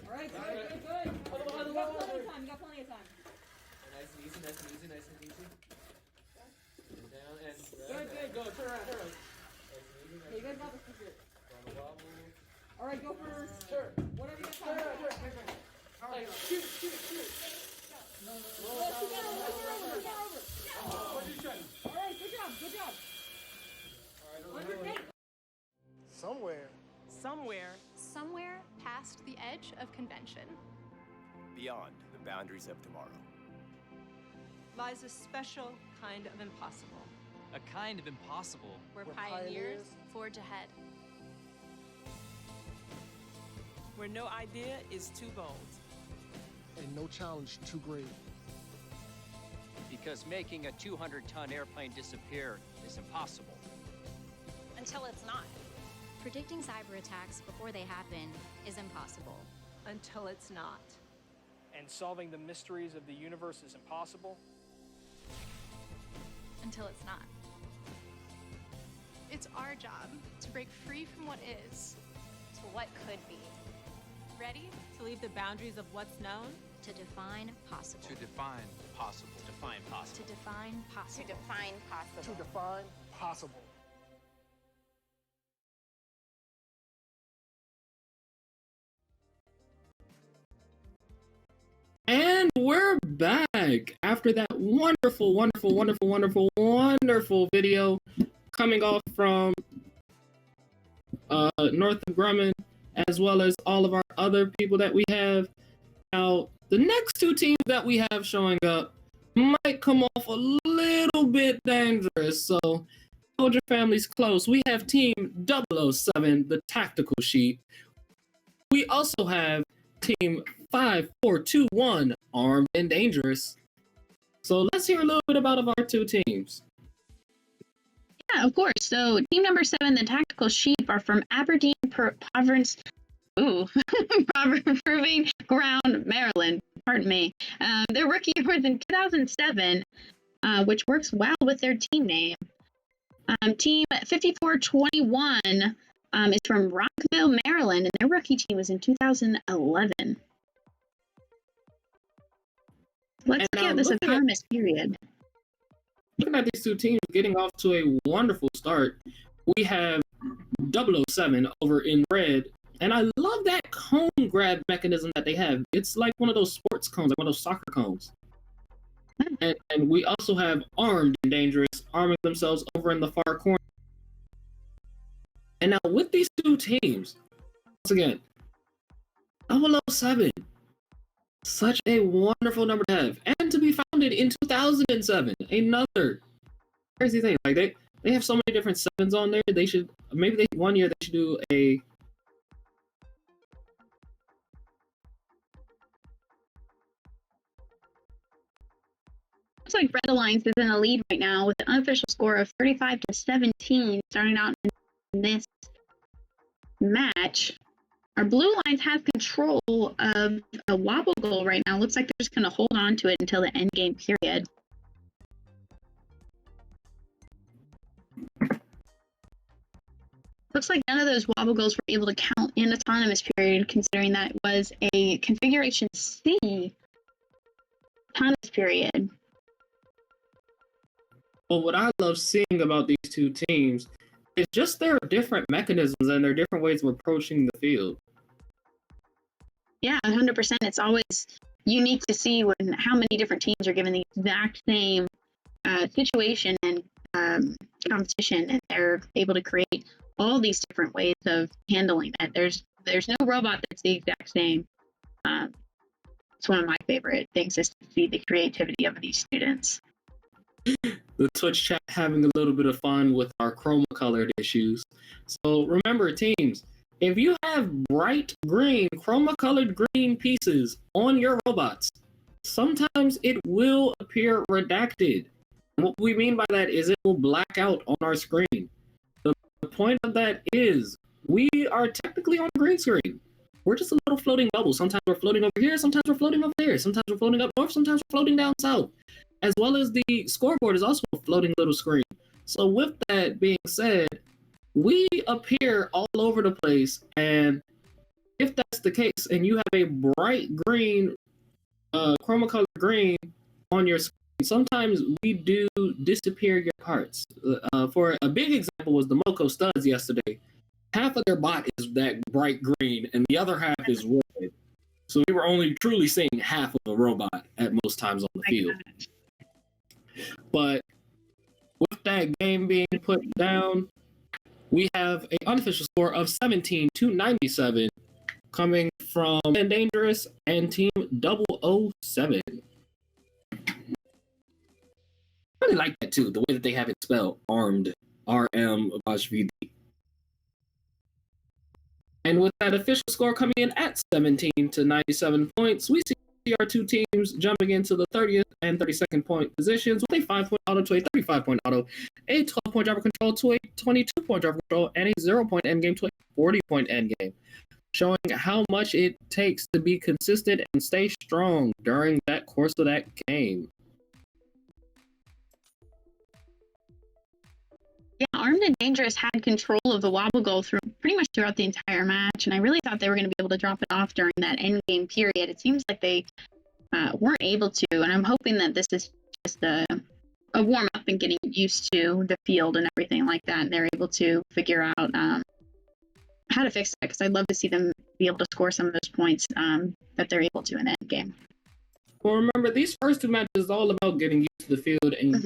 All right, good. You got plenty of time. Nice and easy, nice and easy, nice and easy. And down and Good. Go, turn around. Nice and easy, Okay, you guys got this for sure. wobble. All right, go for Turn. whatever you got Turn. time. Shoot. No. Let's over. All right, good job. Somewhere past the edge of convention. Beyond the boundaries of tomorrow. Lies a special kind of impossible. A kind of impossible. Where pioneers forge ahead. Where no idea is too bold. And no challenge too great. Because making a 200-ton airplane disappear is impossible. Until it's not. Predicting cyber attacks before they happen is impossible. Until it's not. And solving the mysteries of the universe is impossible. Until it's not. It's our job to break free from what is. To what could be. Ready? To leave the boundaries of what's known To define possible. To define possible. Define possible. To define possible. To define possible. To define possible. And we're back after that wonderful, wonderful, wonderful, wonderful, wonderful video coming off from North of Grumman, as well as all of our other people that we have. Now, the next two teams that we have showing up might come off a little bit dangerous, so hold your families close. We have Team 007, the tactical sheet. We also have Team 5421, armed and dangerous. So let's hear a little bit about our two teams. Yeah, of course. So team number 7, the Tactical Sheep, are from Aberdeen Province. Proving Ground, Maryland. Pardon me. Their rookie year was in 2007, which works well with their team name. Team 5421 is from Rockville, Maryland, and their rookie team was in 2011. Let's look at this autonomous period. Looking at these two teams getting off to a wonderful start, we have 007 over in red, and I love that cone grab mechanism that they have. It's like one of those sports cones, like one of those soccer cones. And we also have armed and dangerous, arming themselves over in the far corner. And now with these two teams, once again, 007, such a wonderful number to have, and to be founded in 2007, another crazy thing. Like they have so many different sevens on there. They should one year they should do a. Looks like Red Alliance is in the lead right now with an unofficial score of 35-17, starting out in this match. Our Blue Alliance has control of a wobble goal right now. Looks like they're just going to hold on to it until the end game period. Looks like none of those wobble goals were able to count in autonomous period, considering that was a configuration C autonomous period. Well, what I love seeing about these two teams is just their different mechanisms and their different ways of approaching the field. Yeah, 100%. It's always unique to see how many different teams are given the exact same situation and competition, and they're able to create all these different ways of handling it. There's no robot that's the exact same. It's one of my favorite things is to see the creativity of these students. The Twitch chat having a little bit of fun with our chroma colored issues. So remember, teams, if you have bright green, chroma colored green pieces on your robots, sometimes it will appear redacted. And what we mean by that is it will black out on our screen. The point of that is we are technically on a green screen. We're just a little floating bubble. Sometimes we're floating over here, sometimes we're floating over there, sometimes we're floating up north, sometimes we're floating down south. As well as the scoreboard is also a floating little screen. So with that being said, we appear all over the place, and if that's the case, and you have a bright green, chroma color green on your screen, sometimes we do disappear your parts. For a big example was the Moco Studs yesterday. Half of their bot is that bright green, and the other half is red. So we were only truly seeing half of a robot at most times on the field. But with that game being put down, we have an unofficial score of 17-97 coming from Dangerous and Team 007. I really like that too, the way that they have it spelled, armed, RM-VD. And with that official score coming in at 17-97 points, we see our two teams jumping into the 30th and 32nd point positions with a 5-point auto to a 35-point auto, a 12-point driver control to a 22-point driver control, and a 0-point endgame to a 40-point endgame, showing how much it takes to be consistent and stay strong during that course of that game. Yeah, Armed and Dangerous had control of the wobble goal pretty much throughout the entire match, and I really thought they were going to be able to drop it off during that end game period. It seems like they weren't able to. And I'm hoping that this is just a warm up and getting used to the field and everything like that. And they're able to figure out how to fix that, because I'd love to see them be able to score some of those points that they're able to in the end game. Well, remember, these first two matches is all about getting used to the field and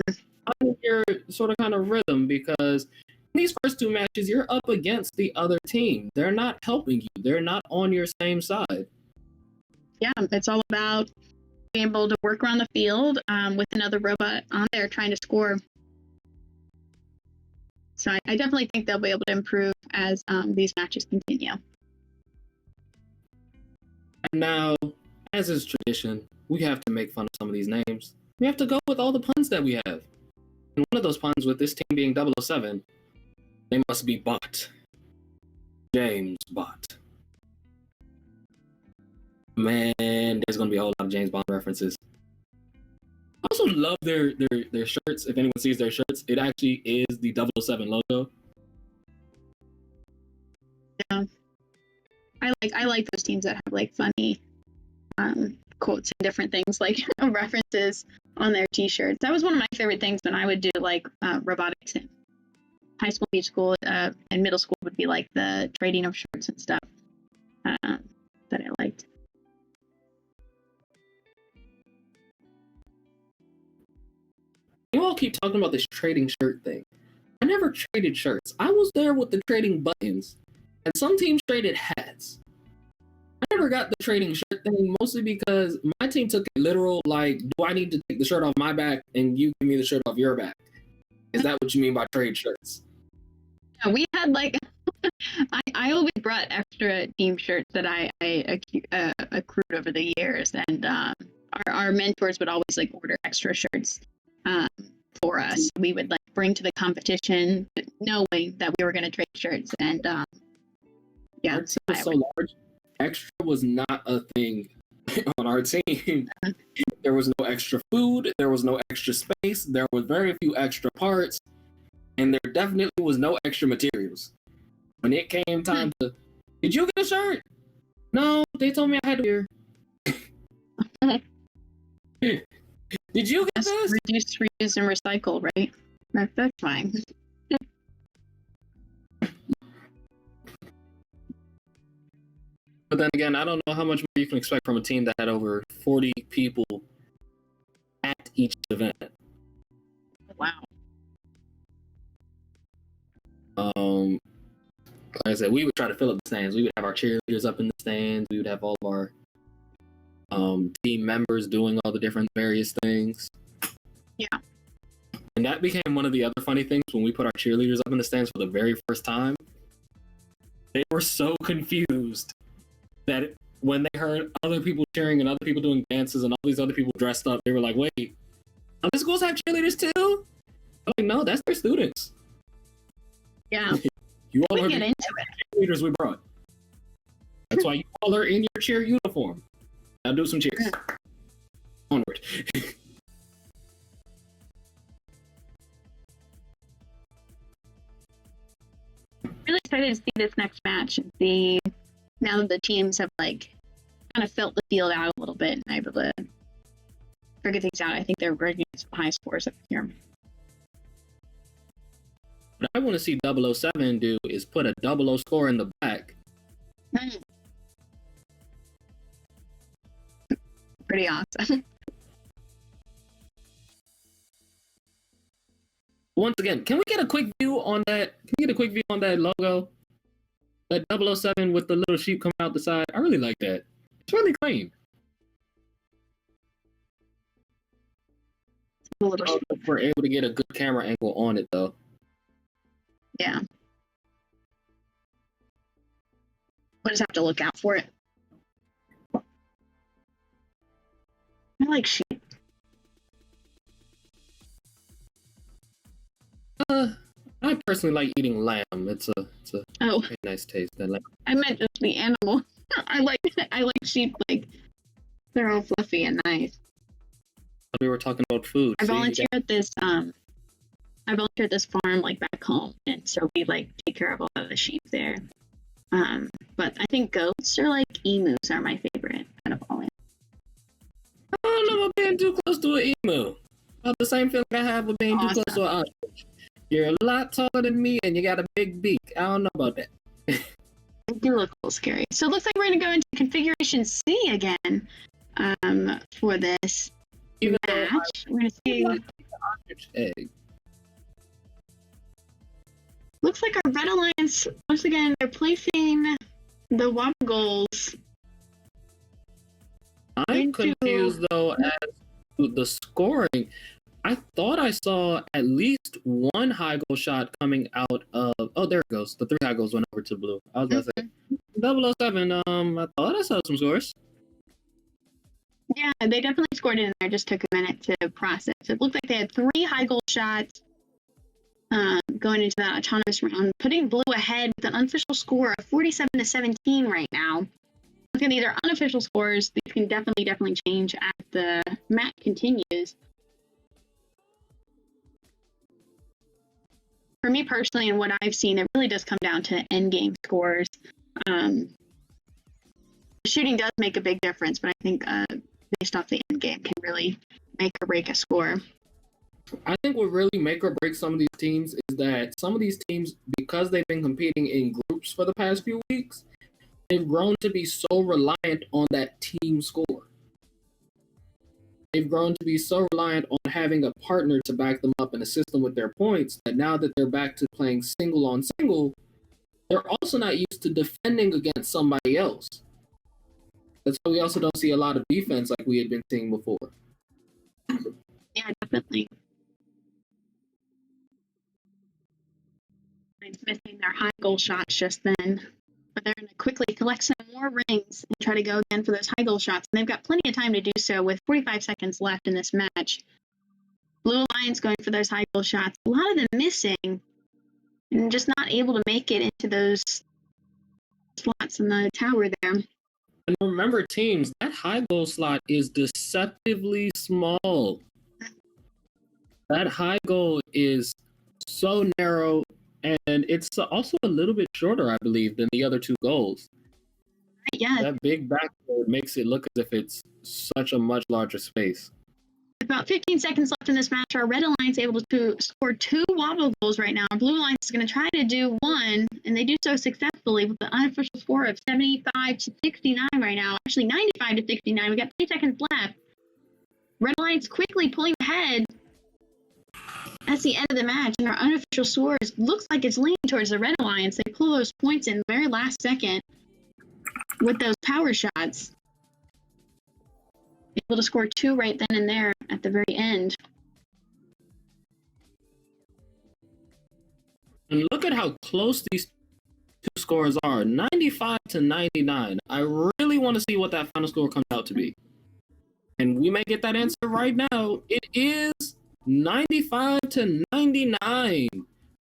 finding your sort of kind of rhythm, because in these first two matches, you're up against the other team. They're not helping you. They're not on your same side. Yeah, it's all about being able to work around the field with another robot on there trying to score. So I definitely think they'll be able to improve as these matches continue. And now, as is tradition, we have to make fun of some of these names. We have to go with all the puns that we have. And one of those puns, with this team being 007, they must be Bot. James Bot. Man, there's going to be a whole lot of James Bond references. I also love their shirts. If anyone sees their shirts, it actually is the 007 logo. Yeah, I like those teams that have like funny quotes and different things, like references on their T-shirts. That was one of my favorite things when I would do like robotics in high school, school, and middle school. Would be like the trading of shirts and stuff that I liked. You all keep talking about this trading shirt thing. I never traded shirts. I was there with the trading buttons, and some teams traded hats. I never got the trading shirt thing, mostly because my team took it literal, like, do I need to take the shirt off my back and you give me the shirt off your back? Is that what you mean by trade shirts? Yeah, we had like, I always brought extra team shirts that I accrued over the years, and our mentors would always like order extra shirts for us. We would like bring to the competition knowing that we were going to trade shirts, and yeah. Our team was so large, extra was not a thing on our team. There was no extra food, there was no extra space, there were very few extra parts, and there definitely was no extra materials. When it came time to, did you get a shirt? No, they told me I had to wear. Did you get this? Reduce, reuse, and recycle, right? That's fine. But then again, I don't know how much more you can expect from a team that had over 40 people at each event. Wow. Like I said, we would try to fill up the stands. We would have our cheerleaders up in the stands. We would have all of our team members doing all the different various things. Yeah. And that became one of the other funny things when we put our cheerleaders up in the stands for the very first time. They were so confused that when they heard other people cheering and other people doing dances and all these other people dressed up, they were like, wait, other schools have cheerleaders too? I'm like, no, that's their students. Yeah. You all we are get into it. Cheerleaders we brought. That's why you all are in your cheer uniform. Now do some cheers. Onward. Really excited to see this next match and see now that the teams have like kind of felt the field out a little bit and able to figure things out. I think they're going to get some high scores up here. What I want to see 007 do is put a 00 score in the back. Pretty awesome. Once again, can we get a quick view on that? Can we get a quick view on that logo? That 007 with the little sheep coming out the side. I really like that. It's really clean. If we're able to get a good camera angle on it, though. Yeah. We'll just have to look out for it. I like sheep. I personally like eating lamb. It's a very nice taste. That lamb. I meant just the animal. I like sheep. Like they're all fluffy and nice. We were talking about food. I volunteer at this farm like back home, and so we like take care of a lot of the sheep there. But I think goats or like emus are my favorite out of all. about being too close to an emu. About the same feeling I have with being too close to an ostrich. You're a lot taller than me, and you got a big beak. I don't know about that. They do look a little scary. So it looks like we're going to go into configuration C again for this match. We're going to see. Ostrich egg. Looks like our Red Alliance, once again, they're placing the wobble goals. I'm confused though as to the scoring. I thought I saw at least one high goal shot coming out of. Oh, there it goes. The 3 high goals went over to blue. I was about to say 007. I thought I saw some scores. Yeah, they definitely scored it in there. Just took a minute to process. It looked like they had 3 high goal shots going into that autonomous round, putting blue ahead with an unofficial score of 47-17 right now. Look at these are unofficial scores. These can definitely change as the match continues. For me personally, and what I've seen, it really does come down to end game scores. Shooting does make a big difference, but I think based off the end game can really make or break a score. I think what really make or break some of these teams is that some of these teams, because they've been competing in groups for the past few weeks, they've grown to be so reliant on that team score. They've grown to be so reliant on having a partner to back them up and assist them with their points that now that they're back to playing single on single, they're also not used to defending against somebody else. That's why we also don't see a lot of defense like we had been seeing before. Yeah, definitely. It's missing their high goal shots just then. But they're going to quickly collect some more rings and try to go again for those high goal shots. And they've got plenty of time to do so with 45 seconds left in this match. Blue Alliance going for those high goal shots. A lot of them missing and just not able to make it into those slots in the tower there. And remember, teams, that high goal slot is deceptively small. That high goal is so narrow, and it's also a little bit shorter, I believe, than the other 2 goals. Yeah. That big backboard makes it look as if it's such a much larger space. About 15 seconds left in this match. Our Red Alliance able to score 2 wobble goals right now. Our Blue Alliance is going to try to do 1, and they do so successfully with the unofficial score of 75-69 right now. Actually, 95-69. We got 3 seconds left. Red Alliance quickly pulling ahead. That's the end of the match, and our unofficial scores looks like it's leaning towards the Red Alliance. They pull those points in the very last second with those power shots. Able to score 2 right then and there at the very end. And look at how close these 2 scores are, 95-99. I really want to see what that final score comes out to be. And we may get that answer right now. It is 95-99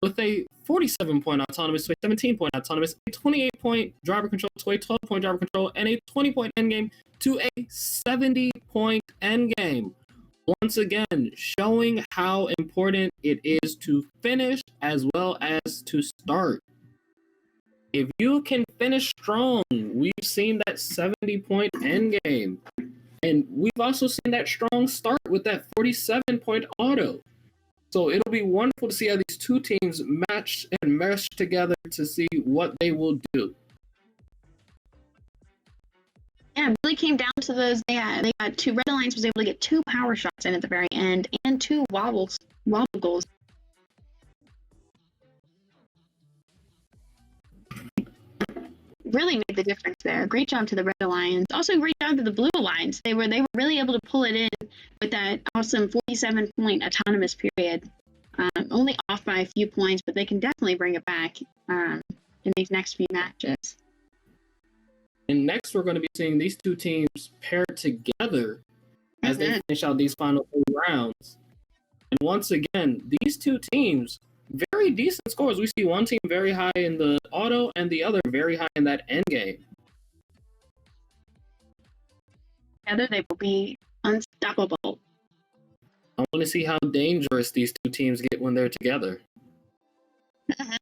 with a 47-point autonomous to a 17-point autonomous, a 28-point driver control to a 12-point driver control, and a 20-point endgame to a 70-point endgame. Once again, showing how important it is to finish as well as to start. If you can finish strong, we've seen that 70-point endgame. And we've also seen that strong start with that 47-point auto. So it'll be wonderful to see how these 2 teams match and mesh together to see what they will do. Yeah, it really came down to those. They got 2. Red Alliance was able to get 2 power shots in at the very end and 2 wobble goals. Really made the difference there. Great job to the Red Alliance. Also, great job to the Blue Alliance. They were really able to pull it in with that awesome 47-point autonomous period. Only off by a few points, but they can definitely bring it back in these next few matches. And next, we're going to be seeing these 2 teams paired together as they finish out these final 3 rounds. And once again, these 2 teams, very decent scores. We see one team very high in the auto and the other very high in that end game. Together, they will be unstoppable. I want to see how dangerous these 2 teams get when they're together. I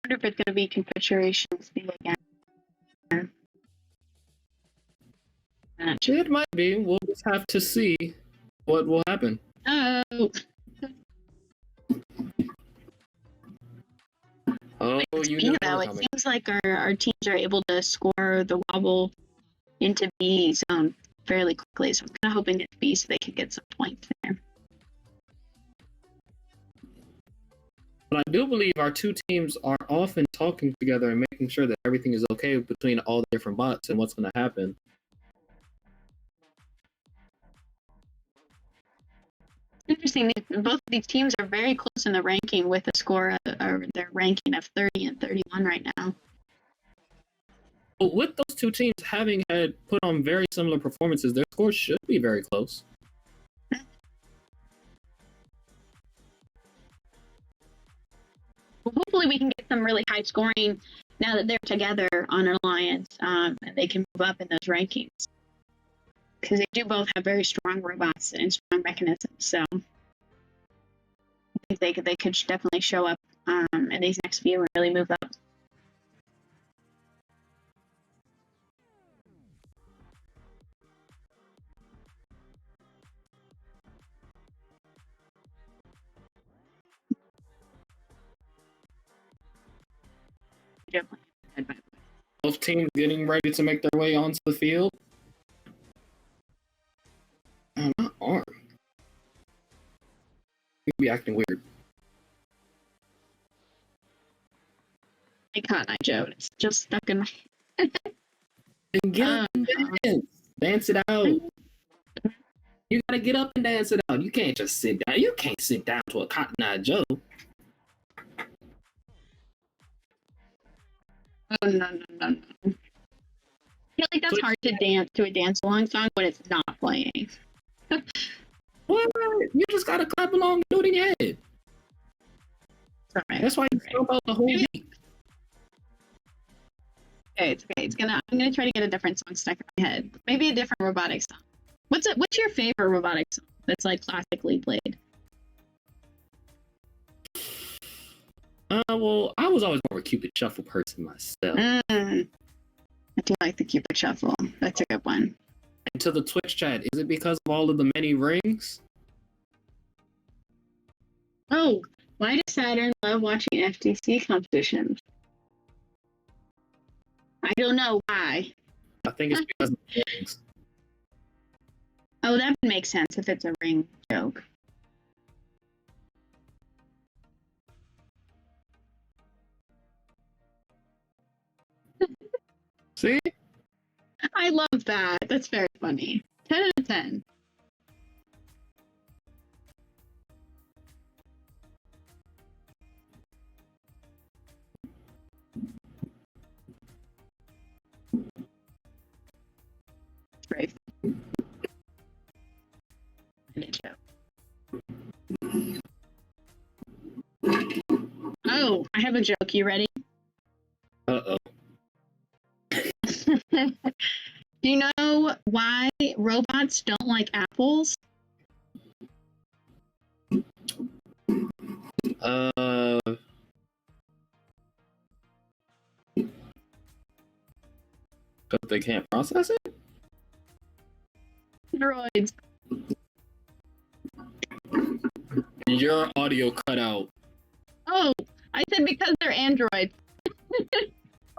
wonder if it's going to be configuration C again. match. It might be. We'll just have to see what will happen. Oh. Oh, you knew they were It coming. seems like our teams are able to score the wobble into B zone fairly quickly, so I'm kind of hoping it's B so they can get some points there. But I do believe our two teams are often talking together and making sure that everything is okay between all the different bots and what's going to happen. Interesting. Both of these teams are very close in the ranking with a score or their ranking of 30 and 31 right now. But with those two teams having had put on very similar performances, their scores should be very close. Well, hopefully we can get some really high scoring now that they're together on an alliance, and they can move up in those rankings. Because they do both have very strong robots and strong mechanisms, so I think they could definitely show up in these next few and really move up. Both teams getting ready to make their way onto the field. Oh, my arm. You be acting weird. I caught my Joe. It's just stuck in my. Then get up and dance it out. You gotta get up and dance it out. You can't just sit down. You can't sit down to a Cotton Eye Joe. Oh, no. I feel like that's hard to dance to a dance-along song when it's not playing. What? You just gotta clap along and do it in your head. Sorry. That's why you feel about the whole beat. Okay, it's okay. I'm gonna try to get a different song stuck in my head. Maybe a different robotic song. What's your favorite robotic song that's like classically played? Well, I was always more of a Cupid Shuffle person myself. I do like the Cupid Shuffle. That's a good one. And to the Twitch chat, is it because of all of the many rings? Oh, why does Saturn love watching FTC competitions? I don't know why. I think it's because of the rings. Oh, that would make sense if it's a ring joke. See? I love that. That's very funny. 10 out of 10. Brave. Oh, I have a joke. You ready? Uh-oh. Do you know why robots don't like apples? But they can't process it? Droids. Your audio cut out. Oh, I said because they're androids.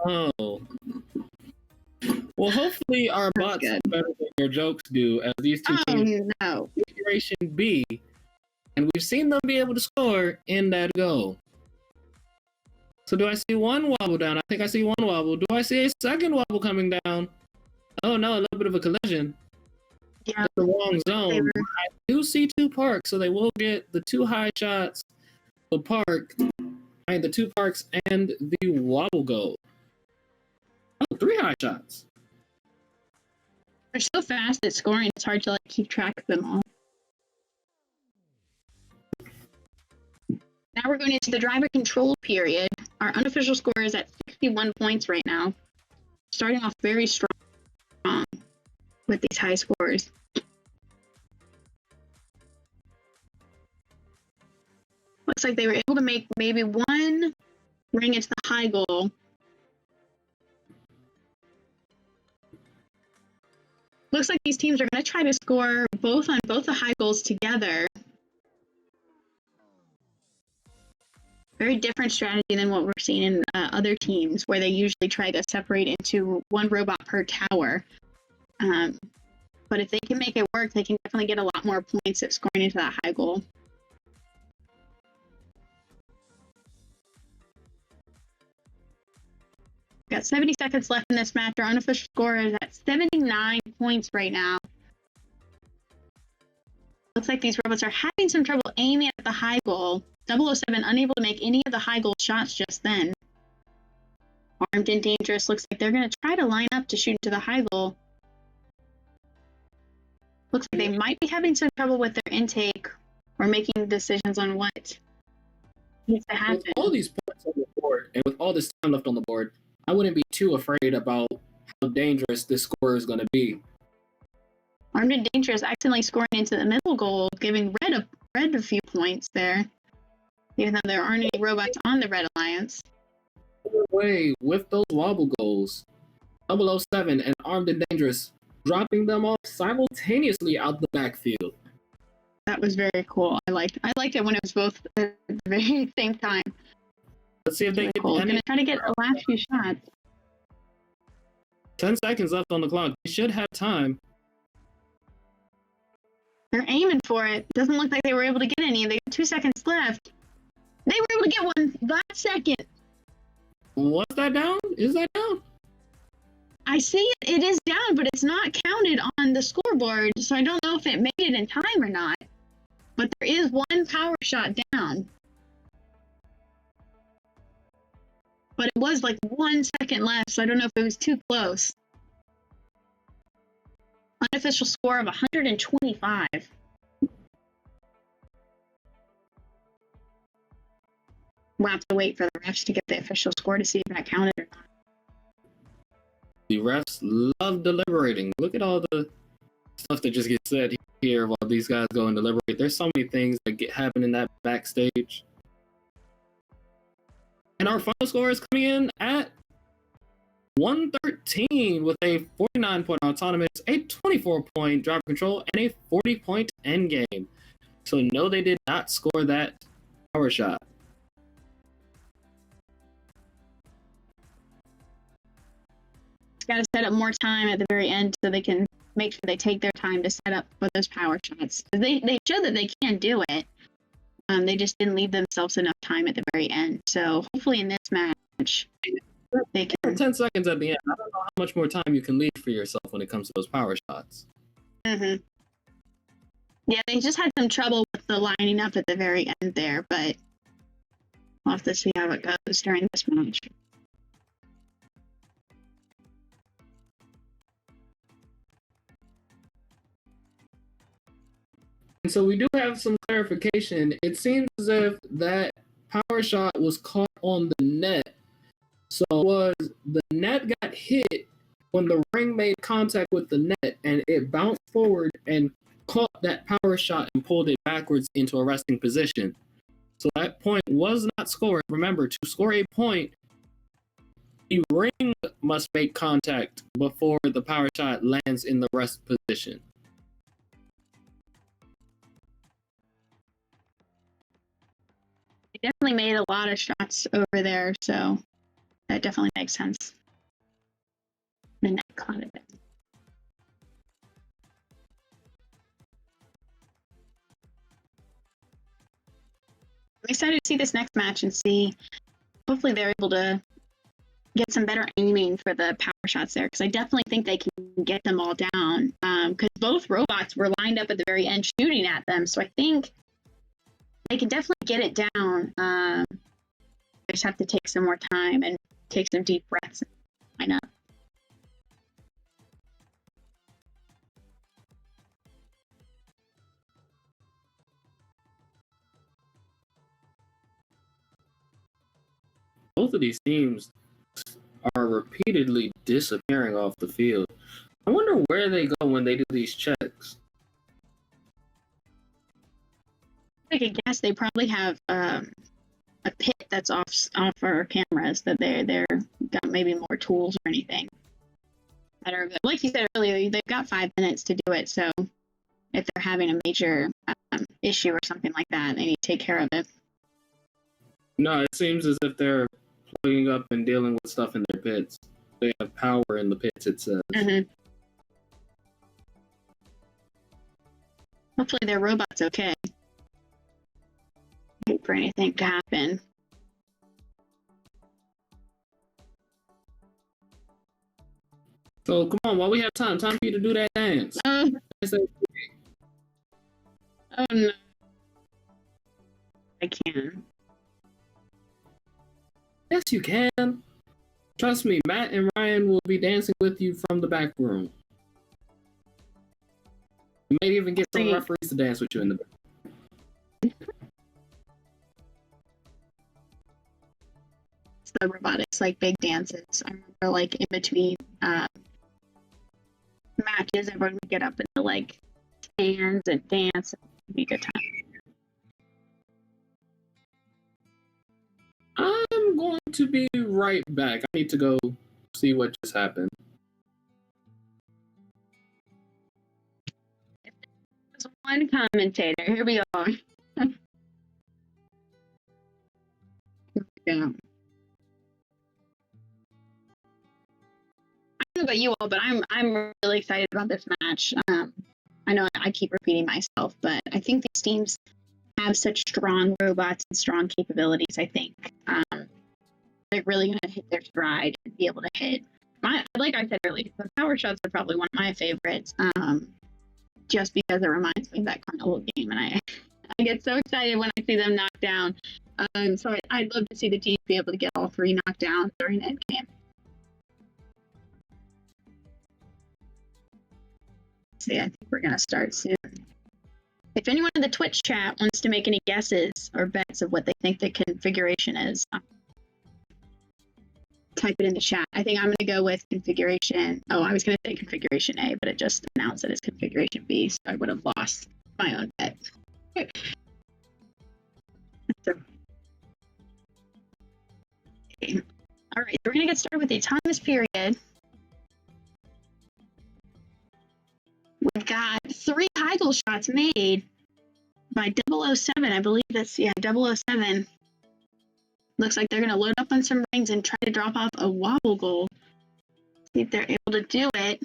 Oh. Well, hopefully our bots do better than your jokes do, as these two teams no. Generation B, and we've seen them be able to score in that goal. So do I see one wobble down? I think I see one wobble. Do I see a second wobble coming down? Oh no, a little bit of a collision. Yeah. The wrong zone. I do see two parks, so they will get the two high shots, the two parks, and the wobble goal. Oh, 3 high shots. They're so fast at scoring, it's hard to like keep track of them all. Now we're going into the driver control period. Our unofficial score is at 61 points right now. Starting off very strong with these high scores. Looks like they were able to make maybe one ring into the high goal. Looks like these teams are going to try to score both on both the high goals together. Very different strategy than what we're seeing in other teams, where they usually try to separate into one robot per tower. But if they can make it work, they can definitely get a lot more points at scoring into that high goal. Got 70 seconds left in this match. Our unofficial score is at 79 points right now. Looks like these robots are having some trouble aiming at the high goal. 007 unable to make any of the high goal shots just then. Armed and Dangerous looks like they're going to try to line up to shoot into the high goal. Looks like they might be having some trouble with their intake or making decisions on what needs to happen. With all these points on the board and with all this time left on the board, I wouldn't be too afraid about how dangerous this score is going to be. Armed and Dangerous accidentally scoring into the middle goal, giving Red a few points there, even though there aren't any robots on the Red Alliance. Way with those wobble goals, 007 and Armed and Dangerous dropping them off simultaneously out the backfield. That was very cool. I liked it when it was both at the very same time. Let's see if they get cool. Gonna try to get a last few shots. 10 seconds left on the clock. They should have time. They're aiming for it. Doesn't look like they were able to get any. They got 2 seconds left. They were able to get one last second. Was that down? Is that down? I see it. It is down, but it's not counted on the scoreboard, so I don't know if it made it in time or not. But there is one power shot down. But it was like 1 second left, so I don't know if it was too close. Unofficial score of 125. We'll have to wait for the refs to get the official score to see if that counted or not. The refs love deliberating. Look at all the stuff that just gets said here while these guys go and deliberate. There's so many things that happen in that backstage. And our final score is coming in at 113 with a 49-point autonomous, a 24-point driver control, and a 40-point endgame. So no, they did not score that power shot. Got to set up more time at the very end so they can make sure they take their time to set up for those power shots. They showed that they can do it. They just didn't leave themselves enough time at the very end. So hopefully in this match, they can. 10 seconds at the end. I don't know how much more time you can leave for yourself when it comes to those power shots. Mm-hmm. Yeah, they just had some trouble with the lining up at the very end there, but we'll have to see how it goes during this match. And so we do have some clarification. It seems as if that power shot was caught on the net. So the net got hit when the ring made contact with the net, and it bounced forward and caught that power shot and pulled it backwards into a resting position. So that point was not scored. Remember, to score a point, the ring must make contact before the power shot lands in the rest position. They definitely made a lot of shots over there, so that definitely makes sense. The net caught it. I'm excited to see this next match and see. Hopefully, they're able to get some better aiming for the power shots there, because I definitely think they can get them all down. Because both robots were lined up at the very end shooting at them, so I think they can definitely get it down. They just have to take some more time and take some deep breaths and line up. Both of these teams are repeatedly disappearing off the field. I wonder where they go when they do these checks. I could guess they probably have a pit that's off our cameras, that they're got maybe more tools or anything. better. But like you said earlier, they've got 5 minutes to do it. So if they're having a major issue or something like that, they need to take care of it. No, it seems as if they're plugging up and dealing with stuff in their pits. They have power in the pits, it says. Mm-hmm. Hopefully their robot's okay. Wait for anything to happen. So come on, while we have time for you to do that dance. Oh no. I can. Yes, you can. Trust me, Matt and Ryan will be dancing with you from the back room. You may even get some referees to dance with you in the back. The robotics, like big dances. I remember, like in between matches, everyone would get up into like stands and dance. It'd be a good time. I'm going to be right back. I need to go see what just happened. There's one commentator. Here we are. Here we go. I don't know about you all, but I'm really excited about this match. I know I keep repeating myself, but I think these teams have such strong robots and strong capabilities. I think they're really going to hit their stride and be able to hit. Like I said earlier, the power shots are probably one of my favorites, just because it reminds me of that carnival game, and I get so excited when I see them knocked down. So I'd love to see the team be able to get all 3 knocked down during endgame. See, I think we're going to start soon. If anyone in the Twitch chat wants to make any guesses or bets of what they think the configuration is, type it in the chat. I think I'm going to go with configuration. Oh, I was going to say configuration A, but it just announced that it's configuration B, so I would have lost my own bet. So, okay. All right, we're going to get started with the autonomous period. We've got 3 Heigl shots made by 007. I believe that's, 007. Looks like they're going to load up on some rings and try to drop off a wobble goal. See if they're able to do it.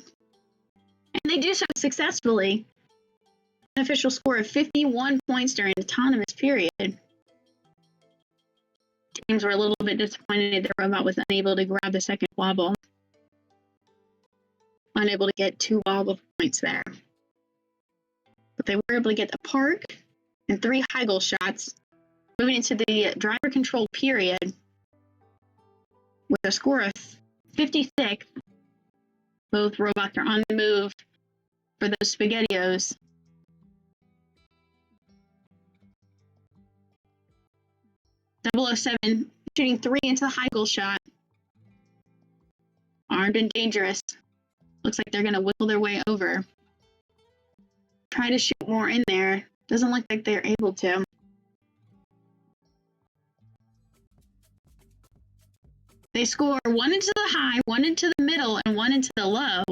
And they do so successfully. An official score of 51 points during the autonomous period. Teams were a little bit disappointed their robot was unable to grab the second wobble. Unable to get 2 wobble points there. But they were able to get the park and 3 Heigl shots. Moving into the driver-controlled period with a score of 56. Both robots are on the move for those SpaghettiOs. .007 shooting 3 into the Heigl shot. Armed and dangerous. Looks like they're going to wiggle their way over. Try to shoot more in there. Doesn't look like they're able to. They score 1 into the high, 1 into the middle, and 1 into the low.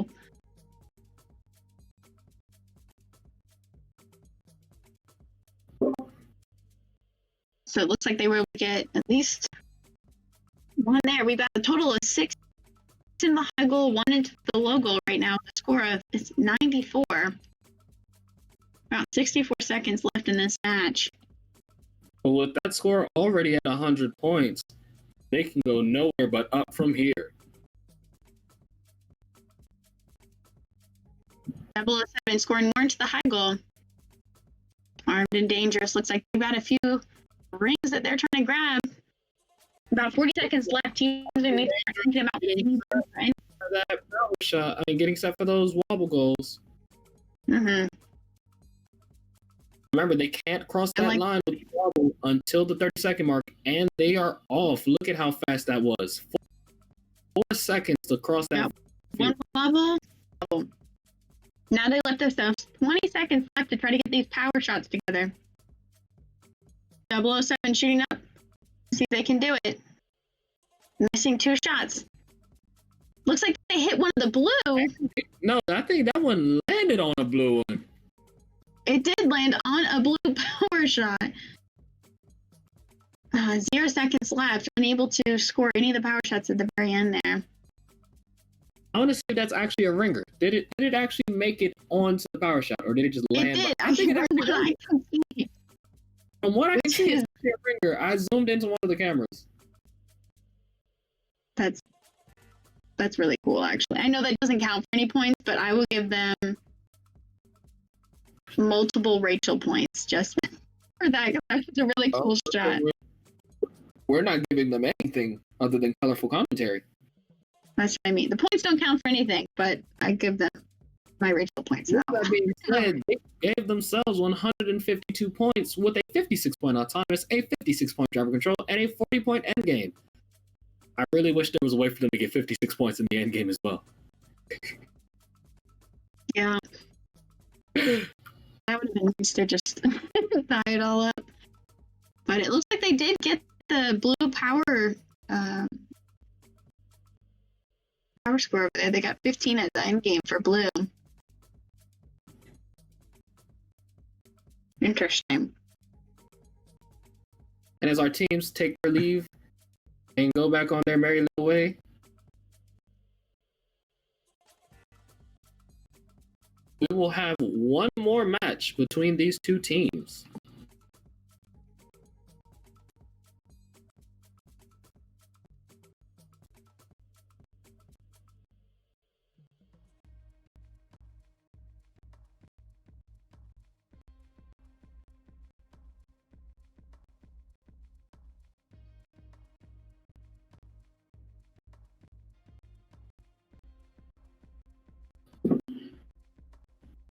So it looks like they were able to get at least 1 there. We've got a total of 6 in the high goal, 1 into the low goal right now. The score of is 94. About 64 seconds left in this match. But with that score already at 100 points, they can go nowhere but up from here. 007 scoring more into the high goal. Armed and dangerous. Looks like they've got a few rings that they're trying to grab. About 40 seconds left. Teams are thinking about getting that power shot. Getting set for those wobble goals. Mm-hmm. Remember, they can't cross that line with the wobble until the 30-second mark, and they are off. Look at how fast that was. 4 seconds to cross that. One wobble. Now they left themselves 20 seconds left to try to get these power shots together. 007 shooting up. See if they can do it. Missing 2 shots. Looks like they hit one of the blue. No, I think that one landed on a blue one. It did land on a blue power shot. 0 seconds left. Unable to score any of the power shots at the very end there. I want to see if that's actually a ringer. Did it actually make it onto the power shot, or did it just land? It did. I think it actually I can see. From what I can see, it's actually a ringer. I zoomed into one of the cameras. That's really cool, actually. I know that doesn't count for any points, but I will give them multiple Rachel points just for that. That was a really cool shot. We're not giving them anything other than colorful commentary. That's what I mean. The points don't count for anything, but I give them my Rachel points. With that being said, they gave themselves 152 points with a 56-point autonomous, a 56-point driver control, and a 40-point endgame. I really wish there was a way for them to get 56 points in the endgame as well. Yeah. That would have been nice to just tie it all up. But it looks like they did get the blue power score over there. They got 15 at the end game for blue. Interesting. And as our teams take their leave and go back on their merry little way, we will have one more match between these two teams.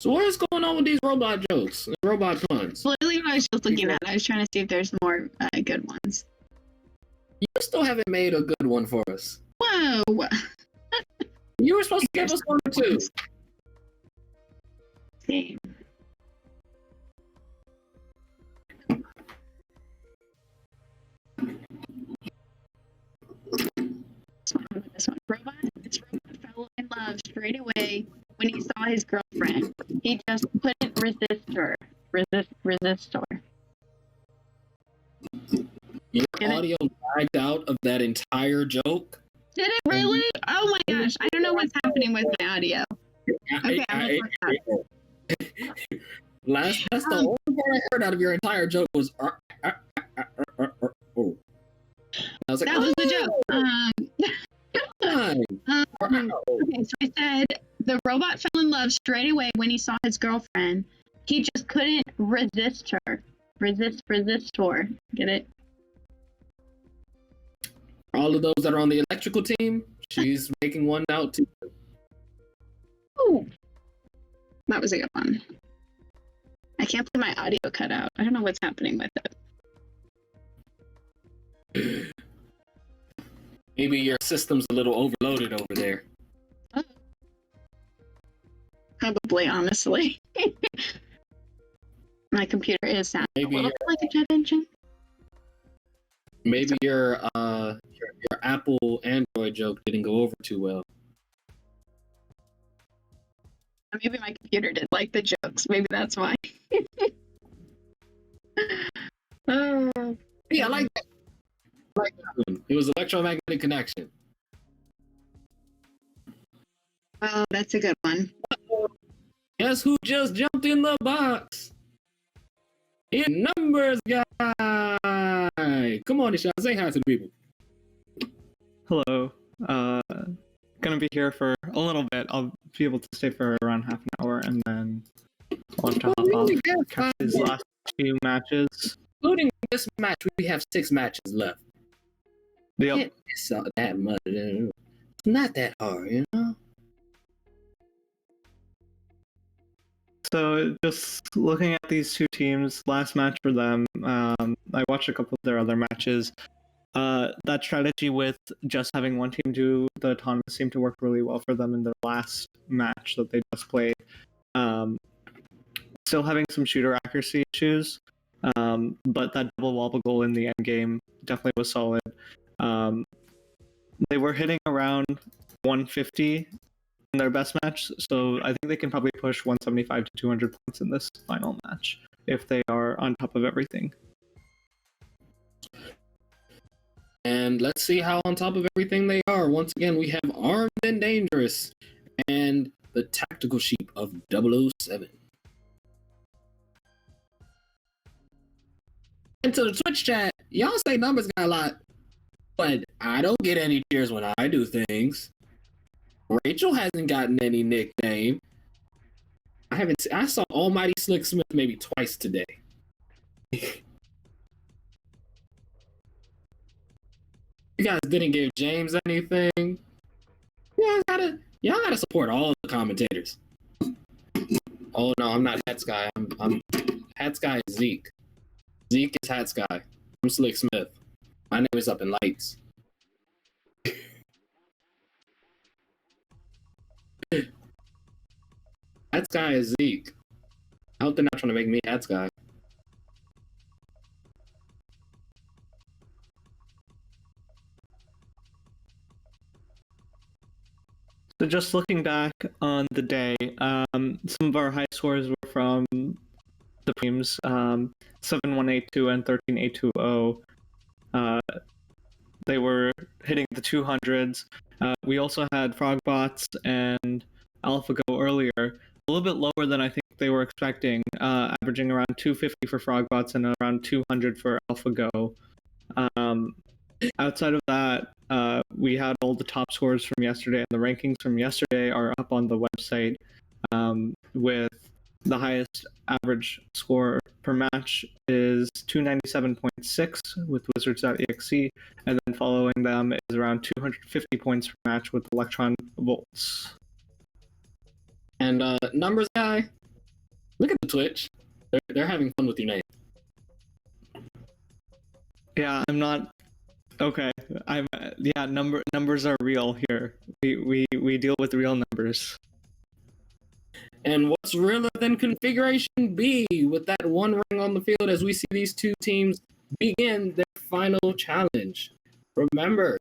So what is going on with these robot jokes and robot puns? Literally what I was just looking at. I was trying to see if there's more good ones. You still haven't made a good one for us. Whoa! You were supposed to give us one or two. Same. This one. This robot fell in love straight away when he saw his girlfriend. He just couldn't resist her. Resist her. Your audio lagged out of that entire joke. Did it really? Oh my gosh! I don't know what's happening with my audio. Okay, I'm gonna That's the only part I heard out of your entire joke was. Oh. I was like, that was the joke. Okay, so I said the robot fell in love straight away when he saw his girlfriend. He just couldn't resist her. Resist her. Get it? All of those that are on the electrical team, she's making one out too. Ooh, that was a good one. I can't believe my audio cut out. I don't know what's happening with it. Maybe your system's a little overloaded over there. Probably, honestly. My computer is sounding Maybe a little bit like a jet engine. Maybe your Apple Android joke didn't go over too well. Maybe my computer did like the jokes. Maybe that's why. Yeah, I like that. It was electromagnetic connection. Oh, that's a good one. Guess who just jumped in the box? It's numbers guy. Come on, Ishan, say hi to the people. Hello. Gonna be here for a little bit. I'll be able to stay for around half an hour, and then I'll have to hop off. Catch these last few matches. Including this match, we have 6 matches left. Yep. It's not that much. It's not that hard, you know? So just looking at these two teams, last match for them, I watched a couple of their other matches. That strategy with just having one team do the autonomous seemed to work really well for them in their last match that they just played. Still having some shooter accuracy issues, but that double wobble goal in the end game definitely was solid. They were hitting around 150 in their best match. So I think they can probably push 175 to 200 points in this final match if they are on top of everything. And let's see how on top of everything they are. Once again, we have Armed and Dangerous and the Tactical Sheep of 007. Into the Twitch chat, y'all say numbers got a lot, but I don't get any cheers when I do things. Rachel hasn't gotten any nickname. I saw Almighty Slick Smith maybe twice today. You guys didn't give James anything. Y'all gotta support all the commentators. Oh no, I'm not Hats Guy. I'm Hats Guy is Zeke. Zeke is Hats Guy. I'm Slick Smith. My name is Up in Lights. Hats Guy is Zeke. I hope they're not trying to make me Hats Guy. So just looking back on the day, some of our high scores were from the teams 7182 and 13820. They were hitting the 200s. We also had Frogbots and AlphaGo earlier, a little bit lower than I think they were expecting, averaging around 250 for Frogbots and around 200 for AlphaGo. Outside of that, we had all the top scores from yesterday, and the rankings from yesterday are up on the website, with the highest average score per match is 297.6 with Wizards.exe, and then following them is around 250 points per match with Electron Volts. And numbers guy, look at the Twitch. They're having fun with your name. Yeah, I'm not. Okay, numbers are real here. We deal with real numbers. And what's realer than Configuration B with that one ring on the field as we see these two teams begin their final challenge. Remember,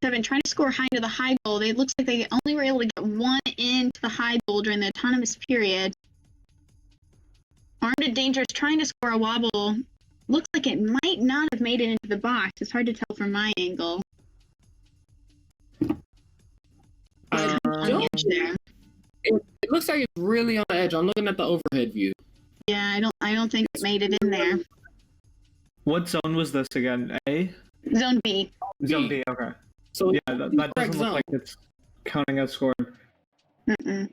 Seven trying to score high into the high goal. It looks like they only were able to get one into the high goal during the autonomous period. Armed and Dangerous trying to score a wobble. Looks like it might not have made it into the box. It's hard to tell from my angle. On the edge there. It looks like it's really on the edge. I'm looking at the overhead view. Yeah, I don't think it made it in there. What zone was this again? A? Zone B. Zone B, okay. So yeah, that doesn't look like it's counting as scored. 10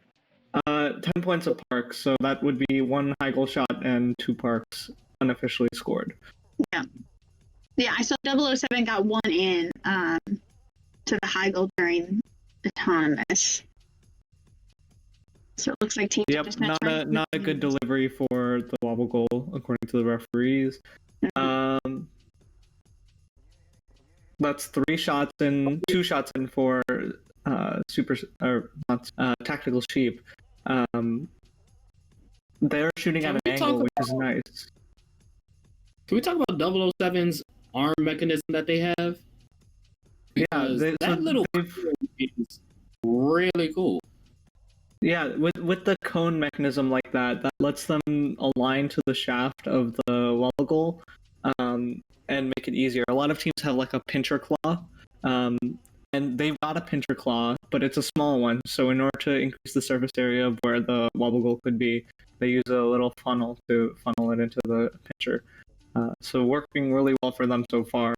points of Parks, so that would be one high goal shot and 2 Parks unofficially scored. Yeah. Yeah, I saw 007 got one in to the high goal during autonomous. So it looks like teams just not a good delivery for the wobble goal according to the referees. That's 2 shots in for Tactical Sheep. They're shooting at an angle, which is nice. Can we talk about 007's arm mechanism that they have? Because that little is really cool. Yeah, with the cone mechanism like that lets them align to the shaft of the wall goal, and make it easier. A lot of teams have like a pincher claw, and they've got a pincher claw, but it's a small one. So in order to increase the surface area of where the wobble goal could be, they use a little funnel to funnel it into the pincher. So working really well for them so far.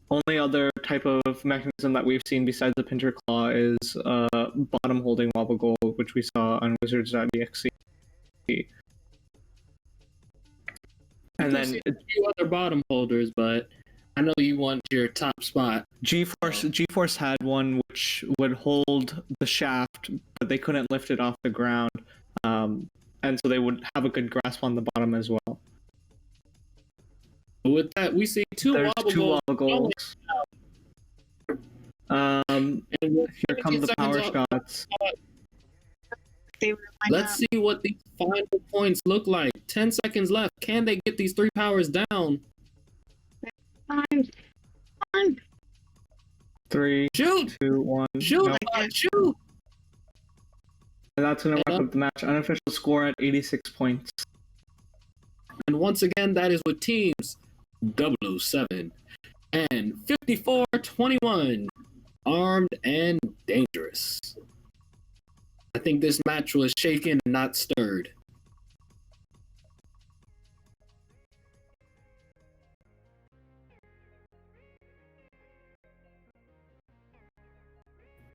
Only other type of mechanism that we've seen besides the pincher claw is bottom holding wobble goal, which we saw on Wizards.exe. And then a few other bottom holders, but I know you want your top spot. GeForce had one which would hold the shaft, but they couldn't lift it off the ground, and so they would have a good grasp on the bottom as well. With that, we see two wobble goals. And here come the power shots. They were Let's see what these final points look like. 10 seconds left. Can they get these 3 powers down? Time. 3, Shoot! 2, 1. Shoot! Nope. Shoot! And that's going to wrap up the match. Unofficial score at 86 points. And once again, that is with teams 007 and 5421, armed and dangerous. I think this match was shaken and not stirred.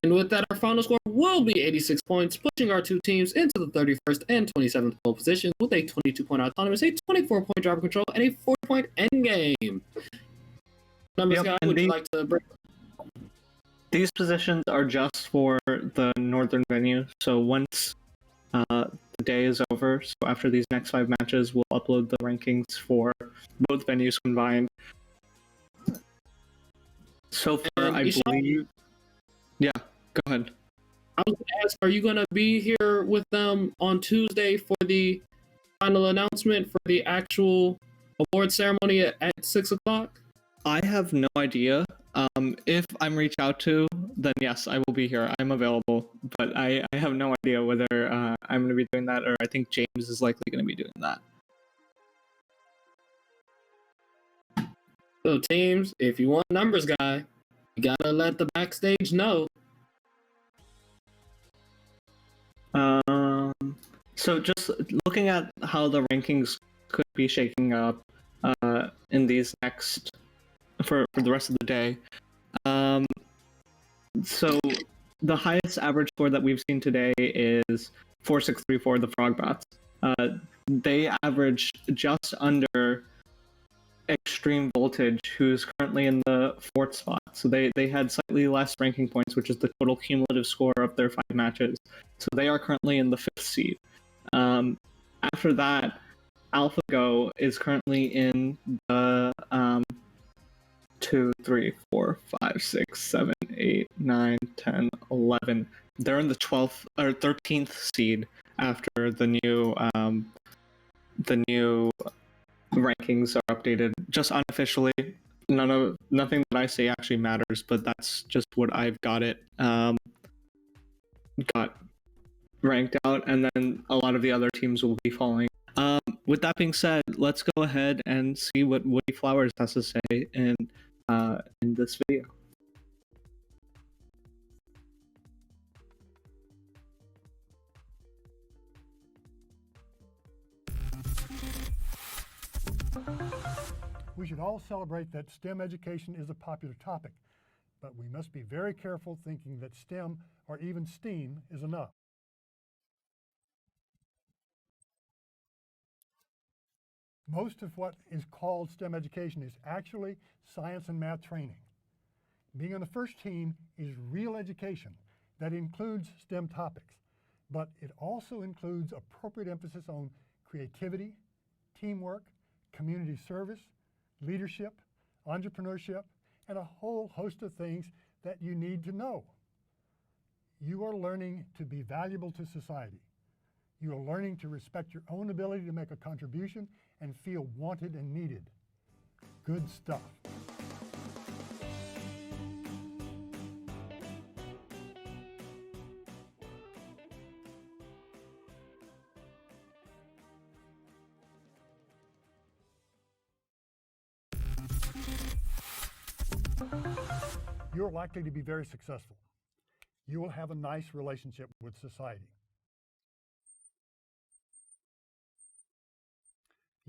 And with that, our final score will be 86 points, pushing our two teams into the 31st and 27th pole positions with a 22-point autonomous, a 24-point driver control, and a 4-point endgame. Numbers, guy, would you like to break? These positions are just for the northern venue, so once the day is over, so after these next 5 matches, we'll upload the rankings for both venues combined. So far, I believe... Yeah, go ahead. I was going to ask, are you going to be here with them on Tuesday for the final announcement for the actual award ceremony at 6 o'clock? I have no idea. If I'm reached out to, then yes, I will be here. I'm available, but I have no idea whether I'm going to be doing that, or I think James is likely going to be doing that. So teams, if you want numbers guy, you gotta let the backstage know. So just looking at how the rankings could be shaking up in these next for the rest of the day. So the highest average score that we've seen today is 4634, the Frog Bats. They averaged just under Extreme Voltage, who's currently in the 4th spot. So they had slightly less ranking points, which is the total cumulative score of their 5 matches. So they are currently in the 5th seed. After that, AlphaGo is currently in the 2, 3, 4, 5, 6, 7, 8, 9, 10, 11. They're in the 12th or 13th seed after the new rankings are updated. Just unofficially, nothing that I say actually matters, but that's just what I've got ranked out, and then a lot of the other teams will be following. With that being said, let's go ahead and see what Woody Flowers has to say in this video. We should all celebrate that STEM education is a popular topic, but we must be very careful thinking that STEM or even STEAM is enough. Most of what is called STEM education is actually science and math training. Being on the first team is real education that includes STEM topics, but it also includes appropriate emphasis on creativity, teamwork, community service, leadership, entrepreneurship, and a whole host of things that you need to know. You are learning to be valuable to society. You are learning to respect your own ability to make a contribution and feel wanted and needed. Good stuff. You're likely to be very successful. You will have a nice relationship with society.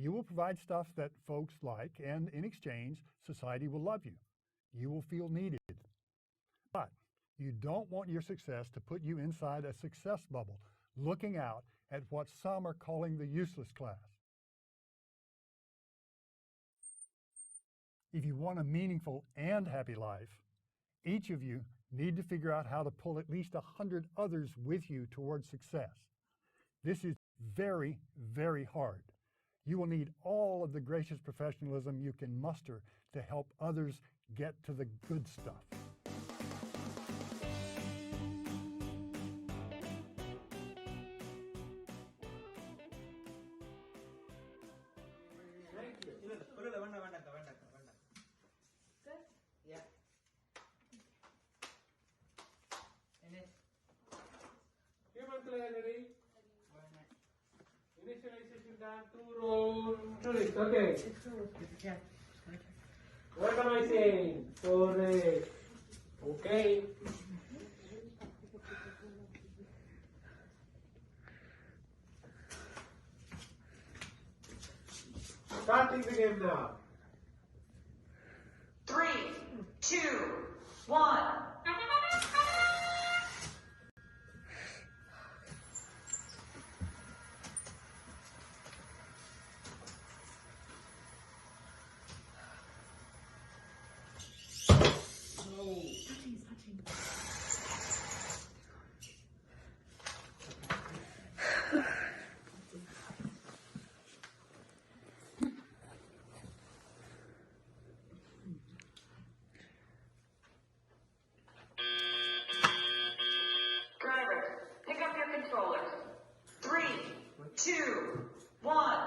You will provide stuff that folks like, and in exchange, society will love you. You will feel needed. But you don't want your success to put you inside a success bubble, looking out at what some are calling the useless class. If you want a meaningful and happy life, each of you need to figure out how to pull at least 100 others with you towards success. This is very, very hard. You will need all of the gracious professionalism you can muster to help others get to the good stuff. Initialization done. 2 roll. Release. Okay. What am I saying? Correct. Okay. Starting the game now. 3, 2, 1. Driver, pick up your controllers. 3, 2, 1.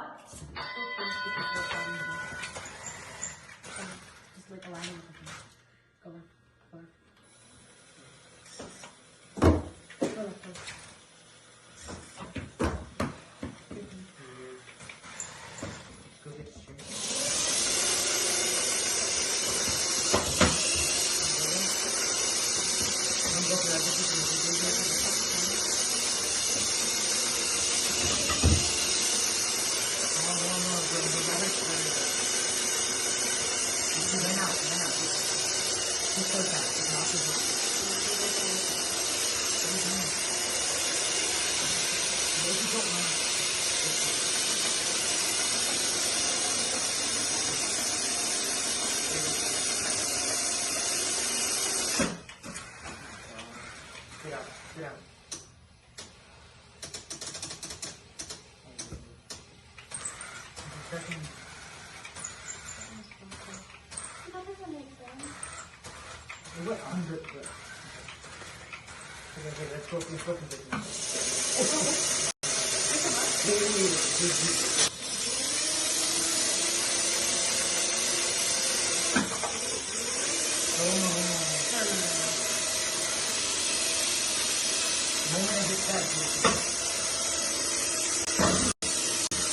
Just like aligning with the go on. Go on. Go get straight. Get out, get out. That doesn't make sense. What under? Okay, let's go for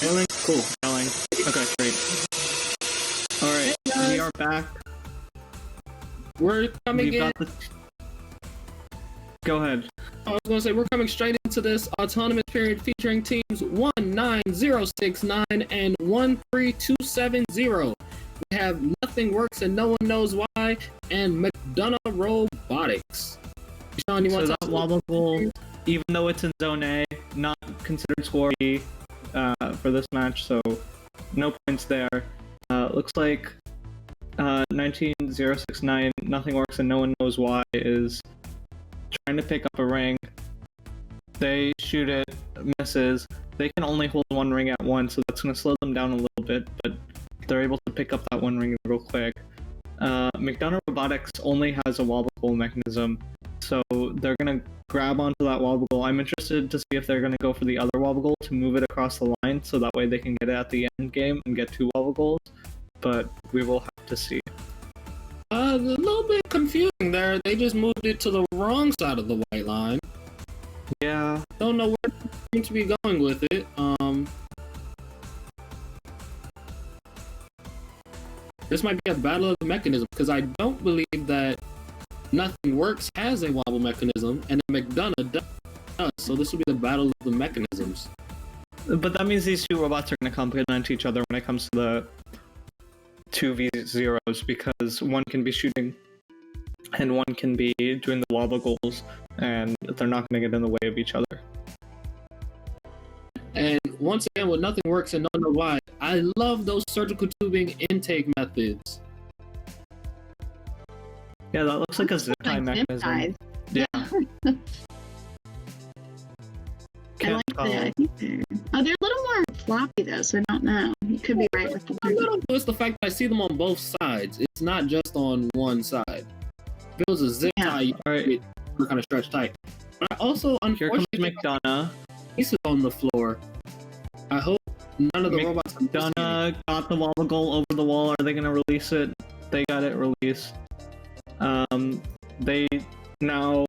Failing? Cool. Failing. Okay, great. Alright, we are back. We're coming in. Go ahead. I was going to say, we're coming straight into this autonomous period featuring teams 19069 and 13270. We have Nothing Works and No One Knows Why, and McDonough Robotics. Sean, you want So to that wobble goal, even though it's in Zone A, not considered score B for this match, so no points there. Looks like 19069, Nothing Works and No One Knows Why is trying to pick up a ring. They shoot it, misses. They can only hold one ring at once, so that's going to slow them down a little bit, but they're able to pick up that one ring real quick. McDonough Robotics only has a wobble goal mechanism, so they're going to grab onto that wobble goal. I'm interested to see if they're going to go for the other wobble goal to move it across the line, so that way they can get it at the end game and get 2 wobble goals, but we will have to see. A little bit confusing there. They just moved it to the wrong side of the white line. Yeah. Don't know where they seem to be going with it. This might be a battle of the mechanism, because I don't believe that Nothing Works has a wobble mechanism, and McDonough does. So this will be the battle of the mechanisms. But that means these 2 robots are going to complement each other when it comes to the 2v0s, because one can be shooting and one can be doing the wobble goals, and they're not going to get in the way of each other. And once again, with Nothing Works and Don't Know Why, I love those surgical tubing intake methods. Yeah, that looks like a zip tie mechanism. Yeah. I like that. Oh, they're a little more floppy though, so I don't know. You could be right with the It's the fact that I see them on both sides. It's not just on one side. If it was a zip tie, it would kind of stretch tight. But I also, unfortunately, McDonough. Pieces on the floor. I hope none of the robots. McDonough got the wobble goal over the wall. Are they going to release it? They got it released. They now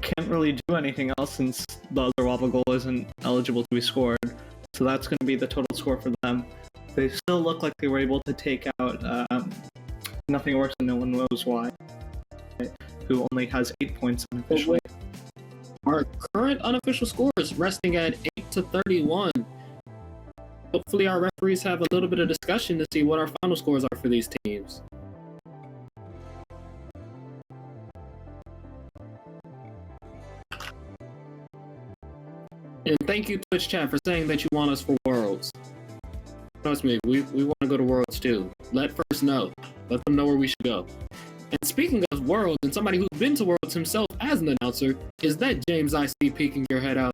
can't really do anything else since the other wobble goal isn't eligible to be scored. So that's going to be the total score for them. They still look like they were able to take out Nothing Works and No One Knows Why, who only has 8 points unofficially. Our current unofficial score is resting at 8-31. Hopefully our referees have a little bit of discussion to see what our final scores are for these teams. And thank you, Twitch chat, for saying that you want us for Worlds. Trust me, we want to go to Worlds too. Let First know. Let them know where we should go. And speaking of Worlds, and somebody who's been to Worlds himself as an announcer, is that James I see peeking your head out?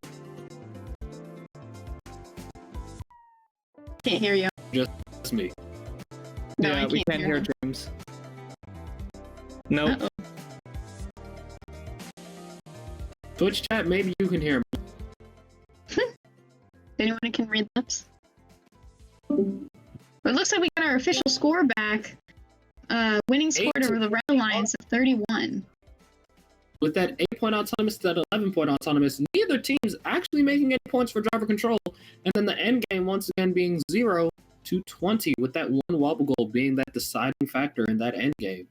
Can't hear you. Just me. No, Yeah, I we can't hear him. James. Nope. Twitch chat, maybe you can hear me. Anyone can read lips? But it looks like we got our official score back. Winning score over the Red Alliance of 31. With that 8-point autonomous to that 11-point autonomous, neither team's actually making any points for driver control, and then the end game once again being 0-20, with that one wobble goal being that deciding factor in that end game.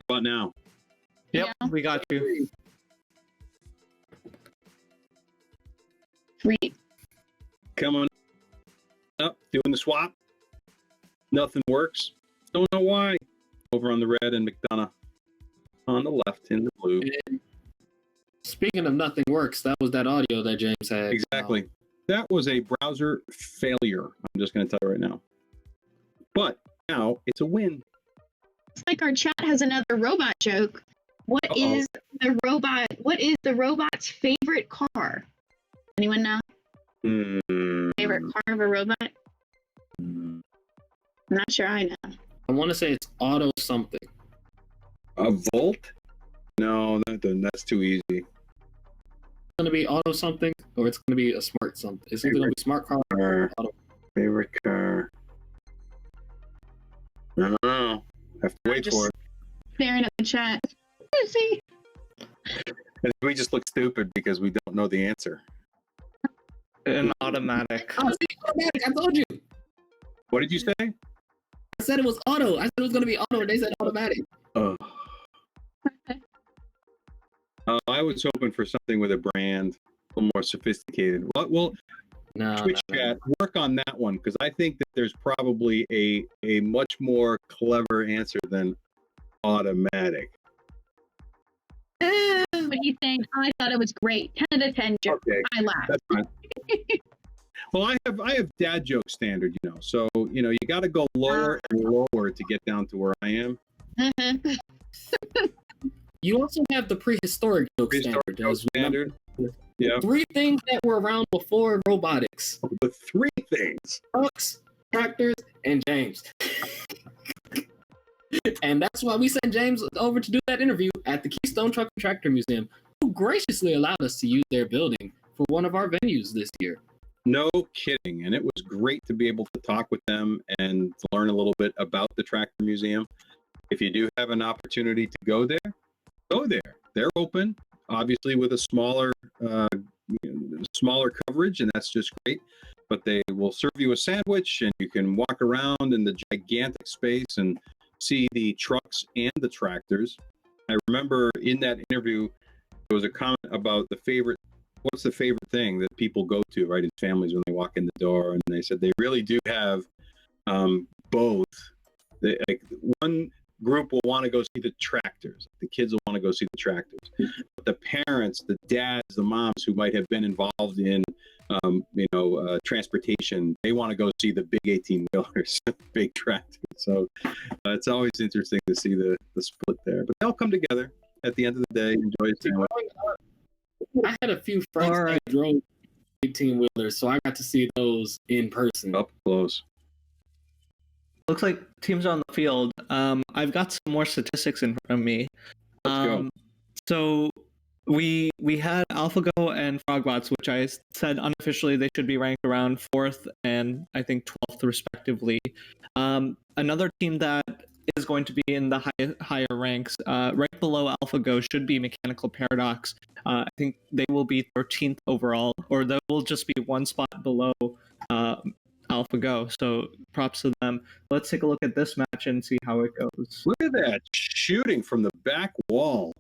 How about now? Yep, we got you. Sweet. Coming up, doing the swap. Nothing works. Don't know why. Over on the red and McDonough on the left in the blue. And speaking of nothing works, that was that audio that James had. Exactly. That was a browser failure. I'm just going to tell you right now. But now it's a win. It's like our chat has another robot joke. What is the robot? What is the robot's favorite car? Anyone know? Favorite car of a robot? I'm not sure I know. I want to say it's auto something. A Volt? No, that's too easy. It's going to be auto something, or it's going to be a smart something. It's either going to be smart car or auto. Favorite car. I don't know. Have to wait for it. Staring at the chat. See? And we just look stupid because we don't know the answer. An automatic. Oh, see, automatic. I told you. What did you say? I said it was auto. I said it was going to be auto, and they said automatic. I was hoping for something with a brand, a little more sophisticated. Well, Twitch chat, work on that one, because I think that there's probably a much more clever answer than automatic. What do you think? I thought it was great. 10 out of 10 joke. Okay, I laughed. that's fine. Well, I have dad joke standard, so you got to go lower and lower to get down to where I am. You also have the prehistoric joke standard. Yeah. 3 things that were around before robotics. The 3 things. Trucks, tractors, and James. And that's why we sent James over to do that interview at the Keystone Truck and Tractor Museum, who graciously allowed us to use their building for one of our venues this year. No kidding. And it was great to be able to talk with them and to learn a little bit about the Tractor Museum. If you do have an opportunity to go there, go there. They're open, obviously with a smaller coverage, and that's just great. But they will serve you a sandwich, and you can walk around in the gigantic space and see the trucks and the tractors. I remember in that interview, there was a comment about what's the favorite thing that people go to, right, as families when they walk in the door, and they said they really do have both. One group will want to go see the tractors. The kids will want to go see the tractors. But the parents, the dads, the moms who might have been involved in, transportation, they want to go see the big 18-wheelers, big tractors. So it's always interesting to see the split there. But they'll come together at the end of the day, enjoy a sandwich. I had a few friends that drove 18-wheelers, so I got to see those in person. Up close. Looks like teams are on the field. I've got some more statistics in front of me. Let's go. So we had AlphaGo and Frogbots, which I said unofficially they should be ranked around 4th and I think 12th respectively. Another team that is going to be in the higher ranks, right below AlphaGo, should be Mechanical Paradox. I think they will be 13th overall, or they will just be one spot below AlphaGo. So props to them. Let's take a look at this match and see how it goes. Look at that shooting from the back wall.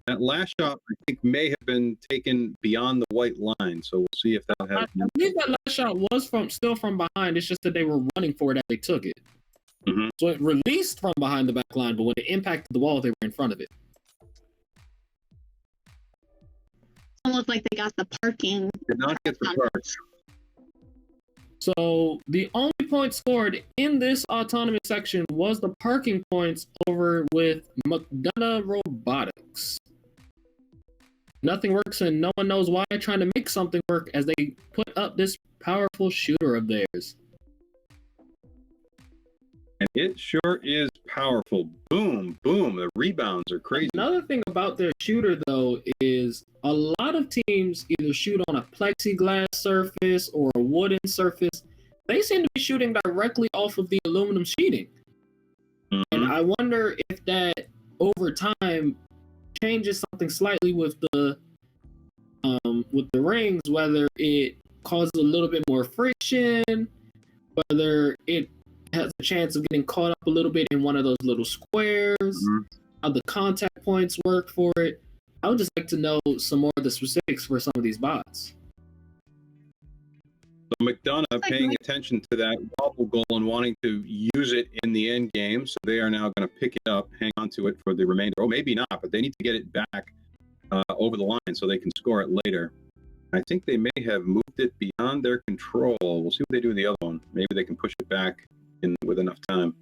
That last shot, I think, may have been taken beyond the white line. So we'll see if that has. I believe that last shot was still from behind. It's just that they were running for it as they took it. Mm-hmm. So it released from behind the back line, but when it impacted the wall, they were in front of it. Almost like they got the parking. Did not get the park. So the only point scored in this autonomous section was the parking points over with McDonough Robotics. Nothing works and no one knows why, trying to make something work as they put up this powerful shooter of theirs. And it sure is powerful. Boom, boom. The rebounds are crazy. Another thing about their shooter, though, is a lot of teams either shoot on a plexiglass surface or a wooden surface. They seem to be shooting directly off of the aluminum sheeting. Mm-hmm. And I wonder if that, over time, changes something slightly with the rings, whether it causes a little bit more friction, whether it has a chance of getting caught up a little bit in one of those little squares, how the contact points work for it. I would just like to know some more of the specifics for some of these bots. So McDonough paying attention to that wobble goal and wanting to use it in the end game, so they are now going to pick it up, hang on to it for the remainder. Oh, maybe not, but they need to get it back over the line so they can score it later. I think they may have moved it beyond their control. We'll see what they do with the other one. Maybe they can push it back with enough time.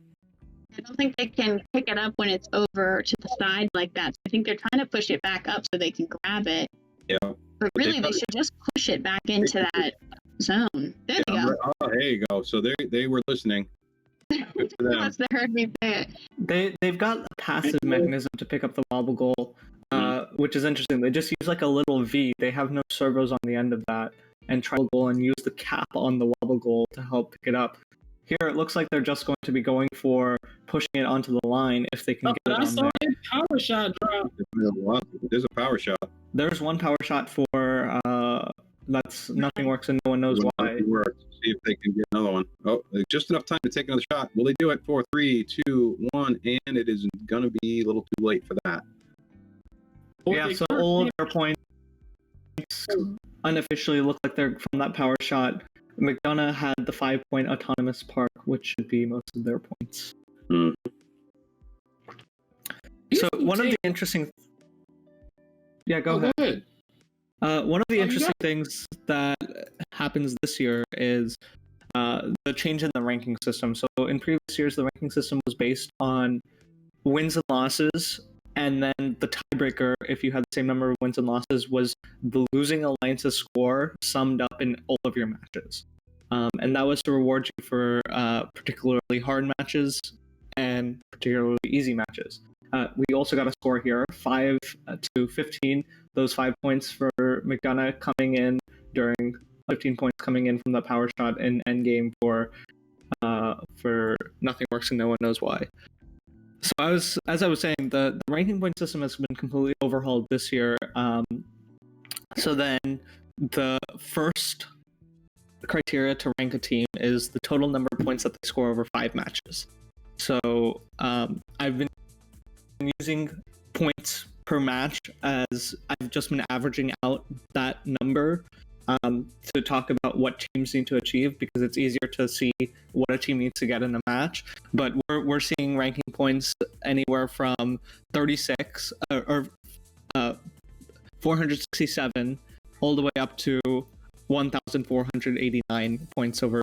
I don't think they can pick it up when it's over to the side like that. I think they're trying to push it back up so they can grab it. Yeah. But really, they should just push it back into that zone. There you go. Oh, there you go. So they were listening. Good for them. Unless they heard me say it. They've got a passive mechanism to pick up the wobble goal, which is interesting. They just use like a little V. They have no servos on the end of that, and try to goal and use the cap on the wobble goal to help pick it up. Here it looks like they're just going to be going for pushing it onto the line if they can get it on there. Power shot drop. There's a power shot. There's one power shot for that's nothing works and no one knows why. See if they can get another one. Oh, just enough time to take another shot. Will they do it? 4, 3, 2, 1, and it is going to be a little too late for that. Yeah, so all of their points unofficially look like they're from that power shot. McDonough had the 5-point autonomous park, which should be most of their points. Mm. So one of the interesting... Yeah, go ahead. One of the interesting things that happens this year is the change in the ranking system. So in previous years, the ranking system was based on wins and losses, and then the tiebreaker, if you had the same number of wins and losses, was the losing alliance's score summed up in all of your matches. And that was to reward you for particularly hard matches and particularly easy matches. We also got a score here, 5 to 15. Those 5 points for McDonough coming in during 15 points coming in from the power shot in endgame for Nothing Works and No One Knows Why. So as I was saying, the ranking point system has been completely overhauled this year. So then the first criteria to rank a team is the total number of points that they score over 5 matches. So I've been using points per match as I've just been averaging out that number to talk about what teams need to achieve, because it's easier to see what a team needs to get in a match. But we're seeing ranking points anywhere from 36 or 467 all the way up to 1,489 points over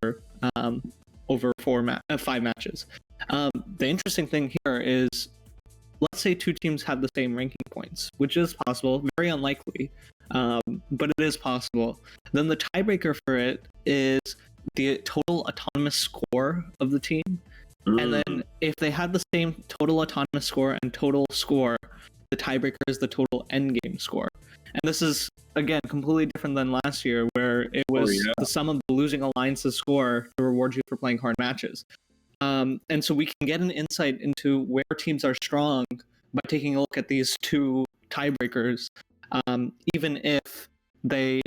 5 matches. The interesting thing here is, let's say 2 teams have the same ranking points, which is possible, very unlikely, but it is possible. Then the tiebreaker for it is the total autonomous score of the team. And then if they had the same total autonomous score and total score, the tiebreaker is the total endgame score. And this is, again, completely different than last year, where it was the sum of the losing alliance's score to reward you for playing hard matches. And so we can get an insight into where teams are strong by taking a look at these 2 tiebreakers, even if they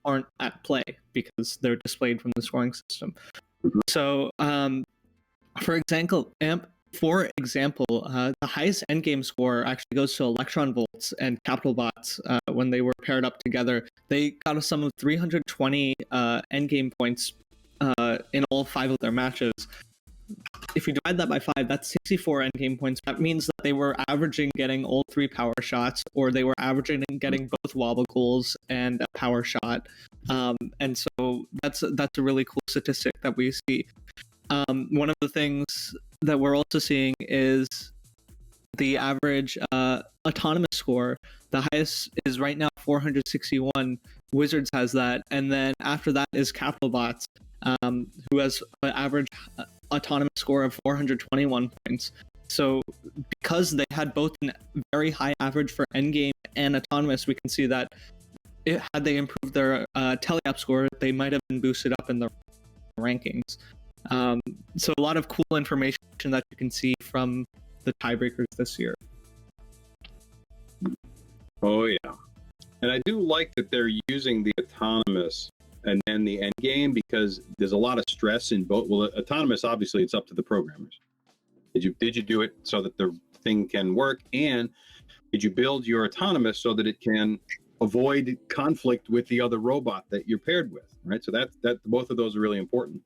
aren't at play because they're displayed from the scoring system. So, for example, the highest endgame score actually goes to Electron Volts and Capital Bots when they were paired up together. They got a sum of 320 endgame points in all 5 of their matches. If you divide that by 5, that's 64 endgame points. That means that they were averaging getting all 3 power shots, or they were averaging getting both wobble goals and a power shot. And so that's a really cool statistic that we see. One of the things that we're also seeing is the average autonomous score. The highest is right now 461. Wizards has that, and then after that is Capital Bots, who has an average autonomous score of 421 points. So because they had both a very high average for endgame and autonomous, we can see that had they improved their teleop score, they might have been boosted up in the rankings. So a lot of cool information that you can see from the tiebreakers this year. Oh yeah, and I do like that they're using the autonomous and then the end game, because there's a lot of stress in both. Well, autonomous, obviously, it's up to the programmers. Did you do it so that the thing can work, and did you build your autonomous so that it can avoid conflict with the other robot that you're paired with, right? So that both of those are really important.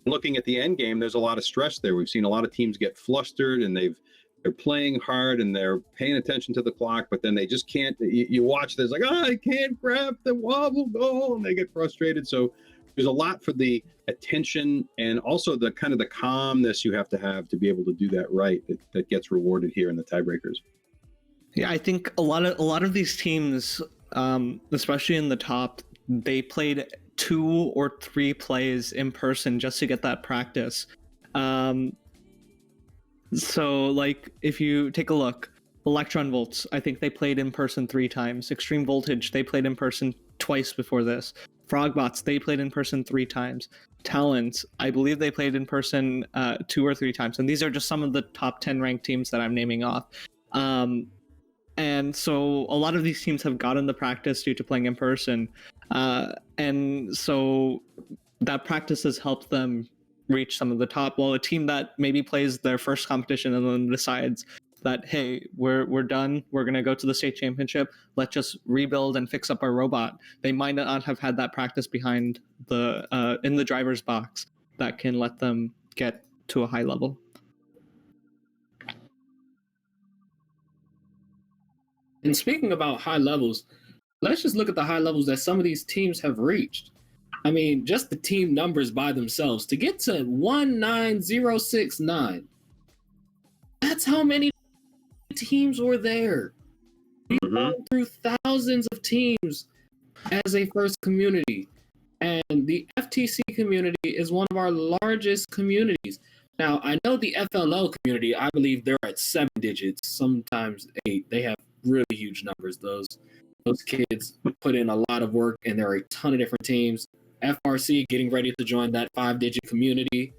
Looking at the end game, there's a lot of stress there. We've seen a lot of teams get flustered, and they're playing hard and they're paying attention to the clock, but then they just can't. You watch this like, I can't grab the wobble goal, and they get frustrated. So there's a lot for the attention and also the kind of the calmness you have to be able to do that right. That gets rewarded here in the tiebreakers. Yeah, I think a lot of these teams, especially in the top, they played 2 or 3 plays in person just to get that practice. So like if you take a look, Electron Volts, I think they played in person 3 times. Extreme Voltage, they played in person twice before this. Frogbots, they played in person 3 times. Talons, I believe they played in person 2 or 3 times. And these are just some of the top 10 ranked teams that I'm naming off. And so a lot of these teams have gotten the practice due to playing in person. And so that practice has helped them reach some of the top. While a team that maybe plays their first competition and then decides that, hey, we're done, we're going to go to the state championship, let's just rebuild and fix up our robot, they might not have had that practice behind in the driver's box that can let them get to a high level. And speaking about high levels, let's just look at the high levels that some of these teams have reached. I mean, just the team numbers by themselves. To get to 19069, that's how many teams were there. We've gone through thousands of teams as a first community. And the FTC community is one of our largest communities. Now, I know the FLL community, I believe they're at 7 digits, sometimes 8. They have really huge numbers. Those kids put in a lot of work, and there are a ton of different teams. FRC getting ready to join that 5-digit community.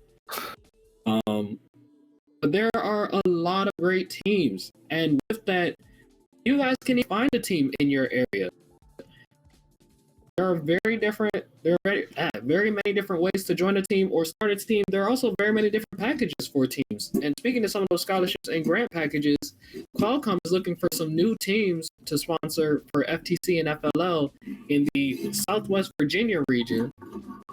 But there are a lot of great teams, and with that, you guys can find a team in your area. There are very many different ways to join a team or start a team. There are also very many different packages for teams. And speaking of some of those scholarships and grant packages, Qualcomm is looking for some new teams to sponsor for FTC and FLL in the Southwest Virginia region. And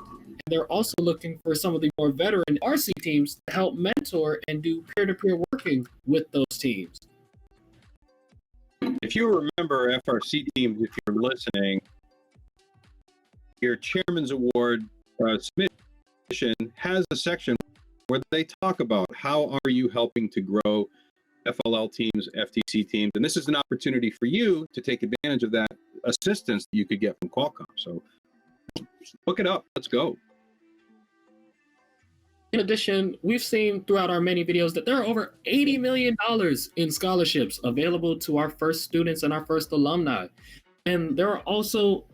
they're also looking for some of the more veteran RC teams to help mentor and do peer-to-peer working with those teams. If you remember FRC teams, if you're listening, your Chairman's Award submission has a section where they talk about how are you helping to grow FLL teams, FTC teams, and this is an opportunity for you to take advantage of that assistance that you could get from Qualcomm. So look it up. Let's go. In addition, we've seen throughout our many videos that there are over $80 million in scholarships available to our first students and our first alumni. And there are also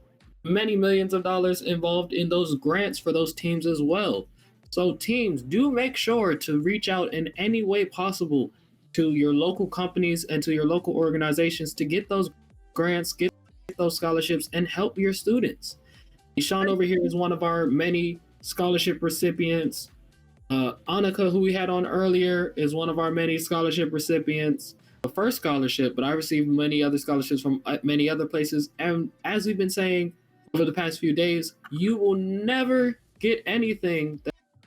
many millions of dollars involved in those grants for those teams as well. So teams, do make sure to reach out in any way possible to your local companies and to your local organizations to get those grants, get take those scholarships and help your students. Sean over here is one of our many scholarship recipients. Annika, who we had on earlier, is one of our many scholarship recipients. The first scholarship, but I received many other scholarships from many other places. And as we've been saying over the past few days, you will never get anything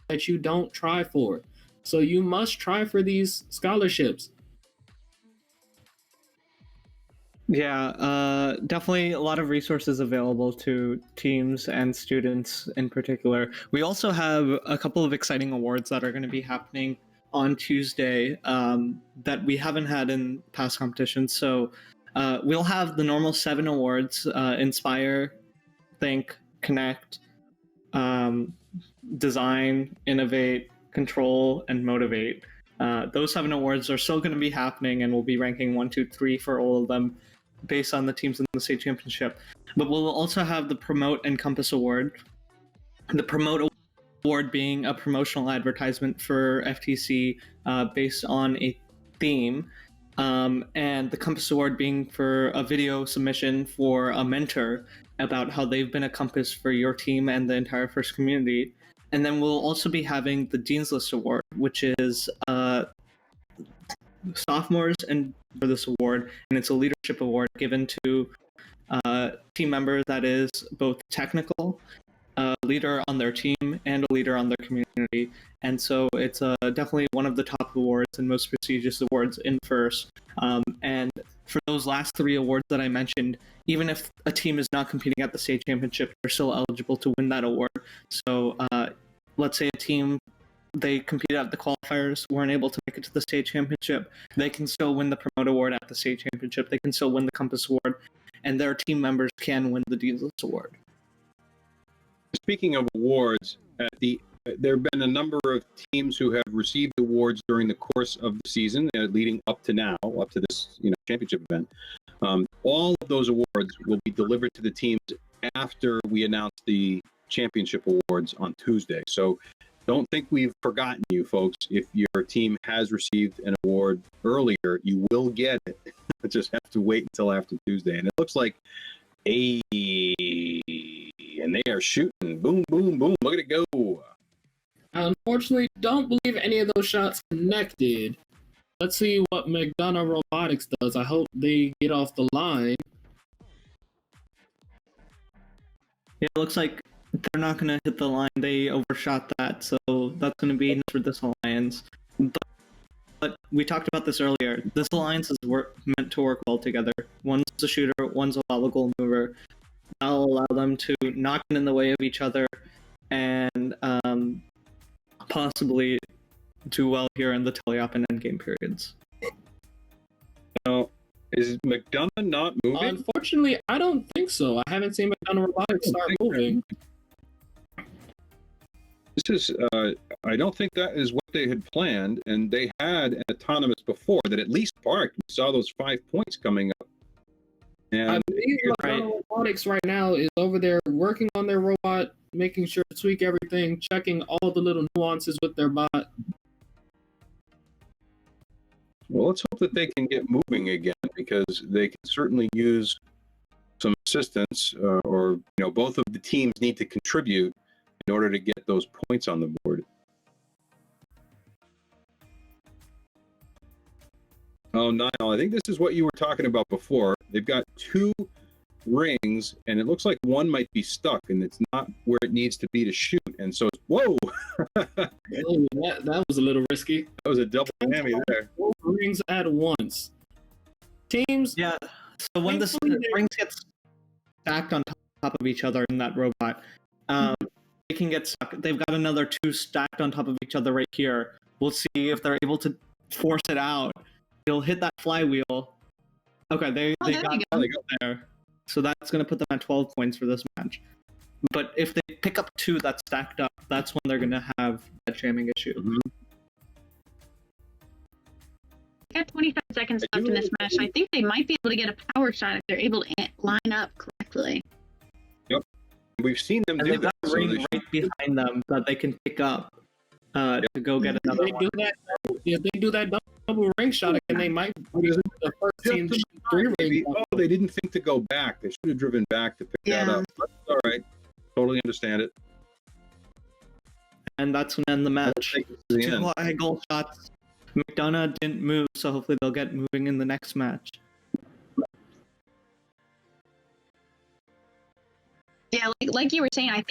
that you don't try for. So you must try for these scholarships. Yeah, definitely a lot of resources available to teams and students in particular. We also have a couple of exciting awards that are going to be happening on Tuesday that we haven't had in past competitions. So we'll have the normal 7 awards: Inspire, Think, Connect, Design, Innovate, Control, and Motivate. Those 7 awards are still going to be happening, and we'll be ranking 1, 2, 3 for all of them based on the teams in the state championship. But we'll also have the Promote and Compass Award. The Promote Award being a promotional advertisement for FTC based on a theme, and the Compass Award being for a video submission for a mentor about how they've been a compass for your team and the entire FIRST community. And then we'll also be having the Dean's List Award, which is sophomores and for this award, and it's a leadership award given to a team member that is both technical, a leader on their team, and a leader on their community. And so it's definitely one of the top awards and most prestigious awards in FIRST. And for those last 3 awards that I mentioned, even if a team is not competing at the state championship, they're still eligible to win that award. So let's say a team, they competed at the qualifiers, weren't able to make it to the state championship, they can still win the Promote Award at the state championship, they can still win the Compass Award, and their team members can win the Dean's List Award. Speaking of awards, there have been a number of teams who have received awards during the course of the season, leading up to now, up to this championship event. All of those awards will be delivered to the teams after we announce the championship awards on Tuesday. So don't think we've forgotten you, folks. If your team has received an award earlier, you will get it. Just have to wait until after Tuesday. And it looks like and they are shooting. Boom, boom, boom. Look at it go. I unfortunately don't believe any of those shots connected. Let's see what McDonough Robotics does. I hope they get off the line. Yeah, it looks like they're not going to hit the line. They overshot that, so that's going to be for this alliance. But we talked about this earlier. This alliance is meant to work well together. One's a shooter, one's a volley goal mover. That'll allow them to not get in the way of each other and possibly do well here in the teleop and endgame periods. Now, is McDonough not moving? Unfortunately, I don't think so. I haven't seen McDonough Robotics start moving. This is, I don't think that is what they had planned, and they had an autonomous before that at least parked. We saw those 5 points coming up. And I believe McDonough Robotics right now is over there working on their robot, making sure to tweak everything, checking all the little nuances with their bot. Well, let's hope that they can get moving again, because they can certainly use some assistance, or both of the teams need to contribute in order to get those points on the board. Oh, Niall, I think this is what you were talking about before. They've got 2 rings, and it looks like one might be stuck, and it's not where it needs to be to shoot. And so, whoa! that was a little risky. That was a double whammy there. 4 rings at once. Teams. Yeah. So when the rings get stacked on top of each other in that robot, they can get stuck. They've got another 2 stacked on top of each other right here. We'll see if they're able to force it out. It'll hit that flywheel. Okay, they got there. So that's going to put them at 12 points for this match. But if they pick up 2 that's stacked up, that's when they're going to have that jamming issue. We got 25 seconds left in this match. I think they might be able to get a power shot if they're able to line up correctly. Yep. We've seen them do they've that. got a ring right behind them that they can pick up to go get another one. If they do that, double ring shot, and they might be the first team to shoot 3 ring. Oh, they didn't think to go back. They should have driven back to pick that up. That's all right. Totally understand it. And that's when end the match. The 2 end. high goal shots. McDonough didn't move, so hopefully they'll get moving in the next match. Yeah, like you were saying, I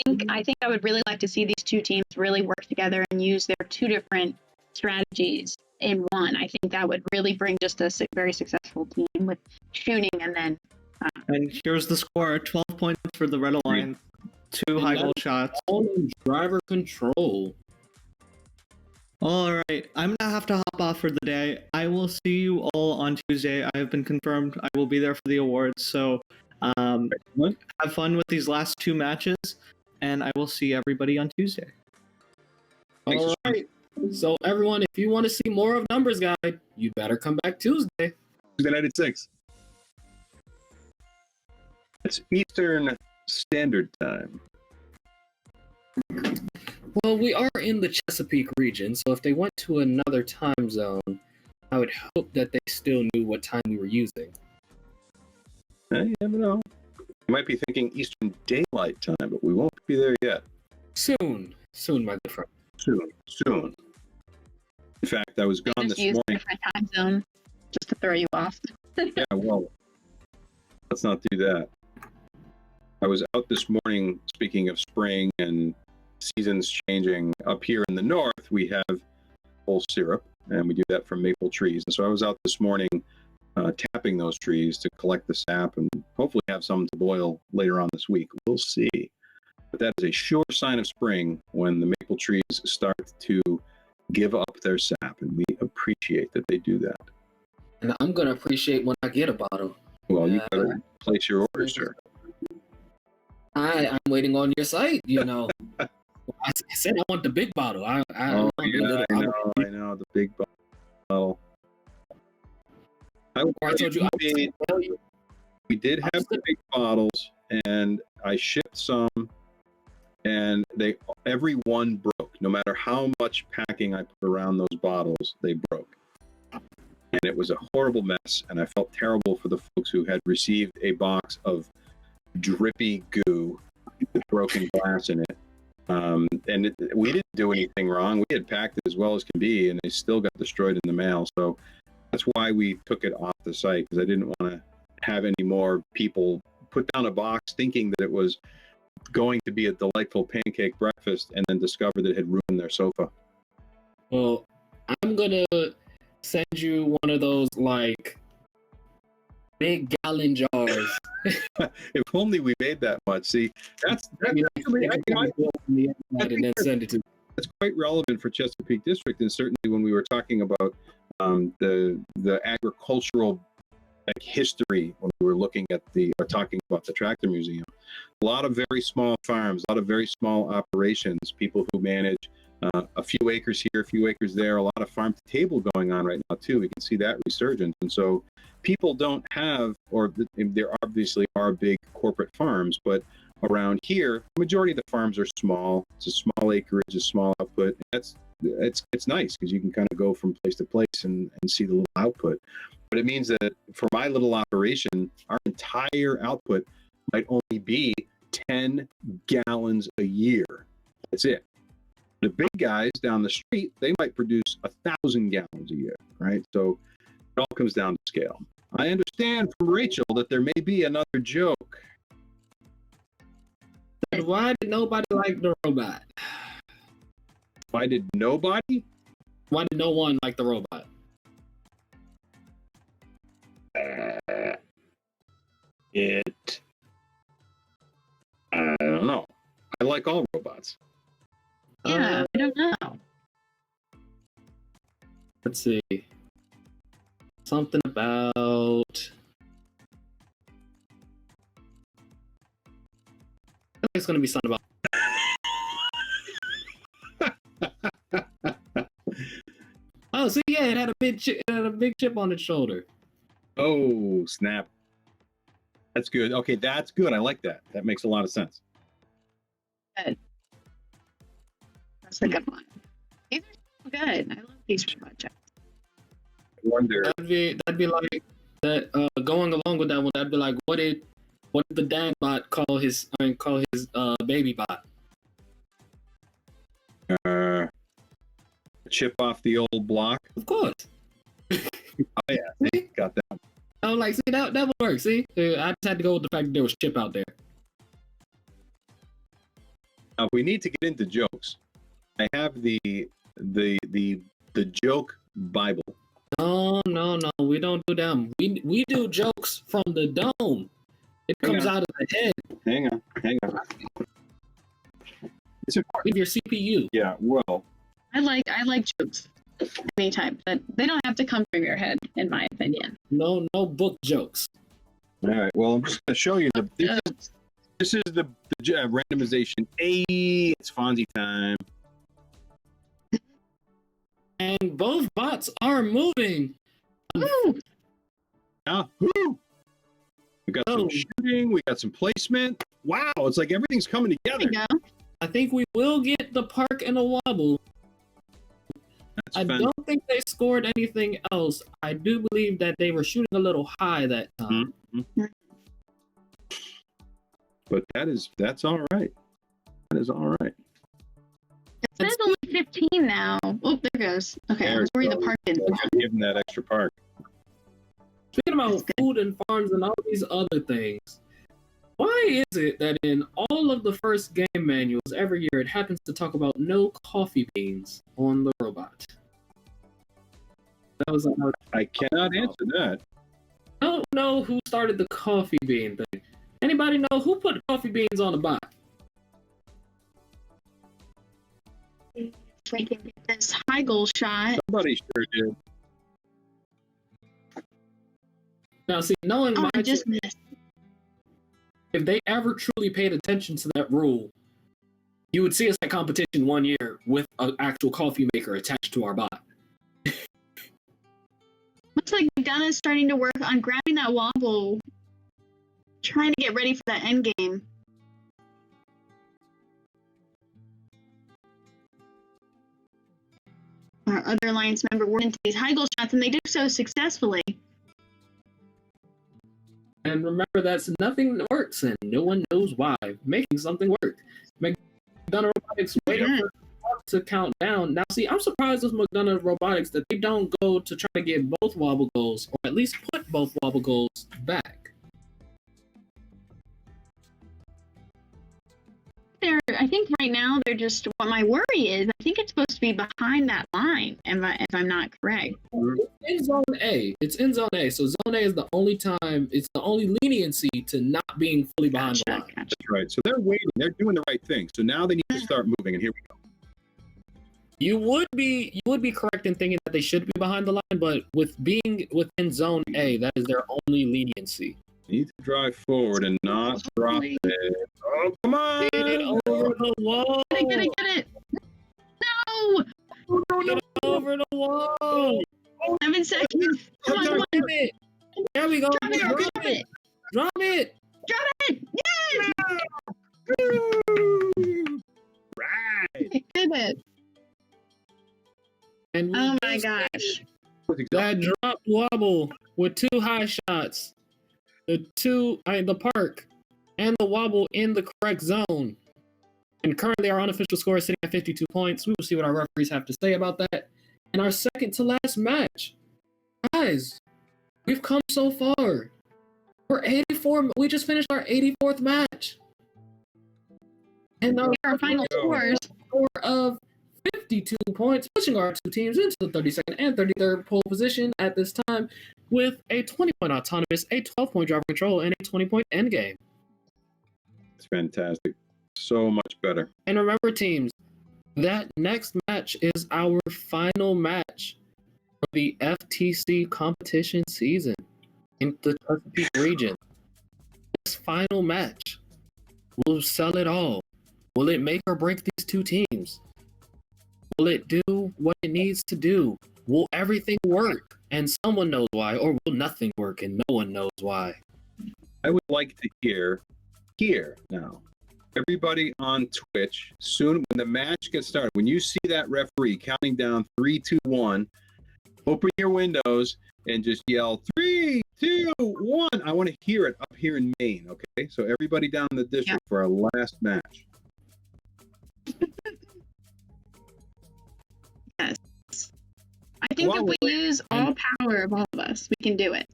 think I would really like to see these two teams really work together and use their 2 different strategies in one. I think that would really bring just a very successful team with shooting and then. And here's the score: 12 points for the Red Alliance. 2 high goal shots. All in driver control. All right, I'm gonna have to hop off for the day. I will see you all on Tuesday. I have been confirmed. I will be there for the awards. So have fun with these last 2 matches, and I will see everybody on Tuesday. All right. So everyone, if you want to see more of Numbers Guide, you better come back Tuesday. Tuesday night at 6. It's Eastern Standard Time. Well, we are in the Chesapeake region, so if they went to another time zone, I would hope that they still knew what time we were using. You never know. You might be thinking Eastern Daylight Time, but we won't be there yet. Soon, my good friend. Soon. In fact, I was gone this use morning. a different time zone just to throw you off. Yeah, well, let's not do that. I was out this morning, speaking of spring and seasons changing. Up here in the north, we have full syrup, and we do that from maple trees. And so I was out this morning tapping those trees to collect the sap and hopefully have some to boil later on this week. We'll see. But that is a sure sign of spring when the maple trees start to give up their sap, and we appreciate that they do that. And I'm going to appreciate when I get a bottle. Well, you better place your order, sir. I'm waiting on your site, you know. I said I want the big bottle. I know, the big bottle. I told you we did have the big bottles, and I shipped some, and every one broke. No matter how much packing I put around those bottles, they broke. And it was a horrible mess, and I felt terrible for the folks who had received a box of drippy goo with broken glass in it. We didn't do anything wrong. We had packed it as well as can be, and they still got destroyed in the mail. So that's why we took it off the site, because I didn't want to have any more people put down a box thinking that it was going to be a delightful pancake breakfast and then discover that it had ruined their sofa. Well, I'm going to send you one of those, like, big gallon jars. If only we made that much. See, that's quite relevant for Chesapeake District, and certainly when we were talking about the agricultural history, when we were looking at talking about the tractor museum, a lot of very small farms, a lot of very small operations, people who manage a few acres here, a few acres there, a lot of farm to table going on right now too. We can see that resurgence, and so people don't have, or there obviously are big corporate farms, but around here, the majority of the farms are small. It's a small acreage, a small output. It's nice because you can kind of go from place to place and see the little output. But it means that for my little operation, our entire output might only be 10 gallons a year. That's it. The big guys down the street, they might produce 1,000 gallons a year, right? So it all comes down to scale. I understand from Rachel that there may be another joke. Why did nobody like the robot? Why did nobody? Why did no one like the robot? I don't know. I like all robots. Yeah, I don't know. Let's see. Something about... I think it's going to be something about... Oh, so yeah, it had a big chip on its shoulder. Oh, snap. That's good. Okay, that's good. I like that. That makes a lot of sense. Good. That's a good one. These are so good. I love these projects. wonder. That'd be like that. Going along with that one, that'd be like, what did the dad bot call his baby bot? Chip off the old block. Of course. Oh yeah, see? Got that. I was like, see, that would work. See, I just had to go with the fact that there was Chip out there. Now we need to get into jokes. I have the joke Bible. No, we don't do them. We do jokes from the dome. It comes out of the head. Hang on. It's important. With your CPU. Yeah, well. I like jokes anytime, but they don't have to come from your head, in my opinion. No book jokes. All right. Well, I'm just going to show you this is the randomization. It's Fonzie time. And both bots are moving. Woo! Yeah. Woo! We got some shooting. We got some placement. Wow! It's like everything's coming together. I think we will get the park and a wobble. I don't think they scored anything else. I do believe that they were shooting a little high that time. Mm-hmm. But that's all right. That is all right. It says only 15 now. Oh, there goes. Okay, I was worried the park didn't. Give them that extra park. Speaking about food and farms and all these other things, why is it that in all of the first game manuals every year it happens to talk about no coffee beans on the robot? That was I cannot answer that. I don't know who started the coffee bean thing. Anybody know who put coffee beans on the bot? If we can get this high goal shot. Somebody sure did. Now, see, knowing I just missed. If they ever truly paid attention to that rule, you would see us at competition one year with an actual coffee maker attached to our bot. Looks like McDonough is starting to work on grabbing that wobble, trying to get ready for that end game. Our other alliance member worked into these high goal shots, and they do so successfully. And remember, that's nothing that works, and no one knows why. Making something work. McDonough Robotics waiting for to count down. Now, see, I'm surprised with McDonough Robotics that they don't go to try to get both wobble goals, or at least put both wobble goals back. I think right now they're just, what my worry is, I think it's supposed to be behind that line, if I'm not correct. It's in Zone A. It's in Zone A. So Zone A is the only time, it's the only leniency to not being fully behind the line. That's right. So they're waiting. They're doing the right thing. So now they need to start moving, and here we go. You would be correct in thinking that they should be behind the line, but with being within Zone A, that is their only leniency. Need to drive forward and not drop it. Oh, come on! Get it over the wall! Get it! No! Get it over the wall! 7 seconds! Come on, come on! There we go! Drop it! Drop it! Drop it! Yes! Right! I did it! And oh my gosh. That drop wobble with 2 high shots. The park and the wobble in the correct zone. And currently our unofficial score is sitting at 52 points. We will see what our referees have to say about that. And our second to last match. Guys, we've come so far. We're 84. We just finished our 84th match. And our final scores of 52 points, pushing our two teams into the 32nd and 33rd pole position at this time with a 20-point autonomous, a 12-point driver control, and a 20-point endgame. It's fantastic. So much better. And remember, teams, that next match is our final match for the FTC competition season in the Chesapeake region. This final match will sell it all. Will it make or break these two teams? Will it do what it needs to do? Will everything work and someone knows why, or will nothing work and no one knows why? I would like to hear now, everybody on Twitch, soon when the match gets started, when you see that referee counting down 3, 2, 1, Open your windows and just yell 3, 2, 1. I want to hear it up here in Maine. Okay, so everybody down in the district for our last match. Yes. I think if we use all power of all of us, we can do it.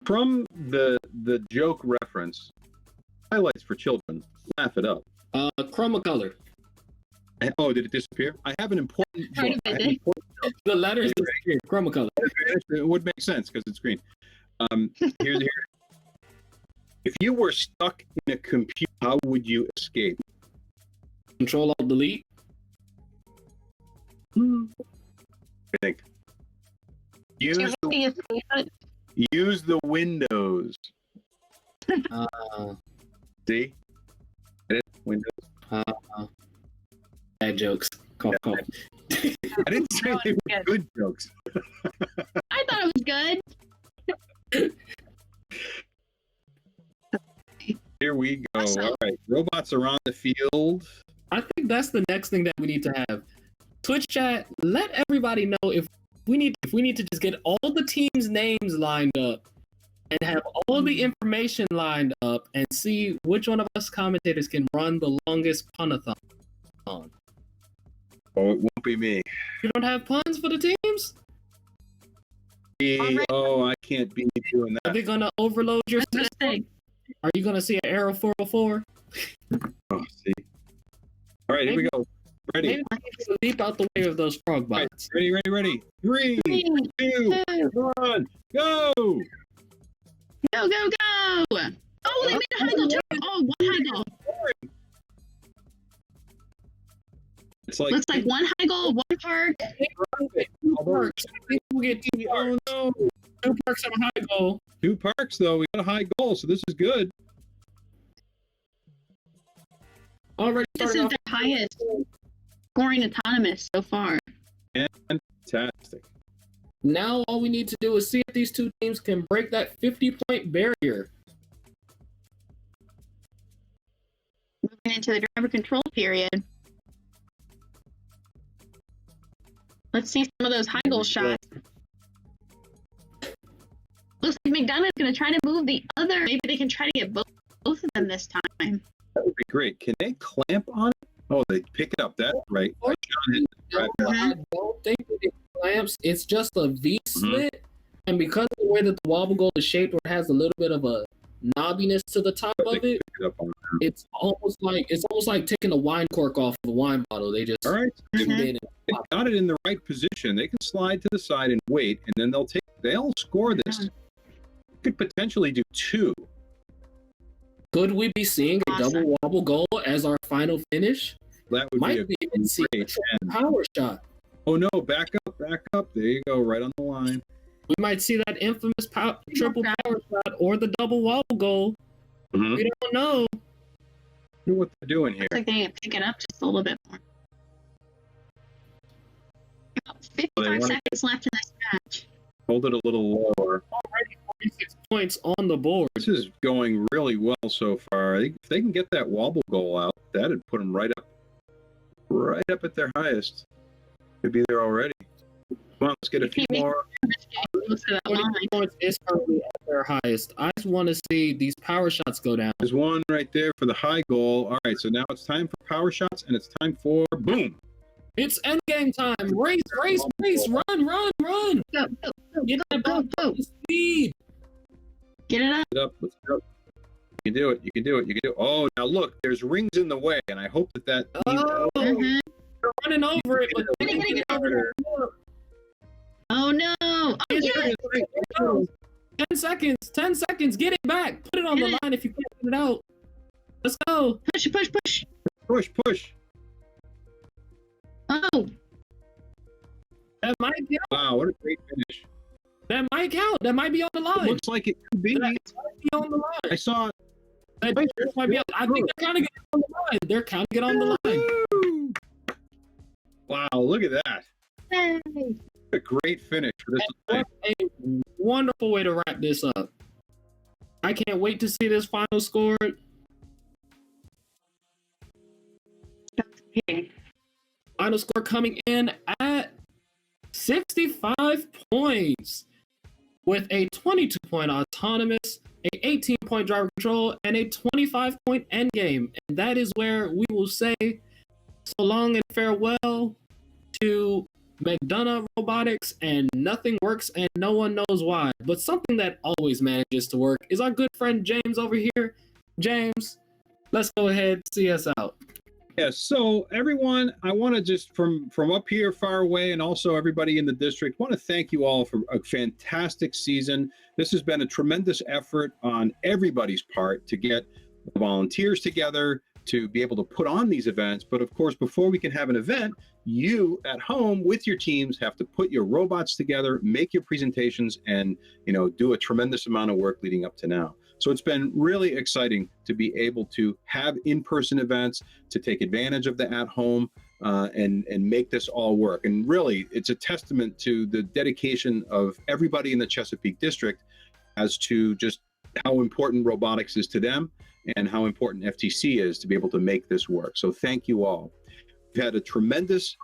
From the joke reference, highlights for children. Laugh it up. Chroma color. Oh, did it disappear? I have an important joke. The letters disappear. Chroma color. It would make sense because it's green. Here. If you were stuck in a computer, how would you escape? Control Alt Delete. I think. Use the windows. See? Windows. Bad jokes. Cough, cough. I didn't say they were good jokes. I thought it was good. Here we go. Awesome. All right, robots are on the field. I think that's the next thing that we need to have. Twitch chat, let everybody know if we need to just get all the teams' names lined up and have all the information lined up and see which one of us commentators can run the longest punathon. Oh, it won't be me. You don't have puns for the teams? Oh, I can't be doing that. Are they gonna overload your system? Are you gonna see an arrow 404? Oh, see. All right, here we go. Ready? Maybe we can leap out the way of those frog bots. Ready. 3, 2, 1, go! Go! Oh, they made a high goal. Oh, one high goal. It's like Looks like one high goal, one park. Two parks. We'll get two parks. Oh no! 2 parks and a high goal. 2 parks though. We got a high goal, so this is good. Already This is the highest scoring autonomous so far. Fantastic. Now all we need to do is see if these two teams can break that 50-point barrier. Moving into the driver control period. Let's see some of those high goal shots. Looks like McDonough's going to try to move the other. Maybe they can try to get both of them this time. That would be great. Can they clamp on it? Oh, they pick it up. That's right. I don't think it clamps. It's just a V slit. And because of the way that the wobble goal is shaped, where it has a little bit of a knobbiness to the top of it, it's almost like taking a wine cork off of a wine bottle. They just all right. They got it in the right position. They can slide to the side and wait, and then they'll score this. Could potentially do 2. Could we be seeing a double wobble goal as our final finish? That would Might be even see a power shot. Oh no! Back up! There you go, right on the line. We might see that infamous triple power shot or the double wobble goal. We don't know. Know what they're doing here. Looks like they need to pick it up just a little bit more. About 55 seconds left in this match. Hold it a little lower. Already 46 points on the board. This is going really well so far. I think if they can get that wobble goal out, that'd put them right up at their highest. Could be there already. Come on, let's get a few more. 40 points is currently at their highest. I just want to see these power shots go down. There's one right there for the high goal. All right, so now it's time for power shots, and it's time for boom. It's endgame time. Race, run. Go. Get that ball up to speed. Get it up. Let's go. You can do it. Oh, now look, there's rings in the way, and I hope that They're running over it, but they can't get over it. Oh no! Oh, yes! 10 seconds. Get it back. Put it on the line if you can't get it out. Let's go. Push. Oh. That might count. Wow, what a great finish. That might count. That might be on the line. It looks like it could be. That might be on the line. I saw it. I think they're counting it on the line. They're counting it on the line. Wow, look at that. Hey. A great finish for this. What a wonderful way to wrap this up. I can't wait to see this final score. Final score coming in at 65 points with a 22-point autonomous, a 18-point driver control, and a 25-point endgame. And that is where we will say so long and farewell to McDonough Robotics, and nothing works and no one knows why. But something that always manages to work is our good friend James over here. James, let's go ahead, see us out. Yes, so everyone, I want to just from up here far away, and also everybody in the district, want to thank you all for a fantastic season. This has been a tremendous effort on everybody's part to get volunteers together to be able to put on these events. But of course, before we can have an event, you at home with your teams have to put your robots together, make your presentations, and do a tremendous amount of work leading up to now. So it's been really exciting to be able to have in-person events, to take advantage of the at-home, and make this all work. And really, it's a testament to the dedication of everybody in the Chesapeake District as to just how important robotics is to them and how important FTC is to be able to make this work. So thank you all. We've had a tremendous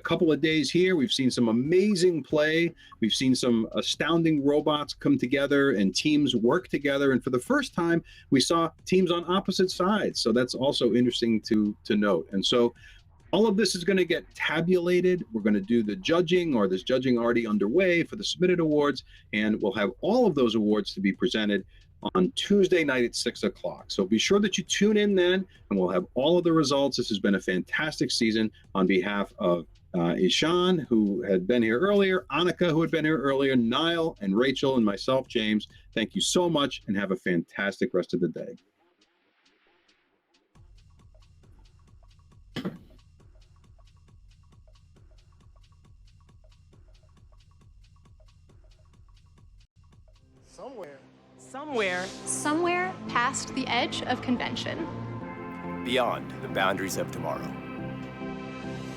couple of days here. We've seen some amazing play. We've seen some astounding robots come together and teams work together. And for the first time, we saw teams on opposite sides. So that's also interesting to note. And so all of this is going to get tabulated. We're going to do the judging, or this judging already underway for the submitted awards. And we'll have all of those awards to be presented on Tuesday night at 6 o'clock. So be sure that you tune in then, and we'll have all of the results. This has been a fantastic season. On behalf of Ishan, who had been here earlier, Annika, who had been here earlier, Niall and Rachel, and myself, James, thank you so much, and have a fantastic rest of the day. Somewhere past the edge of convention. Beyond the boundaries of tomorrow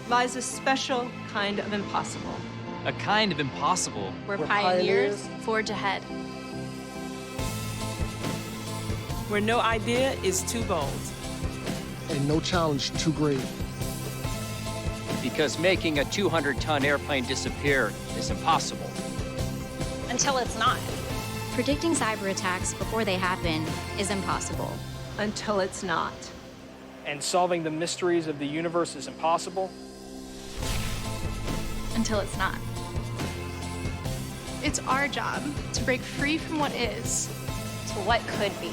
lies a special kind of impossible. A kind of impossible. Where pioneers forge ahead. Where no idea is too bold. And no challenge too great. Because making a 200-ton airplane disappear is impossible. Until it's not. Predicting cyber attacks before they happen is impossible. Until it's not. And solving the mysteries of the universe is impossible. Until it's not. It's our job to break free from what is To what could be.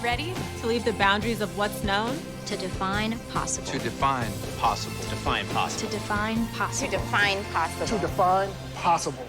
Ready? To leave the boundaries of what's known. To define possible. To define possible. Define possible. To define possible. To define possible. To define possible.